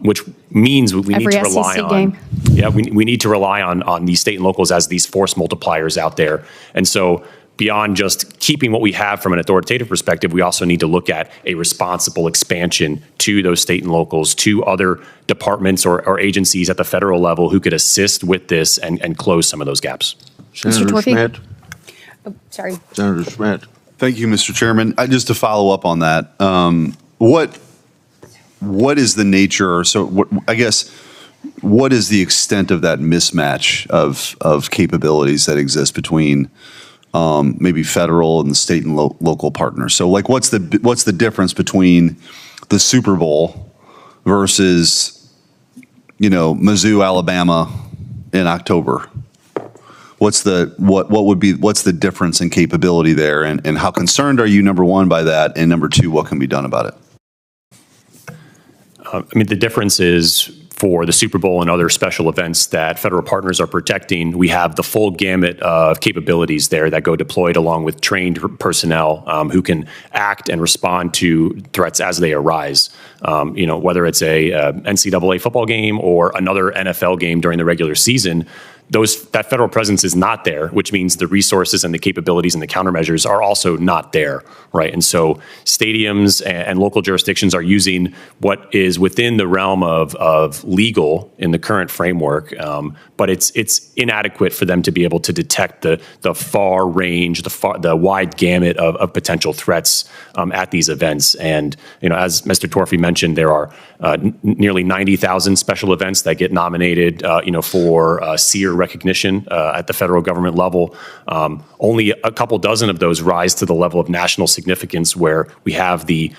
which means we need to rely on. Yeah, we need to rely on these state and locals as these force multipliers out there. And so beyond just keeping what we have from an authoritative perspective, we also need to look at a responsible expansion to those state and locals, to other departments or agencies at the federal level who could assist with this and close some of those gaps. Senator Schmidt. Oh, sorry. Senator Schmidt. Thank you, Mr. Chairman. Just to follow up on that, what is the nature, what is the extent of that mismatch of capabilities that exist between maybe federal and the state and local partners? So what's the difference between the Super Bowl versus, Mizzou, Alabama in October? What's the difference in capability there, and how concerned are you, number one, by that, and number two, what can be done about it? The difference is, for the Super Bowl and other special events that federal partners are protecting, we have the full gamut of capabilities there that go deployed along with trained personnel who can act and respond to threats as they arise. Whether it's a NCAA football game or another NFL game during the regular season, that federal presence is not there, which means the resources and the capabilities and the countermeasures are also not there, right? And so stadiums and local jurisdictions are using what is within the realm of legal in the current framework, but it's inadequate for them to be able to detect the far range, the wide gamut of potential threats at these events. And as Mr. Torfey mentioned, there are nearly 90,000 special events that get nominated, for SEER recognition at the federal government level. Only a couple dozen of those rise to the level of national significance, where we have the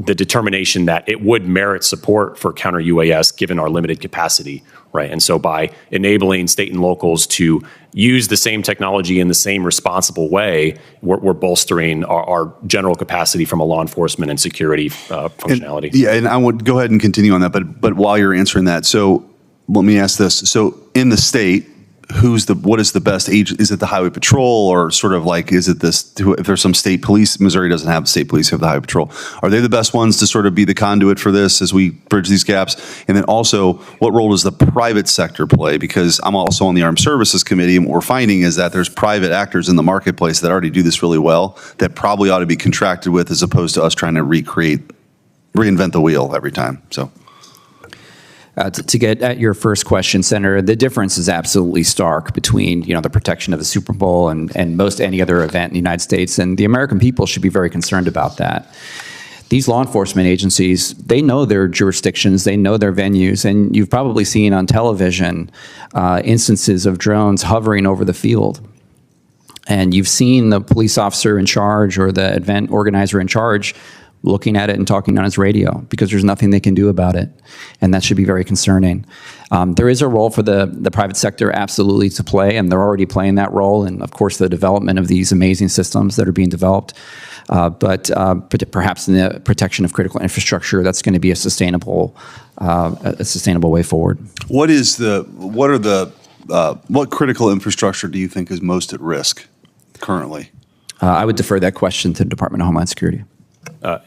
determination that it would merit support for counter UAS given our limited capacity, right? And so by enabling state and locals to use the same technology in the same responsible way, we're bolstering our general capacity from a law enforcement and security functionality. And I would go ahead and continue on that, but while you're answering that, so let me ask this. So in the state, what is the best agent? Is it the Highway Patrol, or sort of like, is it this, if there's some state police? Missouri doesn't have the state police, you have the Highway Patrol. Are they the best ones to sort of be the conduit for this as we bridge these gaps? And then also, what role does the private sector play? Because I'm also on the Armed Services Committee, and what we're finding is that there's private actors in the marketplace that already do this really well, that probably ought to be contracted with, as opposed to us trying to reinvent the wheel every time. So. To get at your first question, Senator, the difference is absolutely stark between, the protection of the Super Bowl and most any other event in the United States, and the American people should be very concerned about that. These law enforcement agencies, they know their jurisdictions, they know their venues, and you've probably seen on television instances of drones hovering over the field. And you've seen the police officer in charge or the event organizer in charge looking at it and talking on his radio, because there's nothing they can do about it. And that should be very concerning. There is a role for the private sector absolutely to play, and they're already playing that role, and of course the development of these amazing systems that are being developed. But perhaps in the protection of critical infrastructure, that's going to be a sustainable way forward. What critical infrastructure do you think is most at risk currently? I would defer that question to the Department of Homeland Security.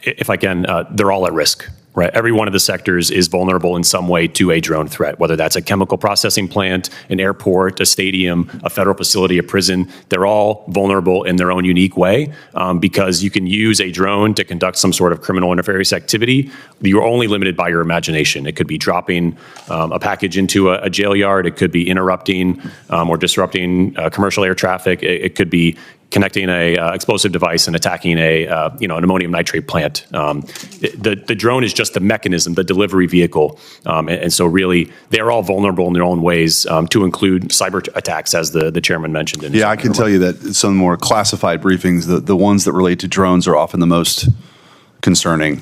If I can, they're all at risk, right? Every one of the sectors is vulnerable in some way to a drone threat, whether that's a chemical processing plant, an airport, a stadium, a federal facility, a prison. They're all vulnerable in their own unique way, because you can use a drone to conduct some sort of criminal or nefarious activity. You're only limited by your imagination. It could be dropping a package into a jail yard. It could be interrupting or disrupting commercial air traffic. It could be connecting a explosive device and attacking an ammonium nitrate plant. The drone is just the mechanism, the delivery vehicle. And so really, they're all vulnerable in their own ways, to include cyber attacks, as the chairman mentioned. I can tell you that some more classified briefings, the ones that relate to drones are often the most concerning.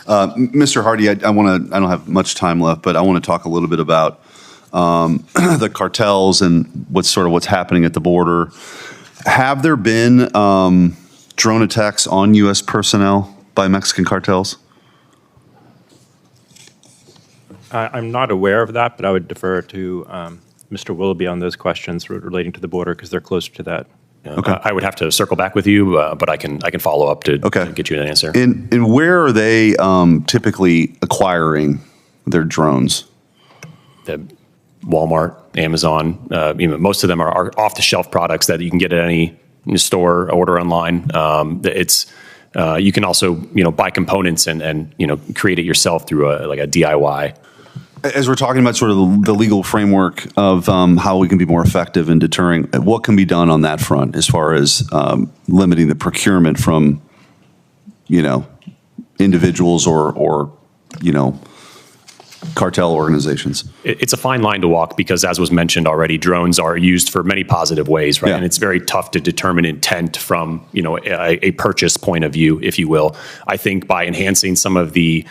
Mr. Hardy, I don't have much time left, but I want to talk a little bit about the cartels and what's happening at the border. Have there been drone attacks on U.S. personnel by Mexican cartels? I'm not aware of that, but I would defer to Mr. Willoughby on those questions relating to the border, because they're closer to that. Okay. I would have to circle back with you, but I can follow up to get you an answer. And where are they typically acquiring their drones? Walmart, Amazon, most of them are off-the-shelf products that you can get at any store, order online. You can also buy components and create it yourself through a DIY. As we're talking about sort of the legal framework of how we can be more effective in deterring, what can be done on that front as far as limiting the procurement from individuals or cartel organizations? It's a fine line to walk, because, as was mentioned already, drones are used for many positive ways, right? Yeah. And it's very tough to determine intent from a purchase point of view, if you will. I think by enhancing some of the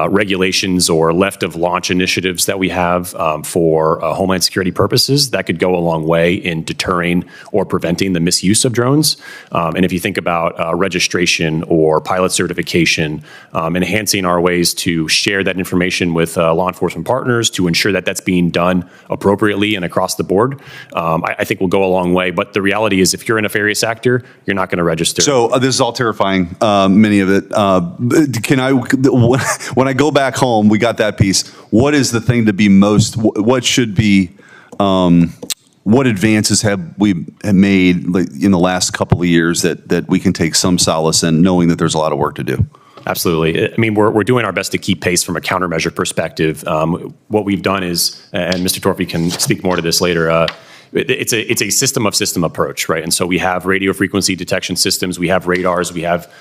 regulations or left of launch initiatives that we have for Homeland Security purposes, that could go a long way in deterring or preventing the misuse of drones. And if you think about registration or pilot certification, enhancing our ways to share that information with law enforcement partners to ensure that that's being done appropriately and across the board, I think will go a long way. But the reality is, if you're a nefarious actor, you're not going to register. So this is all terrifying, many of it. When I go back home, we got that piece. What is the thing to be most, what advances have we made in the last couple of years that we can take some solace in, knowing that there's a lot of work to do? Absolutely. I mean, we're doing our best to keep pace from a countermeasure perspective. What we've done is, and Mr. Torphy can speak more to this later, it's a system of system approach, right? And so we have radio frequency detection systems, we have radars, we have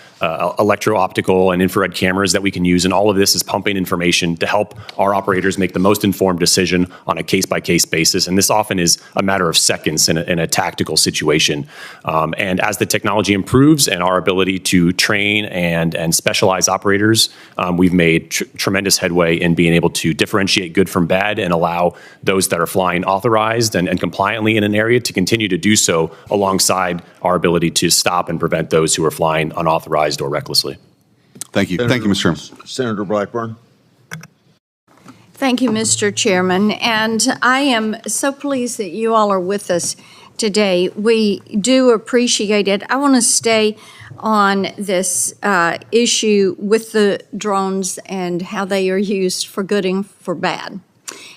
electro-optical and infrared cameras that we can use, and all of this is pumping information to help our operators make the most informed decision on a case-by-case basis. And this often is a matter of seconds in a tactical situation. And as the technology improves and our ability to train and specialize operators, we've made tremendous headway in being able to differentiate good from bad and allow those that are flying authorized and compliantly in an area to continue to do so, alongside our ability to stop and prevent those who are flying unauthorized or recklessly. Thank you. Thank you, Mr. Chairman. Senator Blackburn. Thank you, Mr. Chairman. And I am so pleased that you all are with us today. We do appreciate it. I want to stay on this issue with the drones and how they are used for good and for bad.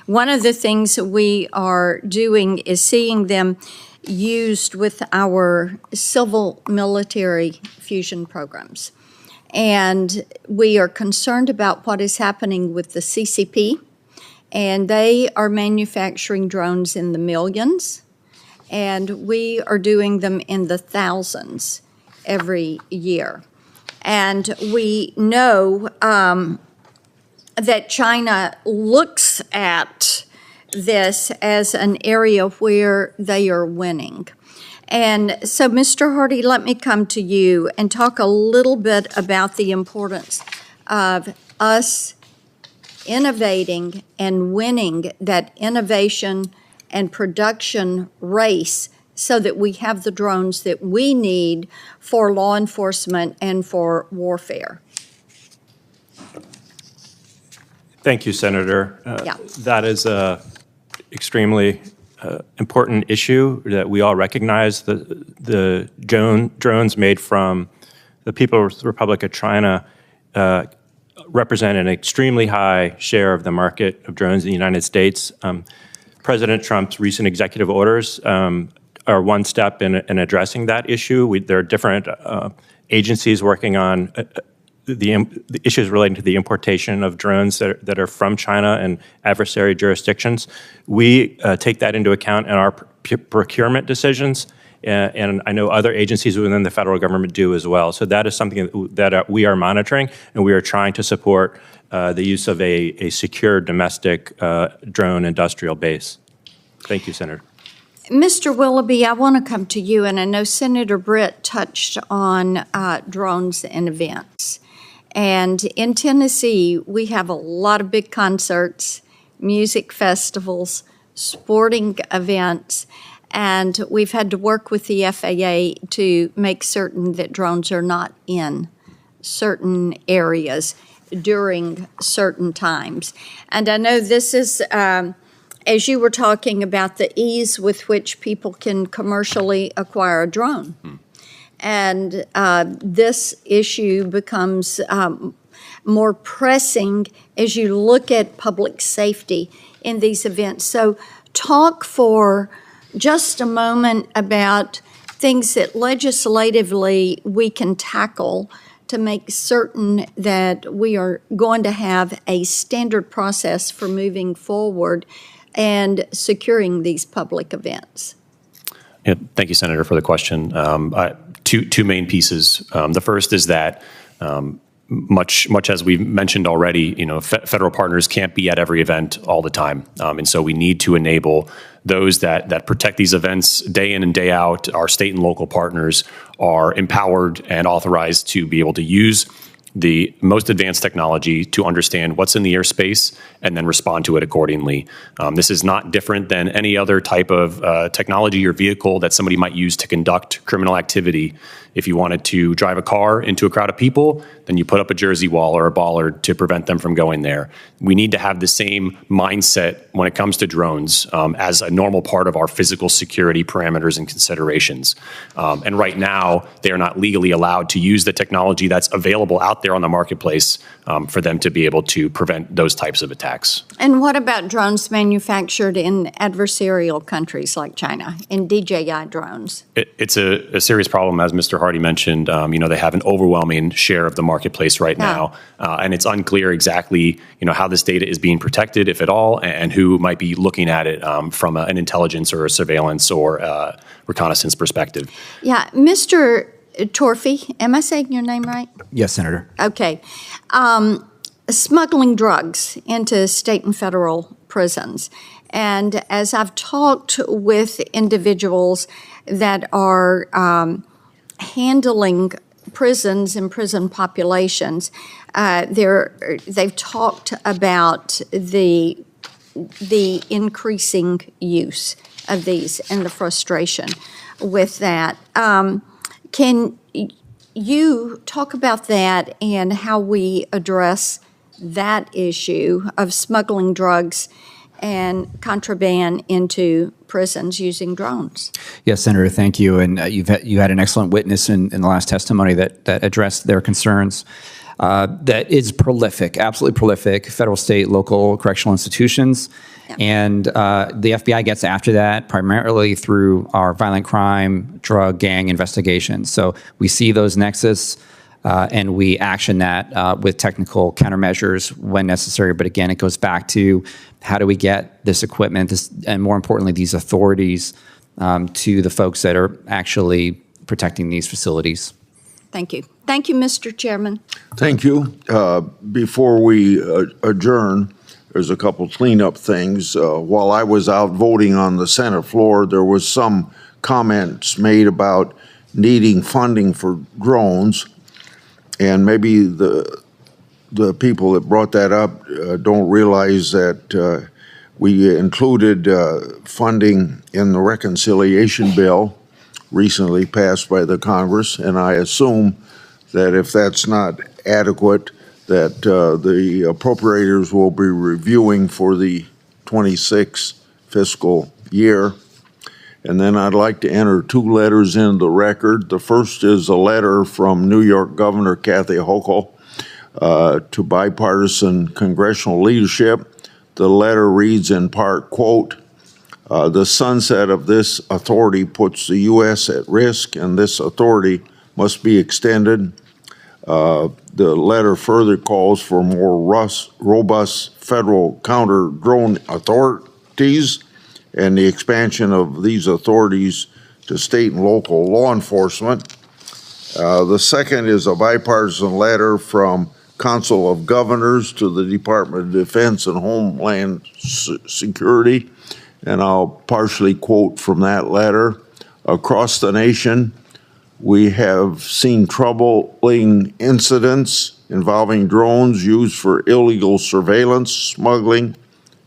One of the things that we are doing is seeing them used with our civil military fusion programs. And we are concerned about what is happening with the CCP, and they are manufacturing drones in the millions, and we are doing them in the thousands every year. And we know that China looks at this as an area where they are winning. And so, Mr. Hardy, let me come to you and talk a little bit about the importance of us innovating and winning that innovation and production race so that we have the drones that we need for law enforcement and for warfare. Thank you, Senator. That is a extremely important issue that we all recognize. The drones made from the People's Republic of China represent an extremely high share of the market of drones in the United States. President Trump's recent executive orders are one step in addressing that issue. There are different agencies working on the issues relating to the importation of drones that are from China and adversary jurisdictions. We take that into account in our procurement decisions, and I know other agencies within the federal government do as well. So that is something that we are monitoring, and we are trying to support the use of a secure domestic drone industrial base. Thank you, Senator. Mr. Willoughby, I want to come to you, and I know Senator Britt touched on drones and events. And in Tennessee, we have a lot of big concerts, music festivals, sporting events, and we've had to work with the FAA to make certain that drones are not in certain areas during certain times. And I know this is, as you were talking about the ease with which people can commercially acquire a drone. And this issue becomes more pressing as you look at public safety in these events. So talk for just a moment about things that legislatively we can tackle to make certain that we are going to have a standard process for moving forward and securing these public events. Yeah, thank you, Senator, for the question. Two main pieces. The first is that much as we've mentioned already, federal partners can't be at every event all the time, and so we need to enable those that protect these events day in and day out. Our state and local partners are empowered and authorized to be able to use the most advanced technology to understand what's in the airspace and then respond to it accordingly. This is not different than any other type of technology or vehicle that somebody might use to conduct criminal activity. If you wanted to drive a car into a crowd of people, then you put up a jersey wall or a bollard to prevent them from going there. We need to have the same mindset when it comes to drones as a normal part of our physical security parameters and considerations. And right now, they are not legally allowed to use the technology that's available out there on the marketplace for them to be able to prevent those types of attacks. And what about drones manufactured in adversarial countries like China, in DJI drones? It's a serious problem, as Mr. Hardy mentioned. They have an overwhelming share of the marketplace right now, and it's unclear exactly, how this data is being protected, if at all, and who might be looking at it from an intelligence or a surveillance or reconnaissance perspective. Yeah, Mr. Torfey, am I saying your name right? Yes, Senator. Okay. Smuggling drugs into state and federal prisons. And as I've talked with individuals that are handling prisons and prison populations, they've talked about the increasing use of these and the frustration with that. Can you talk about that and how we address that issue of smuggling drugs and contraband into prisons using drones. Yes, Senator, thank you. And you had an excellent witness in the last testimony that addressed their concerns. That is prolific, absolutely prolific, federal, state, local correctional institutions. Yep. And the FBI gets after that primarily through our violent crime, drug, gang investigations. So we see those nexus and we action that with technical countermeasures when necessary. But again, it goes back to how do we get this equipment, and more importantly, these authorities to the folks that are actually protecting these facilities. Thank you. Thank you, Mr. Chairman. Thank you. Before we adjourn, there's a couple cleanup things. While I was out voting on the Senate floor, there was some comments made about needing funding for drones, and maybe the people that brought that up don't realize that we included funding in the reconciliation bill recently passed by the Congress, and I assume that if that's not adequate, that the appropriators will be reviewing for the 26 fiscal year. And then I'd like to enter two letters into the record. The first is a letter from New York Governor Kathy Hochul to bipartisan congressional leadership. The letter reads in part, quote, the sunset of this authority puts the U.S. at risk, and this authority must be extended. The letter further calls for more robust federal counter-drone authorities and the expansion of these authorities to state and local law enforcement. The second is a bipartisan letter from Council of Governors to the Department of Defense and Homeland Security, and I'll partially quote from that letter. Across the nation, we have seen troubling incidents involving drones used for illegal surveillance, smuggling,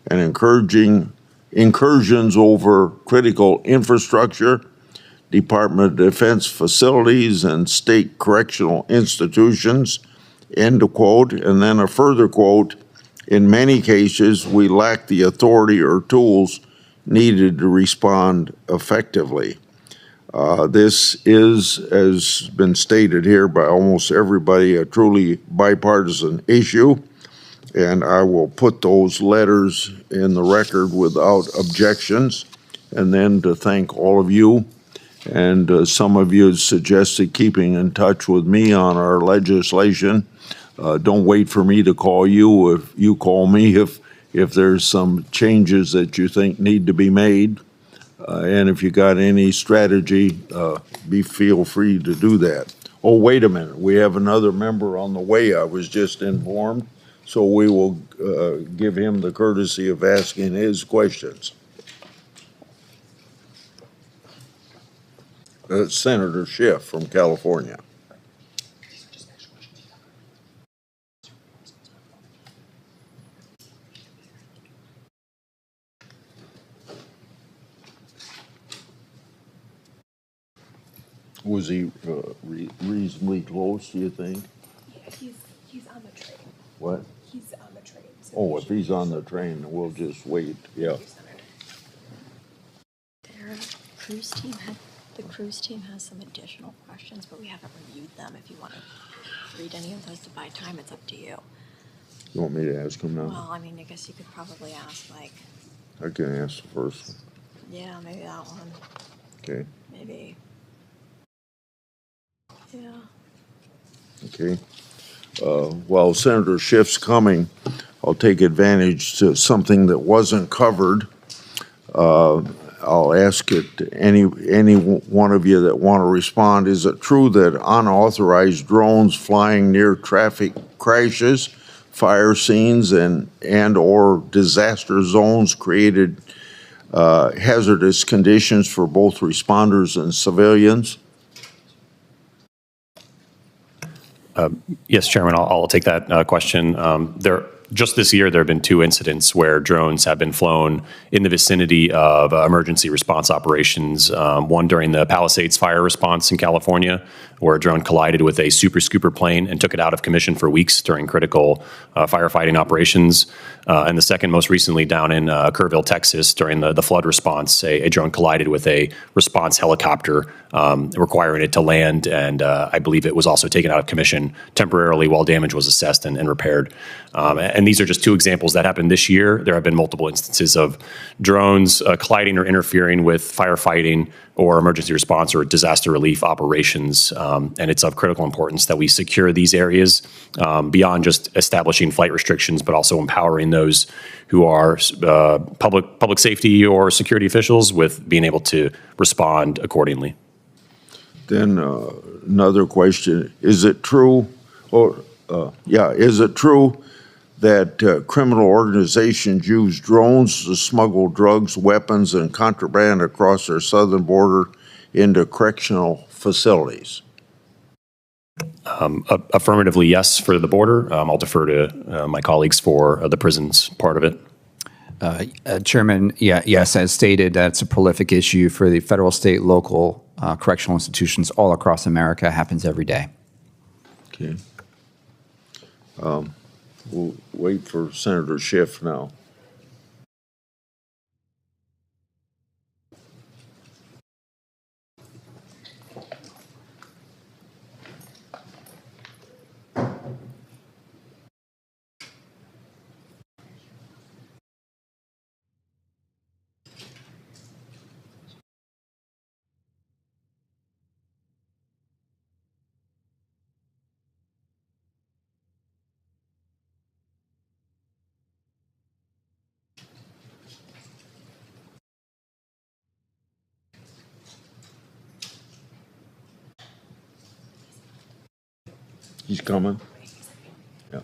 and incursions over critical infrastructure, Department of Defense facilities, and state correctional institutions, end of quote. And then a further quote, in many cases, we lack the authority or tools needed to respond effectively. This is, as been stated here by almost everybody, a truly bipartisan issue, and I will put those letters in the record without objections. And then to thank all of you, and some of you suggested keeping in touch with me on our legislation. Don't wait for me to call you. If you call me, if there's some changes that you think need to be made, and if you got any strategy, feel free to do that. Oh, wait a minute. We have another member on the way, I was just informed, so we will give him the courtesy of asking his questions. Senator Schiff from California. Was he reasonably close, do you think? Yeah, he's on the train. What? He's on the train. So Oh, if he's on the train, we'll just wait, yeah. The cruise team has some additional questions, but we haven't reviewed them. If you want to read any of those to buy time, it's up to you. You want me to ask him now? Well, I mean, I guess you could probably ask, like, I can ask the first one. yeah, maybe that one. Okay, Maybe. Yeah. okay. While Senator Schiff's coming, I'll take advantage to something that wasn't covered. I'll ask it to any one of you that want to respond. Is it true that unauthorized drones flying near traffic crashes, fire scenes, and or disaster zones created hazardous conditions for both responders and civilians? Yes, Chairman, I'll take that question. just this year, there have been 2 incidents where drones have been flown in the vicinity of emergency response operations. One during the Palisades fire response in California, where a drone collided with a Super Scooper plane and took it out of commission for weeks during critical firefighting operations. And the second, most recently, down in Kerrville, Texas, during the flood response, a drone collided with a response helicopter, requiring it to land, and I believe it was also taken out of commission temporarily while damage was assessed and repaired. And these are just 2 examples that happened this year. There have been multiple instances of drones colliding or interfering with firefighting or emergency response or disaster relief operations. And it's of critical importance that we secure these areas beyond just establishing flight restrictions, but also empowering those who are public safety or security officials with being able to respond accordingly. Then another question, is it true, is it true that criminal organizations use drones to smuggle drugs, weapons, and contraband across their southern border into correctional facilities? Affirmatively, yes, for the border. I'll defer to my colleagues for the prisons part of it. Chairman, yes, as stated, that's a prolific issue for the federal, state, local correctional institutions all across America. Happens every day. Okay. We'll wait for Senator Schiff now. He's coming. Yeah.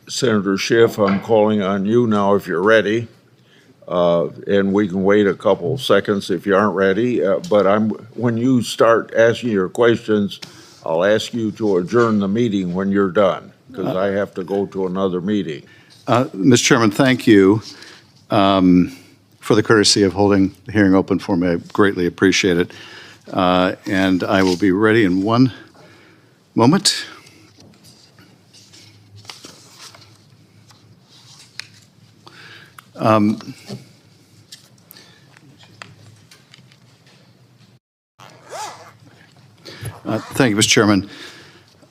Senator Schiff, I'm calling on you now if you're ready. And we can wait a couple seconds if you aren't ready. But when you start asking your questions, I'll ask you to adjourn the meeting when you're done, because I have to go to another meeting. Mr. Chairman, thank you for the courtesy of holding the hearing open for me. I greatly appreciate it. And I will be ready in one moment. Thank you, Mr. Chairman.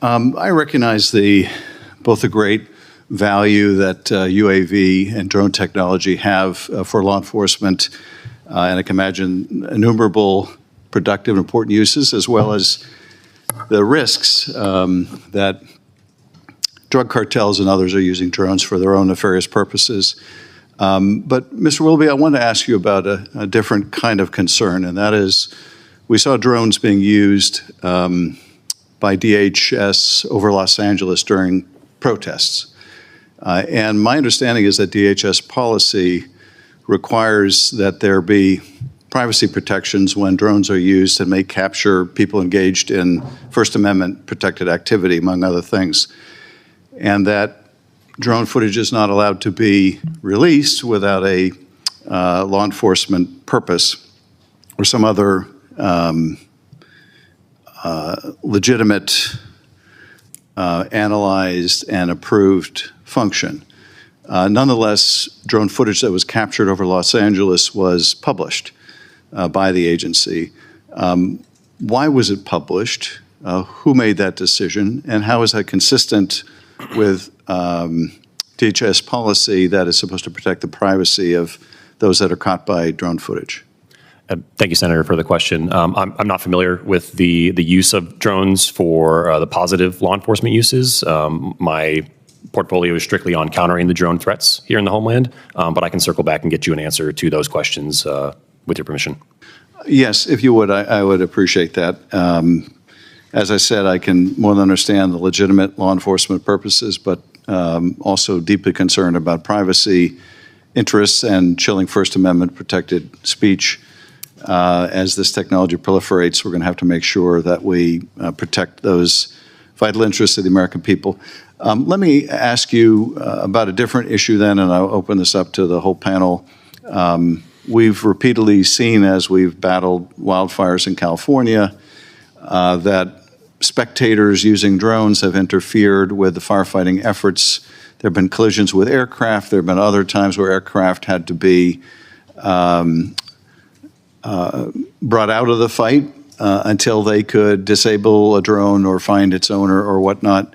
I recognize both the great value that UAV and drone technology have for law enforcement, and I can imagine innumerable productive and important uses, as well as the risks that drug cartels and others are using drones for their own nefarious purposes. But Mr. Willoughby, I want to ask you about a different kind of concern, and that is we saw drones being used by DHS over Los Angeles during protests. And my understanding is that DHS policy requires that there be privacy protections when drones are used and may capture people engaged in First Amendment protected activity, among other things. And that drone footage is not allowed to be released without a law enforcement purpose or some other legitimate, analyzed, and approved function. Nonetheless, drone footage that was captured over Los Angeles was published by the agency. Why was it published? Who made that decision? And how is that consistent with DHS policy that is supposed to protect the privacy of those that are caught by drone footage? Thank you, Senator, for the question. I'm not familiar with the use of drones for the positive law enforcement uses. My portfolio is strictly on countering the drone threats here in the Homeland, but I can circle back and get you an answer to those questions with your permission. Yes, if you would, I would appreciate that. as I said, I can more than understand the legitimate law enforcement purposes, but also deeply concerned about privacy interests and chilling First Amendment protected speech. As this technology proliferates, we're going to have to make sure that we protect those vital interests of the American people. Let me ask you about a different issue then, and I'll open this up to the whole panel. We've repeatedly seen, as we've battled wildfires in California, that spectators using drones have interfered with the firefighting efforts. There have been collisions with aircraft. There have been other times where aircraft had to be brought out of the fight until they could disable a drone or find its owner or whatnot.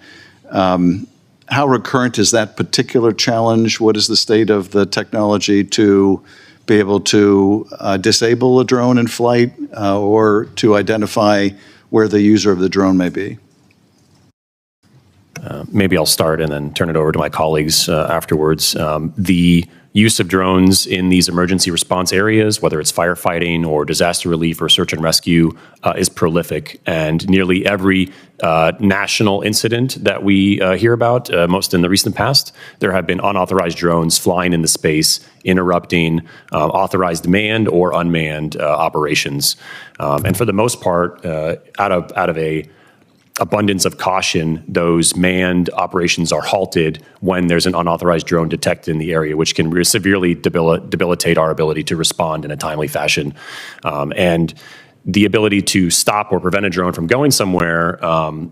How recurrent is that particular challenge? What is the state of the technology to be able to disable a drone in flight or to identify where the user of the drone may be? Maybe I'll start and then turn it over to my colleagues afterwards. The use of drones in these emergency response areas, whether it's firefighting or disaster relief or search and rescue, is prolific. And nearly every national incident that we hear about, most in the recent past, there have been unauthorized drones flying in the space, interrupting authorized manned or unmanned operations. And for the most part, out of a abundance of caution, those manned operations are halted when there's an unauthorized drone detected in the area, which can severely debilitate our ability to respond in a timely fashion. And the ability to stop or prevent a drone from going somewhere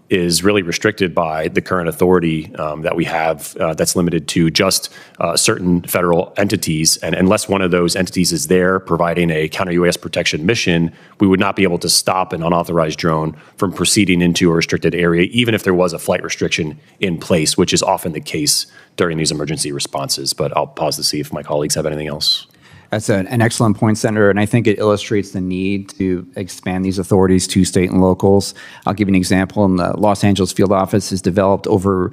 is really restricted by the current authority that we have that's limited to just certain federal entities. And unless one of those entities is there providing a counter-UAS protection mission, we would not be able to stop an unauthorized drone from proceeding into a restricted area, even if there was a flight restriction in place, which is often the case during these emergency responses. But I'll pause to see if my colleagues have anything else. That's an excellent point, Senator, and I think it illustrates the need to expand these authorities to state and locals. I'll give you an example. In the Los Angeles field office has developed over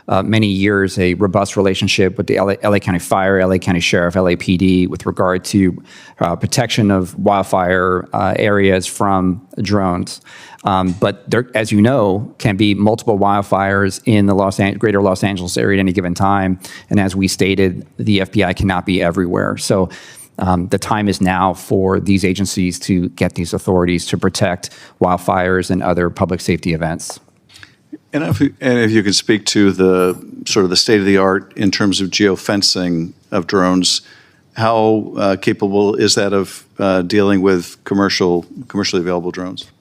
many years a robust relationship with the LA County Fire, LA County Sheriff, LAPD with regard to protection of wildfire areas from drones. But there, as you know, can be multiple wildfires in the greater Los Angeles area at any given time. And as we stated, the FBI cannot be everywhere. So the time is now for these agencies to get these authorities to protect wildfires and other public safety events. And if you could speak to the sort of the state of the art in terms of geofencing of drones, how capable is that of dealing with commercially available drones?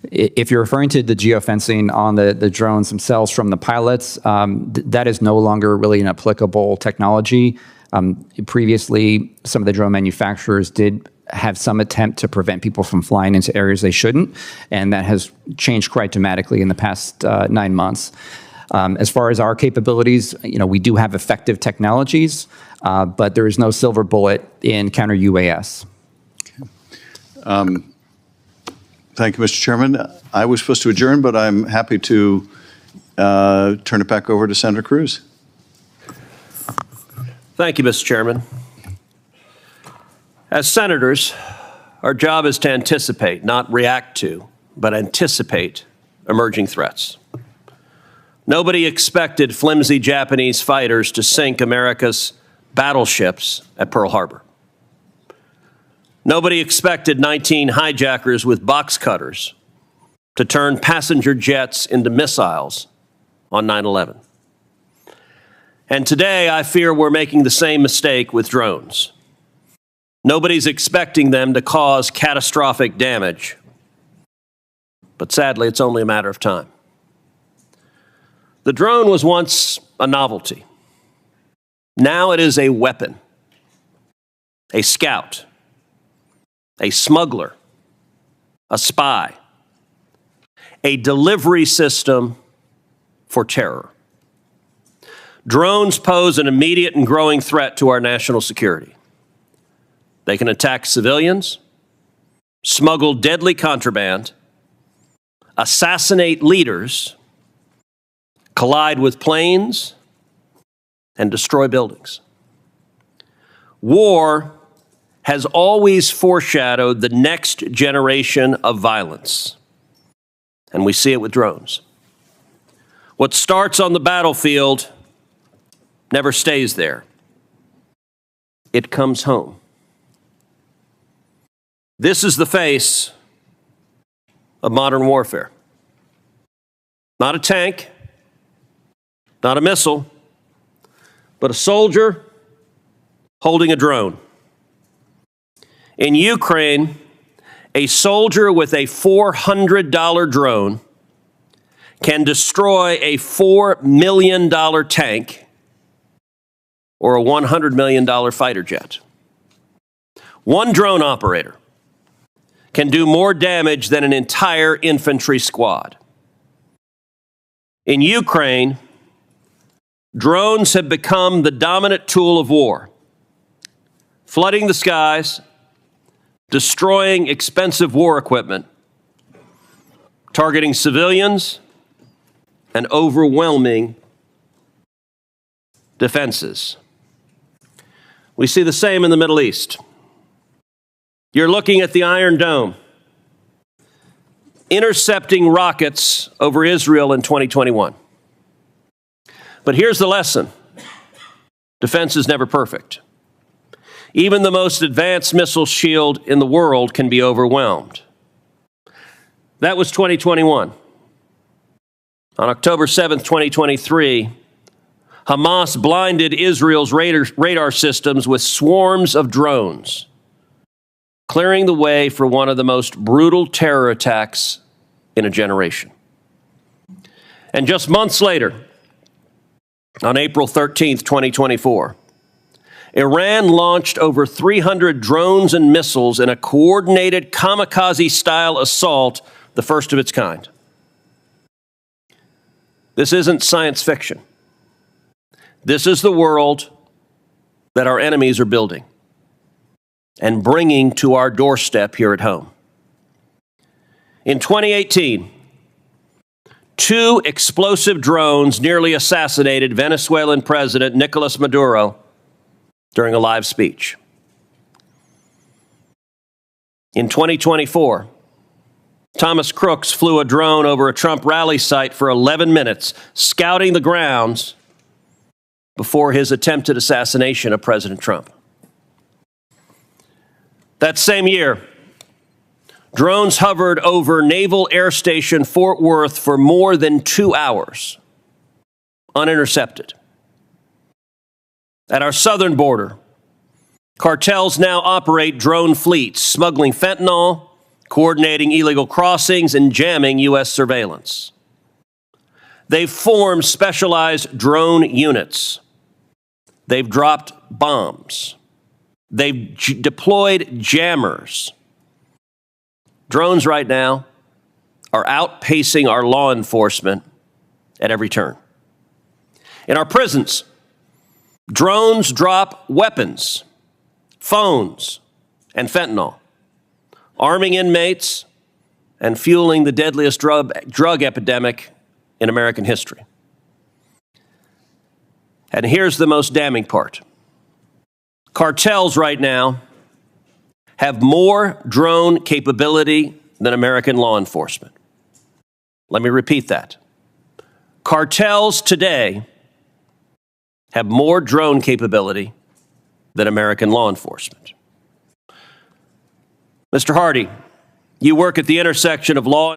If you're referring to the geofencing on the drones themselves from the pilots, that is no longer really an applicable technology. Previously, some of the drone manufacturers did have some attempt to prevent people from flying into areas they shouldn't, and that has changed quite dramatically in the past 9 months. As far as our capabilities, we do have effective technologies, but there is no silver bullet in counter UAS. Okay. Thank you, Mr. Chairman. I was supposed to adjourn, but I'm happy to turn it back over to Senator Cruz. Thank you, Mr. Chairman. As senators, our job is to anticipate, not react to, but anticipate emerging threats. Nobody expected flimsy Japanese fighters to sink America's battleships at Pearl Harbor. Nobody expected 19 hijackers with box cutters to turn passenger jets into missiles on 9/11. And today, I fear we're making the same mistake with drones. Nobody's expecting them to cause catastrophic damage. But sadly, it's only a matter of time. The drone was once a novelty. Now it is a weapon, a scout, a smuggler, a spy, a delivery system for terror. Drones pose an immediate and growing threat to our national security. They can attack civilians, smuggle deadly contraband, assassinate leaders, collide with planes, and destroy buildings. War has always foreshadowed the next generation of violence. And we see it with drones. What starts on the battlefield never stays there. It comes home. This is the face of modern warfare. Not a tank, not a missile, but a soldier holding a drone. In Ukraine, a soldier with a $400 drone can destroy a $4 million tank or a $100 million fighter jet. One drone operator can do more damage than an entire infantry squad. In Ukraine, drones have become the dominant tool of war, flooding the skies, destroying expensive war equipment, targeting civilians, and overwhelming defenses. We see the same in the Middle East. You're looking at the Iron Dome, intercepting rockets over Israel in 2021. But here's the lesson. Defense is never perfect. Even the most advanced missile shield in the world can be overwhelmed. That was 2021. On October 7th, 2023, Hamas blinded Israel's radar systems with swarms of drones, clearing the way for one of the most brutal terror attacks in a generation. And just months later, on April 13th, 2024, Iran launched over 300 drones and missiles in a coordinated kamikaze-style assault, the first of its kind. This isn't science fiction. This is the world that our enemies are building and bringing to our doorstep here at home. In 2018, 2 explosive drones nearly assassinated Venezuelan President Nicolas Maduro during a live speech. In 2024, Thomas Crooks flew a drone over a Trump rally site for 11 minutes, scouting the grounds before his attempted assassination of President Trump. That same year, drones hovered over Naval Air Station Fort Worth for more than 2 hours, unintercepted. At our southern border, cartels now operate drone fleets, smuggling fentanyl, coordinating illegal crossings, and jamming U.S. surveillance. They've formed specialized drone units. They've dropped bombs. They've deployed jammers. Drones right now are outpacing our law enforcement at every turn. In our prisons, drones drop weapons, phones, and fentanyl, arming inmates and fueling the deadliest drug epidemic in American history. And here's the most damning part. Cartels right now have more drone capability than American law enforcement. Let me repeat that. Cartels today have more drone capability than American law enforcement. Mr. Hardy, you work at the intersection of law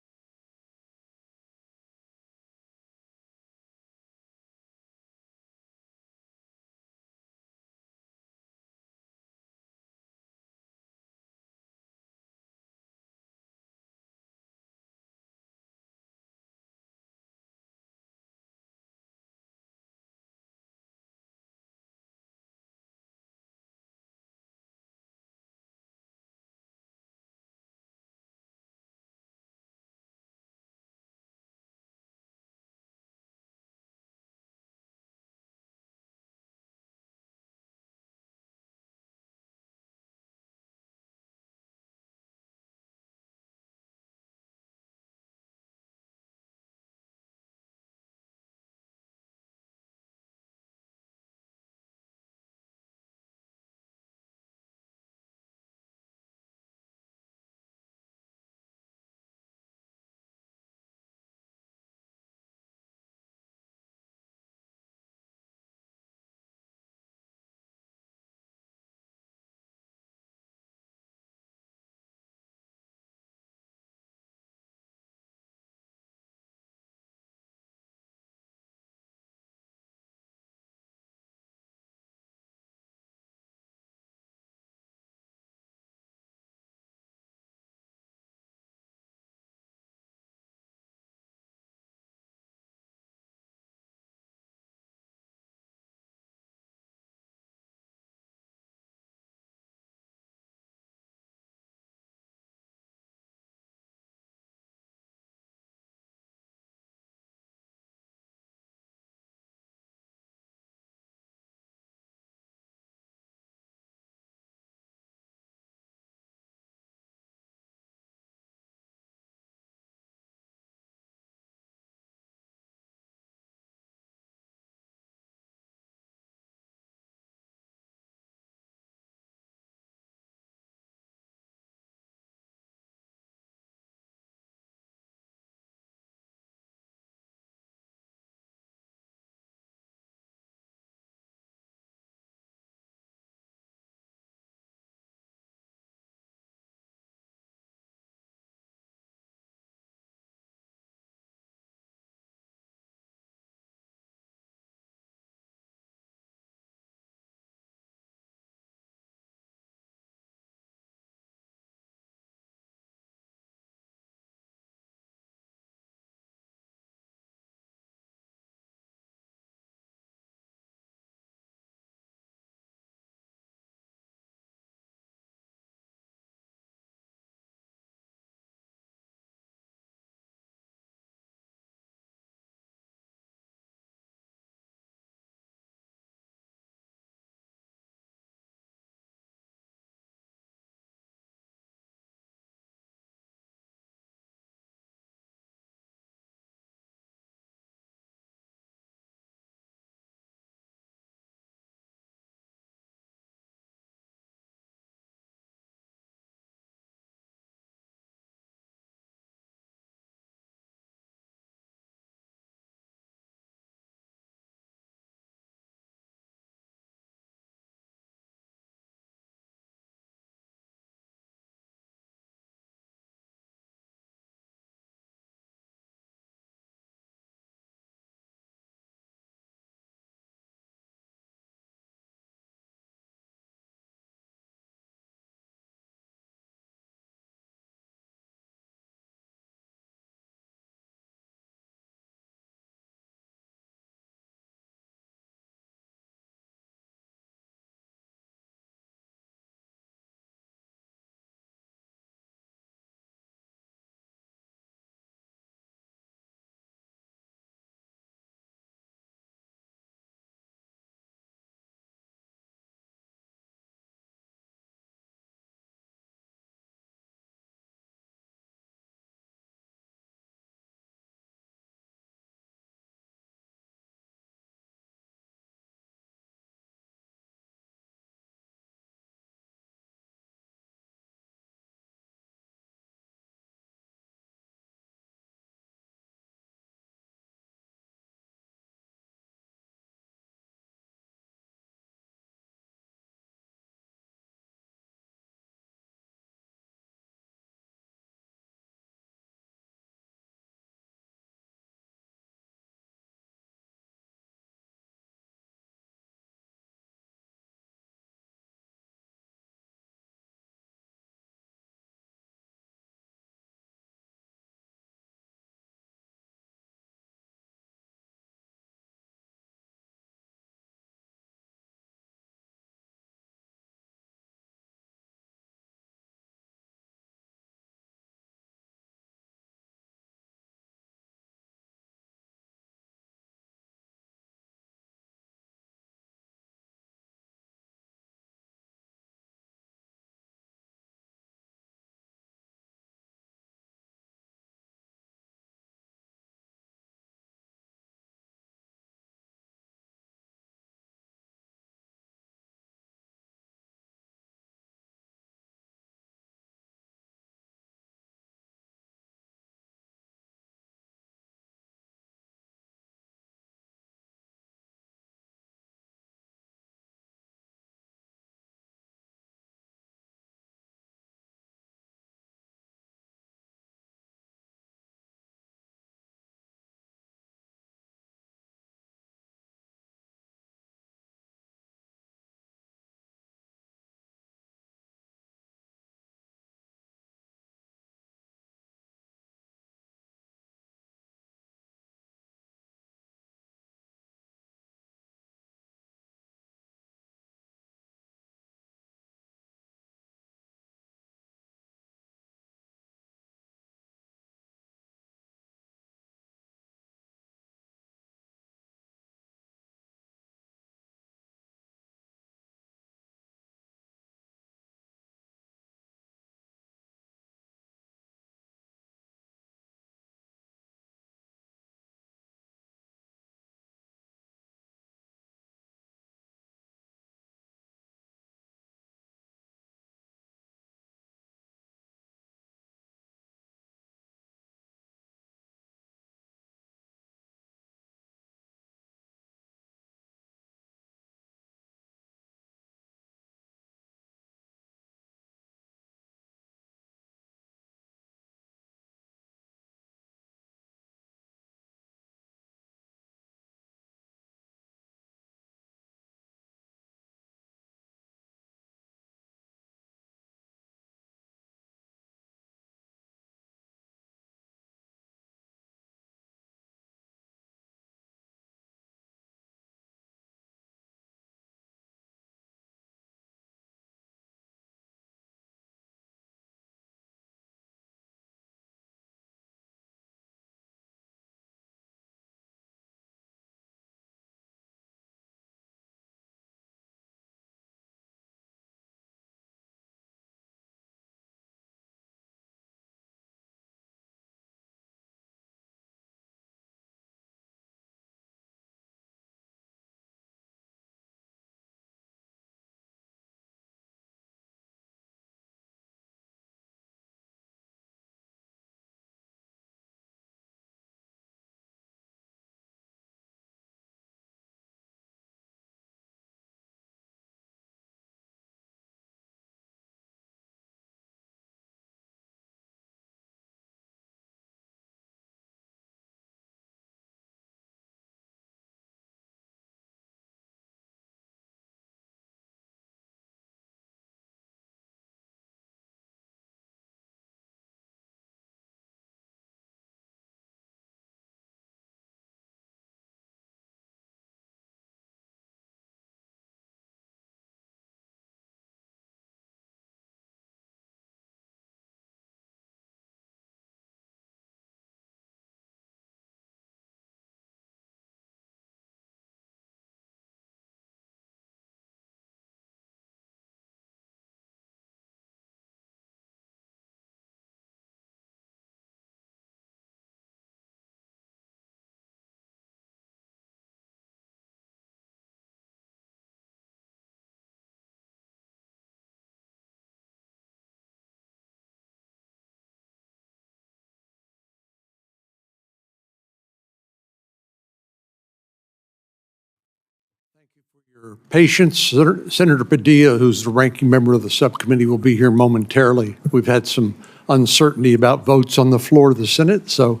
Patience. Senator Padilla, who's the ranking member of the subcommittee, will be here momentarily. We've had some uncertainty about votes on the floor of the Senate, so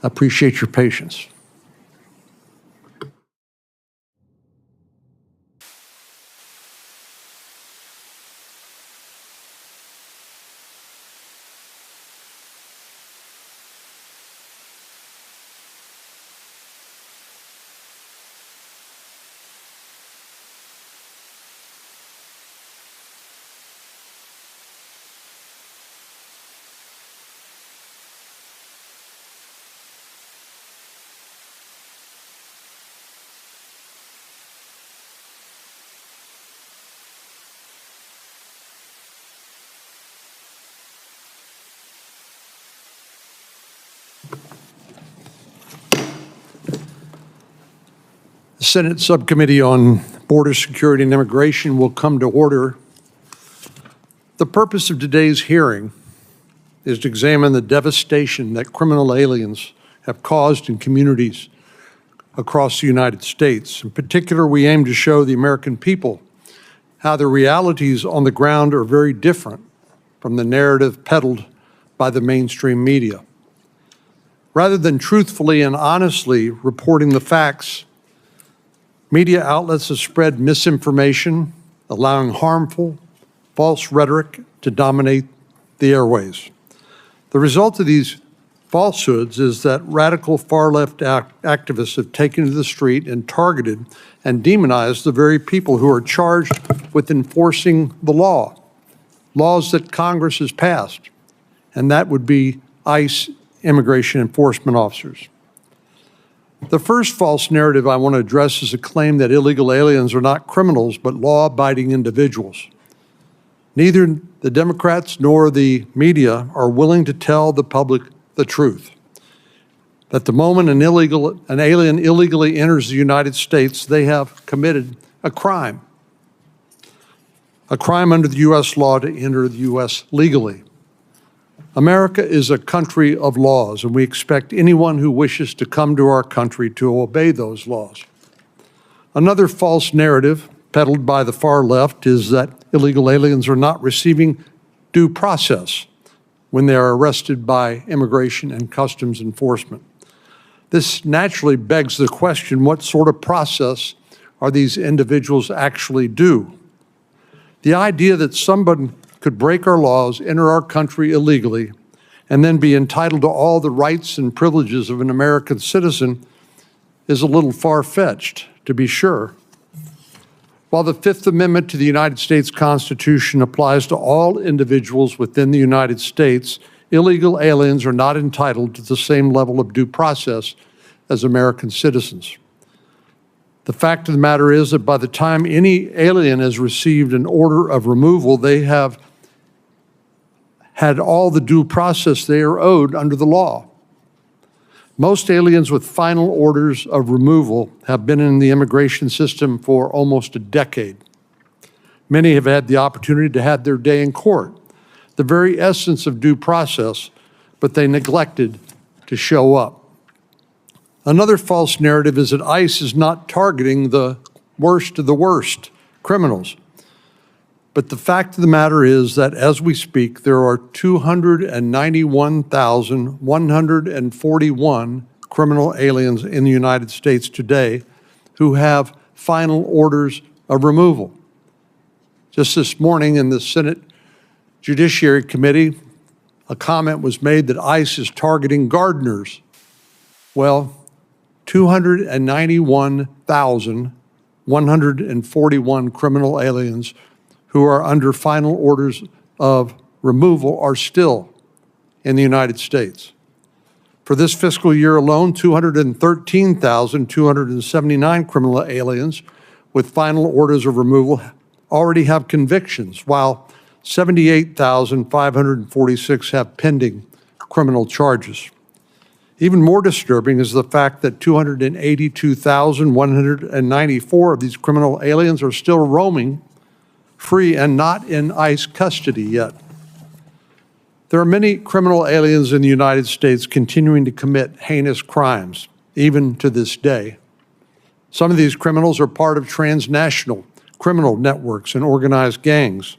I appreciate your patience. The Senate Subcommittee on Border Security and Immigration will come to order. The purpose of today's hearing is to examine the devastation that criminal aliens have caused in communities across the United States. In particular, we aim to show the American people how the realities on the ground are very different from the narrative peddled by the mainstream media. Rather than truthfully and honestly reporting the facts, media outlets have spread misinformation, allowing harmful, false rhetoric to dominate the airways. The result of these falsehoods is that radical far-left activists have taken to the street and targeted and demonized the very people who are charged with enforcing the law, laws that Congress has passed, and that would be ICE immigration enforcement officers. The first false narrative I want to address is a claim that illegal aliens are not criminals, but law-abiding individuals. Neither the Democrats nor the media are willing to tell the public the truth. That the moment an alien illegally enters the United States, they have committed a crime under the U.S. law to enter the U.S. legally. America is a country of laws, and we expect anyone who wishes to come to our country to obey those laws. Another false narrative peddled by the far left is that illegal aliens are not receiving due process when they are arrested by Immigration and Customs Enforcement. This naturally begs the question, what sort of process are these individuals actually due? The idea that somebody could break our laws, enter our country illegally, and then be entitled to all the rights and privileges of an American citizen is a little far-fetched, to be sure. While the Fifth Amendment to the United States Constitution applies to all individuals within the United States, illegal aliens are not entitled to the same level of due process as American citizens. The fact of the matter is that by the time any alien has received an order of removal, they have had all the due process they are owed under the law. Most aliens with final orders of removal have been in the immigration system for almost a decade. Many have had the opportunity to have their day in court, the very essence of due process, but they neglected to show up. Another false narrative is that ICE is not targeting the worst of the worst criminals. But the fact of the matter is that as we speak, there are 291,141 criminal aliens in the United States today who have final orders of removal. Just this morning in the Senate Judiciary Committee, a comment was made that ICE is targeting gardeners. Well, 291,141 criminal aliens who are under final orders of removal are still in the United States. For this fiscal year alone, 213,279 criminal aliens with final orders of removal already have convictions, while 78,546 have pending criminal charges. Even more disturbing is the fact that 282,194 of these criminal aliens are still roaming free and not in ICE custody yet. There are many criminal aliens in the United States continuing to commit heinous crimes, even to this day. Some of these criminals are part of transnational criminal networks and organized gangs.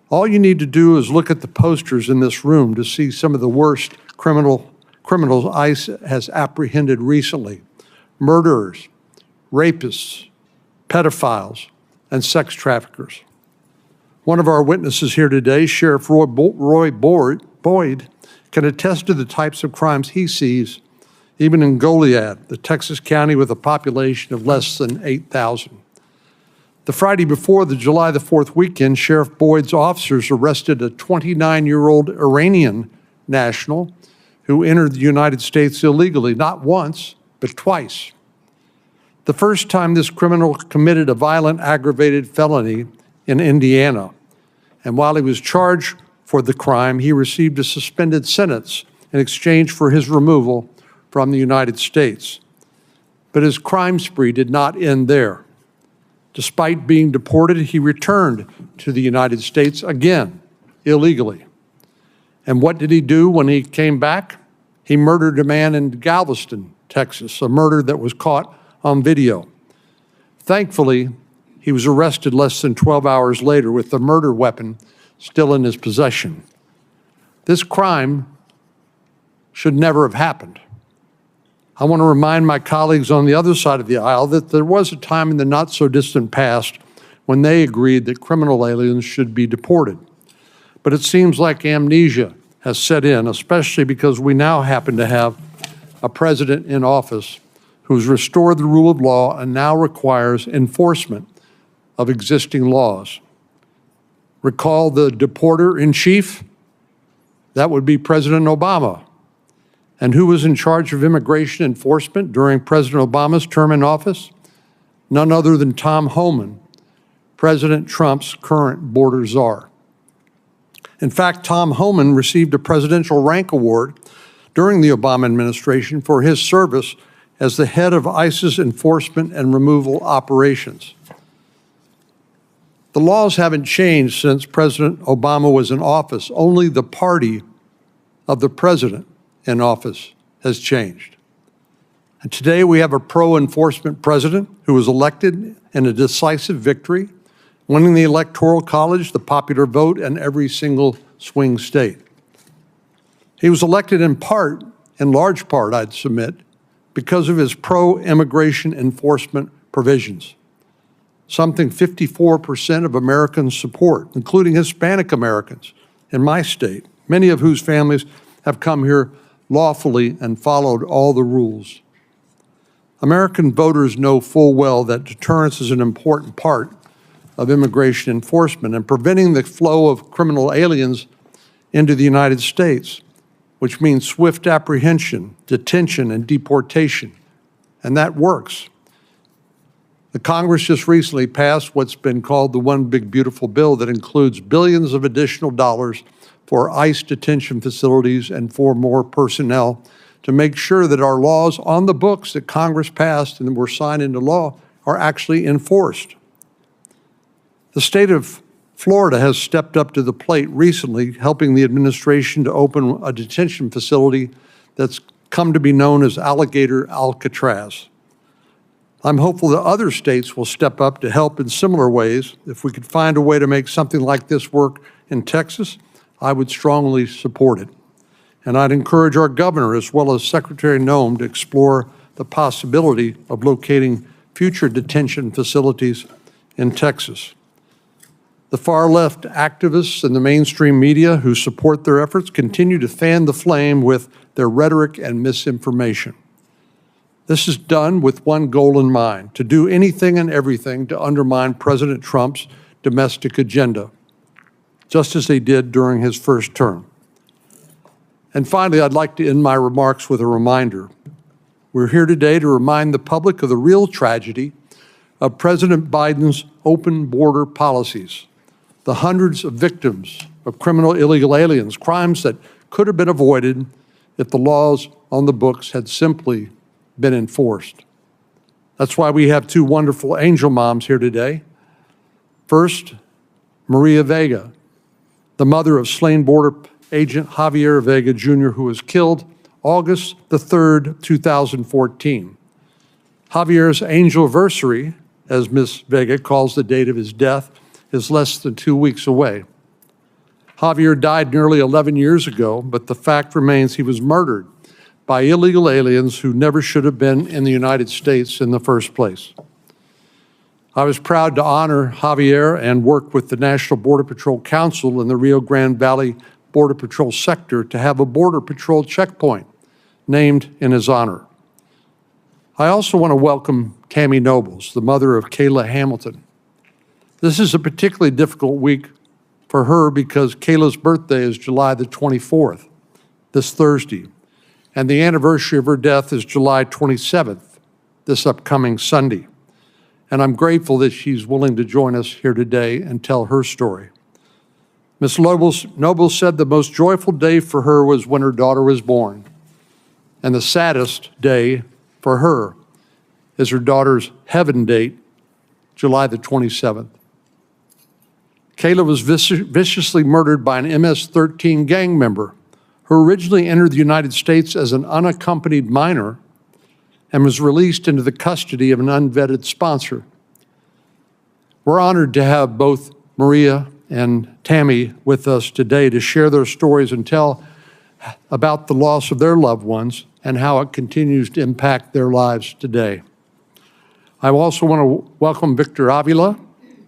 All you need to do is look at the posters in this room to see some of the worst criminals ICE has apprehended recently: murderers, rapists, pedophiles, and sex traffickers. One of our witnesses here today, Sheriff Roy Boyd, can attest to the types of crimes he sees, even in Goliad, the Texas county with a population of less than 8,000. The Friday before the July the 4th weekend, Sheriff Boyd's officers arrested a 29-year-old Iranian national who entered the United States illegally, not once, but twice. The first time this criminal committed a violent aggravated felony in Indiana, and while he was charged for the crime, he received a suspended sentence in exchange for his removal from the United States. But his crime spree did not end there. Despite being deported, he returned to the United States again, illegally. And what did he do when he came back? He murdered a man in Galveston, Texas, a murder that was caught on video. Thankfully, he was arrested less than 12 hours later with the murder weapon still in his possession. This crime should never have happened. I want to remind my colleagues on the other side of the aisle that there was a time in the not-so-distant past when they agreed that criminal aliens should be deported. But it seems like amnesia has set in, especially because we now happen to have a president in office who's restored the rule of law and now requires enforcement of existing laws. Recall the deporter-in-chief? That would be President Obama. And who was in charge of immigration enforcement during President Obama's term in office? None other than Tom Homan, President Trump's current border czar. In fact, Tom Homan received a Presidential Rank Award during the Obama administration for his service as the head of ICE's enforcement and removal operations. The laws haven't changed since President Obama was in office. Only the party of the president in office has changed. And today we have a pro-enforcement president who was elected in a decisive victory, winning the Electoral College, the popular vote, and every single swing state. He was elected in large part, I'd submit, because of his pro-immigration enforcement provisions, something 54% of Americans support, including Hispanic Americans in my state, many of whose families have come here lawfully and followed all the rules. American voters know full well that deterrence is an important part of immigration enforcement and preventing the flow of criminal aliens into the United States, which means swift apprehension, detention, and deportation. And that works. The Congress just recently passed what's been called the One Big Beautiful Bill that includes billions of additional dollars for ICE detention facilities and for more personnel to make sure that our laws on the books that Congress passed and were signed into law are actually enforced. The state of Florida has stepped up to the plate recently, helping the administration to open a detention facility that's come to be known as Alligator Alcatraz. I'm hopeful that other states will step up to help in similar ways. If we could find a way to make something like this work in Texas, I would strongly support it. And I'd encourage our governor, as well as Secretary Noem, to explore the possibility of locating future detention facilities in Texas. The far-left activists and the mainstream media who support their efforts continue to fan the flame with their rhetoric and misinformation. This is done with one goal in mind: to do anything and everything to undermine President Trump's domestic agenda, just as they did during his first term. And finally, I'd like to end my remarks with a reminder. We're here today to remind the public of the real tragedy of President Biden's open border policies, the hundreds of victims of criminal illegal aliens, crimes that could have been avoided if the laws on the books had simply been enforced. That's why we have two wonderful angel moms here today. First, Maria Vega, the mother of slain border agent Javier Vega Jr., who was killed August the 3rd, 2014. Javier's angelversary, as Ms. Vega calls the date of his death, is less than 2 weeks away. Javier died nearly 11 years ago, but the fact remains he was murdered by illegal aliens who never should have been in the United States in the first place. I was proud to honor Javier and work with the National Border Patrol Council in the Rio Grande Valley Border Patrol sector to have a Border Patrol checkpoint named in his honor. I also want to welcome Tammy Nobles, the mother of Kayla Hamilton. This is a particularly difficult week for her because Kayla's birthday is July the 24th, this Thursday, and the anniversary of her death is July 27th, this upcoming Sunday. And I'm grateful that she's willing to join us here today and tell her story. Ms. Nobles said the most joyful day for her was when her daughter was born, and the saddest day for her is her daughter's heaven date, July the 27th. Kayla was viciously murdered by an MS-13 gang member who originally entered the United States as an unaccompanied minor and was released into the custody of an unvetted sponsor. We're honored to have both Maria and Tammy with us today to share their stories and tell about the loss of their loved ones and how it continues to impact their lives today. I also want to welcome Victor Avila.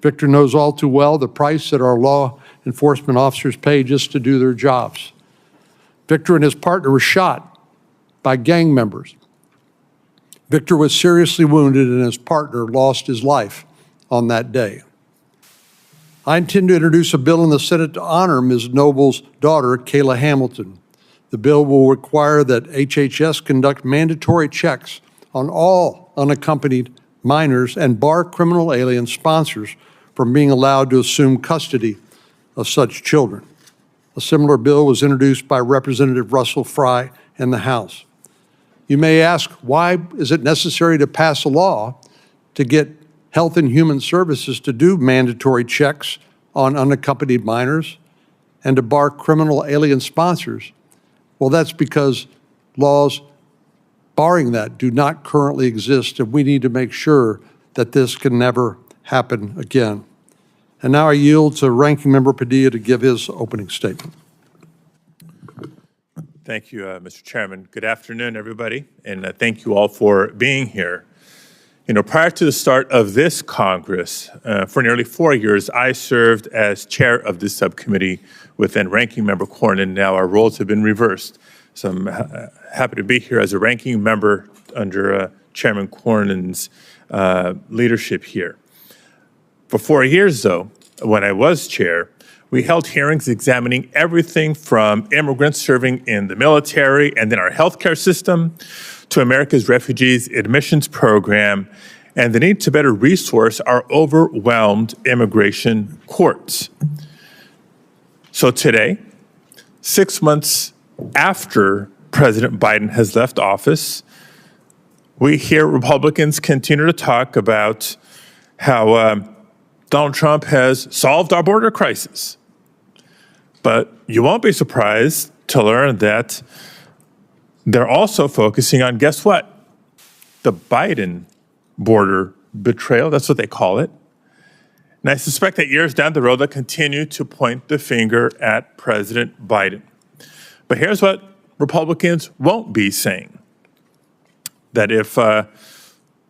Victor knows all too well the price that our law enforcement officers pay just to do their jobs. Victor and his partner were shot by gang members. Victor was seriously wounded and his partner lost his life on that day. I intend to introduce a bill in the Senate to honor Ms. Noble's daughter, Kayla Hamilton. The bill will require that HHS conduct mandatory checks on all unaccompanied minors and bar criminal alien sponsors from being allowed to assume custody of such children. A similar bill was introduced by Representative Russell Fry in the House. You may ask, why is it necessary to pass a law to get Health and Human Services to do mandatory checks on unaccompanied minors and to bar criminal alien sponsors? Well, that's because laws barring that do not currently exist, and we need to make sure that this can never happen again. And now I yield to Ranking Member Padilla to give his opening statement. Thank you, Mr. Chairman. Good afternoon, everybody, and thank you all for being here. You know, prior to the start of this Congress, for nearly 4 years, I served as chair of this subcommittee within Ranking Member Cornyn. Now our roles have been reversed. So I'm happy to be here as a ranking member under Chairman Cornyn's leadership here. For 4 years, though, when I was chair, we held hearings examining everything from immigrants serving in the military and then our healthcare system to America's Refugees Admissions Program and the need to better resource our overwhelmed immigration courts. So today, 6 months after President Biden has left office, we hear Republicans continue to talk about how Donald Trump has solved our border crisis. But you won't be surprised to learn that they're also focusing on, guess what? The Biden border betrayal, that's what they call it. And I suspect that years down the road, they'll continue to point the finger at President Biden. But here's what Republicans won't be saying. That if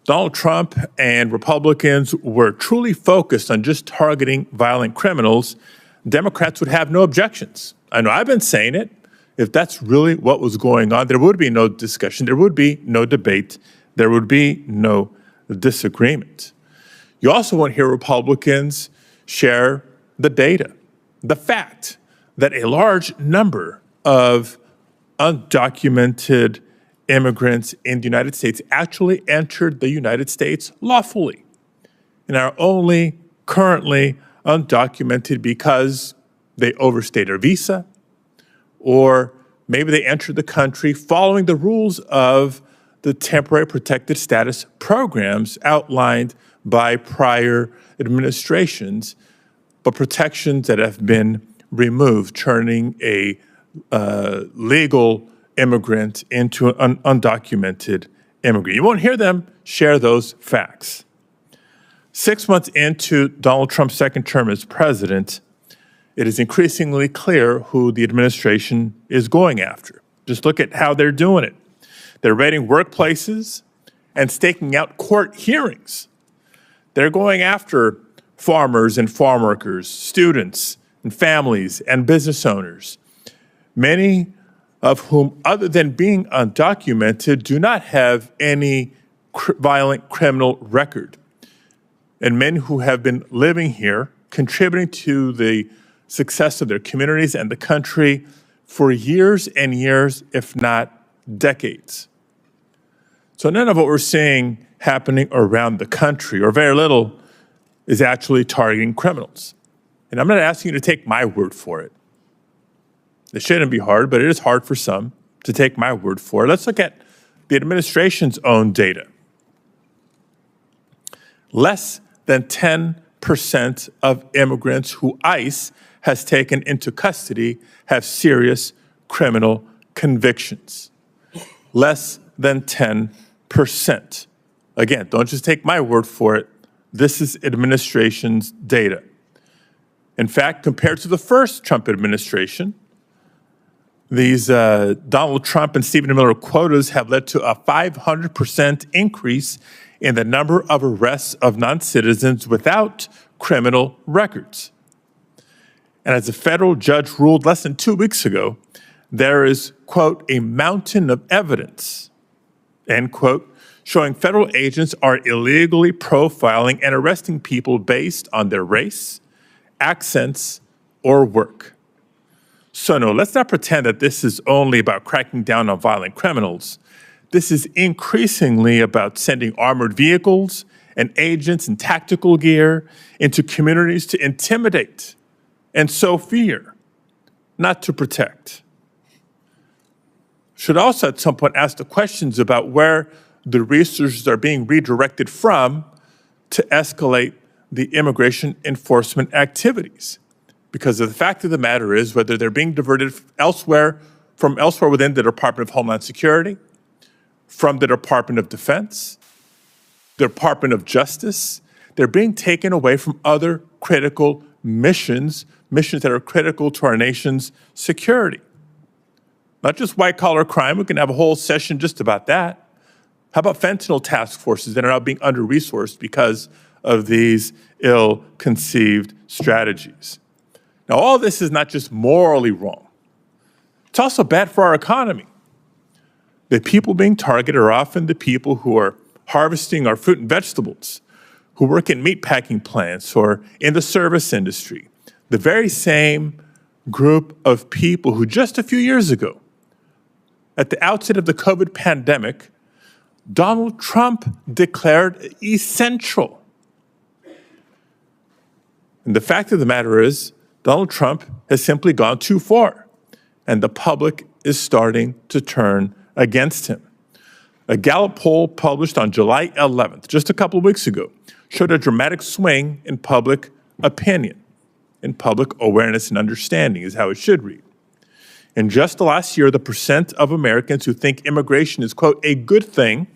Donald Trump and Republicans were truly focused on just targeting violent criminals, Democrats would have no objections. I know I've been saying it. If that's really what was going on, there would be no discussion, there would be no debate, there would be no disagreement. You also won't hear Republicans share the data, the fact that a large number of undocumented immigrants in the United States actually entered the United States lawfully and are only currently undocumented because they overstayed their visa, or maybe they entered the country following the rules of the temporary protected status programs outlined by prior administrations, but protections that have been removed, turning a legal immigrant into an undocumented immigrant. You won't hear them share those facts. 6 months into Donald Trump's second term as president, it is increasingly clear who the administration is going after. Just look at how they're doing it. They're raiding workplaces and staking out court hearings. They're going after farmers and farm workers, students and families and business owners, many of whom, other than being undocumented, do not have any violent criminal record, and men who have been living here, contributing to the success of their communities and the country for years and years, if not decades. So none of what we're seeing happening around the country, or very little, is actually targeting criminals. And I'm not asking you to take my word for it. It shouldn't be hard, but it is hard for some to take my word for it. Let's look at the administration's own data. Less than 10% of immigrants who ICE has taken into custody have serious criminal convictions. Less than 10%. Again, don't just take my word for it. This is administration's data. In fact, compared to the first Trump administration, these Donald Trump and Stephen Miller quotas have led to a 500% increase in the number of arrests of non-citizens without criminal records. And as a federal judge ruled less than 2 weeks ago, there is, quote, a mountain of evidence, end quote, showing federal agents are illegally profiling and arresting people based on their race, accents, or work. So no, let's not pretend that this is only about cracking down on violent criminals. This is increasingly about sending armored vehicles and agents and tactical gear into communities to intimidate and sow fear, not to protect. Should also at some point ask the questions about where the resources are being redirected from to escalate the immigration enforcement activities. Because the fact of the matter is, whether they're being diverted elsewhere within the Department of Homeland Security, from the Department of Defense, the Department of Justice, they're being taken away from other critical missions that are critical to our nation's security. Not just white-collar crime, we can have a whole session just about that. How about fentanyl task forces that are now being under-resourced because of these ill-conceived strategies? Now, all this is not just morally wrong. It's also bad for our economy. The people being targeted are often the people who are harvesting our fruit and vegetables, who work in meatpacking plants or in the service industry. The very same group of people who just a few years ago, at the outset of the COVID pandemic, Donald Trump declared essential. And the fact of the matter is, Donald Trump has simply gone too far, and the public is starting to turn against him. A Gallup poll published on July 11th, just a couple of weeks ago, showed a dramatic swing in public opinion, in public awareness and understanding is how it should read. In just the last year, the percent of Americans who think immigration is, quote, a good thing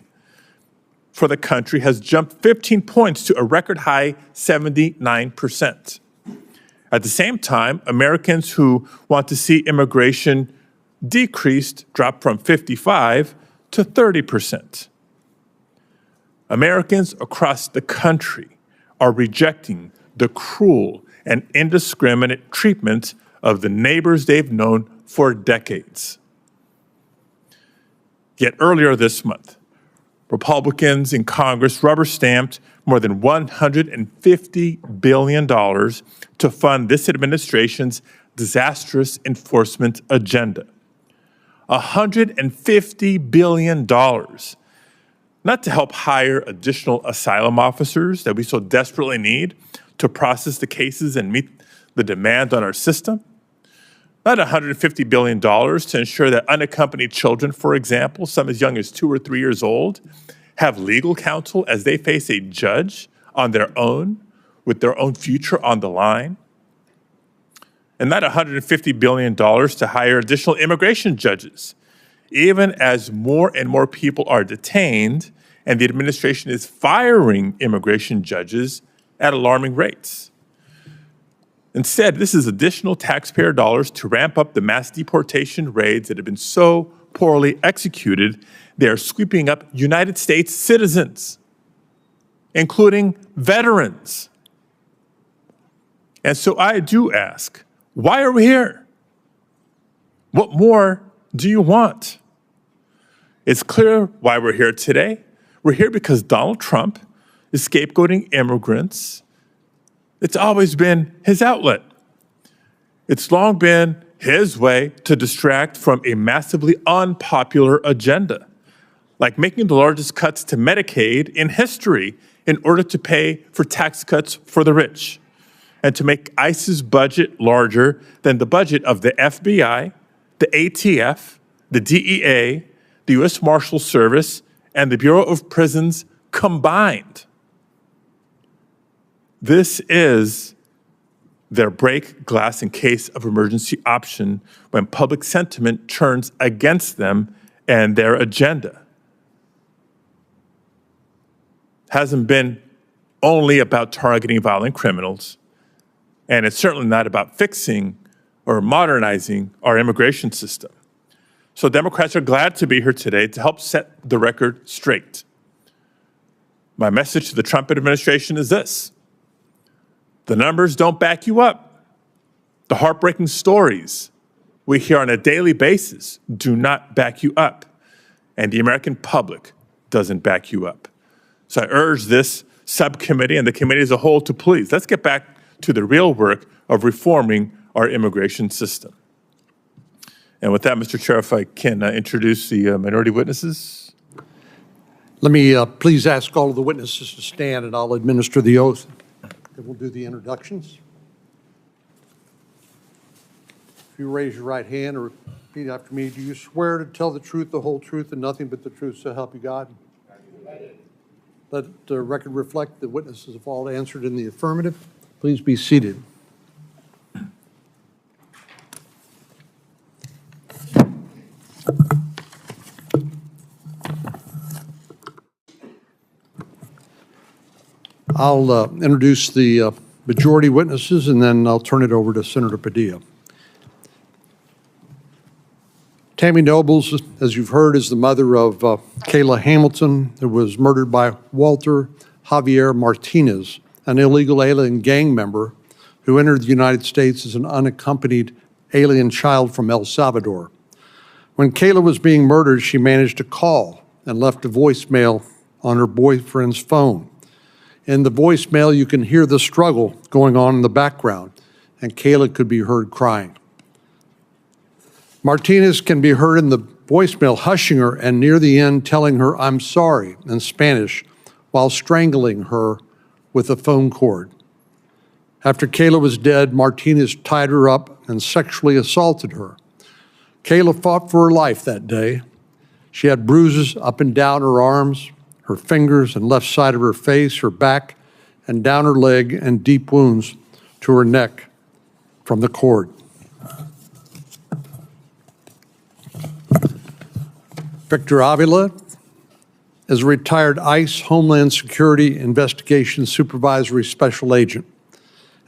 for the country has jumped 15 points to a record high 79%. At the same time, Americans who want to see immigration decreased dropped from 55 to 30%. Americans across the country are rejecting the cruel and indiscriminate treatment of the neighbors they've known for decades. Yet earlier this month, Republicans in Congress rubber-stamped more than $150 billion to fund this administration's disastrous enforcement agenda. $150 billion, not to help hire additional asylum officers that we so desperately need to process the cases and meet the demand on our system, not $150 billion to ensure that unaccompanied children, for example, some as young as 2 or 3 years old, have legal counsel as they face a judge on their own, with their own future on the line. And not $150 billion to hire additional immigration judges even as more and more people are detained and the administration is firing immigration judges at alarming rates. Instead, this is additional taxpayer dollars to ramp up the mass deportation raids that have been so poorly executed. They are sweeping up United States citizens, including veterans. And so I do ask, why are we here? What more do you want? It's clear why we're here today. We're here because Donald Trump is scapegoating immigrants. It's always been his outlet. It's long been his way to distract from a massively unpopular agenda, like making the largest cuts to Medicaid in history in order to pay for tax cuts for the rich, and to make ICE's budget larger than the budget of the FBI, the ATF, the DEA, the U.S. Marshal Service, and the Bureau of Prisons combined. This is their break glass in case of emergency option when public sentiment turns against them and their agenda. Hasn't been only about targeting violent criminals, and it's certainly not about fixing or modernizing our immigration system. So Democrats are glad to be here today to help set the record straight. My message to the Trump administration is this: the numbers don't back you up. The heartbreaking stories we hear on a daily basis do not back you up, and the American public doesn't back you up. So I urge this subcommittee and the committee as a whole to please, let's get back to the real work of reforming our immigration system. And with that, Mr. Chair, if I can introduce the minority witnesses. Let me please ask all of the witnesses to stand, and I'll administer the oath. And we'll do the introductions. If you raise your right hand or repeat after me, do you swear to tell the truth, the whole truth, and nothing but the truth, so help you God? Let the record reflect the witnesses have all answered in the affirmative. Please be seated. I'll introduce the majority witnesses, and then I'll turn it over to Senator Padilla. Tammy Nobles, as you've heard, is the mother of Kayla Hamilton, who was murdered by Walter Javier Martinez, an illegal alien gang member who entered the United States as an unaccompanied alien child from El Salvador. When Kayla was being murdered, she managed to call and left a voicemail on her boyfriend's phone. In the voicemail, you can hear the struggle going on in the background, and Kayla could be heard crying. Martinez can be heard in the voicemail hushing her and near the end telling her, "I'm sorry," in Spanish, while strangling her with a phone cord. After Kayla was dead, Martinez tied her up and sexually assaulted her. Kayla fought for her life that day. She had bruises up and down her arms, her fingers and left side of her face, her back, and down her leg, and deep wounds to her neck from the cord. Victor Avila is a retired ICE Homeland Security Investigation Supervisory Special Agent.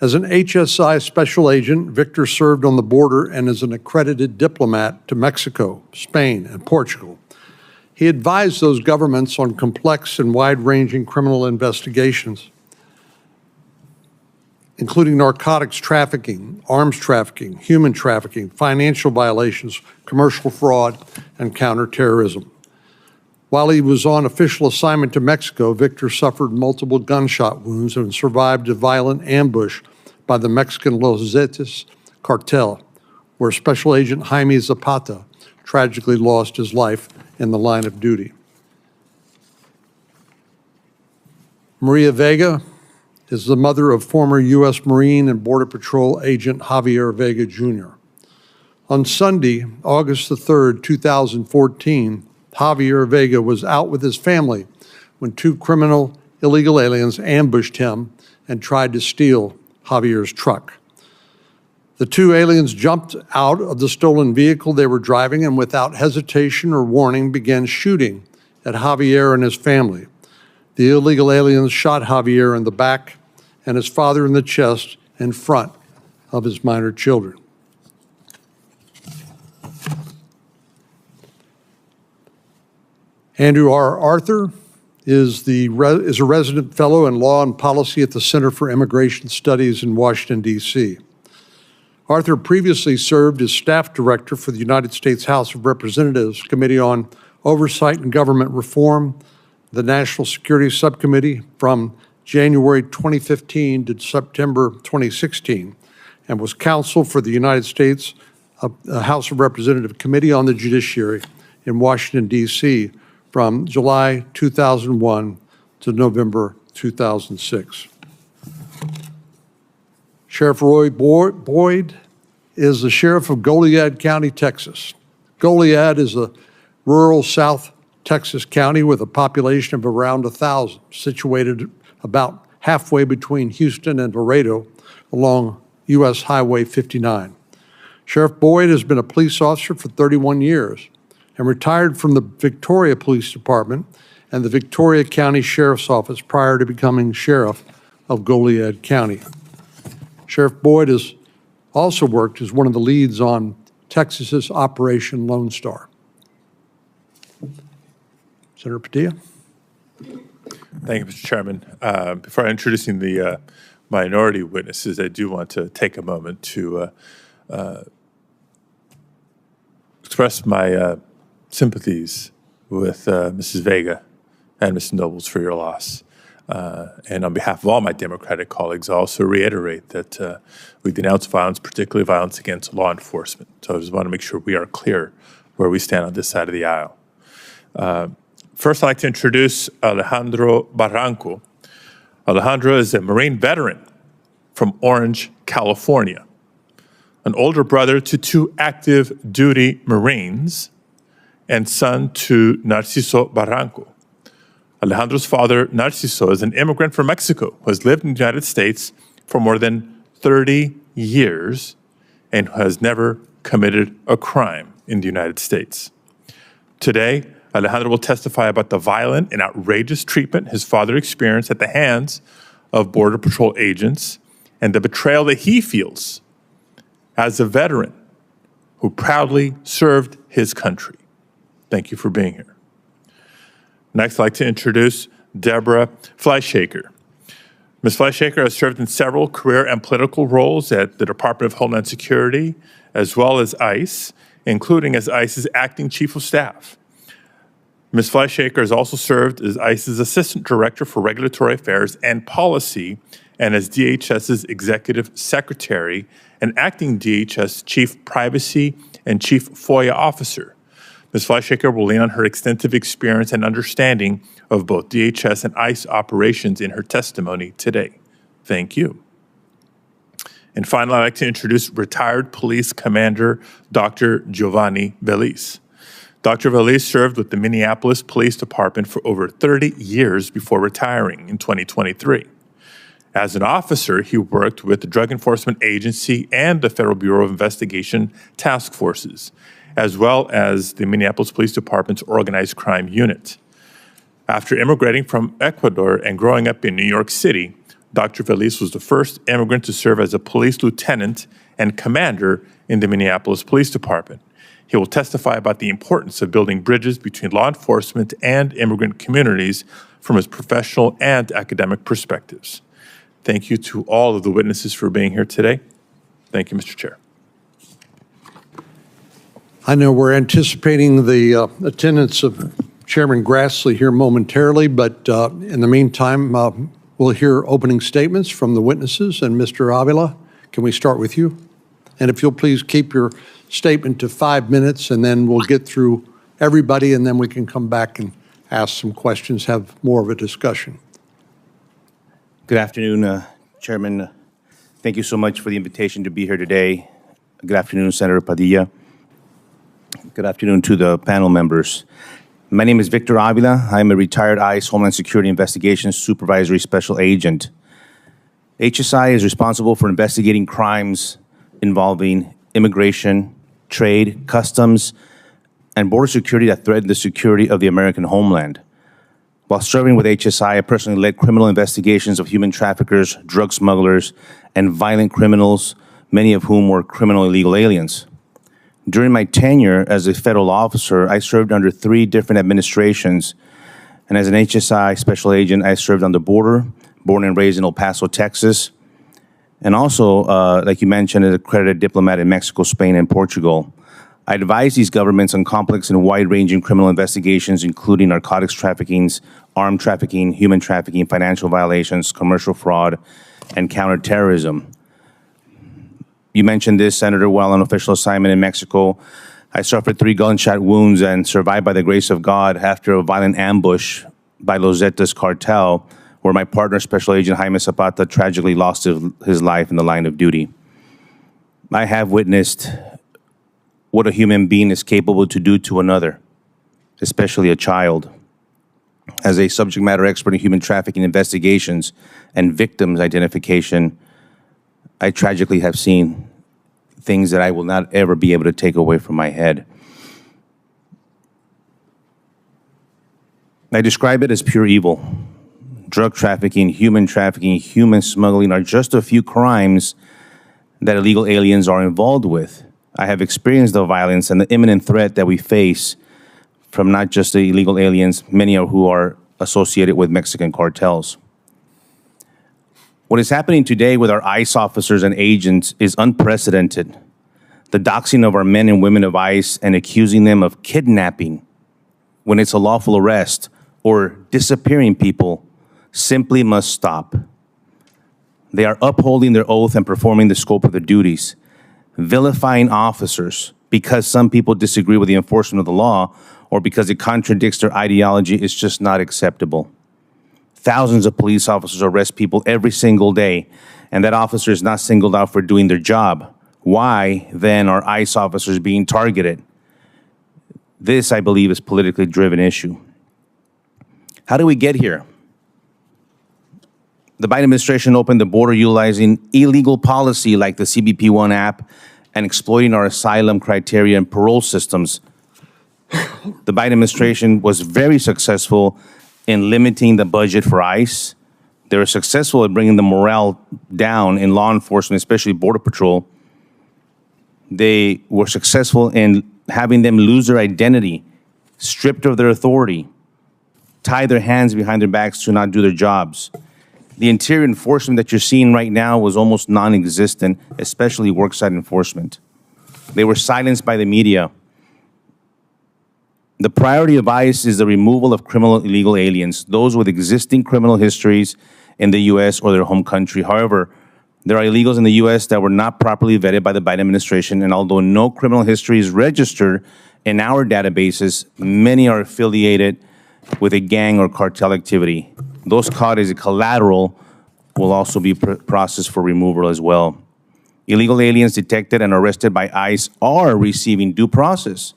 As an HSI Special Agent, Victor served on the border and is an accredited diplomat to Mexico, Spain, and Portugal. He advised those governments on complex and wide-ranging criminal investigations, including narcotics trafficking, arms trafficking, human trafficking, financial violations, commercial fraud, and counterterrorism. While he was on official assignment to Mexico, Victor suffered multiple gunshot wounds and survived a violent ambush by the Mexican Los Zetas cartel, where Special Agent Jaime Zapata tragically lost his life in the line of duty. Maria Vega is the mother of former U.S. Marine and Border Patrol Agent Javier Vega, Jr. On Sunday, August the 3rd, 2014, Javier Vega was out with his family when two criminal illegal aliens ambushed him and tried to steal Javier's truck. The two aliens jumped out of the stolen vehicle they were driving and without hesitation or warning began shooting at Javier and his family. The illegal aliens shot Javier in the back and his father in the chest in front of his minor children. Andrew R. Arthur is a resident fellow in law and policy at the Center for Immigration Studies in Washington, D.C. Arthur previously served as staff director for the United States House of Representatives Committee on Oversight and Government Reform, the National Security Subcommittee from January 2015 to September 2016, and was counsel for the United States House of Representatives Committee on the Judiciary in Washington, D.C. from July 2001 to November 2006. Sheriff Roy Boyd is the sheriff of Goliad County, Texas. Goliad is a rural South Texas county with a population of around 1,000, situated about halfway between Houston and Laredo along U.S. Highway 59. Sheriff Boyd has been a police officer for 31 years and retired from the Victoria Police Department and the Victoria County Sheriff's Office prior to becoming sheriff of Goliad County. Sheriff Boyd has also worked as one of the leads on Texas's Operation Lone Star. Senator Padilla. Thank you, Mr. Chairman. Before introducing the minority witnesses, I do want to take a moment to express my sympathies with Mrs. Vega and Mr. Nobles for your loss. And on behalf of all my Democratic colleagues, I also reiterate that we denounce violence, particularly violence against law enforcement. So I just want to make sure we are clear where we stand on this side of the aisle. First, I'd like to introduce Alejandro Barranco. Alejandro is a Marine veteran from Orange, California, an older brother to two active duty Marines and son to Narciso Barranco. Alejandro's father, Narciso, is an immigrant from Mexico who has lived in the United States for more than 30 years and has never committed a crime in the United States. Today, Alejandro will testify about the violent and outrageous treatment his father experienced at the hands of Border Patrol agents and the betrayal that he feels as a veteran who proudly served his country. Thank you for being here. Next, I'd like to introduce Deborah Fleischaker. Ms. Fleischaker has served in several career and political roles at the Department of Homeland Security, as well as ICE, including as ICE's acting chief of staff. Ms. Fleischaker has also served as ICE's Assistant Director for Regulatory Affairs and Policy and as DHS's Executive Secretary and acting DHS Chief Privacy and Chief FOIA Officer. Ms. Fleischaker will lean on her extensive experience and understanding of both DHS and ICE operations in her testimony today. Thank you. And finally, I'd like to introduce retired police commander Dr. Giovanni Velis. Dr. Velis served with the Minneapolis Police Department for over 30 years before retiring in 2023. As an officer, he worked with the Drug Enforcement Agency and the Federal Bureau of Investigation task forces, as well as the Minneapolis Police Department's organized crime unit. After immigrating from Ecuador and growing up in New York City, Dr. Velis was the first immigrant to serve as a police lieutenant and commander in the Minneapolis Police Department. He will testify about the importance of building bridges between law enforcement and immigrant communities from his professional and academic perspectives. Thank you to all of the witnesses for being here today. Thank you, Mr. Chair. I know we're anticipating the attendance of Chairman Grassley here momentarily, but in the meantime, we'll hear opening statements from the witnesses. And Mr. Avila, can we start with you? And if you'll please keep your statement to 5 minutes, and then we'll get through everybody, and then we can come back and ask some questions, have more of a discussion. Good afternoon, Chairman. Thank you so much for the invitation to be here today. Good afternoon, Senator Padilla. Good afternoon to the panel members. My name is Victor Avila. I'm a retired ICE Homeland Security Investigations Supervisory Special Agent. HSI is responsible for investigating crimes involving immigration, trade, customs, and border security that threaten the security of the American homeland. While serving with HSI, I personally led criminal investigations of human traffickers, drug smugglers, and violent criminals, many of whom were criminal illegal aliens. During my tenure as a federal officer, I served under 3 different administrations. And as an HSI special agent, I served on the border, born and raised in El Paso, Texas. And also, like you mentioned, as an accredited diplomat in Mexico, Spain, and Portugal. I advise these governments on complex and wide-ranging criminal investigations, including narcotics trafficking, armed trafficking, human trafficking, financial violations, commercial fraud, and counterterrorism. You mentioned this, Senator, while on official assignment in Mexico. I suffered 3 gunshot wounds and survived by the grace of God after a violent ambush by Los Zetas cartel, where my partner, Special Agent Jaime Zapata, tragically lost his life in the line of duty. I have witnessed what a human being is capable to do to another, especially a child. As a subject matter expert in human trafficking investigations and victims identification, I tragically have seen things that I will not ever be able to take away from my head. I describe it as pure evil. Drug trafficking, human smuggling are just a few crimes that illegal aliens are involved with. I have experienced the violence and the imminent threat that we face from not just the illegal aliens, many of who are associated with Mexican cartels. What is happening today with our ICE officers and agents is unprecedented. The doxing of our men and women of ICE and accusing them of kidnapping when it's a lawful arrest or disappearing people simply must stop. They are upholding their oath and performing the scope of their duties. Vilifying officers because some people disagree with the enforcement of the law or because it contradicts their ideology is just not acceptable. Thousands of police officers arrest people every single day, and that officer is not singled out for doing their job. Why, then, are ICE officers being targeted? This, I believe, is a politically driven issue. How do we get here? The Biden administration opened the border utilizing illegal policy like the CBP-1 app and exploiting our asylum criteria and parole systems. The Biden administration was very successful in limiting the budget for ICE. They were successful at bringing the morale down in law enforcement, especially Border Patrol. They were successful in having them lose their identity, stripped of their authority, tie their hands behind their backs to not do their jobs. The interior enforcement that you're seeing right now was almost non-existent, especially worksite enforcement. They were silenced by the media. The priority of ICE is the removal of criminal illegal aliens, those with existing criminal histories in the U.S. or their home country. However, there are illegals in the U.S. that were not properly vetted by the Biden administration, and although no criminal history is registered in our databases, many are affiliated with a gang or cartel activity. Those caught as a collateral will also be processed for removal as well. Illegal aliens detected and arrested by ICE are receiving due process.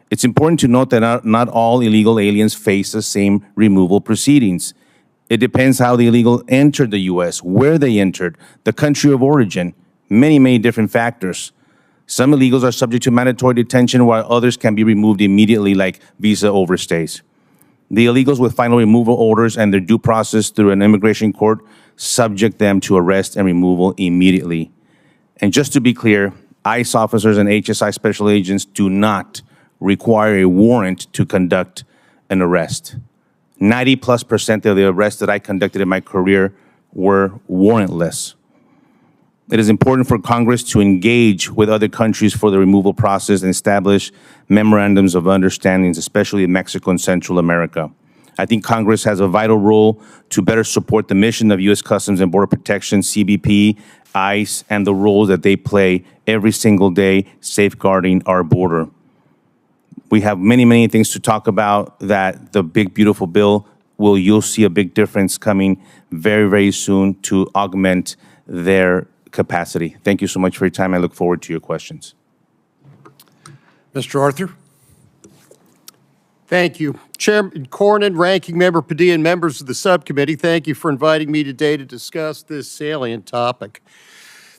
It's important to note that not all illegal aliens face the same removal proceedings. It depends how the illegal entered the U.S., where they entered, the country of origin, many different factors. Some illegals are subject to mandatory detention while others can be removed immediately like visa overstays. The illegals with final removal orders and their due process through an immigration court subject them to arrest and removal immediately. And just to be clear, ICE officers and HSI special agents do not require a warrant to conduct an arrest. 90+% of the arrests that I conducted in my career were warrantless. It is important for Congress to engage with other countries for the removal process and establish memorandums of understandings, especially in Mexico and Central America. I think Congress has a vital role to better support the mission of U.S. Customs and Border Protection, CBP, ICE, and the roles that they play every single day safeguarding our border. We have many things to talk about that the big, beautiful bill you'll see a big difference coming very soon to augment their capacity. Thank you so much for your time. I look forward to your questions. Mr. Arthur. Thank you. Chairman Cornyn, Ranking Member Padilla, and members of the subcommittee, thank you for inviting me today to discuss this salient topic.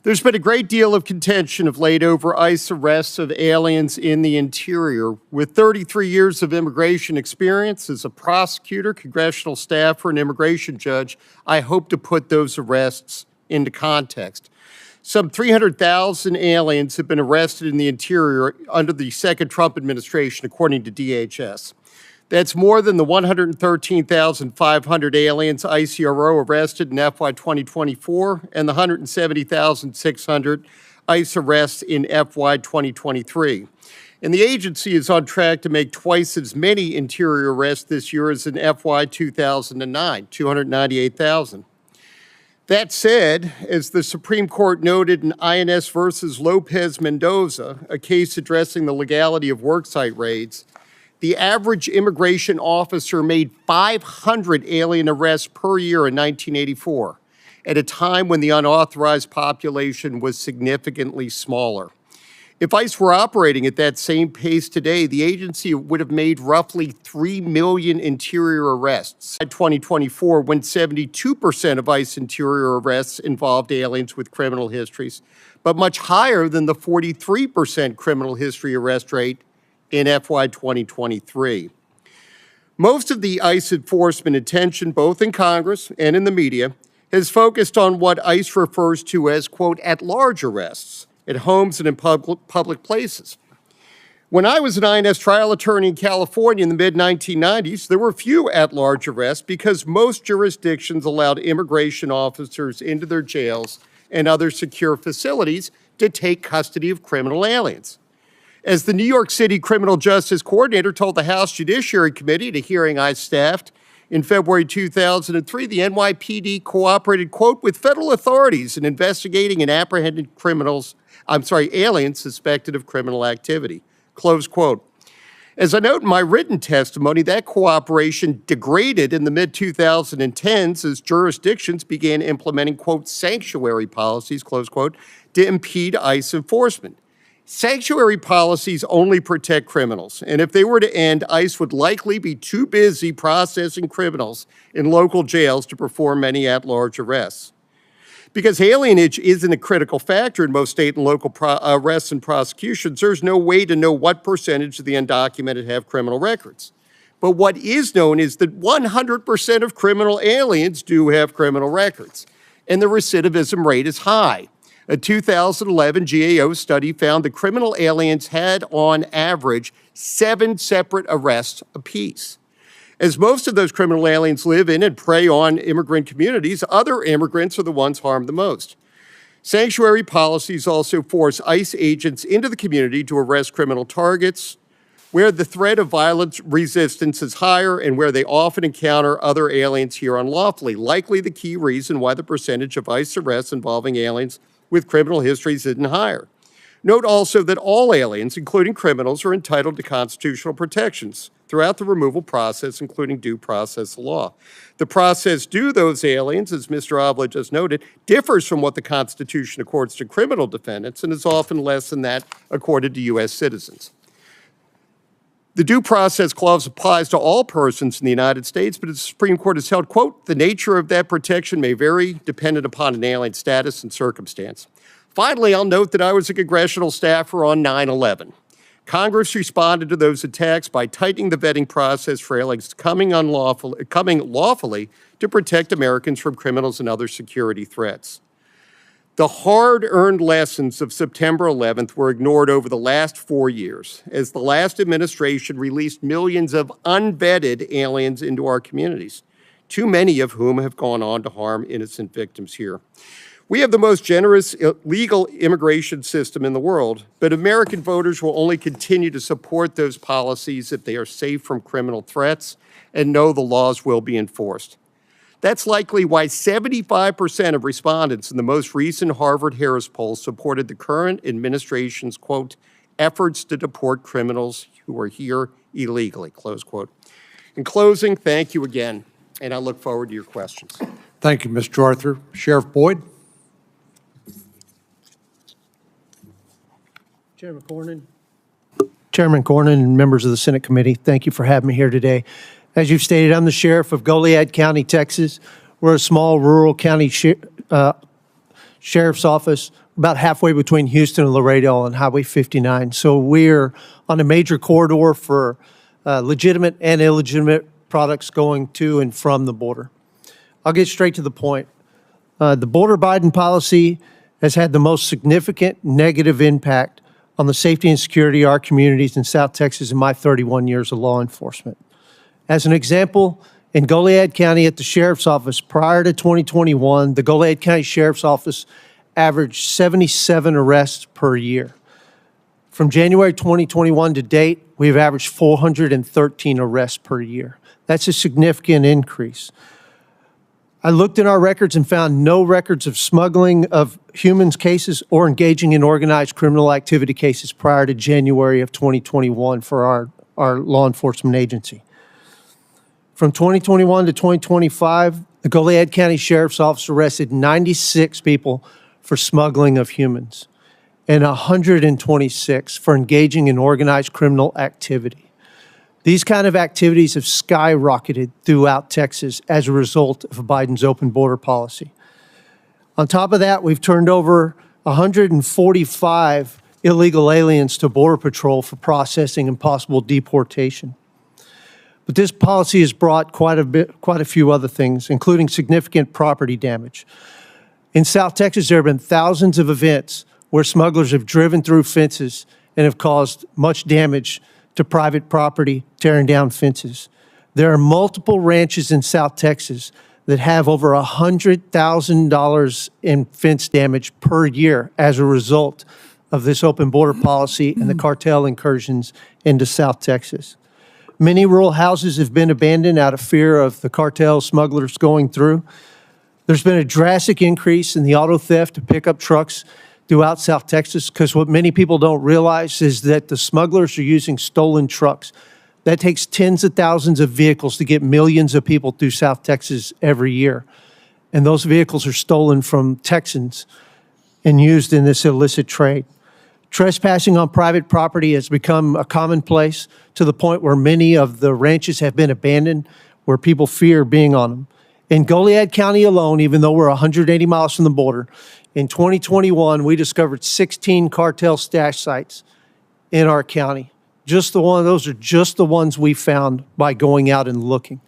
There's been a great deal of contention of late over ICE arrests of aliens in the interior. With 33 years of immigration experience as a prosecutor, congressional staffer, and immigration judge, I hope to put those arrests into context. Some 300,000 aliens have been arrested in the interior under the second Trump administration, according to DHS. That's more than the 113,500 aliens ICRO arrested in FY 2024 and the 170,600 ICE arrests in FY 2023. And the agency is on track to make twice as many interior arrests this year as in FY 2009, 298,000. That said, as the Supreme Court noted in INS versus Lopez Mendoza, a case addressing the legality of worksite raids, the average immigration officer made 500 alien arrests per year in 1984, at a time when the unauthorized population was significantly smaller. If ICE were operating at that same pace today, the agency would have made roughly 3 million interior arrests. In 2024, when 72% of ICE interior arrests involved aliens with criminal histories, but much higher than the 43% criminal history arrest rate in FY 2023. Most of the ICE enforcement attention, both in Congress and in the media, has focused on what ICE refers to as, quote, at-large arrests at homes and in public places. When I was an INS trial attorney in California in the mid-1990s, there were few at-large arrests because most jurisdictions allowed immigration officers into their jails and other secure facilities to take custody of criminal aliens. As the New York City Criminal Justice Coordinator told the House Judiciary Committee at a hearing I staffed in February 2003, the NYPD cooperated, quote, with federal authorities in investigating and apprehending aliens suspected of criminal activity, close quote. As I note in my written testimony, that cooperation degraded in the mid-2010s as jurisdictions began implementing, quote, sanctuary policies, close quote, to impede ICE enforcement. Sanctuary policies only protect criminals, and if they were to end, ICE would likely be too busy processing criminals in local jails to perform any at-large arrests. Because alienage isn't a critical factor in most state and local arrests and prosecutions, there's no way to know what percentage of the undocumented have criminal records. But what is known is that 100% of criminal aliens do have criminal records, and the recidivism rate is high. A 2011 GAO study found that criminal aliens had, on average, 7 separate arrests apiece. As most of those criminal aliens live in and prey on immigrant communities, other immigrants are the ones harmed the most. Sanctuary policies also force ICE agents into the community to arrest criminal targets, where the threat of violent resistance is higher and where they often encounter other aliens here unlawfully, likely the key reason why the percentage of ICE arrests involving aliens with criminal histories isn't higher. Note also that all aliens, including criminals, are entitled to constitutional protections throughout the removal process, including due process law. The process due those aliens, as Mr. Avila just noted, differs from what the Constitution accords to criminal defendants and is often less than that accorded to U.S. citizens. The Due Process Clause applies to all persons in the United States, but the Supreme Court has held, quote, the nature of that protection may vary dependent upon an alien's status and circumstance. Finally, I'll note that I was a congressional staffer on 9/11. Congress responded to those attacks by tightening the vetting process for aliens coming lawfully to protect Americans from criminals and other security threats. The hard-earned lessons of September 11th were ignored over the last 4 years, as the last administration released millions of unvetted aliens into our communities, too many of whom have gone on to harm innocent victims here. We have the most generous legal immigration system in the world, but American voters will only continue to support those policies if they are safe from criminal threats and know the laws will be enforced. That's likely why 75% of respondents in the most recent Harvard-Harris poll supported the current administration's, quote, efforts to deport criminals who are here illegally, close quote. In closing, thank you again, and I look forward to your questions. Thank you, Mr. Arthur. Sheriff Boyd. Chairman Cornyn and members of the Senate Committee, thank you for having me here today. As you've stated, I'm the sheriff of Goliad County, Texas. We're a small rural county Sheriff's Office, about halfway between Houston and Laredo on Highway 59. So we're on a major corridor for legitimate and illegitimate products going to and from the border. I'll get straight to the point. The border Biden policy has had the most significant negative impact on the safety and security of our communities in South Texas in my 31 years of law enforcement. As an example, in Goliad County at the Sheriff's Office prior to 2021, the Goliad County Sheriff's Office averaged 77 arrests per year. From January 2021 to date, we've averaged 413 arrests per year. That's a significant increase. I looked in our records and found no records of smuggling of humans cases or engaging in organized criminal activity cases prior to January of 2021 for our law enforcement agency. From 2021 to 2025, the Goliad County Sheriff's Office arrested 96 people for smuggling of humans and 126 for engaging in organized criminal activity. These kind of activities have skyrocketed throughout Texas as a result of Biden's open border policy. On top of that, we've turned over 145 illegal aliens to Border Patrol for processing and possible deportation. But this policy has brought quite a few other things, including significant property damage. In South Texas, there have been thousands of events where smugglers have driven through fences and have caused much damage to private property, tearing down fences. There are multiple ranches in South Texas that have over $100,000 in fence damage per year as a result of this open border policy and the cartel incursions into South Texas. Many rural houses have been abandoned out of fear of the cartel smugglers going through. There's been a drastic increase in the auto theft of pickup trucks throughout South Texas, because what many people don't realize is that the smugglers are using stolen trucks. That takes tens of thousands of vehicles to get millions of people through South Texas every year. And those vehicles are stolen from Texans and used in this illicit trade. Trespassing on private property has become a commonplace to the point where many of the ranches have been abandoned, where people fear being on them. In Goliad County alone, even though we're 180 miles from the border, in 2021, we discovered 16 cartel stash sites in our county. Those are just the ones we found by going out and looking.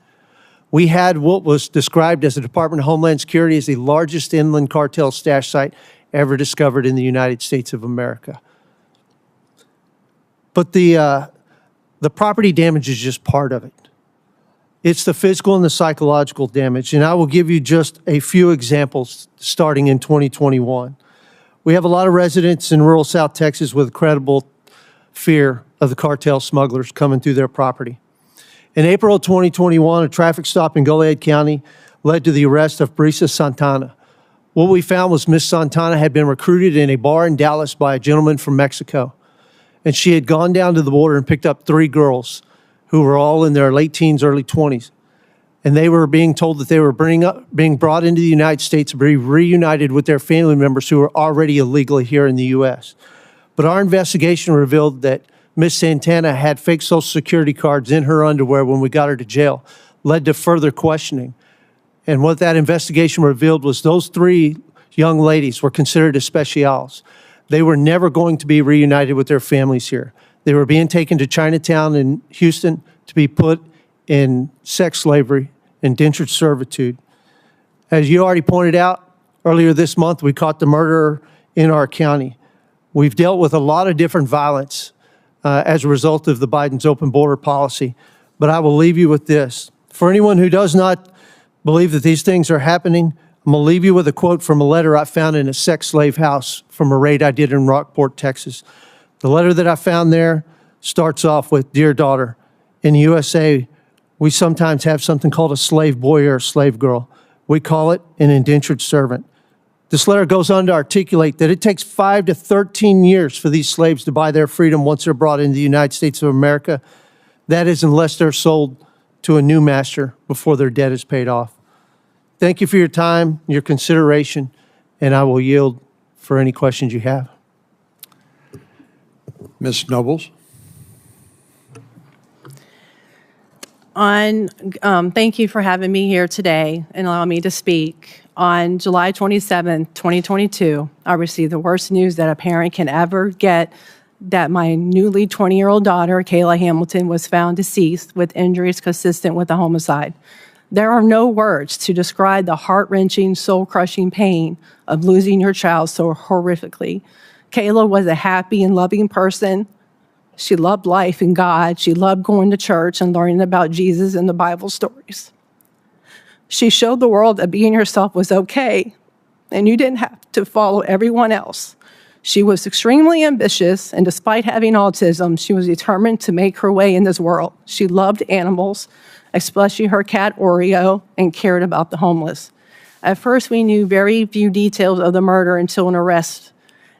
We had what was described as the Department of Homeland Security as the largest inland cartel stash site ever discovered in the United States of America. But the property damage is just part of it. It's the physical and the psychological damage, and I will give you just a few examples starting in 2021. We have a lot of residents in rural South Texas with credible fear of the cartel smugglers coming through their property. In April of 2021, a traffic stop in Goliad County led to the arrest of Brisa Santana. What we found was Miss Santana had been recruited in a bar in Dallas by a gentleman from Mexico, and she had gone down to the border and picked up 3 girls who were all in their late teens, early 20s. And they were being told that they were being brought into the United States to be reunited with their family members who were already illegally here in the U.S. But our investigation revealed that Miss Santana had fake Social Security cards in her underwear when we got her to jail, led to further questioning. And what that investigation revealed was those 3 young ladies were considered especials. They were never going to be reunited with their families here. They were being taken to Chinatown in Houston to be put in sex slavery, indentured servitude. As you already pointed out, earlier this month, we caught the murderer in our county. We've dealt with a lot of different violence as a result of the Biden's open border policy, but I will leave you with this. For anyone who does not believe that these things are happening, I'm going to leave you with a quote from a letter I found in a sex slave house from a raid I did in Rockport, Texas. The letter that I found there starts off with, "Dear daughter, in the USA, we sometimes have something called a slave boy or a slave girl. We call it an indentured servant." This letter goes on to articulate that it takes 5 to 13 years for these slaves to buy their freedom once they're brought into the United States of America. That is, unless they're sold to a new master before their debt is paid off. Thank you for your time, your consideration, and I will yield for any questions you have. Ms. Nobles. Thank you for having me here today and allowing me to speak. On July 27, 2022, I received the worst news that a parent can ever get, that my newly 20-year-old daughter, Kayla Hamilton, was found deceased with injuries consistent with a homicide. There are no words to describe the heart-wrenching, soul-crushing pain of losing your child so horrifically. Kayla was a happy and loving person. She loved life and God. She loved going to church and learning about Jesus and the Bible stories. She showed the world that being yourself was okay, and you didn't have to follow everyone else. She was extremely ambitious, and despite having autism, she was determined to make her way in this world. She loved animals, especially her cat Oreo, and cared about the homeless. At first, we knew very few details of the murder until an arrest.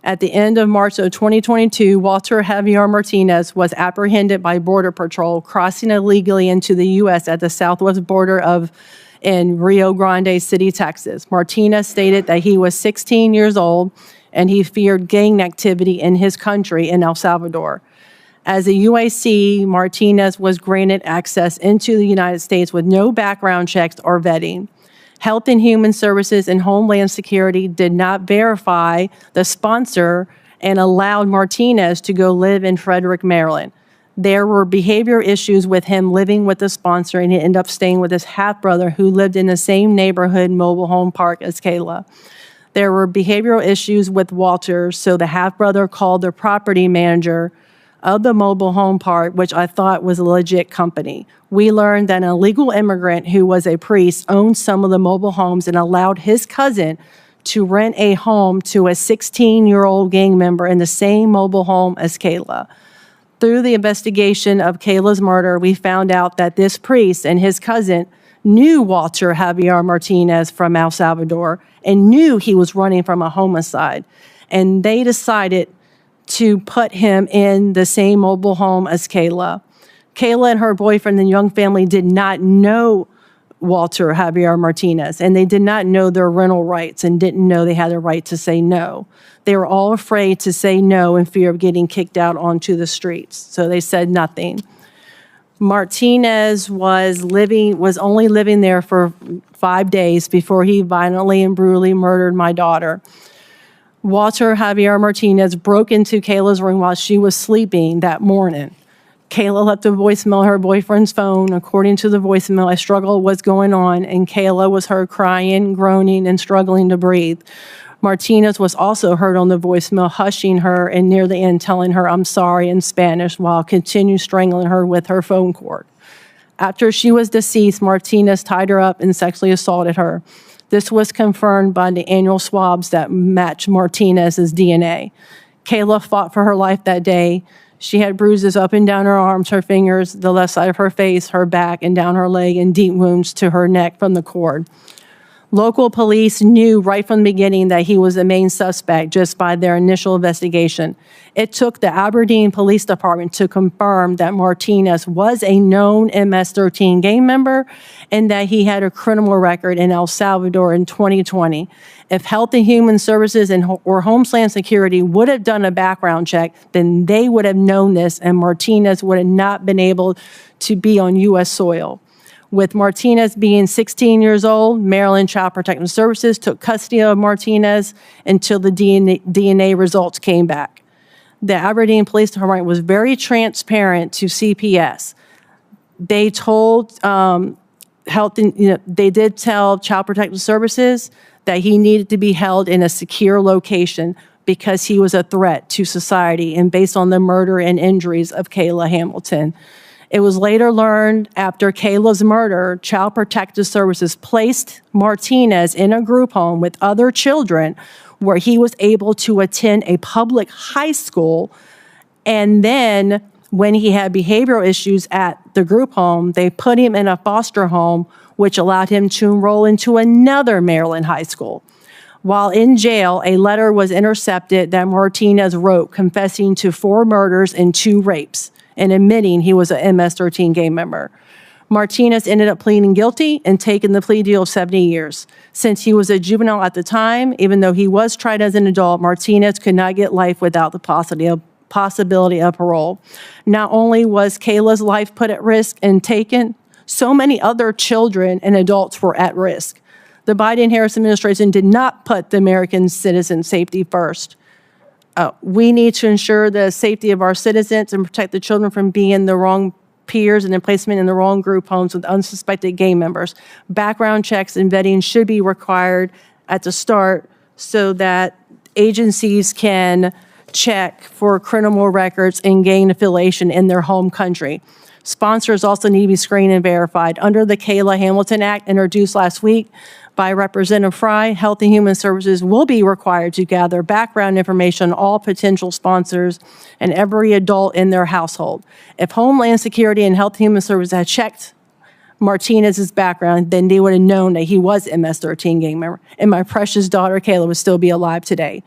At the end of March of 2022, Walter Javier Martinez was apprehended by Border Patrol crossing illegally into the U.S. at the southwest border in Rio Grande City, Texas. Martinez stated that he was 16 years old and he feared gang activity in his country in El Salvador. As a UAC, Martinez was granted access into the United States with no background checks or vetting. Health and Human Services and Homeland Security did not verify the sponsor and allowed Martinez to go live in Frederick, Maryland. There were behavioral issues with him living with the sponsor, and he ended up staying with his half-brother who lived in the same neighborhood mobile home park as Kayla. There were behavioral issues with Walter, so the half-brother called the property manager of the mobile home park, which I thought was a legit company. We learned that an illegal immigrant who was a priest owned some of the mobile homes and allowed his cousin to rent a home to a 16-year-old gang member in the same mobile home as Kayla. Through the investigation of Kayla's murder, we found out that this priest and his cousin knew Walter Javier Martinez from El Salvador and knew he was running from a homicide. And they decided to put him in the same mobile home as Kayla. Kayla and her boyfriend and young family did not know Walter Javier Martinez, and they did not know their rental rights and didn't know they had a right to say no. They were all afraid to say no in fear of getting kicked out onto the streets, so they said nothing. Martinez was only living there for 5 days before he violently and brutally murdered my daughter. Walter Javier Martinez broke into Kayla's room while she was sleeping that morning. Kayla left a voicemail on her boyfriend's phone. According to the voicemail, a struggle was going on, and Kayla was heard crying, groaning, and struggling to breathe. Martinez was also heard on the voicemail, hushing her, and near the end telling her, "I'm sorry," in Spanish, while continuing strangling her with her phone cord. After she was deceased, Martinez tied her up and sexually assaulted her. This was confirmed by the annual swabs that matched Martinez's DNA. Kayla fought for her life that day. She had bruises up and down her arms, her fingers, the left side of her face, her back, and down her leg, and deep wounds to her neck from the cord. Local police knew right from the beginning that he was the main suspect just by their initial investigation. It took the Aberdeen Police Department to confirm that Martinez was a known MS-13 gang member and that he had a criminal record in El Salvador in 2020. If Health and Human Services or Homeland Security would have done a background check, then they would have known this, and Martinez would have not been able to be on U.S. soil. With Martinez being 16 years old, Maryland Child Protective Services took custody of Martinez until the DNA results came back. The Aberdeen Police Department was very transparent to CPS. They told they did tell Child Protective Services that he needed to be held in a secure location because he was a threat to society and based on the murder and injuries of Kayla Hamilton. It was later learned after Kayla's murder, Child Protective Services placed Martinez in a group home with other children where he was able to attend a public high school. And then when he had behavioral issues at the group home, they put him in a foster home, which allowed him to enroll into another Maryland high school. While in jail, a letter was intercepted that Martinez wrote confessing to 4 murders and 2 rapes and admitting he was an MS-13 gang member. Martinez ended up pleading guilty and taking the plea deal of 70 years. Since he was a juvenile at the time, even though he was tried as an adult, Martinez could not get life without the possibility of parole. Not only was Kayla's life put at risk and taken, So many other children and adults were at risk. The Biden-Harris administration did not put the American citizen safety first. We need to ensure the safety of our citizens and protect the children from being in the wrong peers and in placement in the wrong group homes with unsuspected gang members. Background checks and vetting should be required at the start so that agencies can check for criminal records and gang affiliation in their home country. Sponsors also need to be screened and verified. Under the Kayla Hamilton Act introduced last week by Representative Fry, Health and Human Services will be required to gather background information on all potential sponsors and every adult in their household. If Homeland Security and Health and Human Services had checked Martinez's background, then they would have known that he was an MS-13 gang member, and my precious daughter Kayla would still be alive today.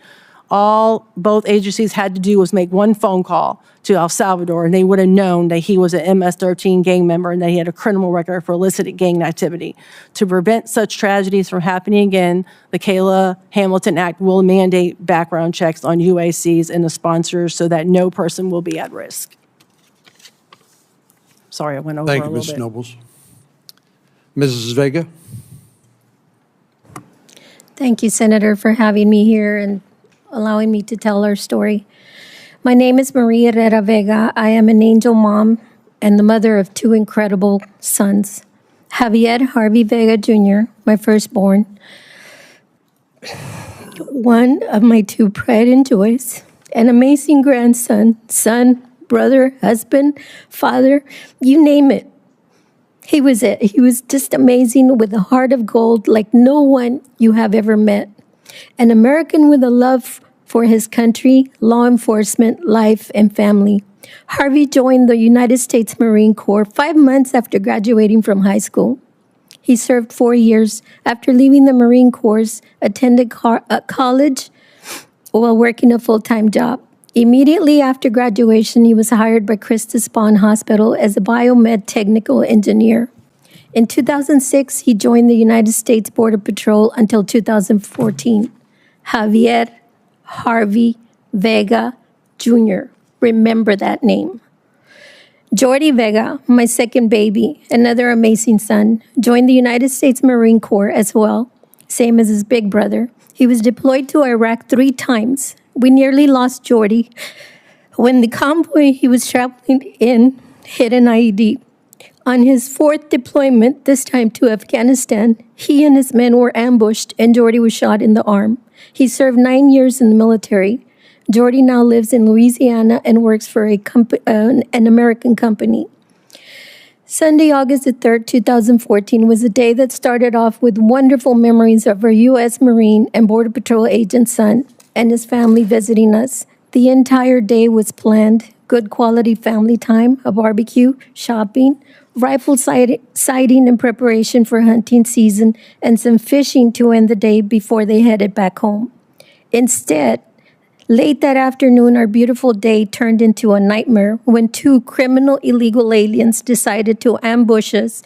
Both agencies had to do was make one phone call to El Salvador, and they would have known that he was an MS-13 gang member and that he had a criminal record for illicit gang activity. To prevent such tragedies from happening again, the Kayla Hamilton Act will mandate background checks on UACs and the sponsors so that no person will be at risk. Sorry, I went over a little bit. Thank you, Ms. Nobles. Mrs. Vega. Thank you, Senator, for having me here and allowing me to tell our story. My name is Maria Herrera Vega. I am an angel mom and the mother of two incredible sons. Javier Harvey Vega Jr., my firstborn, one of my two pride and joys, an amazing grandson, son, brother, husband, father, you name it. He was it. He was just amazing with a heart of gold like no one you have ever met. An American with a love for his country, law enforcement, life, and family. Harvey joined the United States Marine Corps 5 months after graduating from high school. He served 4 years. After leaving the Marine Corps, attended college while working a full-time job. Immediately after graduation, he was hired by Christus Spohn Hospital as a biomed technical engineer. In 2006, he joined the United States Border Patrol until 2014. Javier Harvey Vega Jr. Remember that name. Jordi Vega, my second baby, another amazing son, joined the United States Marine Corps as well, same as his big brother. He was deployed to Iraq 3 times. We nearly lost Jordi when the convoy he was traveling in hit an IED. On his 4th deployment, this time to Afghanistan, he and his men were ambushed and Jordi was shot in the arm. He served 9 years in the military. Jordi now lives in Louisiana and works for an American company. Sunday, August the 3rd, 2014 was a day that started off with wonderful memories of our U.S. Marine and Border Patrol agent son and his family visiting us. The entire day was planned. Good quality family time, a barbecue, shopping, rifle sighting in preparation for hunting season, and some fishing to end the day before they headed back home. Instead, late that afternoon, our beautiful day turned into a nightmare when 2 criminal illegal aliens decided to ambush us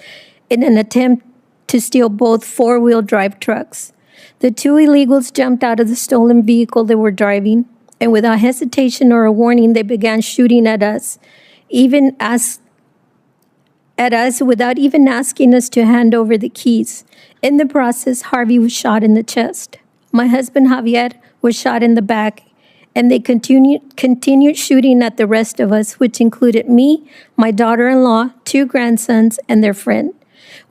in an attempt to steal both 4-wheel drive trucks. The 2 illegals jumped out of the stolen vehicle they were driving, and without hesitation or a warning, they began shooting at us, without even asking us to hand over the keys. In the process, Harvey was shot in the chest. My husband, Javier, was shot in the back, and they continued shooting at the rest of us, which included me, my daughter-in-law, 2 grandsons, and their friend.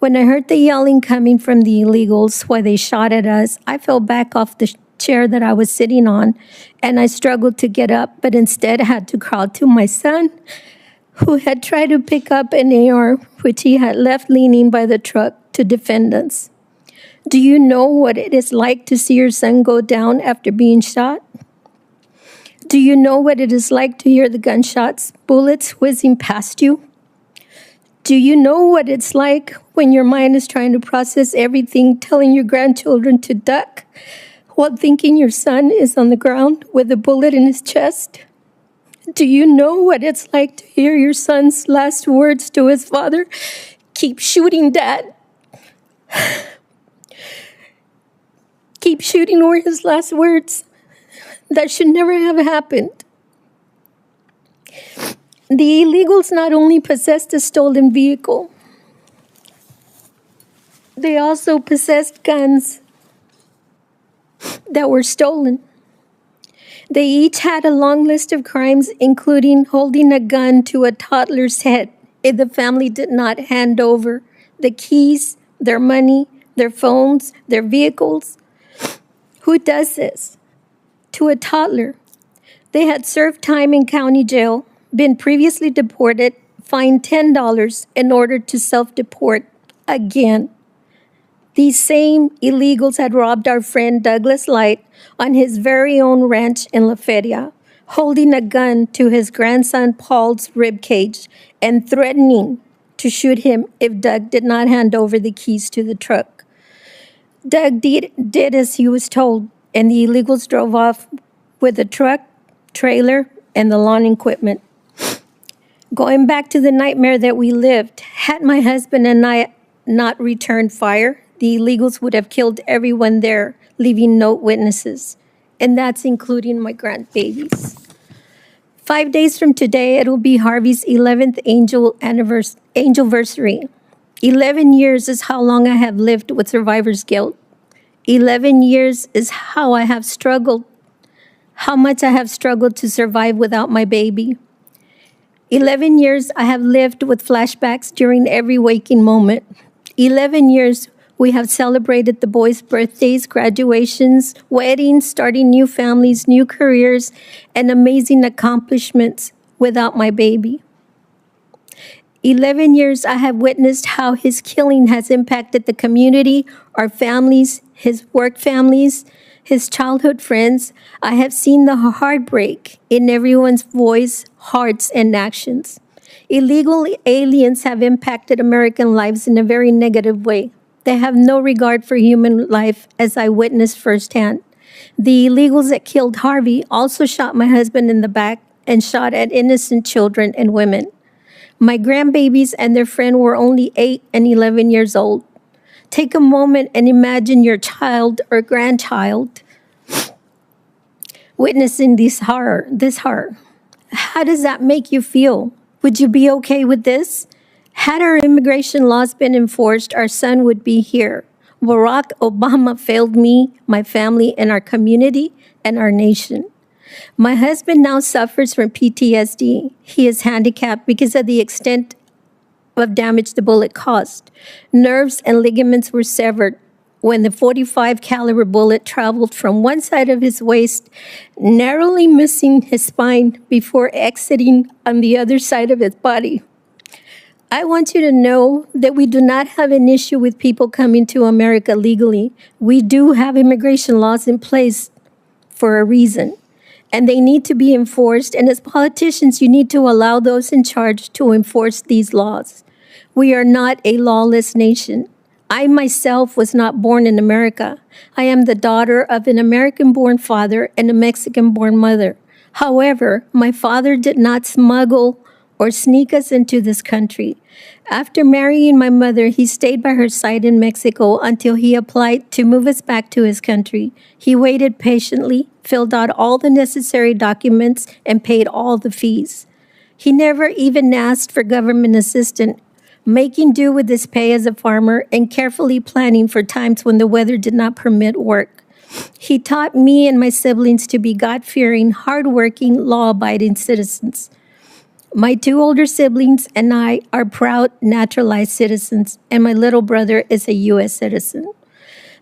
When I heard the yelling coming from the illegals while they shot at us, I fell back off the chair that I was sitting on, and I struggled to get up, but instead had to crawl to my son, who had tried to pick up an AR, which he had left leaning by the truck to defend us. Do you know what it is like to see your son go down after being shot? Do you know what it is like to hear the gunshots, bullets whizzing past you? Do you know what it's like when your mind is trying to process everything, telling your grandchildren to duck, while thinking your son is on the ground with a bullet in his chest? Do you know what it's like to hear your son's last words to his father? Keep shooting, Dad. Keep shooting were his last words. That should never have happened. The illegals not only possessed a stolen vehicle, They also possessed guns that were stolen. They each had a long list of crimes, including holding a gun to a toddler's head if the family did not hand over the keys, their money, their phones, their vehicles. Who does this to a toddler? They had served time in county jail, been previously deported, fined $10 in order to self-deport again. These same illegals had robbed our friend Douglas Light on his very own ranch in La Feria, holding a gun to his grandson Paul's ribcage and threatening to shoot him if Doug did not hand over the keys to the truck. Doug did as he was told, and the illegals drove off with the truck, trailer, and the lawn equipment. Going back to the nightmare that we lived, had my husband and I not returned fire, the illegals would have killed everyone there, leaving no witnesses, and that's including my grandbabies. 5 days from today, it will be Harvey's 11th anniversary. 11 years is how long I have lived with survivor's guilt. 11 years is how much I have struggled to survive without my baby. 11 years I have lived with flashbacks during every waking moment. 11 years we have celebrated the boys' birthdays, graduations, weddings, starting new families, new careers, and amazing accomplishments without my baby. 11 years I have witnessed how his killing has impacted the community, our families, his work families, his childhood friends. I have seen the heartbreak in everyone's voice, hearts, and actions. Illegal aliens have impacted American lives in a very negative way. They have no regard for human life, as I witnessed firsthand. The illegals that killed Harvey also shot my husband in the back and shot at innocent children and women. My grandbabies and their friend were only 8 and 11 years old. Take a moment and imagine your child or grandchild witnessing this horror. How does that make you feel? Would you be okay with this? Had our immigration laws been enforced, our son would be here. Barack Obama failed me, my family, and our community, and our nation. My husband now suffers from PTSD. He is handicapped because of the extent of damage the bullet caused. Nerves and ligaments were severed when the .45 caliber bullet traveled from one side of his waist, narrowly missing his spine before exiting on the other side of his body. I want you to know that we do not have an issue with people coming to America legally. We do have immigration laws in place for a reason, and they need to be enforced. And as politicians, you need to allow those in charge to enforce these laws. We are not a lawless nation. I myself was not born in America. I am the daughter of an American-born father and a Mexican-born mother. However, my father did not smuggle or sneak us into this country. After marrying my mother, he stayed by her side in Mexico until he applied to move us back to his country. He waited patiently, filled out all the necessary documents, and paid all the fees. He never even asked for government assistance, making do with his pay as a farmer and carefully planning for times when the weather did not permit work. He taught me and my siblings to be God-fearing, hardworking, law-abiding citizens. My 2 older siblings and I are proud naturalized citizens, and my little brother is a U.S. citizen.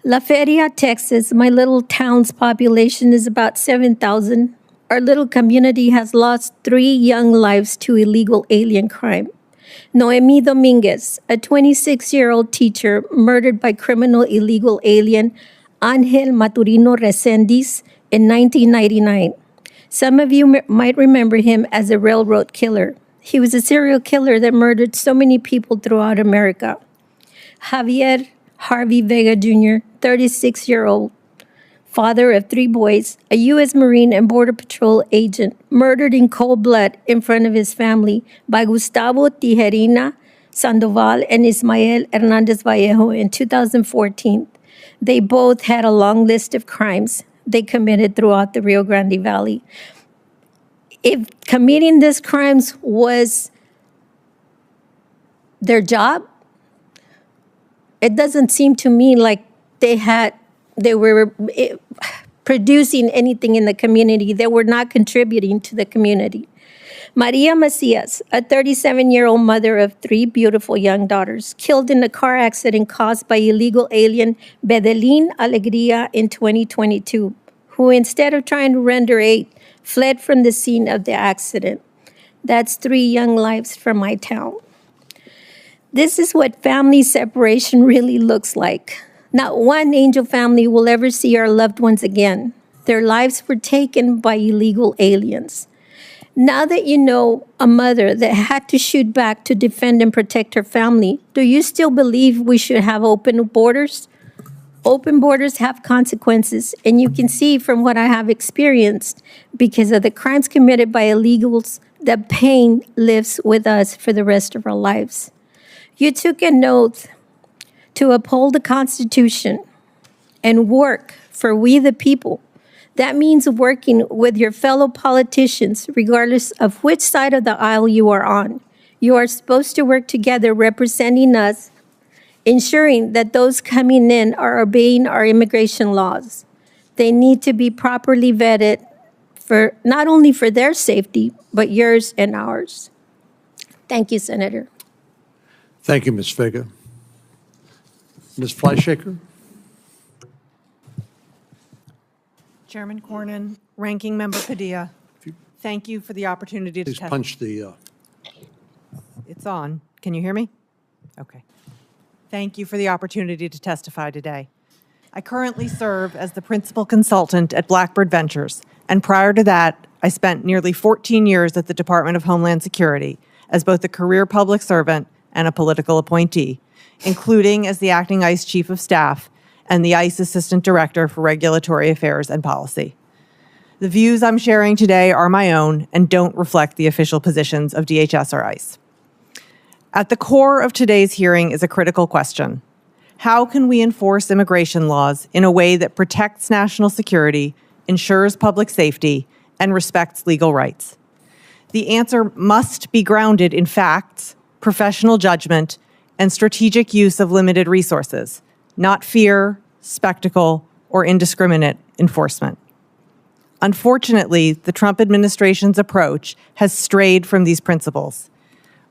La Feria, Texas, my little town's population is about 7,000. Our little community has lost 3 young lives to illegal alien crime. Noemi Dominguez, a 26-year-old teacher murdered by criminal illegal alien Angel Maturino Resendiz in 1999. Some of you might remember him as a railroad killer. He was a serial killer that murdered so many people throughout America. Javier Harvey Vega Jr., 36-year-old, father of 3 boys, a U.S. Marine and Border Patrol agent, murdered in cold blood in front of his family by Gustavo Tijerina Sandoval and Ismael Hernandez Vallejo in 2014. They both had a long list of crimes they committed throughout the Rio Grande Valley. If committing these crimes was their job, it doesn't seem to me like they were producing anything in the community. They were not contributing to the community. Maria Macias, a 37-year-old mother of 3 beautiful young daughters, killed in a car accident caused by illegal alien Bedelin Alegria in 2022, who instead of trying to render aid, fled from the scene of the accident. That's 3 young lives from my town. This is what family separation really looks like. Not one angel family will ever see our loved ones again. Their lives were taken by illegal aliens. Now that you know a mother that had to shoot back to defend and protect her family, do you still believe we should have open borders? Open borders have consequences, and you can see from what I have experienced, because of the crimes committed by illegals, the pain lives with us for the rest of our lives. You took an oath to uphold the Constitution and work for we the people. That means working with your fellow politicians, regardless of which side of the aisle you are on. You are supposed to work together representing us, ensuring that those coming in are obeying our immigration laws. They need to be properly vetted for not only for their safety, but yours and ours. Thank you, Senator. Thank you, Ms. Vega. Ms. Fleischaker? Chairman Cornyn, Ranking Member Padilla, thank you for the opportunity to Please testify. punch the... It's on. Can you hear me? Okay. Thank you for the opportunity to testify today. I currently serve as the principal consultant at Blackbird Ventures, and prior to that, I spent nearly 14 years at the Department of Homeland Security as both a career public servant and a political appointee, including as the acting ICE Chief of Staff and the ICE Assistant Director for Regulatory Affairs and Policy. The views I'm sharing today are my own and don't reflect the official positions of DHS or ICE. At the core of today's hearing is a critical question. How can we enforce immigration laws in a way that protects national security, ensures public safety, and respects legal rights? The answer must be grounded in facts, professional judgment, and strategic use of limited resources, not fear, spectacle, or indiscriminate enforcement. Unfortunately, the Trump administration's approach has strayed from these principles.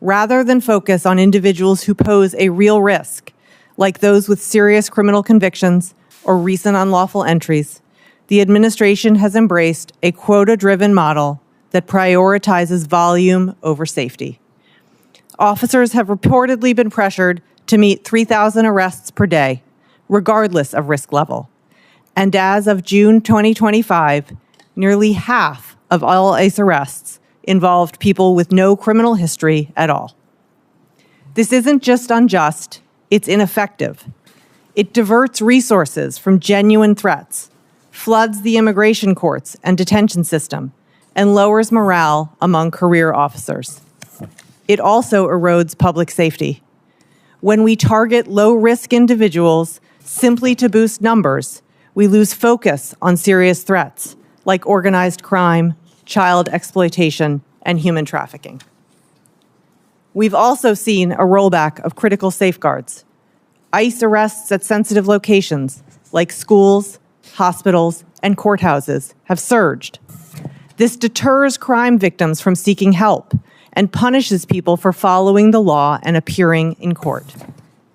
Rather than focus on individuals who pose a real risk, like those with serious criminal convictions or recent unlawful entries, the administration has embraced a quota-driven model that prioritizes volume over safety. Officers have reportedly been pressured to meet 3,000 arrests per day, regardless of risk level. And as of June 2025, nearly half of all ICE arrests involved people with no criminal history at all. This isn't just unjust, it's ineffective. It diverts resources from genuine threats, floods the immigration courts and detention system, and lowers morale among career officers. It also erodes public safety. When we target low-risk individuals simply to boost numbers, we lose focus on serious threats like organized crime, child exploitation, and human trafficking. We've also seen a rollback of critical safeguards. ICE arrests at sensitive locations like schools, hospitals, and courthouses have surged. This deters crime victims from seeking help and punishes people for following the law and appearing in court.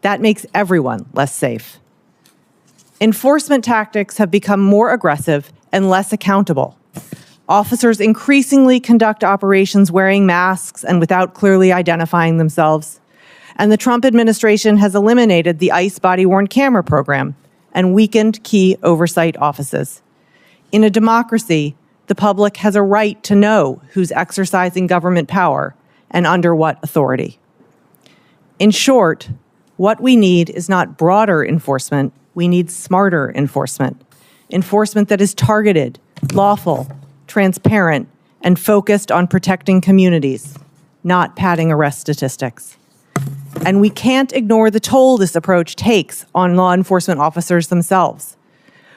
That makes everyone less safe. Enforcement tactics have become more aggressive and less accountable. Officers increasingly conduct operations wearing masks and without clearly identifying themselves. And the Trump administration has eliminated the ICE body-worn camera program and weakened key oversight offices. In a democracy, the public has a right to know who's exercising government power and under what authority. In short, what we need is not broader enforcement, we need smarter enforcement. Enforcement that is targeted, lawful, transparent, and focused on protecting communities, not padding arrest statistics. And we can't ignore the toll this approach takes on law enforcement officers themselves.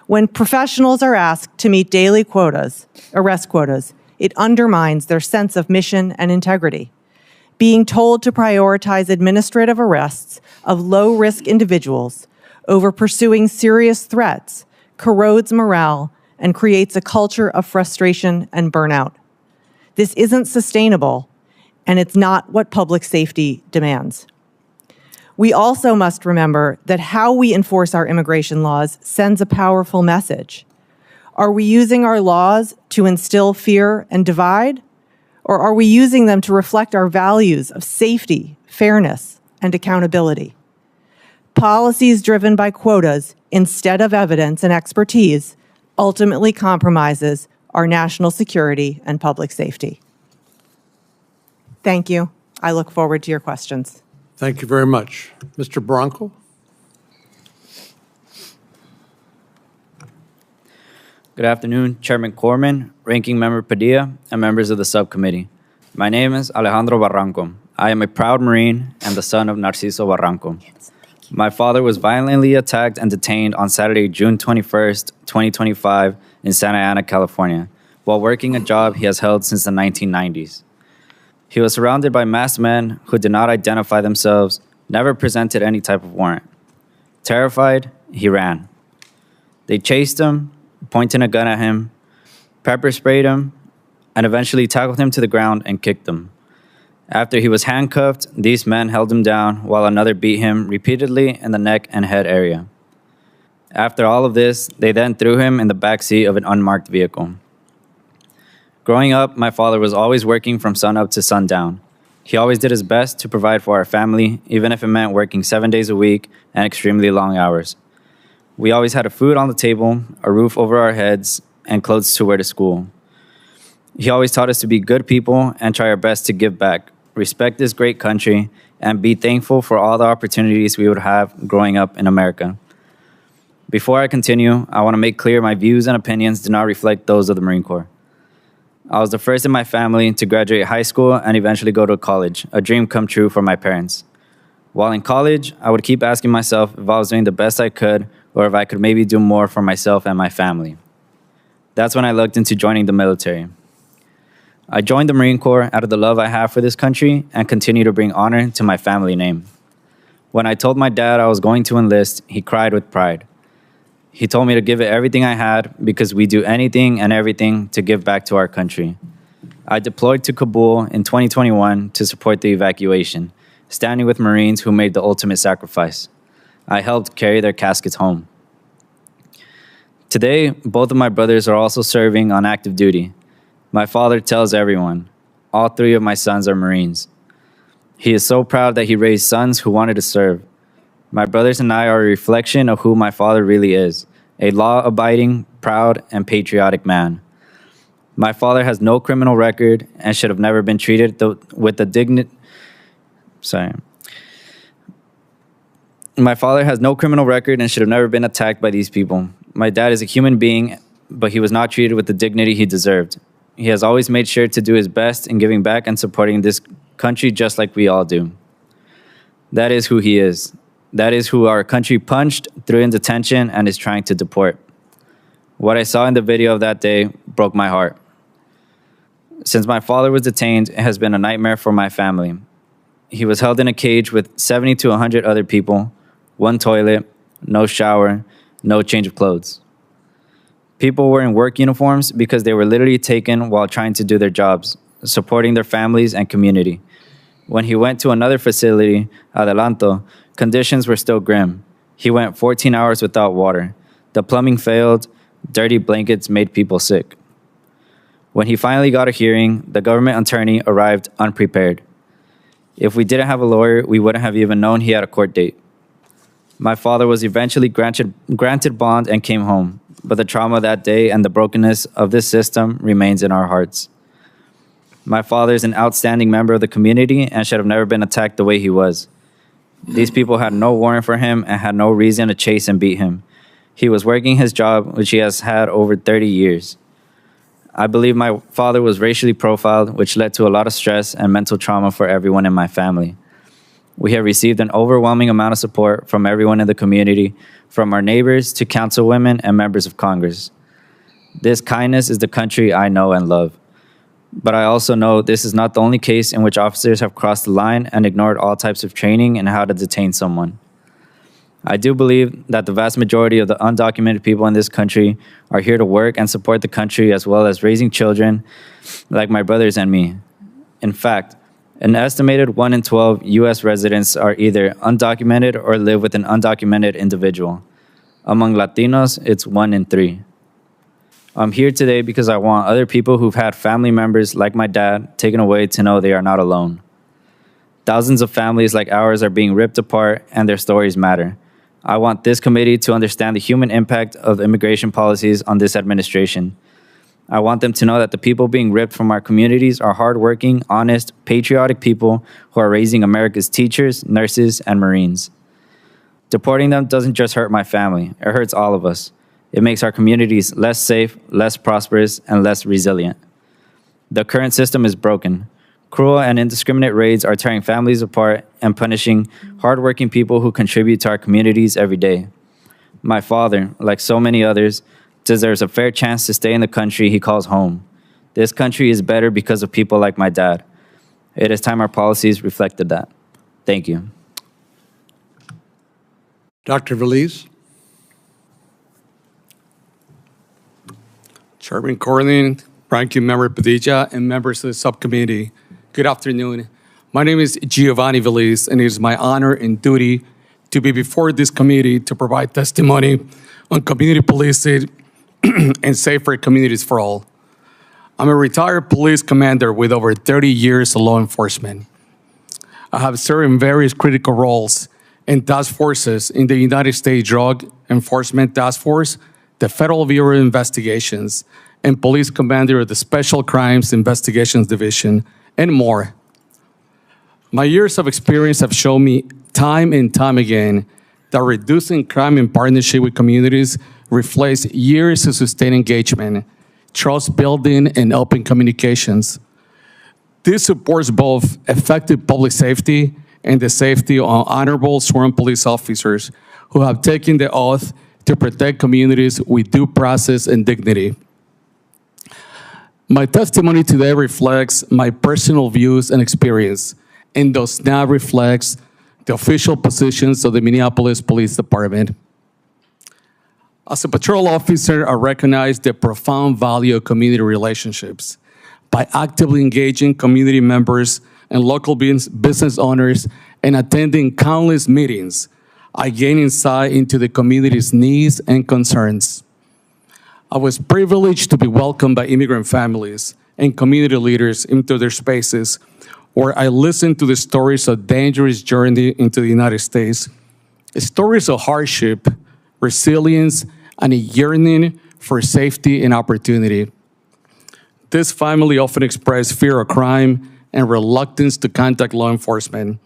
When professionals are asked to meet daily quotas, arrest quotas, it undermines their sense of mission and integrity. being told to prioritize administrative arrests of low-risk individuals over pursuing serious threats corrodes morale and creates a culture of frustration and burnout. This isn't sustainable, and it's not what public safety demands. We also must remember that how we enforce our immigration laws sends a powerful message. Are we using our laws to instill fear and divide? Or are we using them to reflect our values of safety, fairness, and accountability? Policies driven by quotas instead of evidence and expertise ultimately compromises our national security and public safety. Thank you. I look forward to your questions. Thank you very much. Mr. Bronco? Good afternoon, Chairman Corman, Ranking Member Padilla, and members of the subcommittee. My name is Alejandro Barranco. I am a proud Marine and the son of Narciso Barranco. My father was violently attacked and detained on Saturday, June 21st, 2025 in Santa Ana, California, while working a job he has held since the 1990s. He was surrounded by masked men who did not identify themselves, never presented any type of warrant. Terrified, he ran. They chased him, pointing a gun at him, pepper sprayed him, and eventually tackled him to the ground and kicked him. After he was handcuffed, these men held him down while another beat him repeatedly in the neck and head area. After all of this, they then threw him in the back seat of an unmarked vehicle. Growing up, my father was always working from sunup to sundown. He always did his best to provide for our family, even if it meant working 7 days a week and extremely long hours. We always had food on the table, a roof over our heads, and clothes to wear to school. He always taught us to be good people and try our best to give back, respect this great country, and be thankful for all the opportunities we would have growing up in America. Before I continue, I want to make clear my views and opinions do not reflect those of the Marine Corps. I was the first in my family to graduate high school and eventually go to college, a dream come true for my parents. While in college, I would keep asking myself if I was doing the best I could or if I could maybe do more for myself and my family. That's when I looked into joining the military. I joined the Marine Corps out of the love I have for this country and continue to bring honor to my family name. When I told my dad I was going to enlist, he cried with pride. He told me to give it everything I had because we do anything and everything to give back to our country. I deployed to Kabul in 2021 to support the evacuation, standing with Marines who made the ultimate sacrifice. I helped carry their caskets home. Today, both of my brothers are also serving on active duty. My father tells everyone, all three of my sons are Marines. He is so proud that he raised sons who wanted to serve. My brothers and I are a reflection of who my father really is, a law-abiding, proud, and patriotic man. My father has no criminal record and should have never been treated with the dignity. My father has no criminal record and should have never been attacked by these people. My dad is a human being, but he was not treated with the dignity he deserved. He has always made sure to do his best in giving back and supporting this country just like we all do. That is who he is. That is who our country punched, threw in detention, and is trying to deport. What I saw in the video of that day broke my heart. Since my father was detained, it has been a nightmare for my family. He was held in a cage with 70 to 100 other people, one toilet, no shower, no change of clothes. People were in work uniforms because they were literally taken while trying to do their jobs, supporting their families and community. When he went to another facility, Adelanto, conditions were still grim. He went 14 hours without water. The plumbing failed. Dirty blankets made people sick. When he finally got a hearing, the government attorney arrived unprepared. If we didn't have a lawyer, we wouldn't have even known he had a court date. My father was eventually granted bond and came home, but the trauma that day and the brokenness of this system remains in our hearts. My father is an outstanding member of the community and should have never been attacked the way he was. These people had no warrant for him and had no reason to chase and beat him. He was working his job, which he has had over 30 years. I believe my father was racially profiled, which led to a lot of stress and mental trauma for everyone in my family. We have received an overwhelming amount of support from everyone in the community, from our neighbors to councilwomen and members of Congress. This kindness is the country I know and love. But I also know this is not the only case in which officers have crossed the line and ignored all types of training in how to detain someone. I do believe that the vast majority of the undocumented people in this country are here to work and support the country as well as raising children like my brothers and me. In fact, an estimated 1 in 12 U.S. residents are either undocumented or live with an undocumented individual. Among Latinos, it's 1 in 3. I'm here today because I want other people who've had family members like my dad taken away to know they are not alone. Thousands of families like ours are being ripped apart and their stories matter. I want this committee to understand the human impact of immigration policies on this administration. I want them to know that the people being ripped from our communities are hardworking, honest, patriotic people who are raising America's teachers, nurses, and Marines. Deporting them doesn't just hurt my family, it hurts all of us. It makes our communities less safe, less prosperous, and less resilient. The current system is broken. Cruel and indiscriminate raids are tearing families apart and punishing hardworking people who contribute to our communities every day. My father, like so many others, deserves a fair chance to stay in the country he calls home. This country is better because of people like my dad. It is time our policies reflected that. Thank you. Dr. Veliz. Chairman Corlin, Ranking Member Padilla, and members of the subcommittee, good afternoon. My name is Giovanni Veliz, and it is my honor and duty to be before this committee to provide testimony on community policing and safer communities for all. I'm a retired police commander with over 30 years of law enforcement. I have served in various critical roles in task forces in the United States Drug Enforcement Task Force, the Federal Bureau of Investigations, and police commander of the Special Crimes Investigations Division, and more. My years of experience have shown me time and time again that reducing crime in partnership with communities reflects years of sustained engagement, trust building, and open communications. This supports both effective public safety and the safety of honorable sworn police officers who have taken the oath to protect communities with due process and dignity. My testimony today reflects my personal views and experience and does not reflect the official positions of the Minneapolis Police Department. As a patrol officer, I recognize the profound value of community relationships. By actively engaging community members and local business owners and attending countless meetings, I gain insight into the community's needs and concerns. I was privileged to be welcomed by immigrant families and community leaders into their spaces, where I listened to the stories of dangerous journey into the United States, stories of hardship, resilience, and a yearning for safety and opportunity. This family often expressed fear of crime and reluctance to contact law enforcement.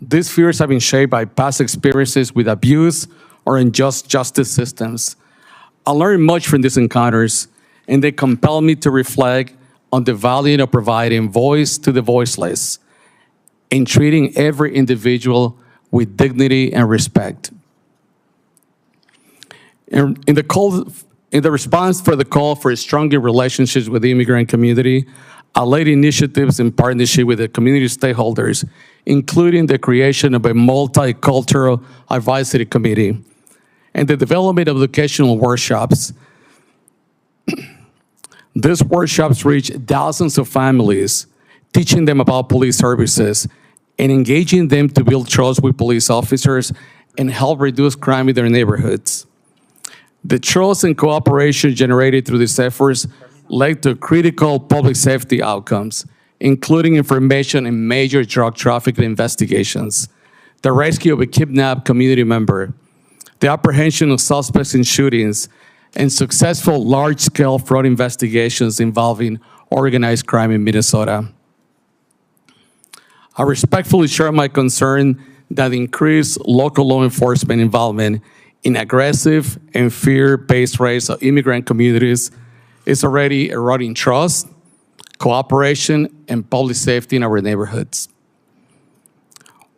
These fears have been shaped by past experiences with abuse or unjust justice systems. I learned much from these encounters, and they compel me to reflect on the value of providing voice to the voiceless and treating every individual with dignity and respect. In the response for the call for stronger relationships with the immigrant community, I led initiatives in partnership with the community stakeholders, including the creation of a multicultural advisory committee and the development of educational workshops. These workshops reach thousands of families, teaching them about police services and engaging them to build trust with police officers and help reduce crime in their neighborhoods. The trust and cooperation generated through these efforts led to critical public safety outcomes, including information in major drug trafficking investigations, the rescue of a kidnapped community member, the apprehension of suspects in shootings, and successful large-scale fraud investigations involving organized crime in Minnesota. I respectfully share my concern that increased local law enforcement involvement in aggressive and fear-based raids of immigrant communities is already eroding trust, cooperation, and public safety in our neighborhoods.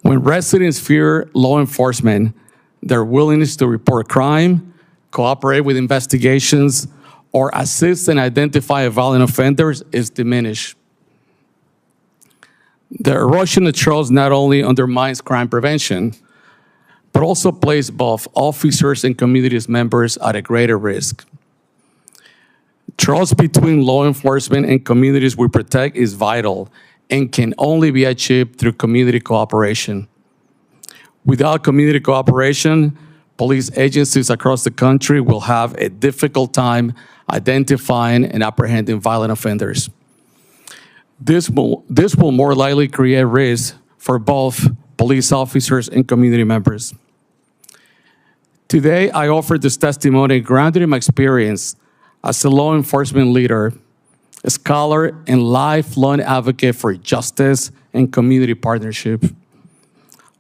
When residents fear law enforcement, their willingness to report crime, cooperate with investigations, or assist and identify violent offenders is diminished. The erosion of trust not only undermines crime prevention, but also places both officers and community members at a greater risk. Trust between law enforcement and communities we protect is vital and can only be achieved through community cooperation. Without community cooperation, police agencies across the country will have a difficult time identifying and apprehending violent offenders. This will more likely create risk for both police officers and community members. Today, I offer this testimony grounded in my experience as a law enforcement leader, a scholar, and lifelong advocate for justice and community partnership.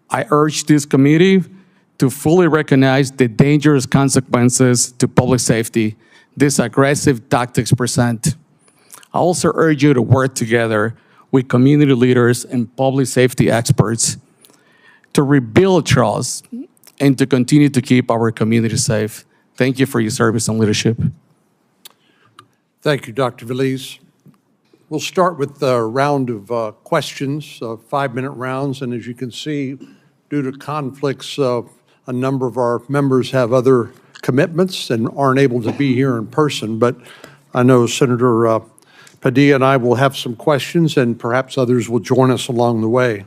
I urge this committee to fully recognize the dangerous consequences to public safety these aggressive tactics present. I also urge you to work together with community leaders and public safety experts to rebuild trust and to continue to keep our community safe. Thank you for your service and leadership. Thank you, Dr. Veliz. We'll start with a round of questions, 5-minute rounds, and as you can see, due to conflicts, a number of our members have other commitments and aren't able to be here in person, but I know Senator Padilla and I will have some questions, and perhaps others will join us along the way.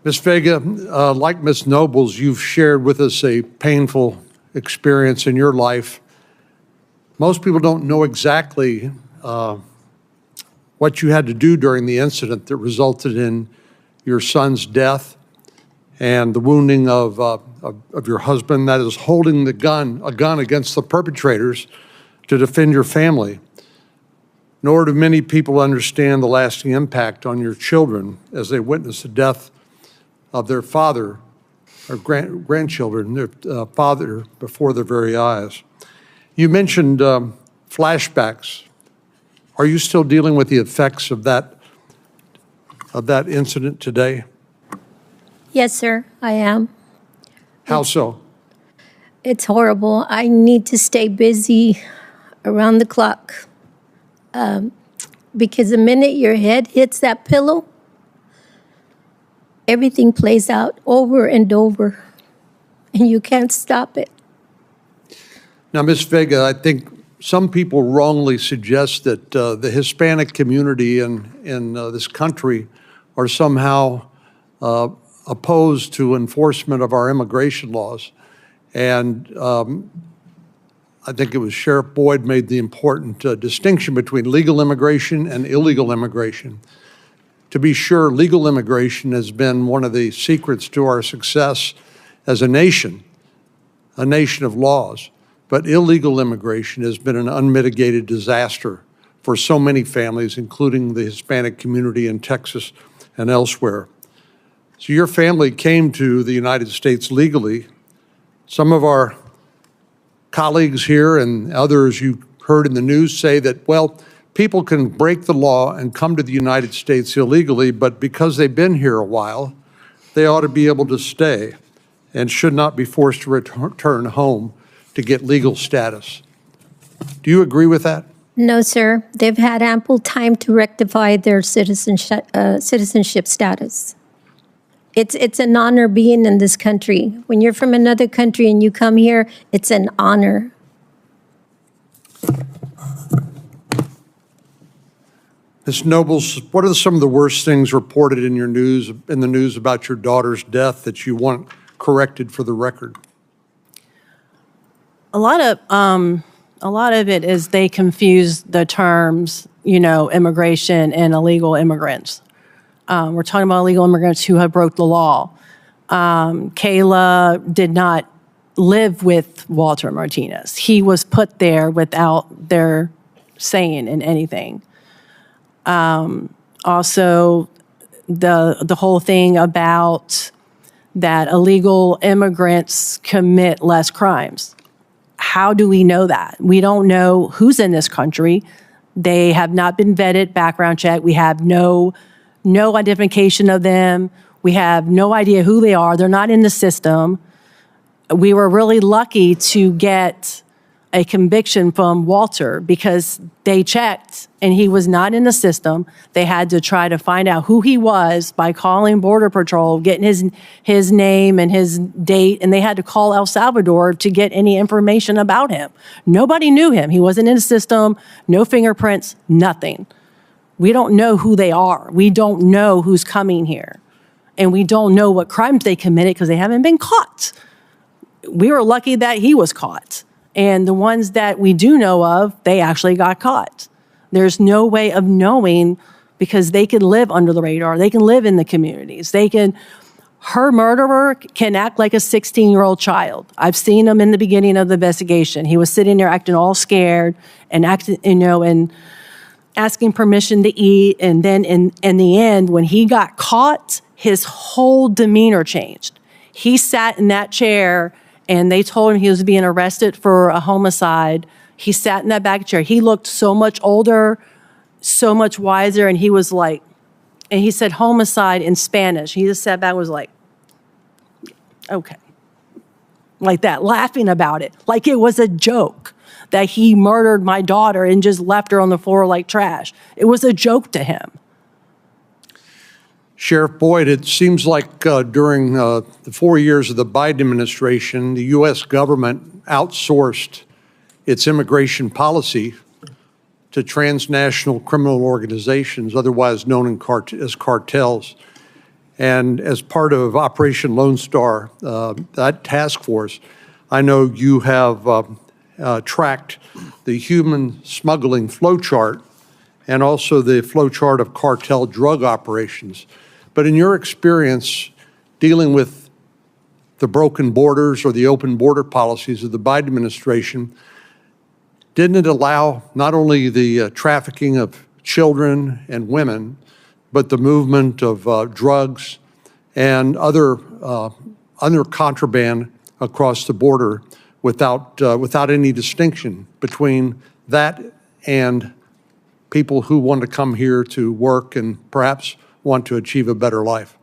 Ms. Vega, like Ms. Nobles, you've shared with us a painful experience in your life. Most people don't know exactly what you had to do during the incident that resulted in your son's death and the wounding of your husband, that is holding a gun against the perpetrators to defend your family. Nor do many people understand the lasting impact on your children as they witness the death of their father or grandchildren, their father before their very eyes. You mentioned flashbacks. Are you still dealing with the effects of that incident today? Yes, sir, I am. How so? It's horrible. I need to stay busy around the clock because the minute your head hits that pillow, everything plays out over and over, and you can't stop it. Now, Ms. Vega, I think some people wrongly suggest that the Hispanic community in this country are somehow opposed to enforcement of our immigration laws. And I think it was Sheriff Boyd made the important distinction between legal immigration and illegal immigration. To be sure, legal immigration has been one of the secrets to our success as a nation of laws. But illegal immigration has been an unmitigated disaster for so many families, including the Hispanic community in Texas and elsewhere. So your family came to the United States legally. Some of our colleagues here and others you heard in the news say that, well, people can break the law and come to the United States illegally, but because they've been here a while, they ought to be able to stay and should not be forced to return home to get legal status. Do you agree with that? No, sir. They've had ample time to rectify their citizenship status. It's an honor being in this country. When you're from another country and you come here, it's an honor. Ms. Nobles, what are some of the worst things reported in the news about your daughter's death that you want corrected for the record? A lot of it is they confuse the terms, immigration and illegal immigrants. We're talking about illegal immigrants who have broke the law. Kayla did not live with Walter Martinez. He was put there without their saying in anything. Also, the whole thing about that illegal immigrants commit less crimes. How do we know that? We don't know who's in this country. They have not been vetted, background check. We have no identification of them. We have no idea who they are. They're not in the system. We were really lucky to get a conviction from Walter because they checked and he was not in the system. They had to try to find out who he was by calling Border Patrol, getting his name and his date, and they had to call El Salvador to get any information about him. Nobody knew him. He wasn't in the system, no fingerprints, nothing. We don't know who they are. We don't know who's coming here. And we don't know what crimes they committed because they haven't been caught. We were lucky that he was caught. And the ones that we do know of, they actually got caught. There's no way of knowing because they can live under the radar. They can live in the communities. Her murderer can act like a 16-year-old child. I've seen him in the beginning of the investigation. He was sitting there acting all scared and acting, and asking permission to eat. And then in the end, when he got caught, his whole demeanor changed. He sat in that chair and they told him he was being arrested for a homicide. He sat in that back chair. He looked so much older, so much wiser, and he was like, and he said homicide in Spanish. He just sat back and was like, okay. Like that, laughing about it, like it was a joke that he murdered my daughter and just left her on the floor like trash. It was a joke to him. Sheriff Boyd, it seems like during the 4 years of the Biden administration, the U.S. government outsourced its immigration policy to transnational criminal organizations, otherwise known as cartels. And as part of Operation Lone Star, that task force, I know you have tracked the human smuggling flowchart and also the flowchart of cartel drug operations. But in your experience dealing with the broken borders or the open border policies of the Biden administration, didn't it allow not only the trafficking of children and women, but the movement of drugs and other contraband across the border without any distinction between that and people who want to come here to work and perhaps want to achieve a better life?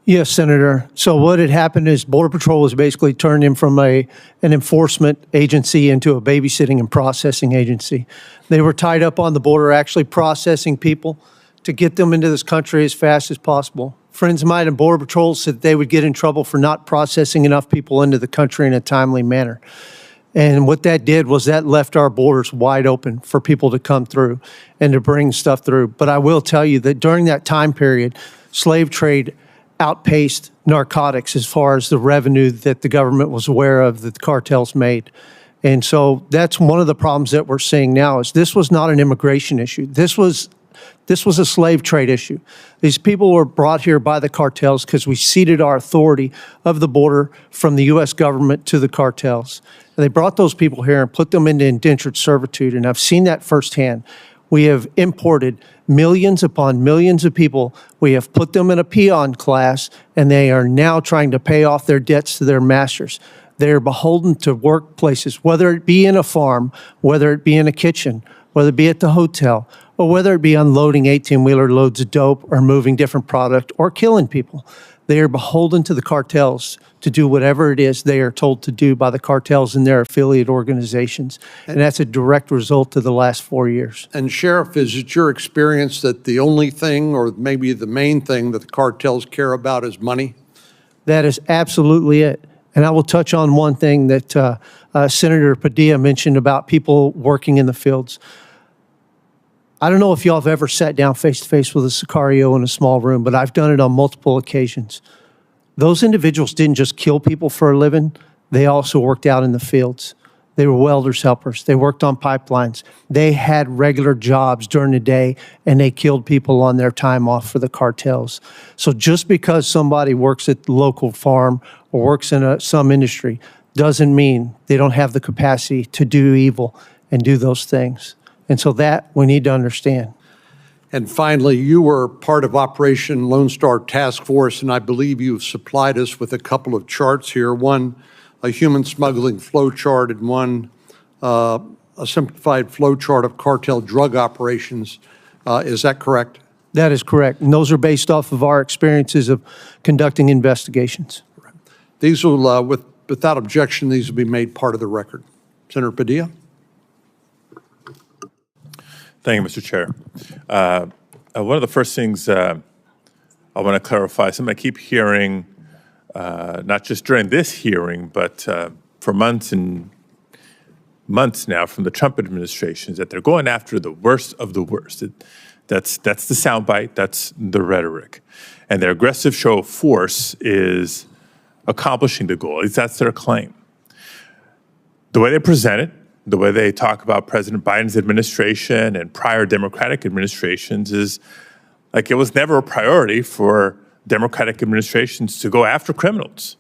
Yes, Senator. So what had happened is Border Patrol was basically turned in from an enforcement agency into a babysitting and processing agency. They were tied up on the border actually processing people to get them into this country as fast as possible. Friends of mine in Border Patrol said they would get in trouble for not processing enough people into the country in a timely manner. And what that did was that left our borders wide open for people to come through and to bring stuff through. But I will tell you that during that time period, slave trade outpaced narcotics as far as the revenue that the government was aware of that the cartels made. And so that's one of the problems that we're seeing now is this was not an immigration issue. This was a slave trade issue. These people were brought here by the cartels because we ceded our authority of the border from the U.S. government to the cartels. And they brought those people here and put them into indentured servitude, and I've seen that firsthand. We have imported millions upon millions of people. We have put them in a peon class, and they are now trying to pay off their debts to their masters. They are beholden to workplaces, whether it be in a farm, whether it be in a kitchen, whether it be at the hotel, or whether it be unloading 18-wheeler loads of dope or moving different product or killing people. They are beholden to the cartels to do whatever it is they are told to do by the cartels and their affiliate organizations. And that's a direct result of the last 4 years. And Sheriff, is it your experience that the only thing or maybe the main thing that the cartels care about is money? That is absolutely it. And I will touch on one thing that Senator Padilla mentioned about people working in the fields. I don't know if y'all have ever sat down face-to-face with a Sicario in a small room, but I've done it on multiple occasions. Those individuals didn't just kill people for a living. They also worked out in the fields. They were welders helpers. They worked on pipelines. They had regular jobs during the day, and they killed people on their time off for the cartels. So just because somebody works at the local farm or works in some industry doesn't mean they don't have the capacity to do evil and do those things. And so that we need to understand. And finally, you were part of Operation Lone Star Task Force, and I believe you've supplied us with a couple of charts here. One, a human smuggling flow chart, and one, a simplified flow chart of cartel drug operations. Is that correct? That is correct. And those are based off of our experiences of conducting investigations. These will, with Without objection, these will be made part of the record. Senator Padilla? Thank you, Mr. Chair. One of the first things I want to clarify, something I keep hearing, not just during this hearing, but for months and months now from the Trump administration, is that they're going after the worst of the worst. That's the soundbite, that's the rhetoric. And their aggressive show of force is accomplishing the goal. At least that's their claim. The way they present it, the way they talk about President Biden's administration and prior Democratic administrations is like it was never a priority for Democratic administrations to go after criminals,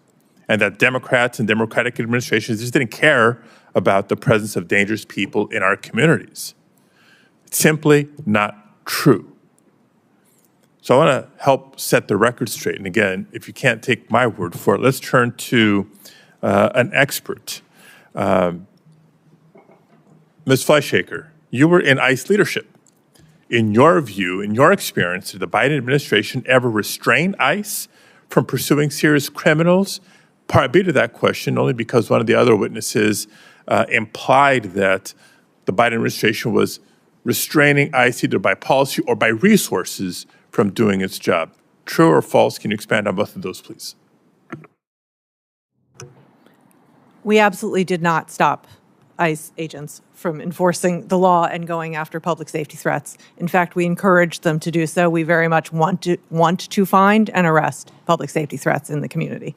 and that Democrats and Democratic administrations just didn't care about the presence of dangerous people in our communities. It's simply not true. So I want to help set the record straight. And again, if you can't take my word for it, let's turn to an expert. Ms. Fleischhaker, you were in ICE leadership. In your view, in your experience, did the Biden administration ever restrain ICE from pursuing serious criminals? Part B to that question, only because one of the other witnesses implied that the Biden administration was restraining ICE either by policy or by resources from doing its job. True or false? Can you expand on both of those, please? We absolutely did not stop ICE agents from enforcing the law and going after public safety threats. In fact, we encourage them to do so. We very much want to find and arrest public safety threats in the community.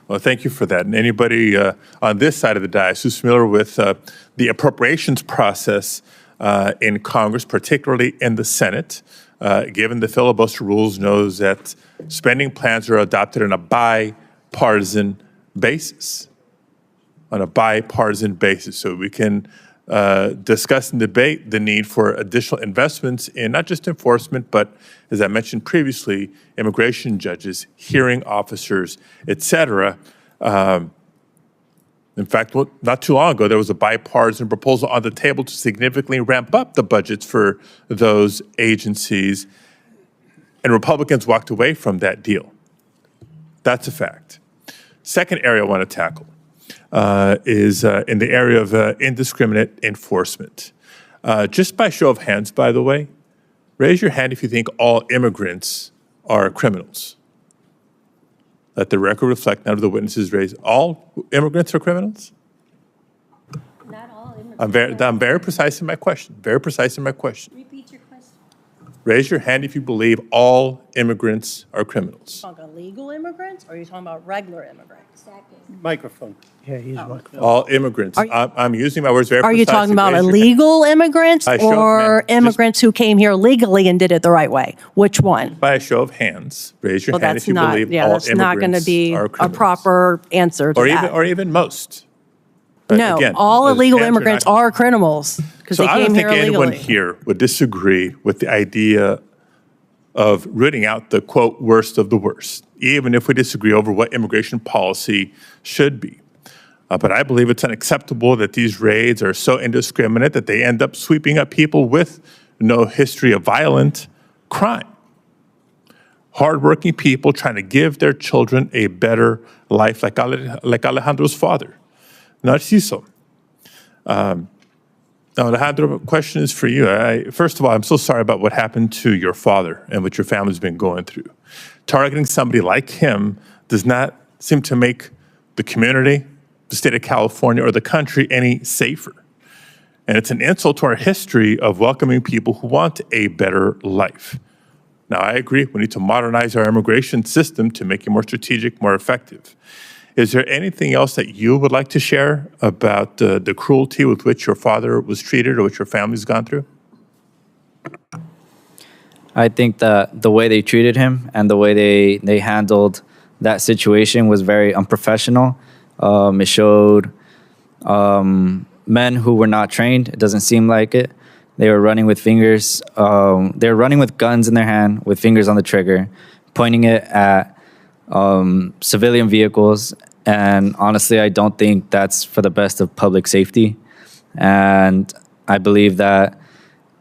Well, thank you for that. And anybody on this side of the dais who's familiar with the appropriations process in Congress, particularly in the Senate, given the filibuster rules, knows that spending plans are adopted on a bipartisan basis. On a bipartisan basis, so we can discuss and debate the need for additional investments in not just enforcement, but as I mentioned previously, immigration judges, hearing officers, et cetera. In fact, not too long ago, there was a bipartisan proposal on the table to significantly ramp up the budgets for those agencies, and Republicans walked away from that deal. That's a fact. Second area I want to tackle is in the area of indiscriminate enforcement. Just by show of hands, by the way, raise your hand if you think all immigrants are criminals. Let the record reflect, none of the witnesses raised. All immigrants are criminals? Not all immigrants. I'm very precise in my question. Very precise in my question. Repeat your question. Raise your hand if you believe all immigrants are criminals. Are you talking about illegal immigrants, or are you talking about regular immigrants? Exactly. Microphone. Yeah, he's microphone. All immigrants. I'm using my words very Are precisely. you talking about Raise your illegal immigrants By show of or hands. immigrants who came here legally and did it the right way? Which one? By a show of hands, raise your Well, hand that's if you not, believe yeah, all that's not going to immigrants be are a criminals. proper answer to that. Or even most. No, Again, all those illegal hands immigrants not- are criminals because So they I don't came think here anyone illegally. here would disagree with the idea of rooting out the, quote, worst of the worst, even if we disagree over what immigration policy should be. But I believe it's unacceptable that these raids are so indiscriminate that they end up sweeping up people with no history of violent crime. Hardworking people trying to give their children a better life, like Alejandro's father, Narciso. Now, Alejandro, question is for you. First of all, I'm so sorry about what happened to your father and what your family's been going through. Targeting somebody like him does not seem to make the community, the state of California, or the country any safer. And it's an insult to our history of welcoming people who want a better life. Now, I agree, we need to modernize our immigration system to make it more strategic, more effective. Is there anything else that you would like to share about the cruelty with which your father was treated or which your family's gone through? I think that the way they treated him and the way they handled that situation was very unprofessional. It showed men who were not trained. It doesn't seem like it. They were running with fingers. They were running with guns in their hand with fingers on the trigger, pointing it at civilian vehicles. And honestly, I don't think that's for the best of public safety. And I believe that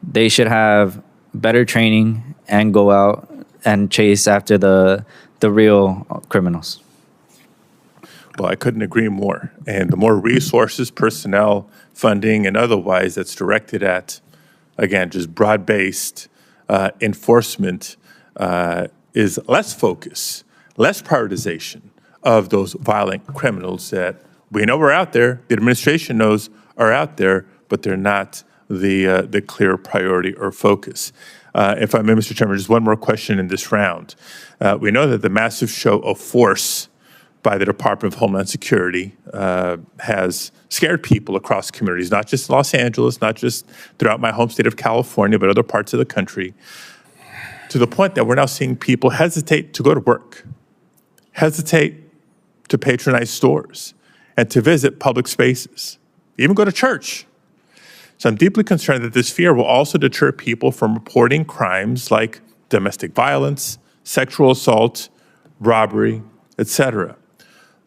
they should have better training and go out and chase after the real criminals. Well, I couldn't agree more. And the more resources, personnel, funding, and otherwise that's directed at, again, just broad-based enforcement is less focus, less prioritization of those violent criminals that we know are out there, the administration knows are out there, but they're not the clear priority or focus. If I may, Mr. Chairman, just one more question in this round. We know that the massive show of force by the Department of Homeland Security has scared people across communities, not just Los Angeles, not just throughout my home state of California, but other parts of the country, to the point that we're now seeing people hesitate to go to work, hesitate to patronize stores, and to visit public spaces, even go to church. So I'm deeply concerned that this fear will also deter people from reporting crimes like domestic violence, sexual assault, robbery, etc.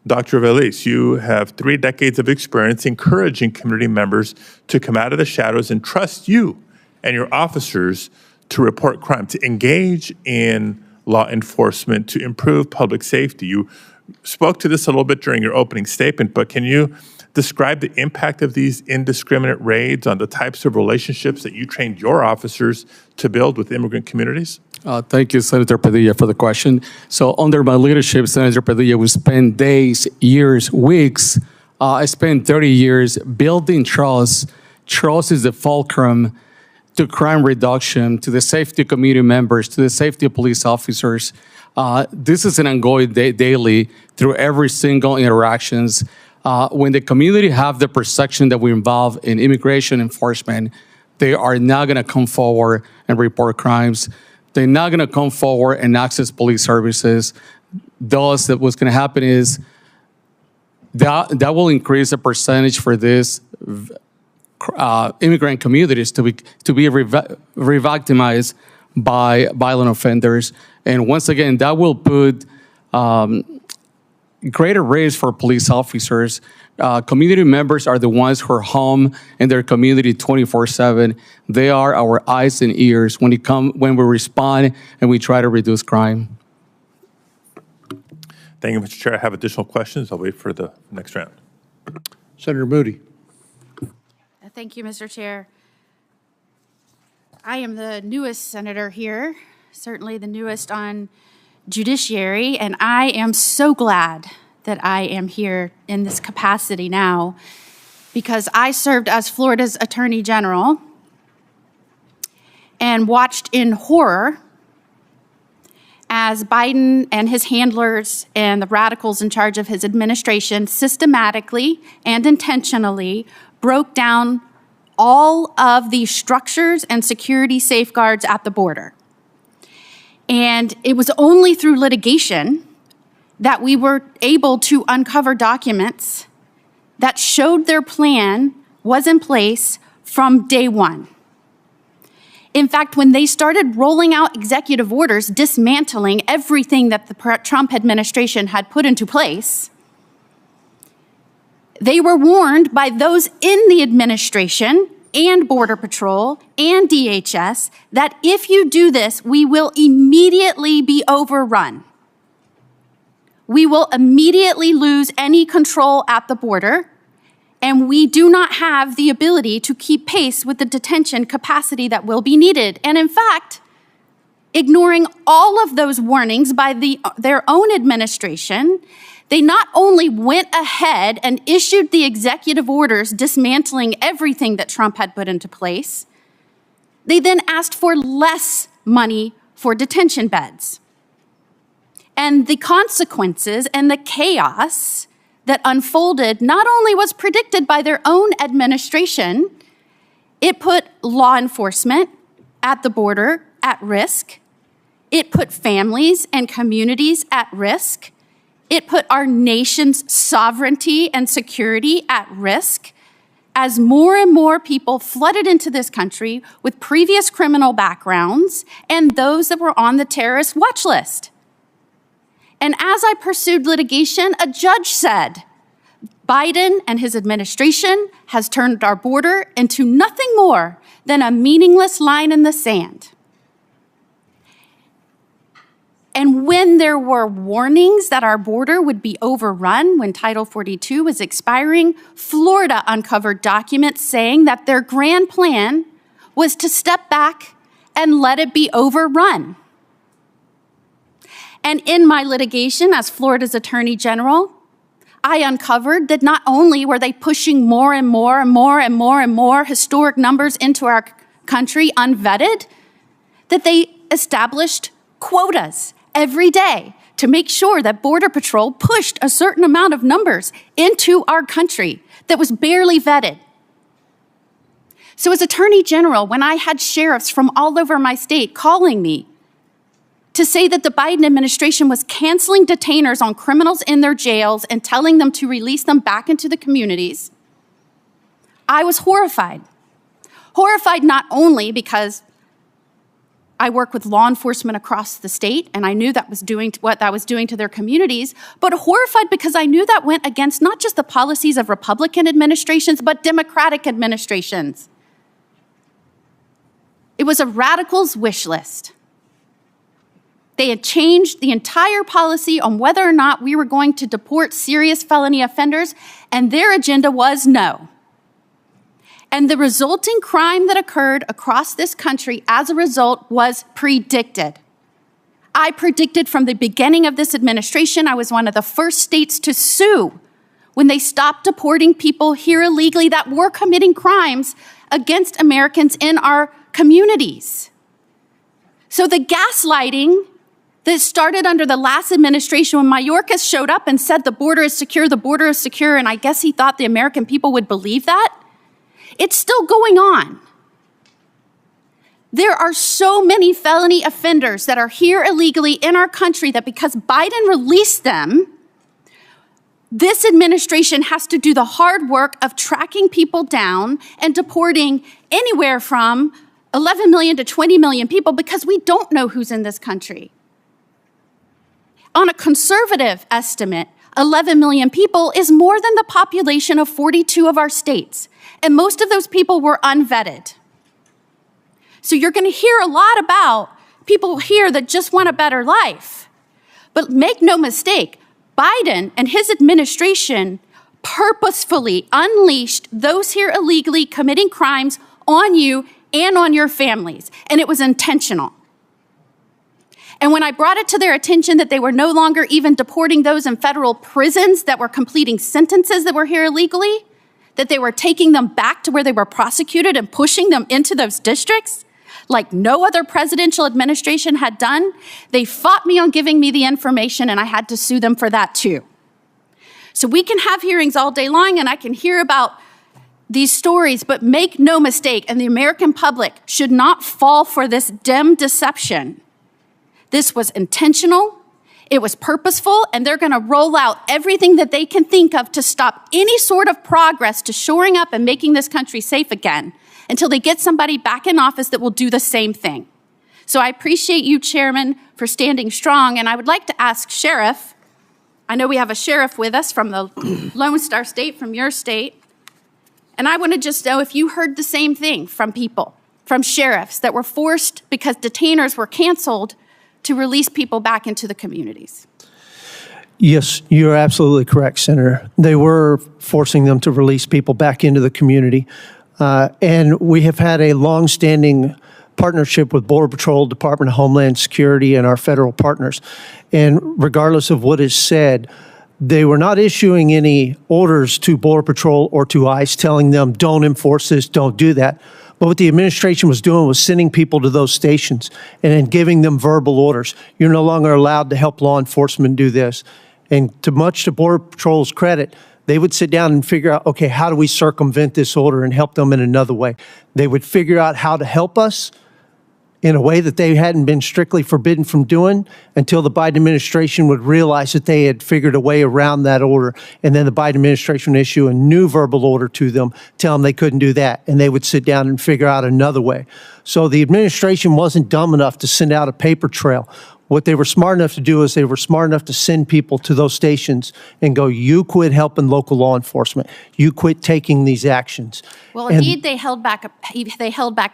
Dr. Velez, you have 3 decades of experience encouraging community members to come out of the shadows and trust you and your officers to report crime, to engage in law enforcement, to improve public safety. You spoke to this a little bit during your opening statement, but can you describe the impact of these indiscriminate raids on the types of relationships that you trained your officers to build with immigrant communities? Thank you, Senator Padilla, for the question. So under my leadership, Senator Padilla, we spent days, years, weeks. I spent 30 years building trust. Trust is the fulcrum to crime reduction, to the safety of community members, to the safety of police officers. This is an ongoing daily through every single interactions. When the community have the perception that we're involved in immigration enforcement, they are not going to come forward and report crimes. They're not going to come forward and access police services. Thus, what's going to happen is that will increase the percentage for this immigrant communities to be re-victimized by violent offenders. And once again, that will put greater risk for police officers. Community members are the ones who are home in their community 24/7. They are our eyes and ears when we respond and we try to reduce crime. Thank you, Mr. Chair. I have additional questions. I'll wait for the next round. Senator Moody. Thank you, Mr. Chair. I am the newest senator here, certainly the newest on Judiciary, and I am so glad that I am here in this capacity now because I served as Florida's Attorney General and watched in horror as Biden and his handlers and the radicals in charge of his administration systematically and intentionally broke down all of the structures and security safeguards at the border. And it was only through litigation that we were able to uncover documents that showed their plan was in place from day one. In fact, when they started rolling out executive orders dismantling everything that the Trump administration had put into place, they were warned by those in the administration and Border Patrol and DHS that if you do this, we will immediately be overrun. We will immediately lose any control at the border, and we do not have the ability to keep pace with the detention capacity that will be needed. And in fact, ignoring all of those warnings by their own administration, they not only went ahead and issued the executive orders dismantling everything that Trump had put into place, they then asked for less money for detention beds. And the consequences and the chaos that unfolded not only was predicted by their own administration, it put law enforcement at the border at risk. It put families and communities at risk. It put our nation's sovereignty and security at risk as more and more people flooded into this country with previous criminal backgrounds and those that were on the terrorist watch list. And as I pursued litigation, a judge said, Biden and his administration has turned our border into nothing more than a meaningless line in the sand. And when there were warnings that our border would be overrun when Title 42 was expiring, Florida uncovered documents saying that their grand plan was to step back and let it be overrun. And in my litigation as Florida's Attorney General, I uncovered that not only were they pushing more and more and more and more and more historic numbers into our country unvetted, that they established quotas every day to make sure that Border Patrol pushed a certain amount of numbers into our country that was barely vetted. So as Attorney General, when I had sheriffs from all over my state calling me to say that the Biden administration was canceling detainers on criminals in their jails and telling them to release them back into the communities, I was horrified. Horrified not only because I work with law enforcement across the state, and I knew that was doing what that was doing to their communities, but horrified because I knew that went against not just the policies of Republican administrations, but Democratic administrations. It was a radical's wish list. They had changed the entire policy on whether or not we were going to deport serious felony offenders, and their agenda was no. And the resulting crime that occurred across this country as a result was predicted. I predicted from the beginning of this administration, I was one of the first states to sue when they stopped deporting people here illegally that were committing crimes against Americans in our communities. So the gaslighting that started under the last administration when Mayorkas showed up and said the border is secure, and I guess he thought the American people would believe that, it's still going on. There are so many felony offenders that are here illegally in our country that because Biden released them, this administration has to do the hard work of tracking people down and deporting anywhere from 11 million to 20 million people because we don't know who's in this country. On a conservative estimate, 11 million people is more than the population of 42 of our states. And most of those people were unvetted. So you're going to hear a lot about people here that just want a better life. But make no mistake, Biden and his administration purposefully unleashed those here illegally committing crimes on you and on your families. And it was intentional. And when I brought it to their attention that they were no longer even deporting those in federal prisons that were completing sentences that were here illegally, that they were taking them back to where they were prosecuted and pushing them into those districts like no other presidential administration had done, they fought me on giving me the information, and I had to sue them for that too. So we can have hearings all day long, and I can hear about these stories, but make no mistake, and the American public should not fall for this dim deception. This was intentional. It was purposeful, and they're going to roll out everything that they can think of to stop any sort of progress to shoring up and making this country safe again until they get somebody back in office that will do the same thing. So I appreciate you, Chairman, for standing strong, and I would like to ask Sheriff, I know we have a sheriff with us from the Lone Star State, from your state, and I want to just know if you heard the same thing from people, from sheriffs that were forced because detainers were canceled to release people back into the communities. Yes, you're absolutely correct, Senator. They were forcing them to release people back into the community. And we have had a longstanding partnership with Border Patrol, Department of Homeland Security, and our federal partners. And regardless of what is said, they were not issuing any orders to Border Patrol or to ICE telling them, don't enforce this, don't do that. But what the administration was doing was sending people to those stations and then giving them verbal orders. You're no longer allowed to help law enforcement do this. And much to Border Patrol's credit, they would sit down and figure out, okay, how do we circumvent this order and help them in another way? They would figure out how to help us in a way that they hadn't been strictly forbidden from doing until the Biden administration would realize that they had figured a way around that order. And then the Biden administration would issue a new verbal order to them, tell them they couldn't do that. And they would sit down and figure out another way. So the administration wasn't dumb enough to send out a paper trail. What they were smart enough to do is they were smart enough to send people to those stations and go, you quit helping local law enforcement. You quit taking these actions. Well, And- indeed, they held back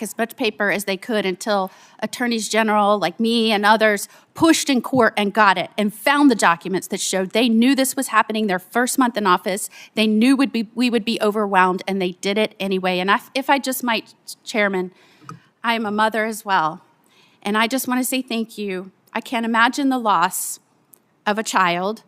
as much paper as they could until attorneys general like me and others pushed in court and got it and found the documents that showed they knew this was happening their first month in office. They knew we would be overwhelmed, and they did it anyway. And if I just might, Chairman, I am a mother as well, and I just want to say thank you. I can't imagine the loss of a child,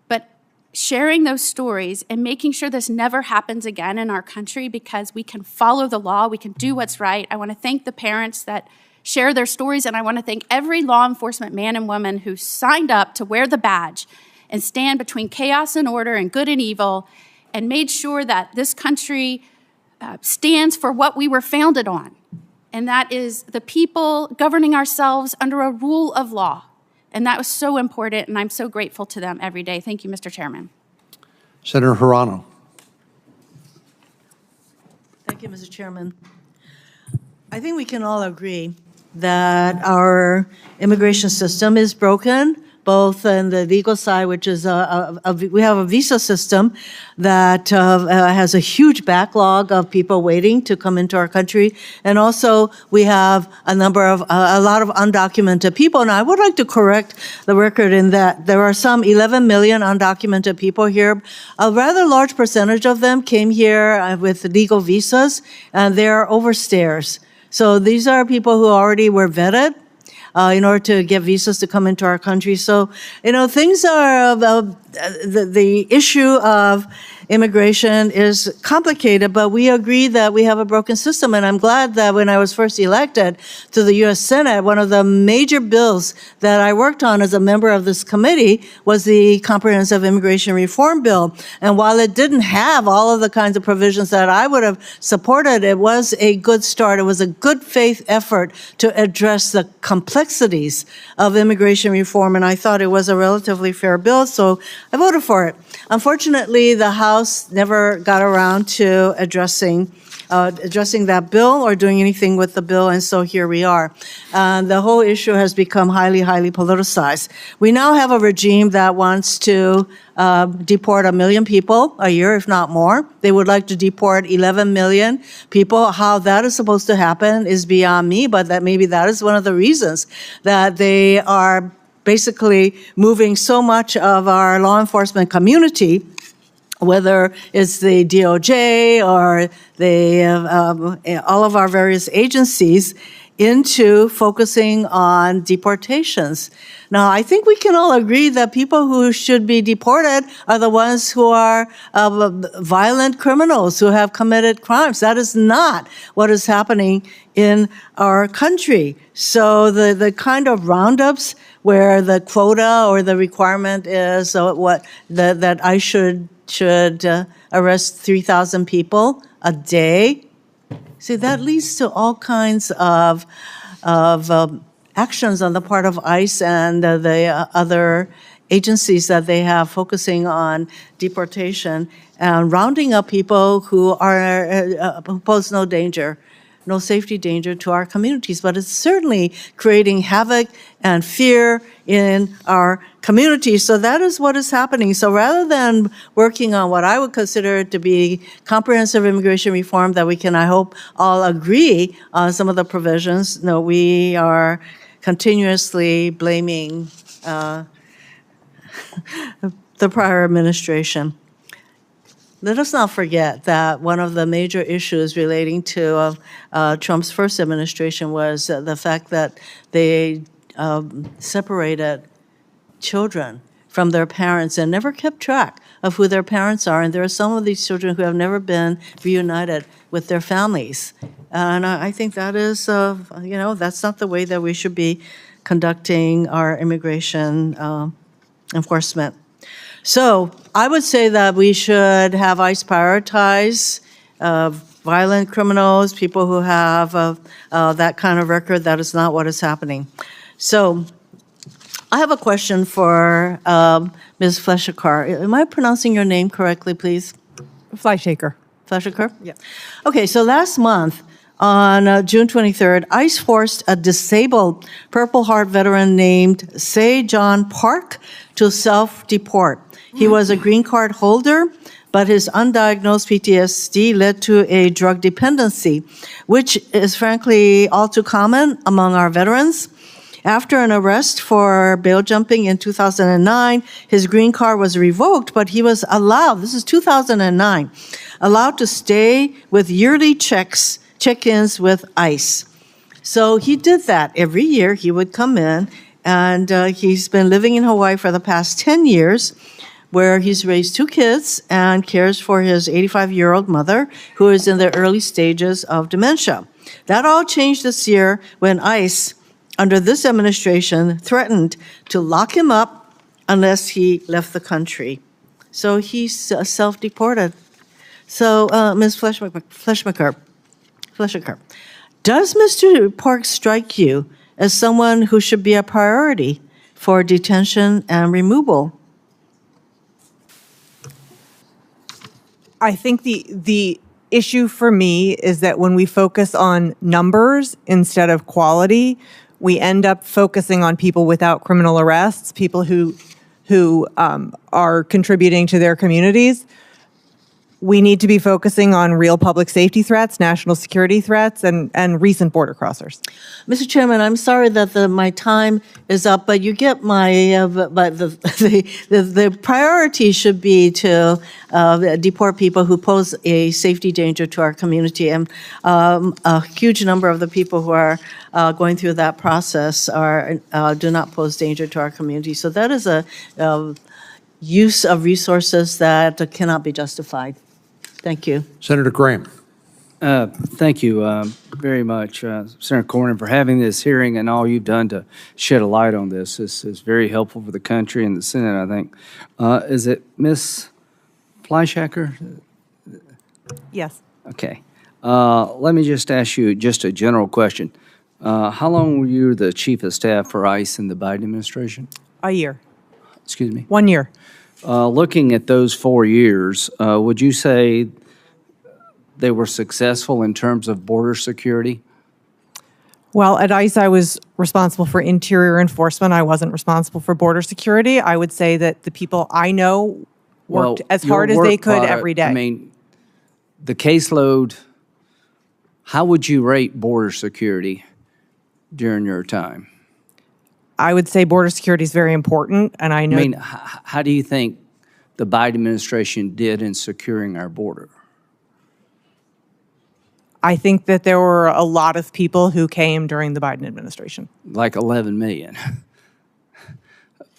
but sharing those stories and making sure this never happens again in our country because we can follow the law, we can do what's right. I want to thank the parents that share their stories, and I want to thank every law enforcement man and woman who signed up to wear the badge and stand between chaos and order and good and evil and made sure that this country stands for what we were founded on, and that is the people governing ourselves under a rule of law. And that was so important, and I'm so grateful to them every day. Thank you, Mr. Chairman. Senator Hirano. Thank you, Mr. Chairman. I think we can all agree that our immigration system is broken, both on the legal side, which is we have a visa system that has a huge backlog of people waiting to come into our country, and also we have a lot of undocumented people. And I would like to correct the record in that there are some 11 million undocumented people here. A rather large percentage of them came here with legal visas, and they're overstayers. So these are people who already were vetted in order to get visas to come into our country. So, things are, the issue of immigration is complicated, but we agree that we have a broken system. And I'm glad that when I was first elected to the U.S. Senate, one of the major bills that I worked on as a member of this committee was the Comprehensive Immigration Reform Bill. And while it didn't have all of the kinds of provisions that I would have supported, it was a good start. It was a good faith effort to address the complexities of immigration reform, and I thought it was a relatively fair bill, so I voted for it. Unfortunately, the House never got around to addressing that bill or doing anything with the bill, and so here we are. The whole issue has become highly, highly politicized. We now have a regime that wants to deport 1 million people a year, if not more. They would like to deport 11 million people. How that is supposed to happen is beyond me, but maybe that is one of the reasons that they are basically moving so much of our law enforcement community, whether it's the DOJ or all of our various agencies, into focusing on deportations. Now, I think we can all agree that people who should be deported are the ones who are violent criminals who have committed crimes. That is not what is happening in our country. So the kind of roundups where the quota or the requirement is that I should arrest 3,000 people a day. See, that leads to all kinds of actions on the part of ICE and the other agencies that they have focusing on deportation and rounding up people who pose no danger, no safety danger to our communities, but it's certainly creating havoc and fear in our communities. So that is what is happening. So rather than working on what I would consider to be comprehensive immigration reform that we can, I hope, all agree on some of the provisions, no, we are continuously blaming the prior administration. Let us not forget that one of the major issues relating to Trump's first administration was the fact that they separated children from their parents and never kept track of who their parents are. And there are some of these children who have never been reunited with their families. And I think that is, that's not the way that we should be conducting our immigration enforcement. So I would say that we should have ICE prioritize violent criminals, people who have that kind of record. That is not what is happening. So I have a question for Ms. Flesher. Am I pronouncing your name correctly, please? Flyshaker. Flesher? Yeah. Okay, so last month, On June 23rd, ICE forced a disabled Purple Heart veteran named Se John Park to self-deport. He was a green card holder, but his undiagnosed PTSD led to a drug dependency, which is frankly all too common among our veterans. After an arrest for bail jumping in 2009, his green card was revoked, but he was allowed, this is 2009, allowed to stay with yearly check-ins with ICE. So he did that every year. He would come in, and he's been living in Hawaii for the past 10 years, where he's raised 2 kids and cares for his 85-year-old mother, who is in the early stages of dementia. That all changed this year when ICE, under this administration, threatened to lock him up unless he left the country. So he's self-deported. So, Ms. Fleshmaker, does Mr. Park strike you as someone who should be a priority for detention and removal? I think the issue for me is that when we focus on numbers instead of quality, we end up focusing on people without criminal arrests, people who are contributing to their communities. We need to be focusing on real public safety threats, national security threats, and recent border crossers. Mr. Chairman, I'm sorry that my time is up, but you get my, but the priority should be to deport people who pose a safety danger to our community. And a huge number of the people who are going through that process do not pose danger to our community. So that is a use of resources that cannot be justified. Thank you. Senator Graham. Thank you very much, Senator Cornyn, for having this hearing and all you've done to shed a light on this. This is very helpful for the country and the Senate, I think. Is it Ms. Fleischacker? Yes. Okay. Let me just ask you just a general question. How long were you the chief of staff for ICE in the Biden administration? A year. Excuse me? 1 year. Looking at those 4 years, would you say they were successful in terms of border security? Well, at ICE, I was responsible for interior enforcement. I wasn't responsible for border security. I would say that the people I know worked as hard as they could every day. I mean, the caseload, how would you rate border security during your time? I would say border security is very important, and I know... I mean, how do you think the Biden administration did in securing our border? I think that there were a lot of people who came during the Biden administration. Like 11 million.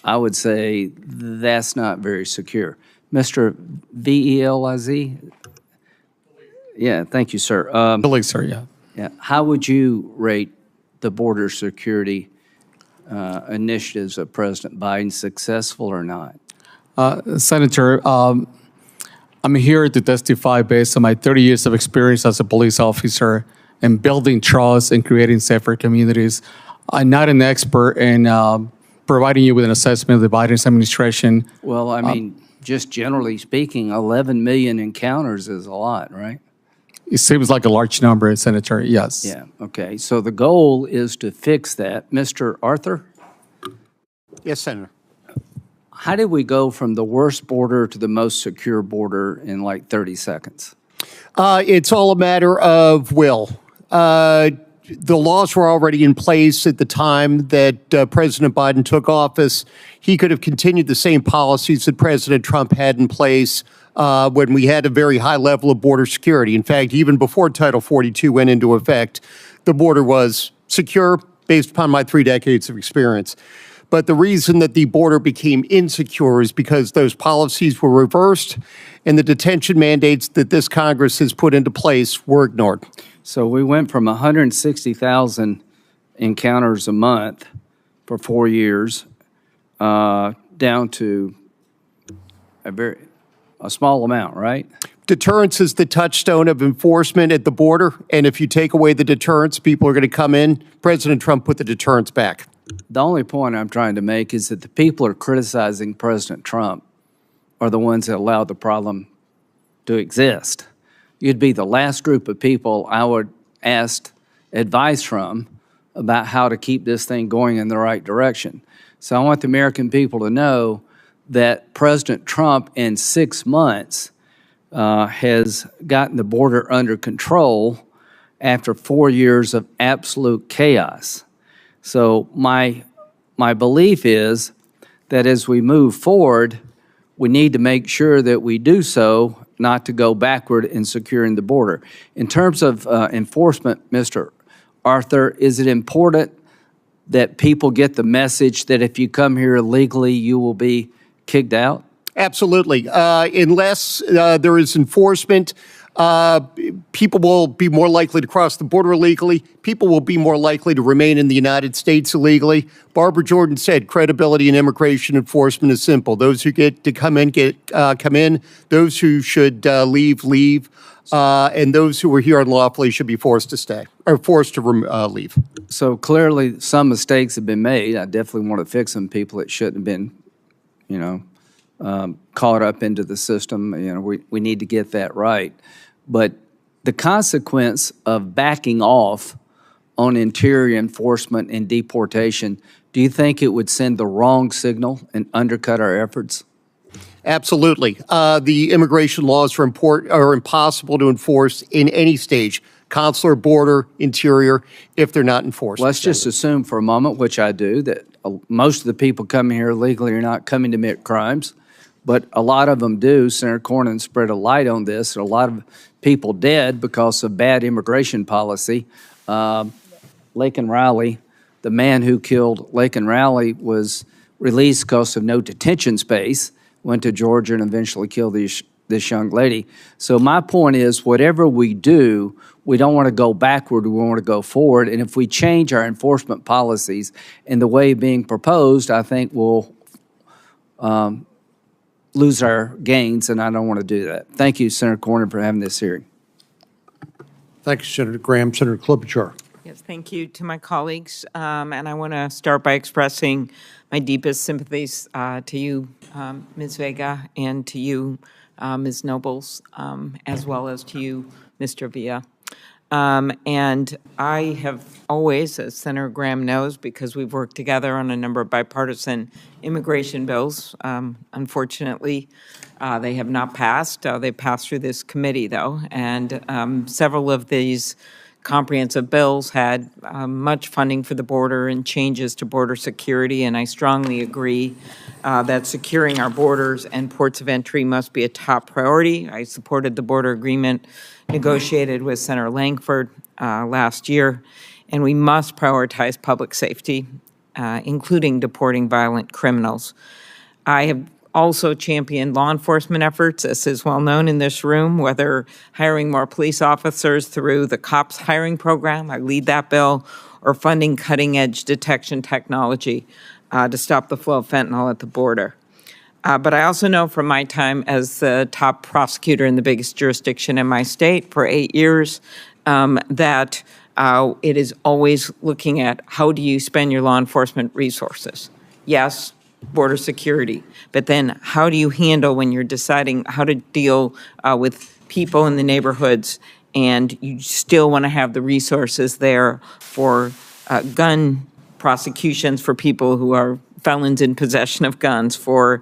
I would say that's not very secure. Mr. Veliz? Yeah, thank you, sir. Sir, yeah. Yeah. How would you rate the border security initiatives of President Biden, successful or not? Senator, I'm here to testify based on my 30 years of experience as a police officer in building trust and creating safer communities. I'm not an expert in providing you with an assessment of the Biden administration. Well, I mean, just generally speaking, 11 million encounters is a lot, right? It seems like a large number, Senator, yes. Yeah, okay. So the goal is to fix that. Mr. Arthur? Yes, Senator. How did we go from the worst border to the most secure border in like 30 seconds? It's all a matter of will. The laws were already in place at the time that President Biden took office. He could have continued the same policies that President Trump had in place when we had a very high level of border security. In fact, even before Title 42 went into effect, the border was secure based upon my 3 decades of experience. But the reason that the border became insecure is because those policies were reversed and the detention mandates that this Congress has put into place were ignored. So we went from 160,000 encounters a month for 4 years down to a small amount, right? Deterrence is the touchstone of enforcement at the border. And if you take away the deterrence, people are going to come in. President Trump put the deterrence back. The only point I'm trying to make is that the people who are criticizing President Trump are the ones that allowed the problem to exist. You'd be the last group of people I would asked advice from about how to keep this thing going in the right direction. So I want the American people to know that President Trump in 6 months has gotten the border under control after 4 years of absolute chaos. So my belief is that as we move forward, we need to make sure that we do so, not to go backward in securing the border. In terms of enforcement, Mr. Arthur, is it important that people get the message that if you come here illegally, you will be kicked out? Absolutely. Unless there is enforcement, people will be more likely to cross the border illegally. People will be more likely to remain in the United States illegally. Barbara Jordan said credibility in immigration enforcement is simple. Those who get to come in, come in. Those who should leave, leave. And those who are here unlawfully should be forced to stay, or forced to leave. So clearly some mistakes have been made. I definitely want to fix them. People that shouldn't have been, caught up into the system. We need to get that right. But the consequence of backing off on interior enforcement and deportation, do you think it would send the wrong signal and undercut our efforts? Absolutely. The immigration laws are impossible to enforce in any stage, consular, border, interior, if they're not enforced. Let's just assume for a moment, which I do, that most of the people coming here illegally are not coming to commit crimes, but a lot of them do. Senator Cornyn spread a light on this. A lot of people dead because of bad immigration policy. Laken Riley, the man who killed Laken Riley, was released because of no detention space, went to Georgia and eventually killed this young lady. So my point is, whatever we do, we don't want to go backward, we want to go forward. And if we change our enforcement policies in the way being proposed, I think we'll lose our gains, and I don't want to do that. Thank you, Senator Cornyn, for having this hearing. Thank you, Senator Graham. Senator Klobuchar. Yes, thank you to my colleagues. And I want to start by expressing my deepest sympathies to you, Ms. Vega, and to you, Ms. Nobles, as well as to you, Mr. Villa. And I have always, as Senator Graham knows, because we've worked together on a number of bipartisan immigration bills, unfortunately, they have not passed. They passed through this committee, though, and several of these comprehensive bills had much funding for the border and changes to border security, and I strongly agree that securing our borders and ports of entry must be a top priority. I supported the border agreement negotiated with Senator Langford last year, and we must prioritize public safety, including deporting violent criminals. I have also championed law enforcement efforts, as is well known in this room, whether hiring more police officers through the COPS hiring program, I lead that bill, or funding cutting-edge detection technology to stop the flow of fentanyl at the border. But I also know from my time as the top prosecutor in the biggest jurisdiction in my state for 8 years that it is always looking at how do you spend your law enforcement resources. Yes, border security, but then how do you handle when you're deciding how to deal with people in the neighborhoods and you still want to have the resources there for gun prosecutions for people who are felons in possession of guns, for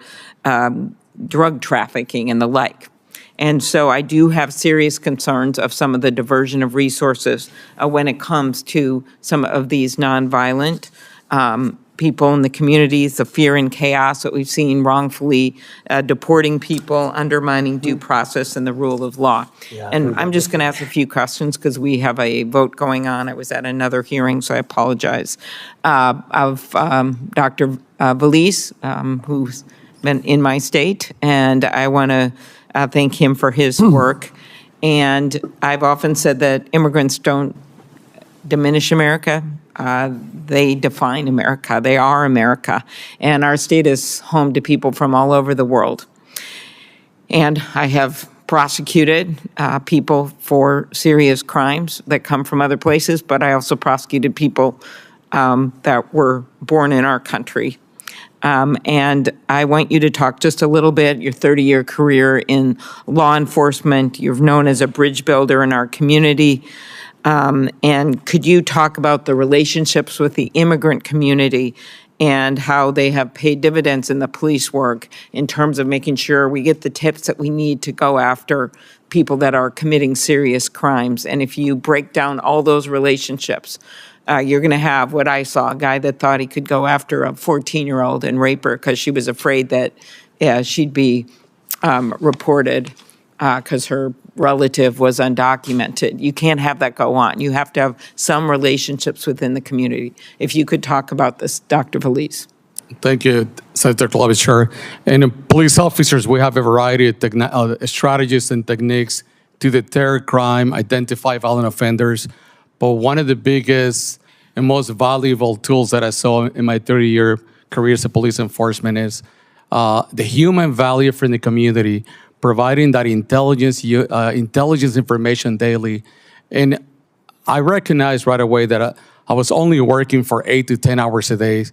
drug trafficking and the like. And so I do have serious concerns of some of the diversion of resources when it comes to some of these nonviolent people in the communities, the fear and chaos that we've seen wrongfully deporting people, undermining due process and the rule of law. And I'm just going to ask a few questions because we have a vote going on. I was at another hearing, so I apologize. Of Dr. Valise, who's been in my state, and I want to thank him for his work. And I've often said that immigrants don't diminish America. They define America. They are America. And our state is home to people from all over the world. And I have prosecuted people for serious crimes that come from other places, but I also prosecuted people that were born in our country. And I want you to talk just a little bit, your 30-year career in law enforcement. You're known as a bridge builder in our community. And could you talk about the relationships with the immigrant community and how they have paid dividends in the police work in terms of making sure we get the tips that we need to go after people that are committing serious crimes? And if you break down all those relationships, you're going to have what I saw, a guy that thought he could go after a 14-year-old and rape her because she was afraid that she'd be reported because her relative was undocumented. You can't have that go on. You have to have some relationships within the community. If you could talk about this, Dr. Valise. Thank you, Senator Klobuchar. And police officers, we have a variety of strategies and techniques to deter crime, identify violent offenders. But one of the biggest and most valuable tools that I saw in my 30-year career as a police enforcement is the human value from the community, providing that intelligence information daily. And I recognized right away that I was only working for 8 to 10 hours a day,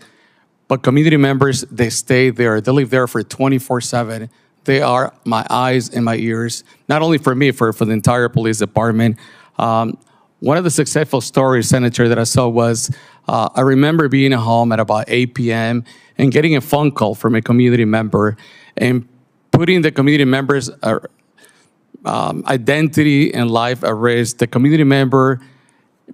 but community members, they stay there. They live there for 24/7. They are my eyes and my ears, not only for me, for the entire police department. One of the successful stories, Senator, that I saw was, I remember being at home at about 8 p.m. and getting a phone call from a community member and putting the community members' identity and life at risk. The community member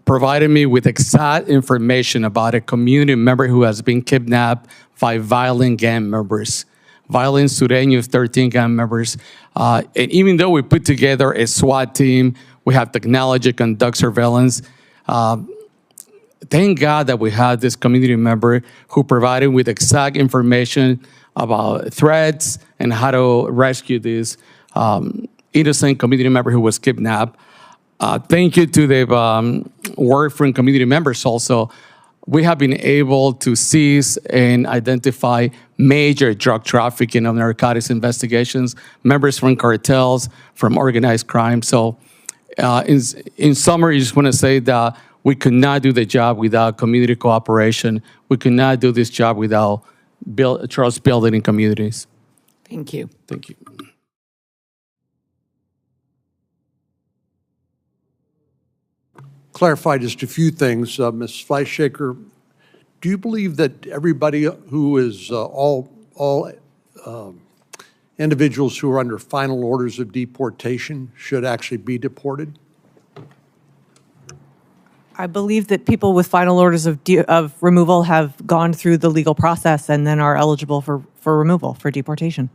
provided me with exact information about a community member who has been kidnapped by violent gang members, violent Sureños 13 gang members. And even though we put together a SWAT team, we have technology, conduct surveillance, thank God that we had this community member who provided with exact information about threats and how to rescue this innocent community member who was kidnapped. Thank you to the work from community members also. We have been able to seize and identify major drug trafficking and narcotics investigations, members from cartels, from organized crime. So in summary, I just want to say that we could not do the job without community cooperation. We could not do this job without trust building in communities. Thank you. Thank you. Clarify just a few things. Ms. Fleischhaker, do you believe that everybody who is all individuals who are under final orders of deportation should actually be deported? I believe that people with final orders of removal have gone through the legal process and then are eligible for removal, for deportation.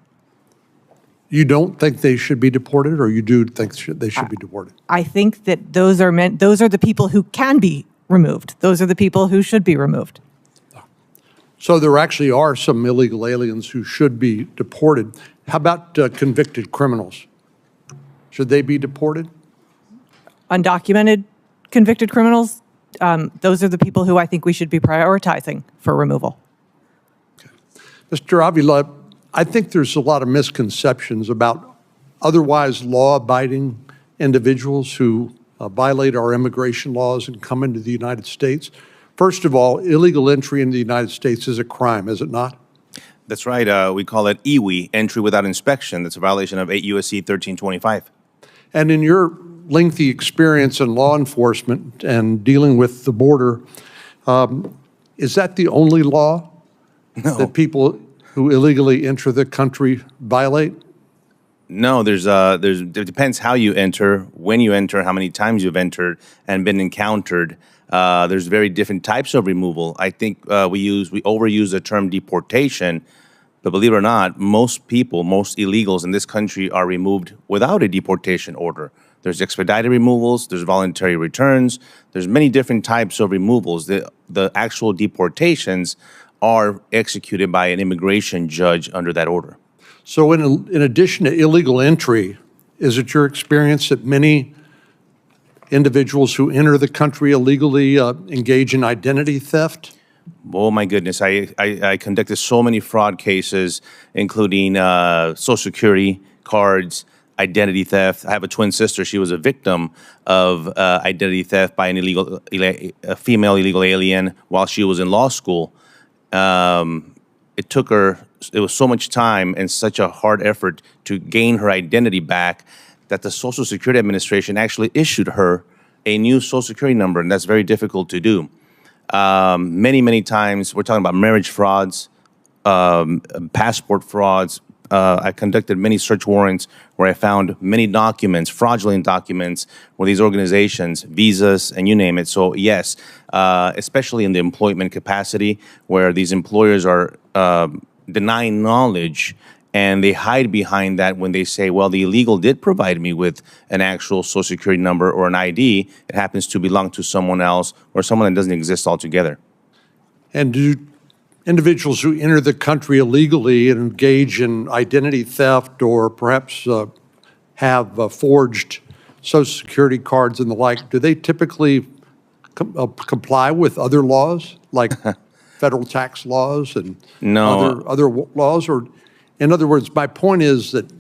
You don't think they should be deported, or you do think they should be deported? I think that those are the people who can be removed. Those are the people who should be removed. So there actually are some illegal aliens who should be deported. How about convicted criminals? Should they be deported? Undocumented convicted criminals, those are the people who I think we should be prioritizing for removal. Okay. Mr. Avila, I think there's a lot of misconceptions about otherwise law-abiding individuals who violate our immigration laws and come into the United States. First of all, illegal entry into the United States is a crime, is it not? That's right. We call it EWI, entry without inspection. That's a violation of 8 U.S.C. 1325. And in your lengthy experience in law enforcement and dealing with the border, is that the only law that people who illegally enter the country violate? No, it depends how you enter, when you enter, how many times you've entered and been encountered. There's very different types of removal. I think we overuse the term deportation, but believe it or not, most people, most illegals in this country are removed without a deportation order. There's expedited removals, there's voluntary returns, there's many different types of removals. The actual deportations are executed by an immigration judge under that order. So in addition to illegal entry, is it your experience that many individuals who enter the country illegally engage in identity theft? Oh my goodness, I conducted so many fraud cases, including Social Security cards, identity theft. I have a twin sister. She was a victim of identity theft by a female illegal alien while she was in law school. It was so much time and such a hard effort to gain her identity back that the Social Security Administration actually issued her a new Social Security number, and that's very difficult to do. Many times, we're talking about marriage frauds, passport frauds. I conducted many search warrants where I found many documents, fraudulent documents, where these organizations, visas, and you name it. So yes, especially in the employment capacity, where these employers are denying knowledge, and they hide behind that when they say, well, the illegal did provide me with an actual Social Security number or an ID. It happens to belong to someone else or someone that doesn't exist altogether. And do individuals who enter the country illegally and engage in identity theft or perhaps have forged Social Security cards and the like, do they typically comply with other laws like federal tax laws and other laws? Or, in other words, my point is that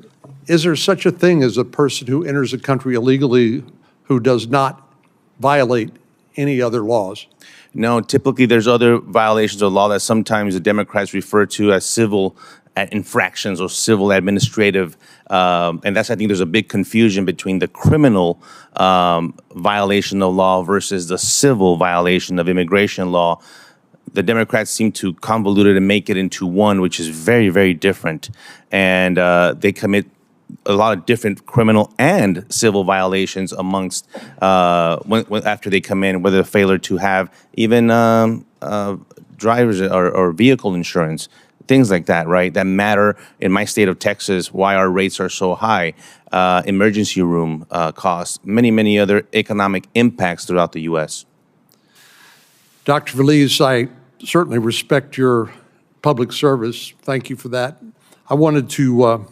is there such a thing as a person who enters the country illegally who does not violate any other laws? No, typically there's other violations of law that sometimes the Democrats refer to as civil infractions or civil administrative, and that's, I think there's a big confusion between the criminal violation of law versus the civil violation of immigration law. The Democrats seem to convolute it and make it into one, which is very different, and they commit a lot of different criminal and civil violations amongst after they come in, whether failure to have even drivers or vehicle insurance, things like that, right? That matter in my state of Texas, why our rates are so high, emergency room costs, many other economic impacts throughout the U.S. Dr. Veliz, I certainly respect your public service. Thank you for that. I wanted to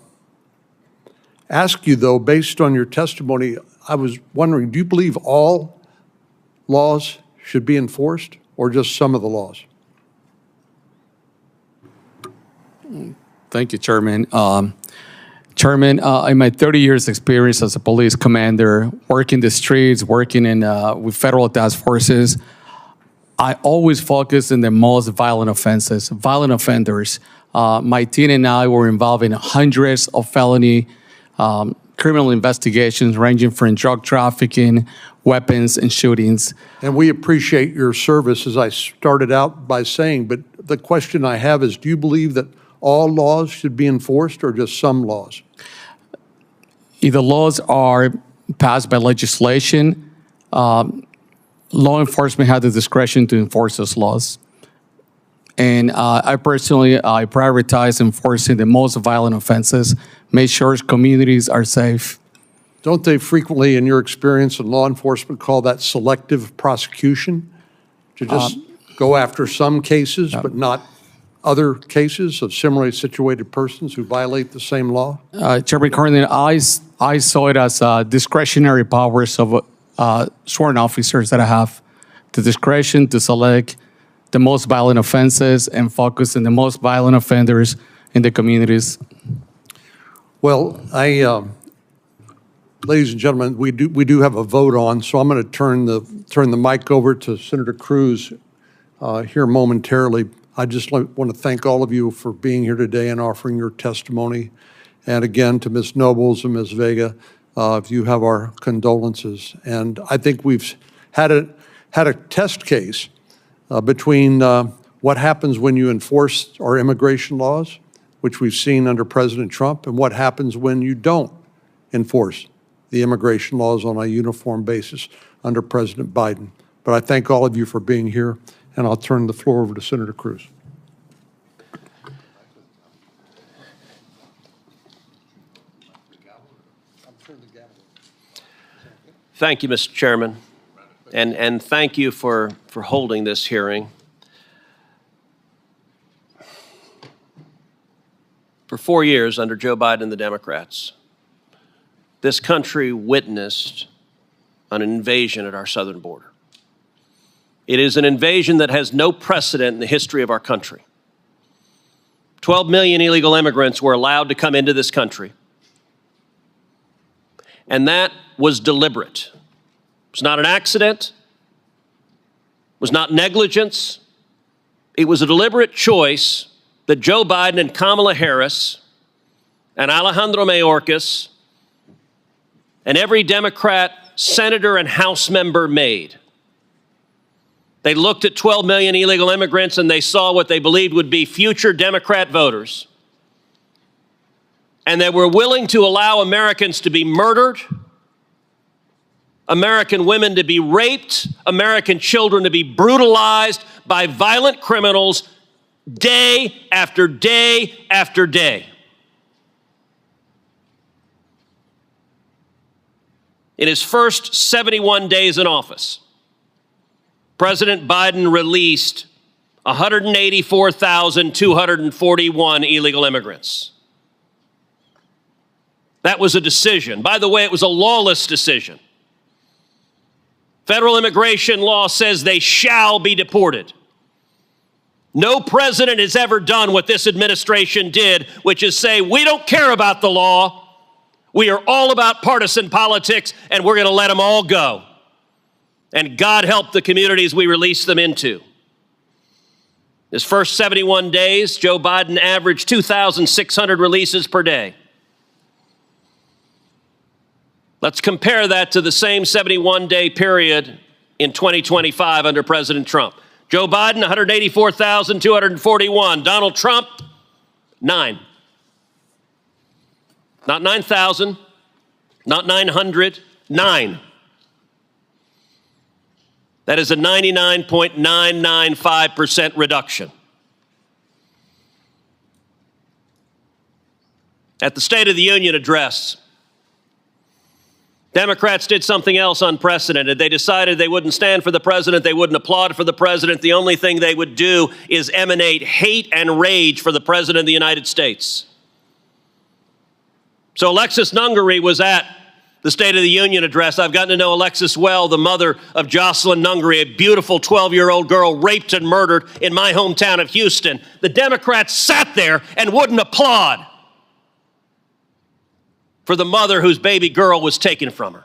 ask you, though, based on your testimony, I was wondering, do you believe all laws should be enforced or just some of the laws? Thank you, Chairman. Chairman, in my 30 years experience as a police commander, working the streets, working in with federal task forces, I always focus on the most violent offenses, violent offenders. My team and I were involved in hundreds of felony criminal investigations ranging from drug trafficking, weapons, and shootings. And we appreciate your service, as I started out by saying, but the question I have is, do you believe that all laws should be enforced or just some laws? Either laws are passed by legislation, law enforcement has the discretion to enforce those laws. And I personally, I prioritize enforcing the most violent offenses, make sure communities are safe. Don't they frequently, in your experience in law enforcement, call that selective prosecution? To just go after some cases, but not other cases of similarly situated persons who violate the same law? Chairman Cornyn, I saw it as discretionary powers of sworn officers that I have. The discretion to select the most violent offenses and focus on the most violent offenders in the communities. Well, ladies and gentlemen, we do have a vote on, so I'm going to turn the mic over to Senator Cruz here momentarily. I just want to thank all of you for being here today and offering your testimony. And again, to Ms. Nobles and Ms. Vega, if you have our condolences. And I think we've had a test case between what happens when you enforce our immigration laws, which we've seen under President Trump, and what happens when you don't enforce the immigration laws on a uniform basis under President Biden. But I thank all of you for being here, and I'll turn the floor over to Senator Cruz. Thank you, Mr. Chairman, and thank you for holding this hearing. For 4 years under Joe Biden and the Democrats, this country witnessed an invasion at our southern border. It is an invasion that has no precedent in the history of our country. 12 million illegal immigrants were allowed to come into this country. And that was deliberate. It was not an accident. It was not negligence. It was a deliberate choice that Joe Biden and Kamala Harris and Alejandro Mayorkas and every Democrat senator and House member made. They looked at 12 million illegal immigrants and they saw what they believed would be future Democrat voters. And they were willing to allow Americans to be murdered, American women to be raped, American children to be brutalized by violent criminals day after day after day. In his first 71 days in office, President Biden released 184,241 illegal immigrants. That was a decision. By the way, it was a lawless decision. Federal immigration law says they shall be deported. No president has ever done what this administration did, which is say, we don't care about the law. We are all about partisan politics, and we're going to let them all go. And God help the communities we release them into. His first 71 days, Joe Biden averaged 2,600 releases per day. Let's compare that to the same 71-day period in 2025 under President Trump. Joe Biden, 184,241. Donald Trump, 9. Not 9,000, not 900, 9. That is a 99.995% reduction. At the State of the Union address, Democrats did something else unprecedented. They decided they wouldn't stand for the president. They wouldn't applaud for the president. The only thing they would do is emanate hate and rage for the president of the United States. So Alexis Nungary was at the State of the Union address. I've gotten to know Alexis well, the mother of Jocelyn Nungary, a beautiful 12-year-old girl raped and murdered in my hometown of Houston. The Democrats sat there and wouldn't applaud for the mother whose baby girl was taken from her.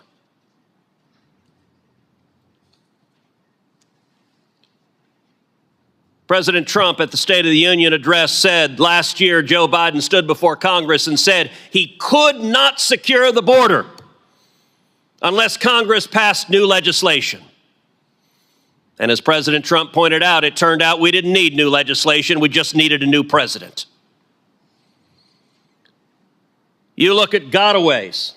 President Trump at the State of the Union address said last year Joe Biden stood before Congress and said he could not secure the border unless Congress passed new legislation. And as President Trump pointed out, it turned out we didn't need new legislation, we just needed a new president. You look at gotaways.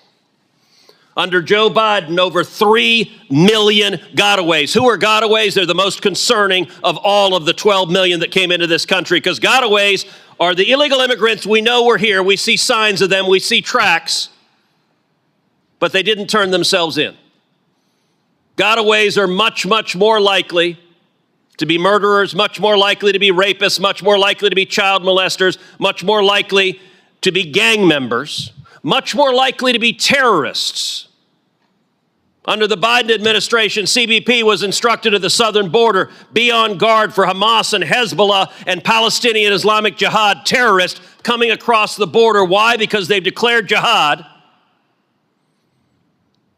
Under Joe Biden, over 3 million gotaways. Who are gotaways? They're the most concerning of all of the 12 million that came into this country, because gotaways are the illegal immigrants we know were here. We see signs of them. We see tracks. But they didn't turn themselves in. Gotaways are much, much more likely to be murderers, much more likely to be rapists, much more likely to be child molesters, much more likely to be gang members, much more likely to be terrorists. Under the Biden administration, CBP was instructed at the southern border, be on guard for Hamas and Hezbollah and Palestinian Islamic Jihad terrorists coming across the border. Why? Because they've declared jihad,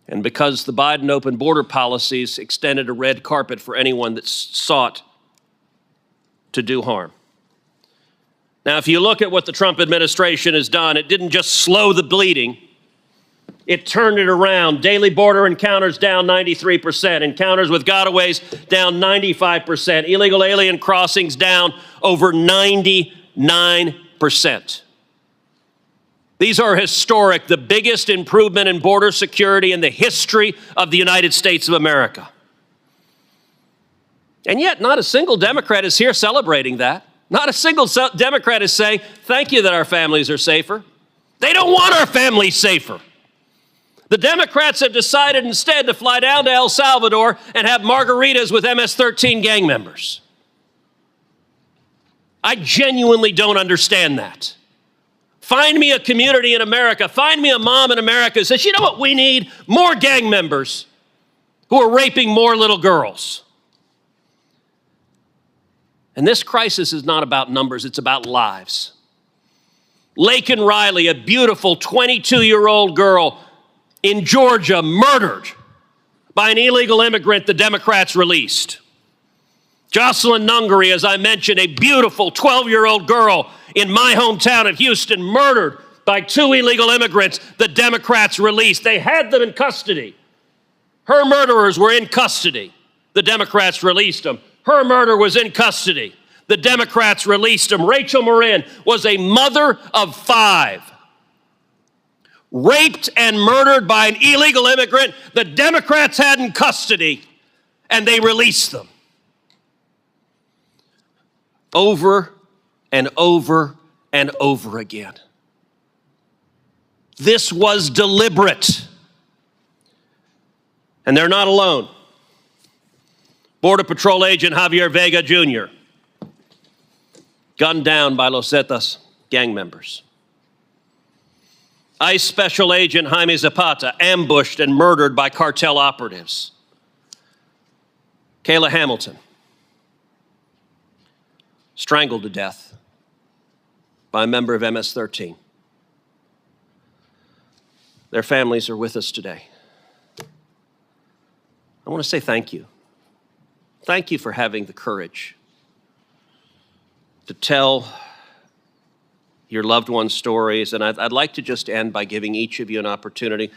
and because the Biden open border policies extended a red carpet for anyone that sought to do harm. Now, if you look at what the Trump administration has done, it didn't just slow the bleeding, it turned it around. Daily border encounters down 93%, encounters with gotaways down 95%, illegal alien crossings down over 99%. These are historic, the biggest improvement in border security in the history of the United States of America. And yet, not a single Democrat is here celebrating that. Not a single Democrat is saying, thank you that our families are safer. They don't want our families safer. The Democrats have decided instead to fly down to El Salvador and have margaritas with MS-13 gang members. I genuinely don't understand that. Find me a community in America, find me a mom in America who says, you know what we need? More gang members who are raping more little girls. And this crisis is not about numbers, it's about lives. Laken Riley, a beautiful 22-year-old girl in Georgia, murdered by an illegal immigrant the Democrats released. Jocelyn Nungary, as I mentioned, a beautiful 12-year-old girl in my hometown of Houston, murdered by 2 illegal immigrants the Democrats released. They had them in custody. Her murderers were in custody. The Democrats released them. Her murder was in custody. The Democrats released him. Rachel Marin was a mother of 5. Raped and murdered by an illegal immigrant the Democrats had in custody, and they released them. Over and over and over again. This was deliberate. And they're not alone. Border Patrol agent Javier Vega Jr., gunned down by Los Zetas gang members. ICE Special Agent Jaime Zapata, ambushed and murdered by cartel operatives. Kayla Hamilton, strangled to death by a member of MS-13. Their families are with us today. I want to say thank you. Thank you for having the courage to tell your loved ones' stories. And I'd like to just end by giving each of you an opportunity.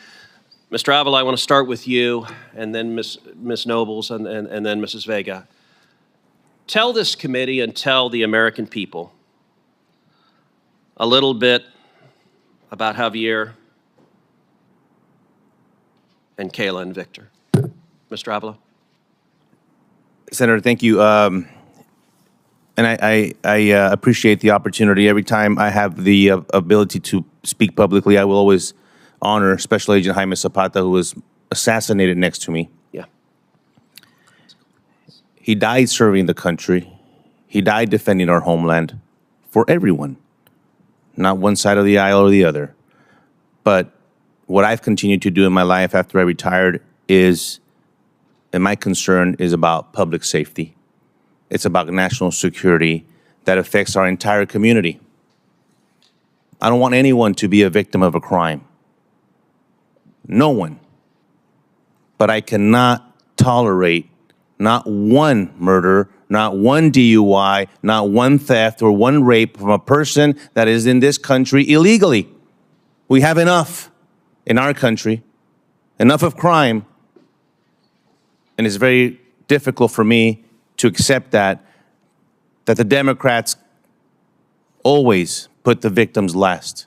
Mr. Avila, I want to start with you, and then Ms. Nobles, and then Mrs. Vega. Tell this committee and tell the American people a little bit about Javier and Kayla and Victor. Mr. Avila. Senator, thank you. And I appreciate the opportunity. Every time I have the ability to speak publicly, I will always honor Special Agent Jaime Zapata, who was assassinated next to me. Yeah. He died serving the country. He died defending our homeland for everyone, not one side of the aisle or the other. But what I've continued to do in my life after I retired is, and my concern is about public safety. It's about national security that affects our entire community. I don't want anyone to be a victim of a crime. No one. But I cannot tolerate not one murder, not one DUI, not one theft or one rape from a person that is in this country illegally. We have enough in our country, enough of crime, and it's very difficult for me to accept that the Democrats always put the victims last.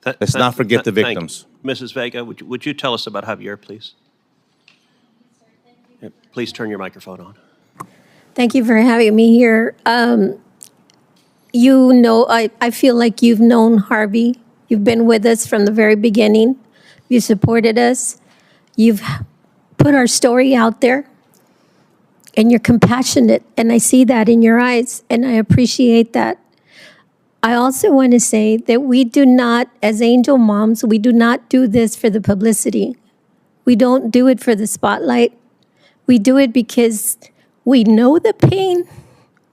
Let's not forget the victims. Mrs. Vega, would you tell us about Javier, please? Yeah, please turn your microphone on. Thank you for having me here. You know, I feel like you've known Harvey. You've been with us from the very beginning. You supported us. You've put our story out there. And you're compassionate, and I see that in your eyes, and I appreciate that. I also want to say that we do not, as angel moms, we do not do this for the publicity. We don't do it for the spotlight. We do it because we know the pain,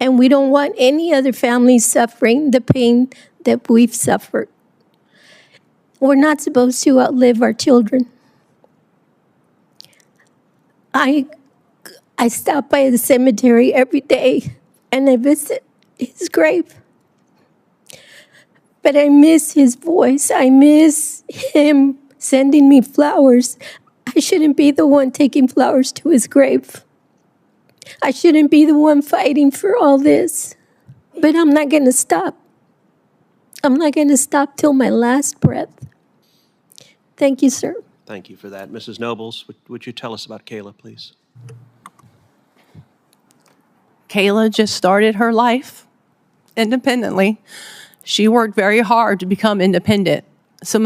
and we don't want any other family suffering the pain that we've suffered. We're not supposed to outlive our children. I stop by the cemetery every day, and I visit his grave. But I miss his voice. I miss him sending me flowers. I shouldn't be the one taking flowers to his grave. I shouldn't be the one fighting for all this. But I'm not going to stop. I'm not going to stop till my last breath. Thank you, sir. Thank you for that. Mrs. Nobles, would you tell us about Kayla, please? Kayla just started her life independently. She worked very hard to become independent. I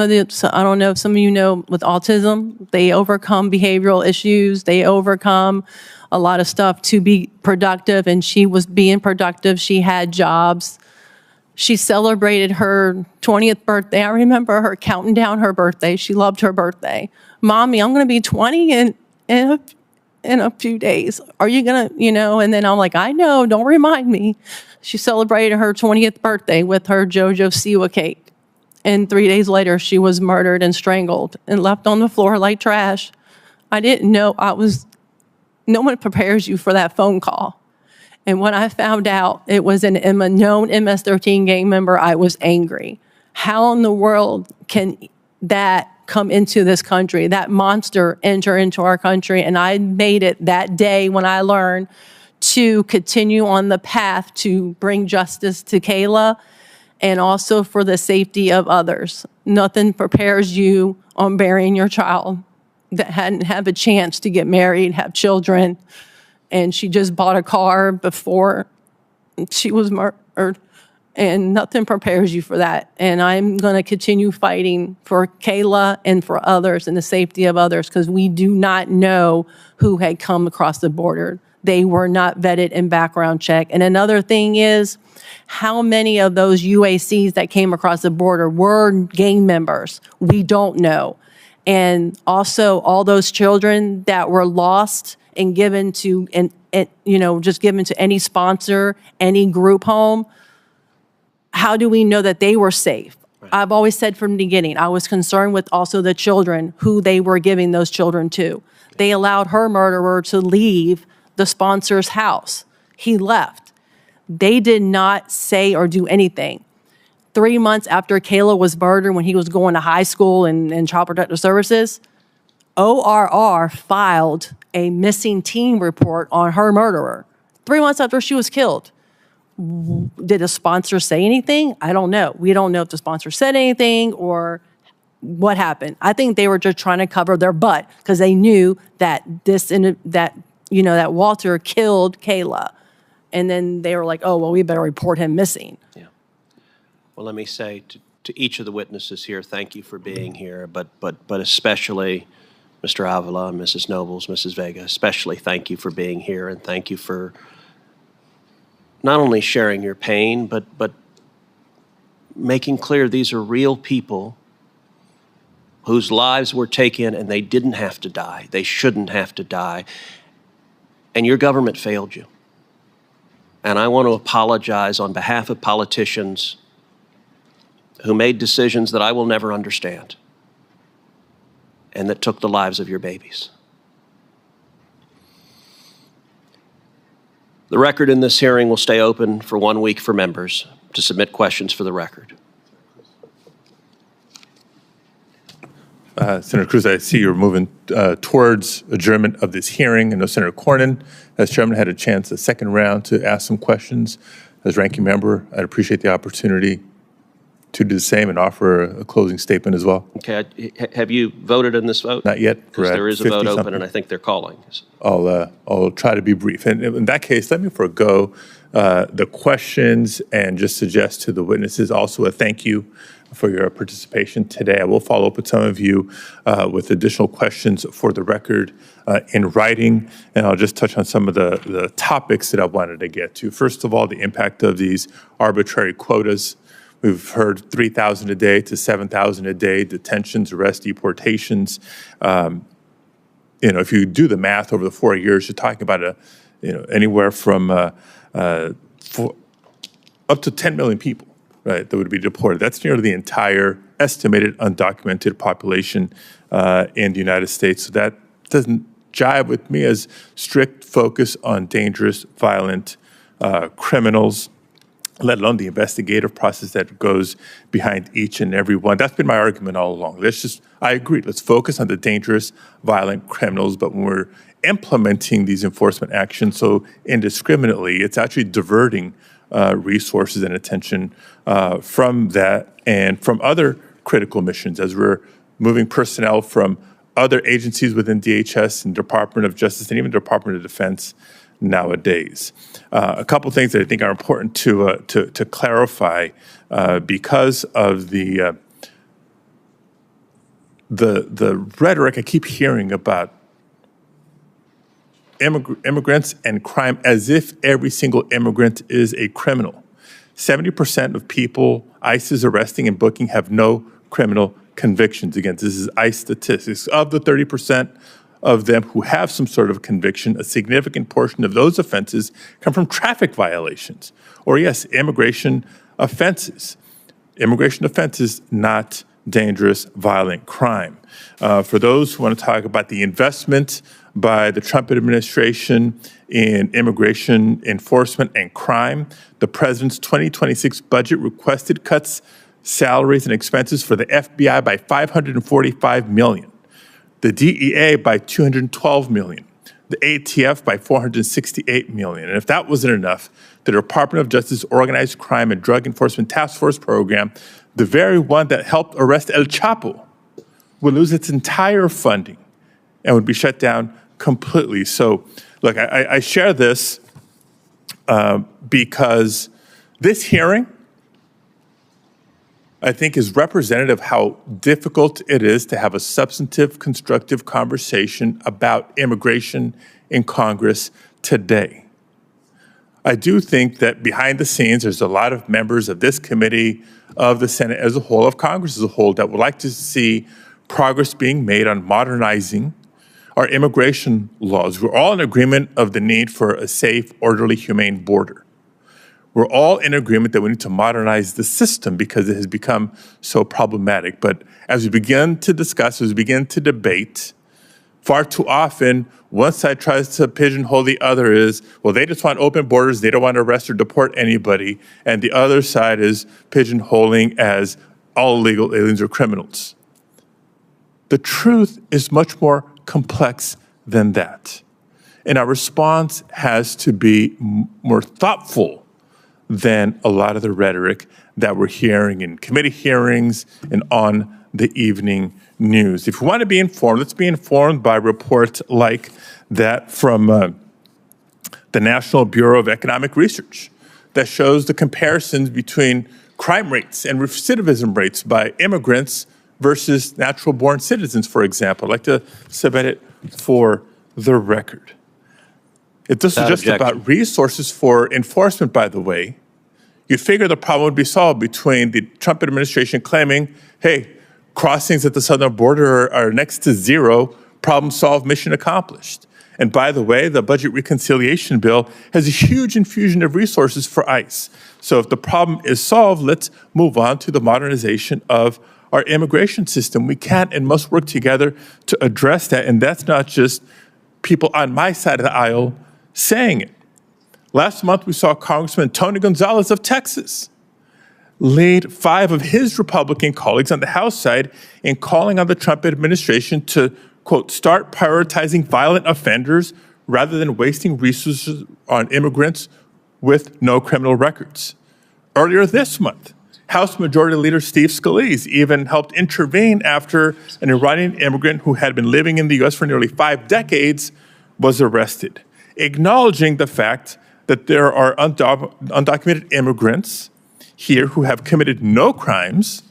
don't know if some of you know, with autism, they overcome behavioral issues. They overcome a lot of stuff to be productive, and she was being productive. She had jobs. She celebrated her 20th birthday. I remember her counting down her birthday. She loved her birthday. Mommy, I'm going to be 20 in a few days. Are you going to, and then I'm like, I know, don't remind me. She celebrated her 20th birthday with her JoJo Siwa cake. And 3 days later, she was murdered and strangled and left on the floor like trash. I didn't know no one prepares you for that phone call. And when I found out it was a known MS-13 gang member, I was angry. How in the world can that come into this country, that monster enter into our country. And I made it that day when I learned to continue on the path to bring justice to Kayla and also for the safety of others. Nothing prepares you on burying your child that hadn't had a chance to get married, have children, and she just bought a car before she was murdered. And nothing prepares you for that. And I'm going to continue fighting for Kayla and for others and the safety of others, because we do not know who had come across the border. They were not vetted in background check. And another thing is, how many of those UACs that came across the border were gang members? We don't know. And also all those children that were lost and given to, just given to any sponsor, any group home, how do we know that they were safe? Right. I've always said from the beginning, I was concerned with also the children, who they were giving those children to. They allowed her murderer to leave the sponsor's house. He left. They did not say or do anything. 3 months after Kayla was murdered, when he was going to high school and Child Protective Services, ORR filed a missing teen report on her murderer 3 months after she was killed. Did a sponsor say anything? I don't know. We don't know if the sponsor said anything or what happened. I think they were just trying to cover their butt because they knew that that Walter killed Kayla. And then they were like, oh, well, we better report him missing. Yeah. Well, let me say to each of the witnesses here, thank you for being here, but especially Mr. Avila, Mrs. Nobles, Mrs. Vega, especially thank you for being here, and thank you for not only sharing your pain, but making clear these are real people whose lives were taken and they didn't have to die. They shouldn't have to die. And your government failed you. And I want to apologize on behalf of politicians who made decisions that I will never understand and that took the lives of your babies. The record in this hearing will stay open for 1 week for members to submit questions for the record. Senator Cruz, I see you're moving towards adjournment of this hearing. I know Senator Cornyn, as chairman, had a chance, a second round, to ask some questions. As ranking member, I'd appreciate the opportunity to do the same and offer a closing statement as well. Okay, have you voted in this vote? Not yet. Because there is a vote open, and I think they're calling. I'll try to be brief. And in that case, let me forego the questions and just suggest to the witnesses also a thank you for your participation today. I will follow up with some of you with additional questions for the record in writing, and I'll just touch on some of the topics that I wanted to get to. First of all, the impact of these arbitrary quotas. We've heard 3,000 a day to 7,000 a day, detentions, arrests, deportations. If you do the math over the 4 years, you're talking about anywhere from up to 10 million people, right, that would be deported. That's nearly the entire estimated undocumented population in the United States. So that doesn't jive with me as strict focus on dangerous, violent criminals, let alone the investigative process that goes behind each and every one. That's been my argument all along. I agree, let's focus on the dangerous, violent criminals, but when we're implementing these enforcement actions so indiscriminately, it's actually diverting resources and attention from that and from other critical missions as we're moving personnel from other agencies within DHS and Department of Justice and even Department of Defense nowadays. A couple things that I think are important to clarify because of the rhetoric I keep hearing about immigrants and crime as if every single immigrant is a criminal. 70% of people ICE is arresting and booking have no criminal convictions. Again, this is ICE statistics. Of the 30% of them who have some sort of conviction, a significant portion of those offenses come from traffic violations, or yes, immigration offenses. Immigration offenses, not dangerous, violent crime. For those who want to talk about the investment by the Trump administration in immigration enforcement and crime, the president's 2026 budget requested cuts salaries and expenses for the FBI by $545 million, the DEA by $212 million, the ATF by $468 million. And if that wasn't enough, the Department of Justice Organized Crime and Drug Enforcement Task Force program, the very one that helped arrest El Chapo, would lose its entire funding and would be shut down completely. So, look, I share this because this hearing, I think, is representative of how difficult it is to have a substantive, constructive conversation about immigration in Congress today. I do think that behind the scenes, there's a lot of members of this committee, of the Senate as a whole, of Congress as a whole, that would like to see progress being made on modernizing our immigration laws. We're all in agreement of the need for a safe, orderly, humane border. We're all in agreement that we need to modernize the system because it has become so problematic. But as we begin to discuss, as we begin to debate, far too often, one side tries to pigeonhole the other as, well, they just want open borders, they don't want to arrest or deport anybody, and the other side is pigeonholing as all illegal aliens are criminals. The truth is much more complex than that. And our response has to be more thoughtful than a lot of the rhetoric that we're hearing in committee hearings and on the evening news. If we want to be informed, let's be informed by reports like that from the National Bureau of Economic Research that shows the comparisons between crime rates and recidivism rates by immigrants versus natural-born citizens, for example. I'd like to submit it for the record. If this is just about resources for enforcement, by the way, you'd figure the problem would be solved between the Trump administration claiming, hey, crossings at the southern border are next to zero, problem solved, mission accomplished. And by the way, the budget reconciliation bill has a huge infusion of resources for ICE. So if the problem is solved, let's move on to the modernization of our immigration system. We can and must work together to address that. And that's not just people on my side of the aisle saying it. Last month, we saw Congressman Tony Gonzalez of Texas lead 5 of his Republican colleagues on the House side in calling on the Trump administration to, quote, start prioritizing violent offenders rather than wasting resources on immigrants with no criminal records. Earlier this month, House Majority Leader Steve Scalise even helped intervene after an Iranian immigrant who had been living in the U.S. for nearly 5 decades was arrested, acknowledging the fact that there are undocumented immigrants here who have committed no crimes.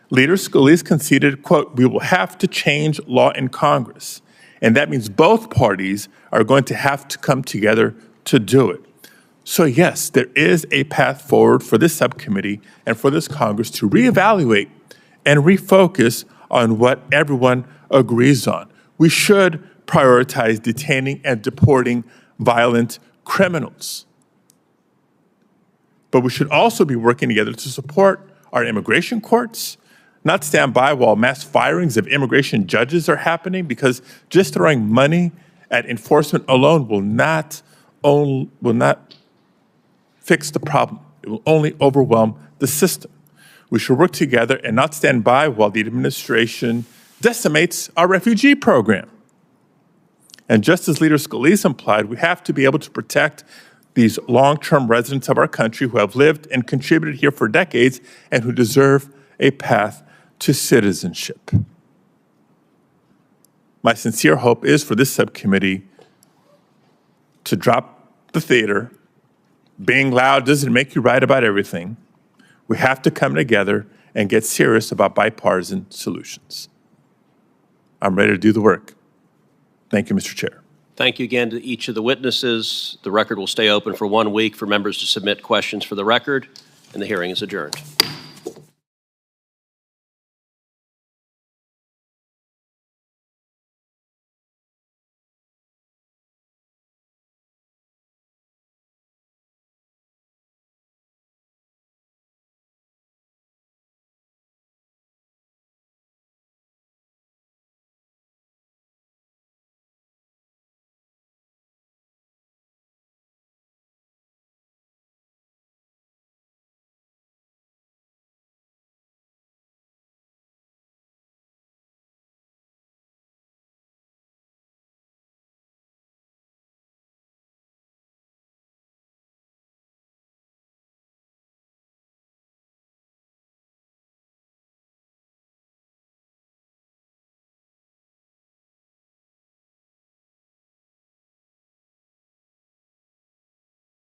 Leader Scalise conceded, quote, we will have to change law in Congress. And that means both parties are going to have to come together to do it. So yes, there is a path forward for this subcommittee and for this Congress to reevaluate and refocus on what everyone agrees on. We should prioritize detaining and deporting violent criminals. But we should also be working together to support our immigration courts, not stand by while mass firings of immigration judges are happening, because just throwing money at enforcement alone will not fix the problem. It will only overwhelm the system. We should work together and not stand by while the administration decimates our refugee program. And just as Leader Scalise implied, we have to be able to protect these long-term residents of our country who have lived and contributed here for decades and who deserve a path to citizenship. My sincere hope is for this subcommittee to drop the theater. Being loud doesn't make you right about everything. We have to come together and get serious about bipartisan solutions. I'm ready to do the work. Thank you, Mr. Chair. Thank you again to each of the witnesses. The record will stay open for 1 week for members to submit questions for the record, and the hearing is adjourned.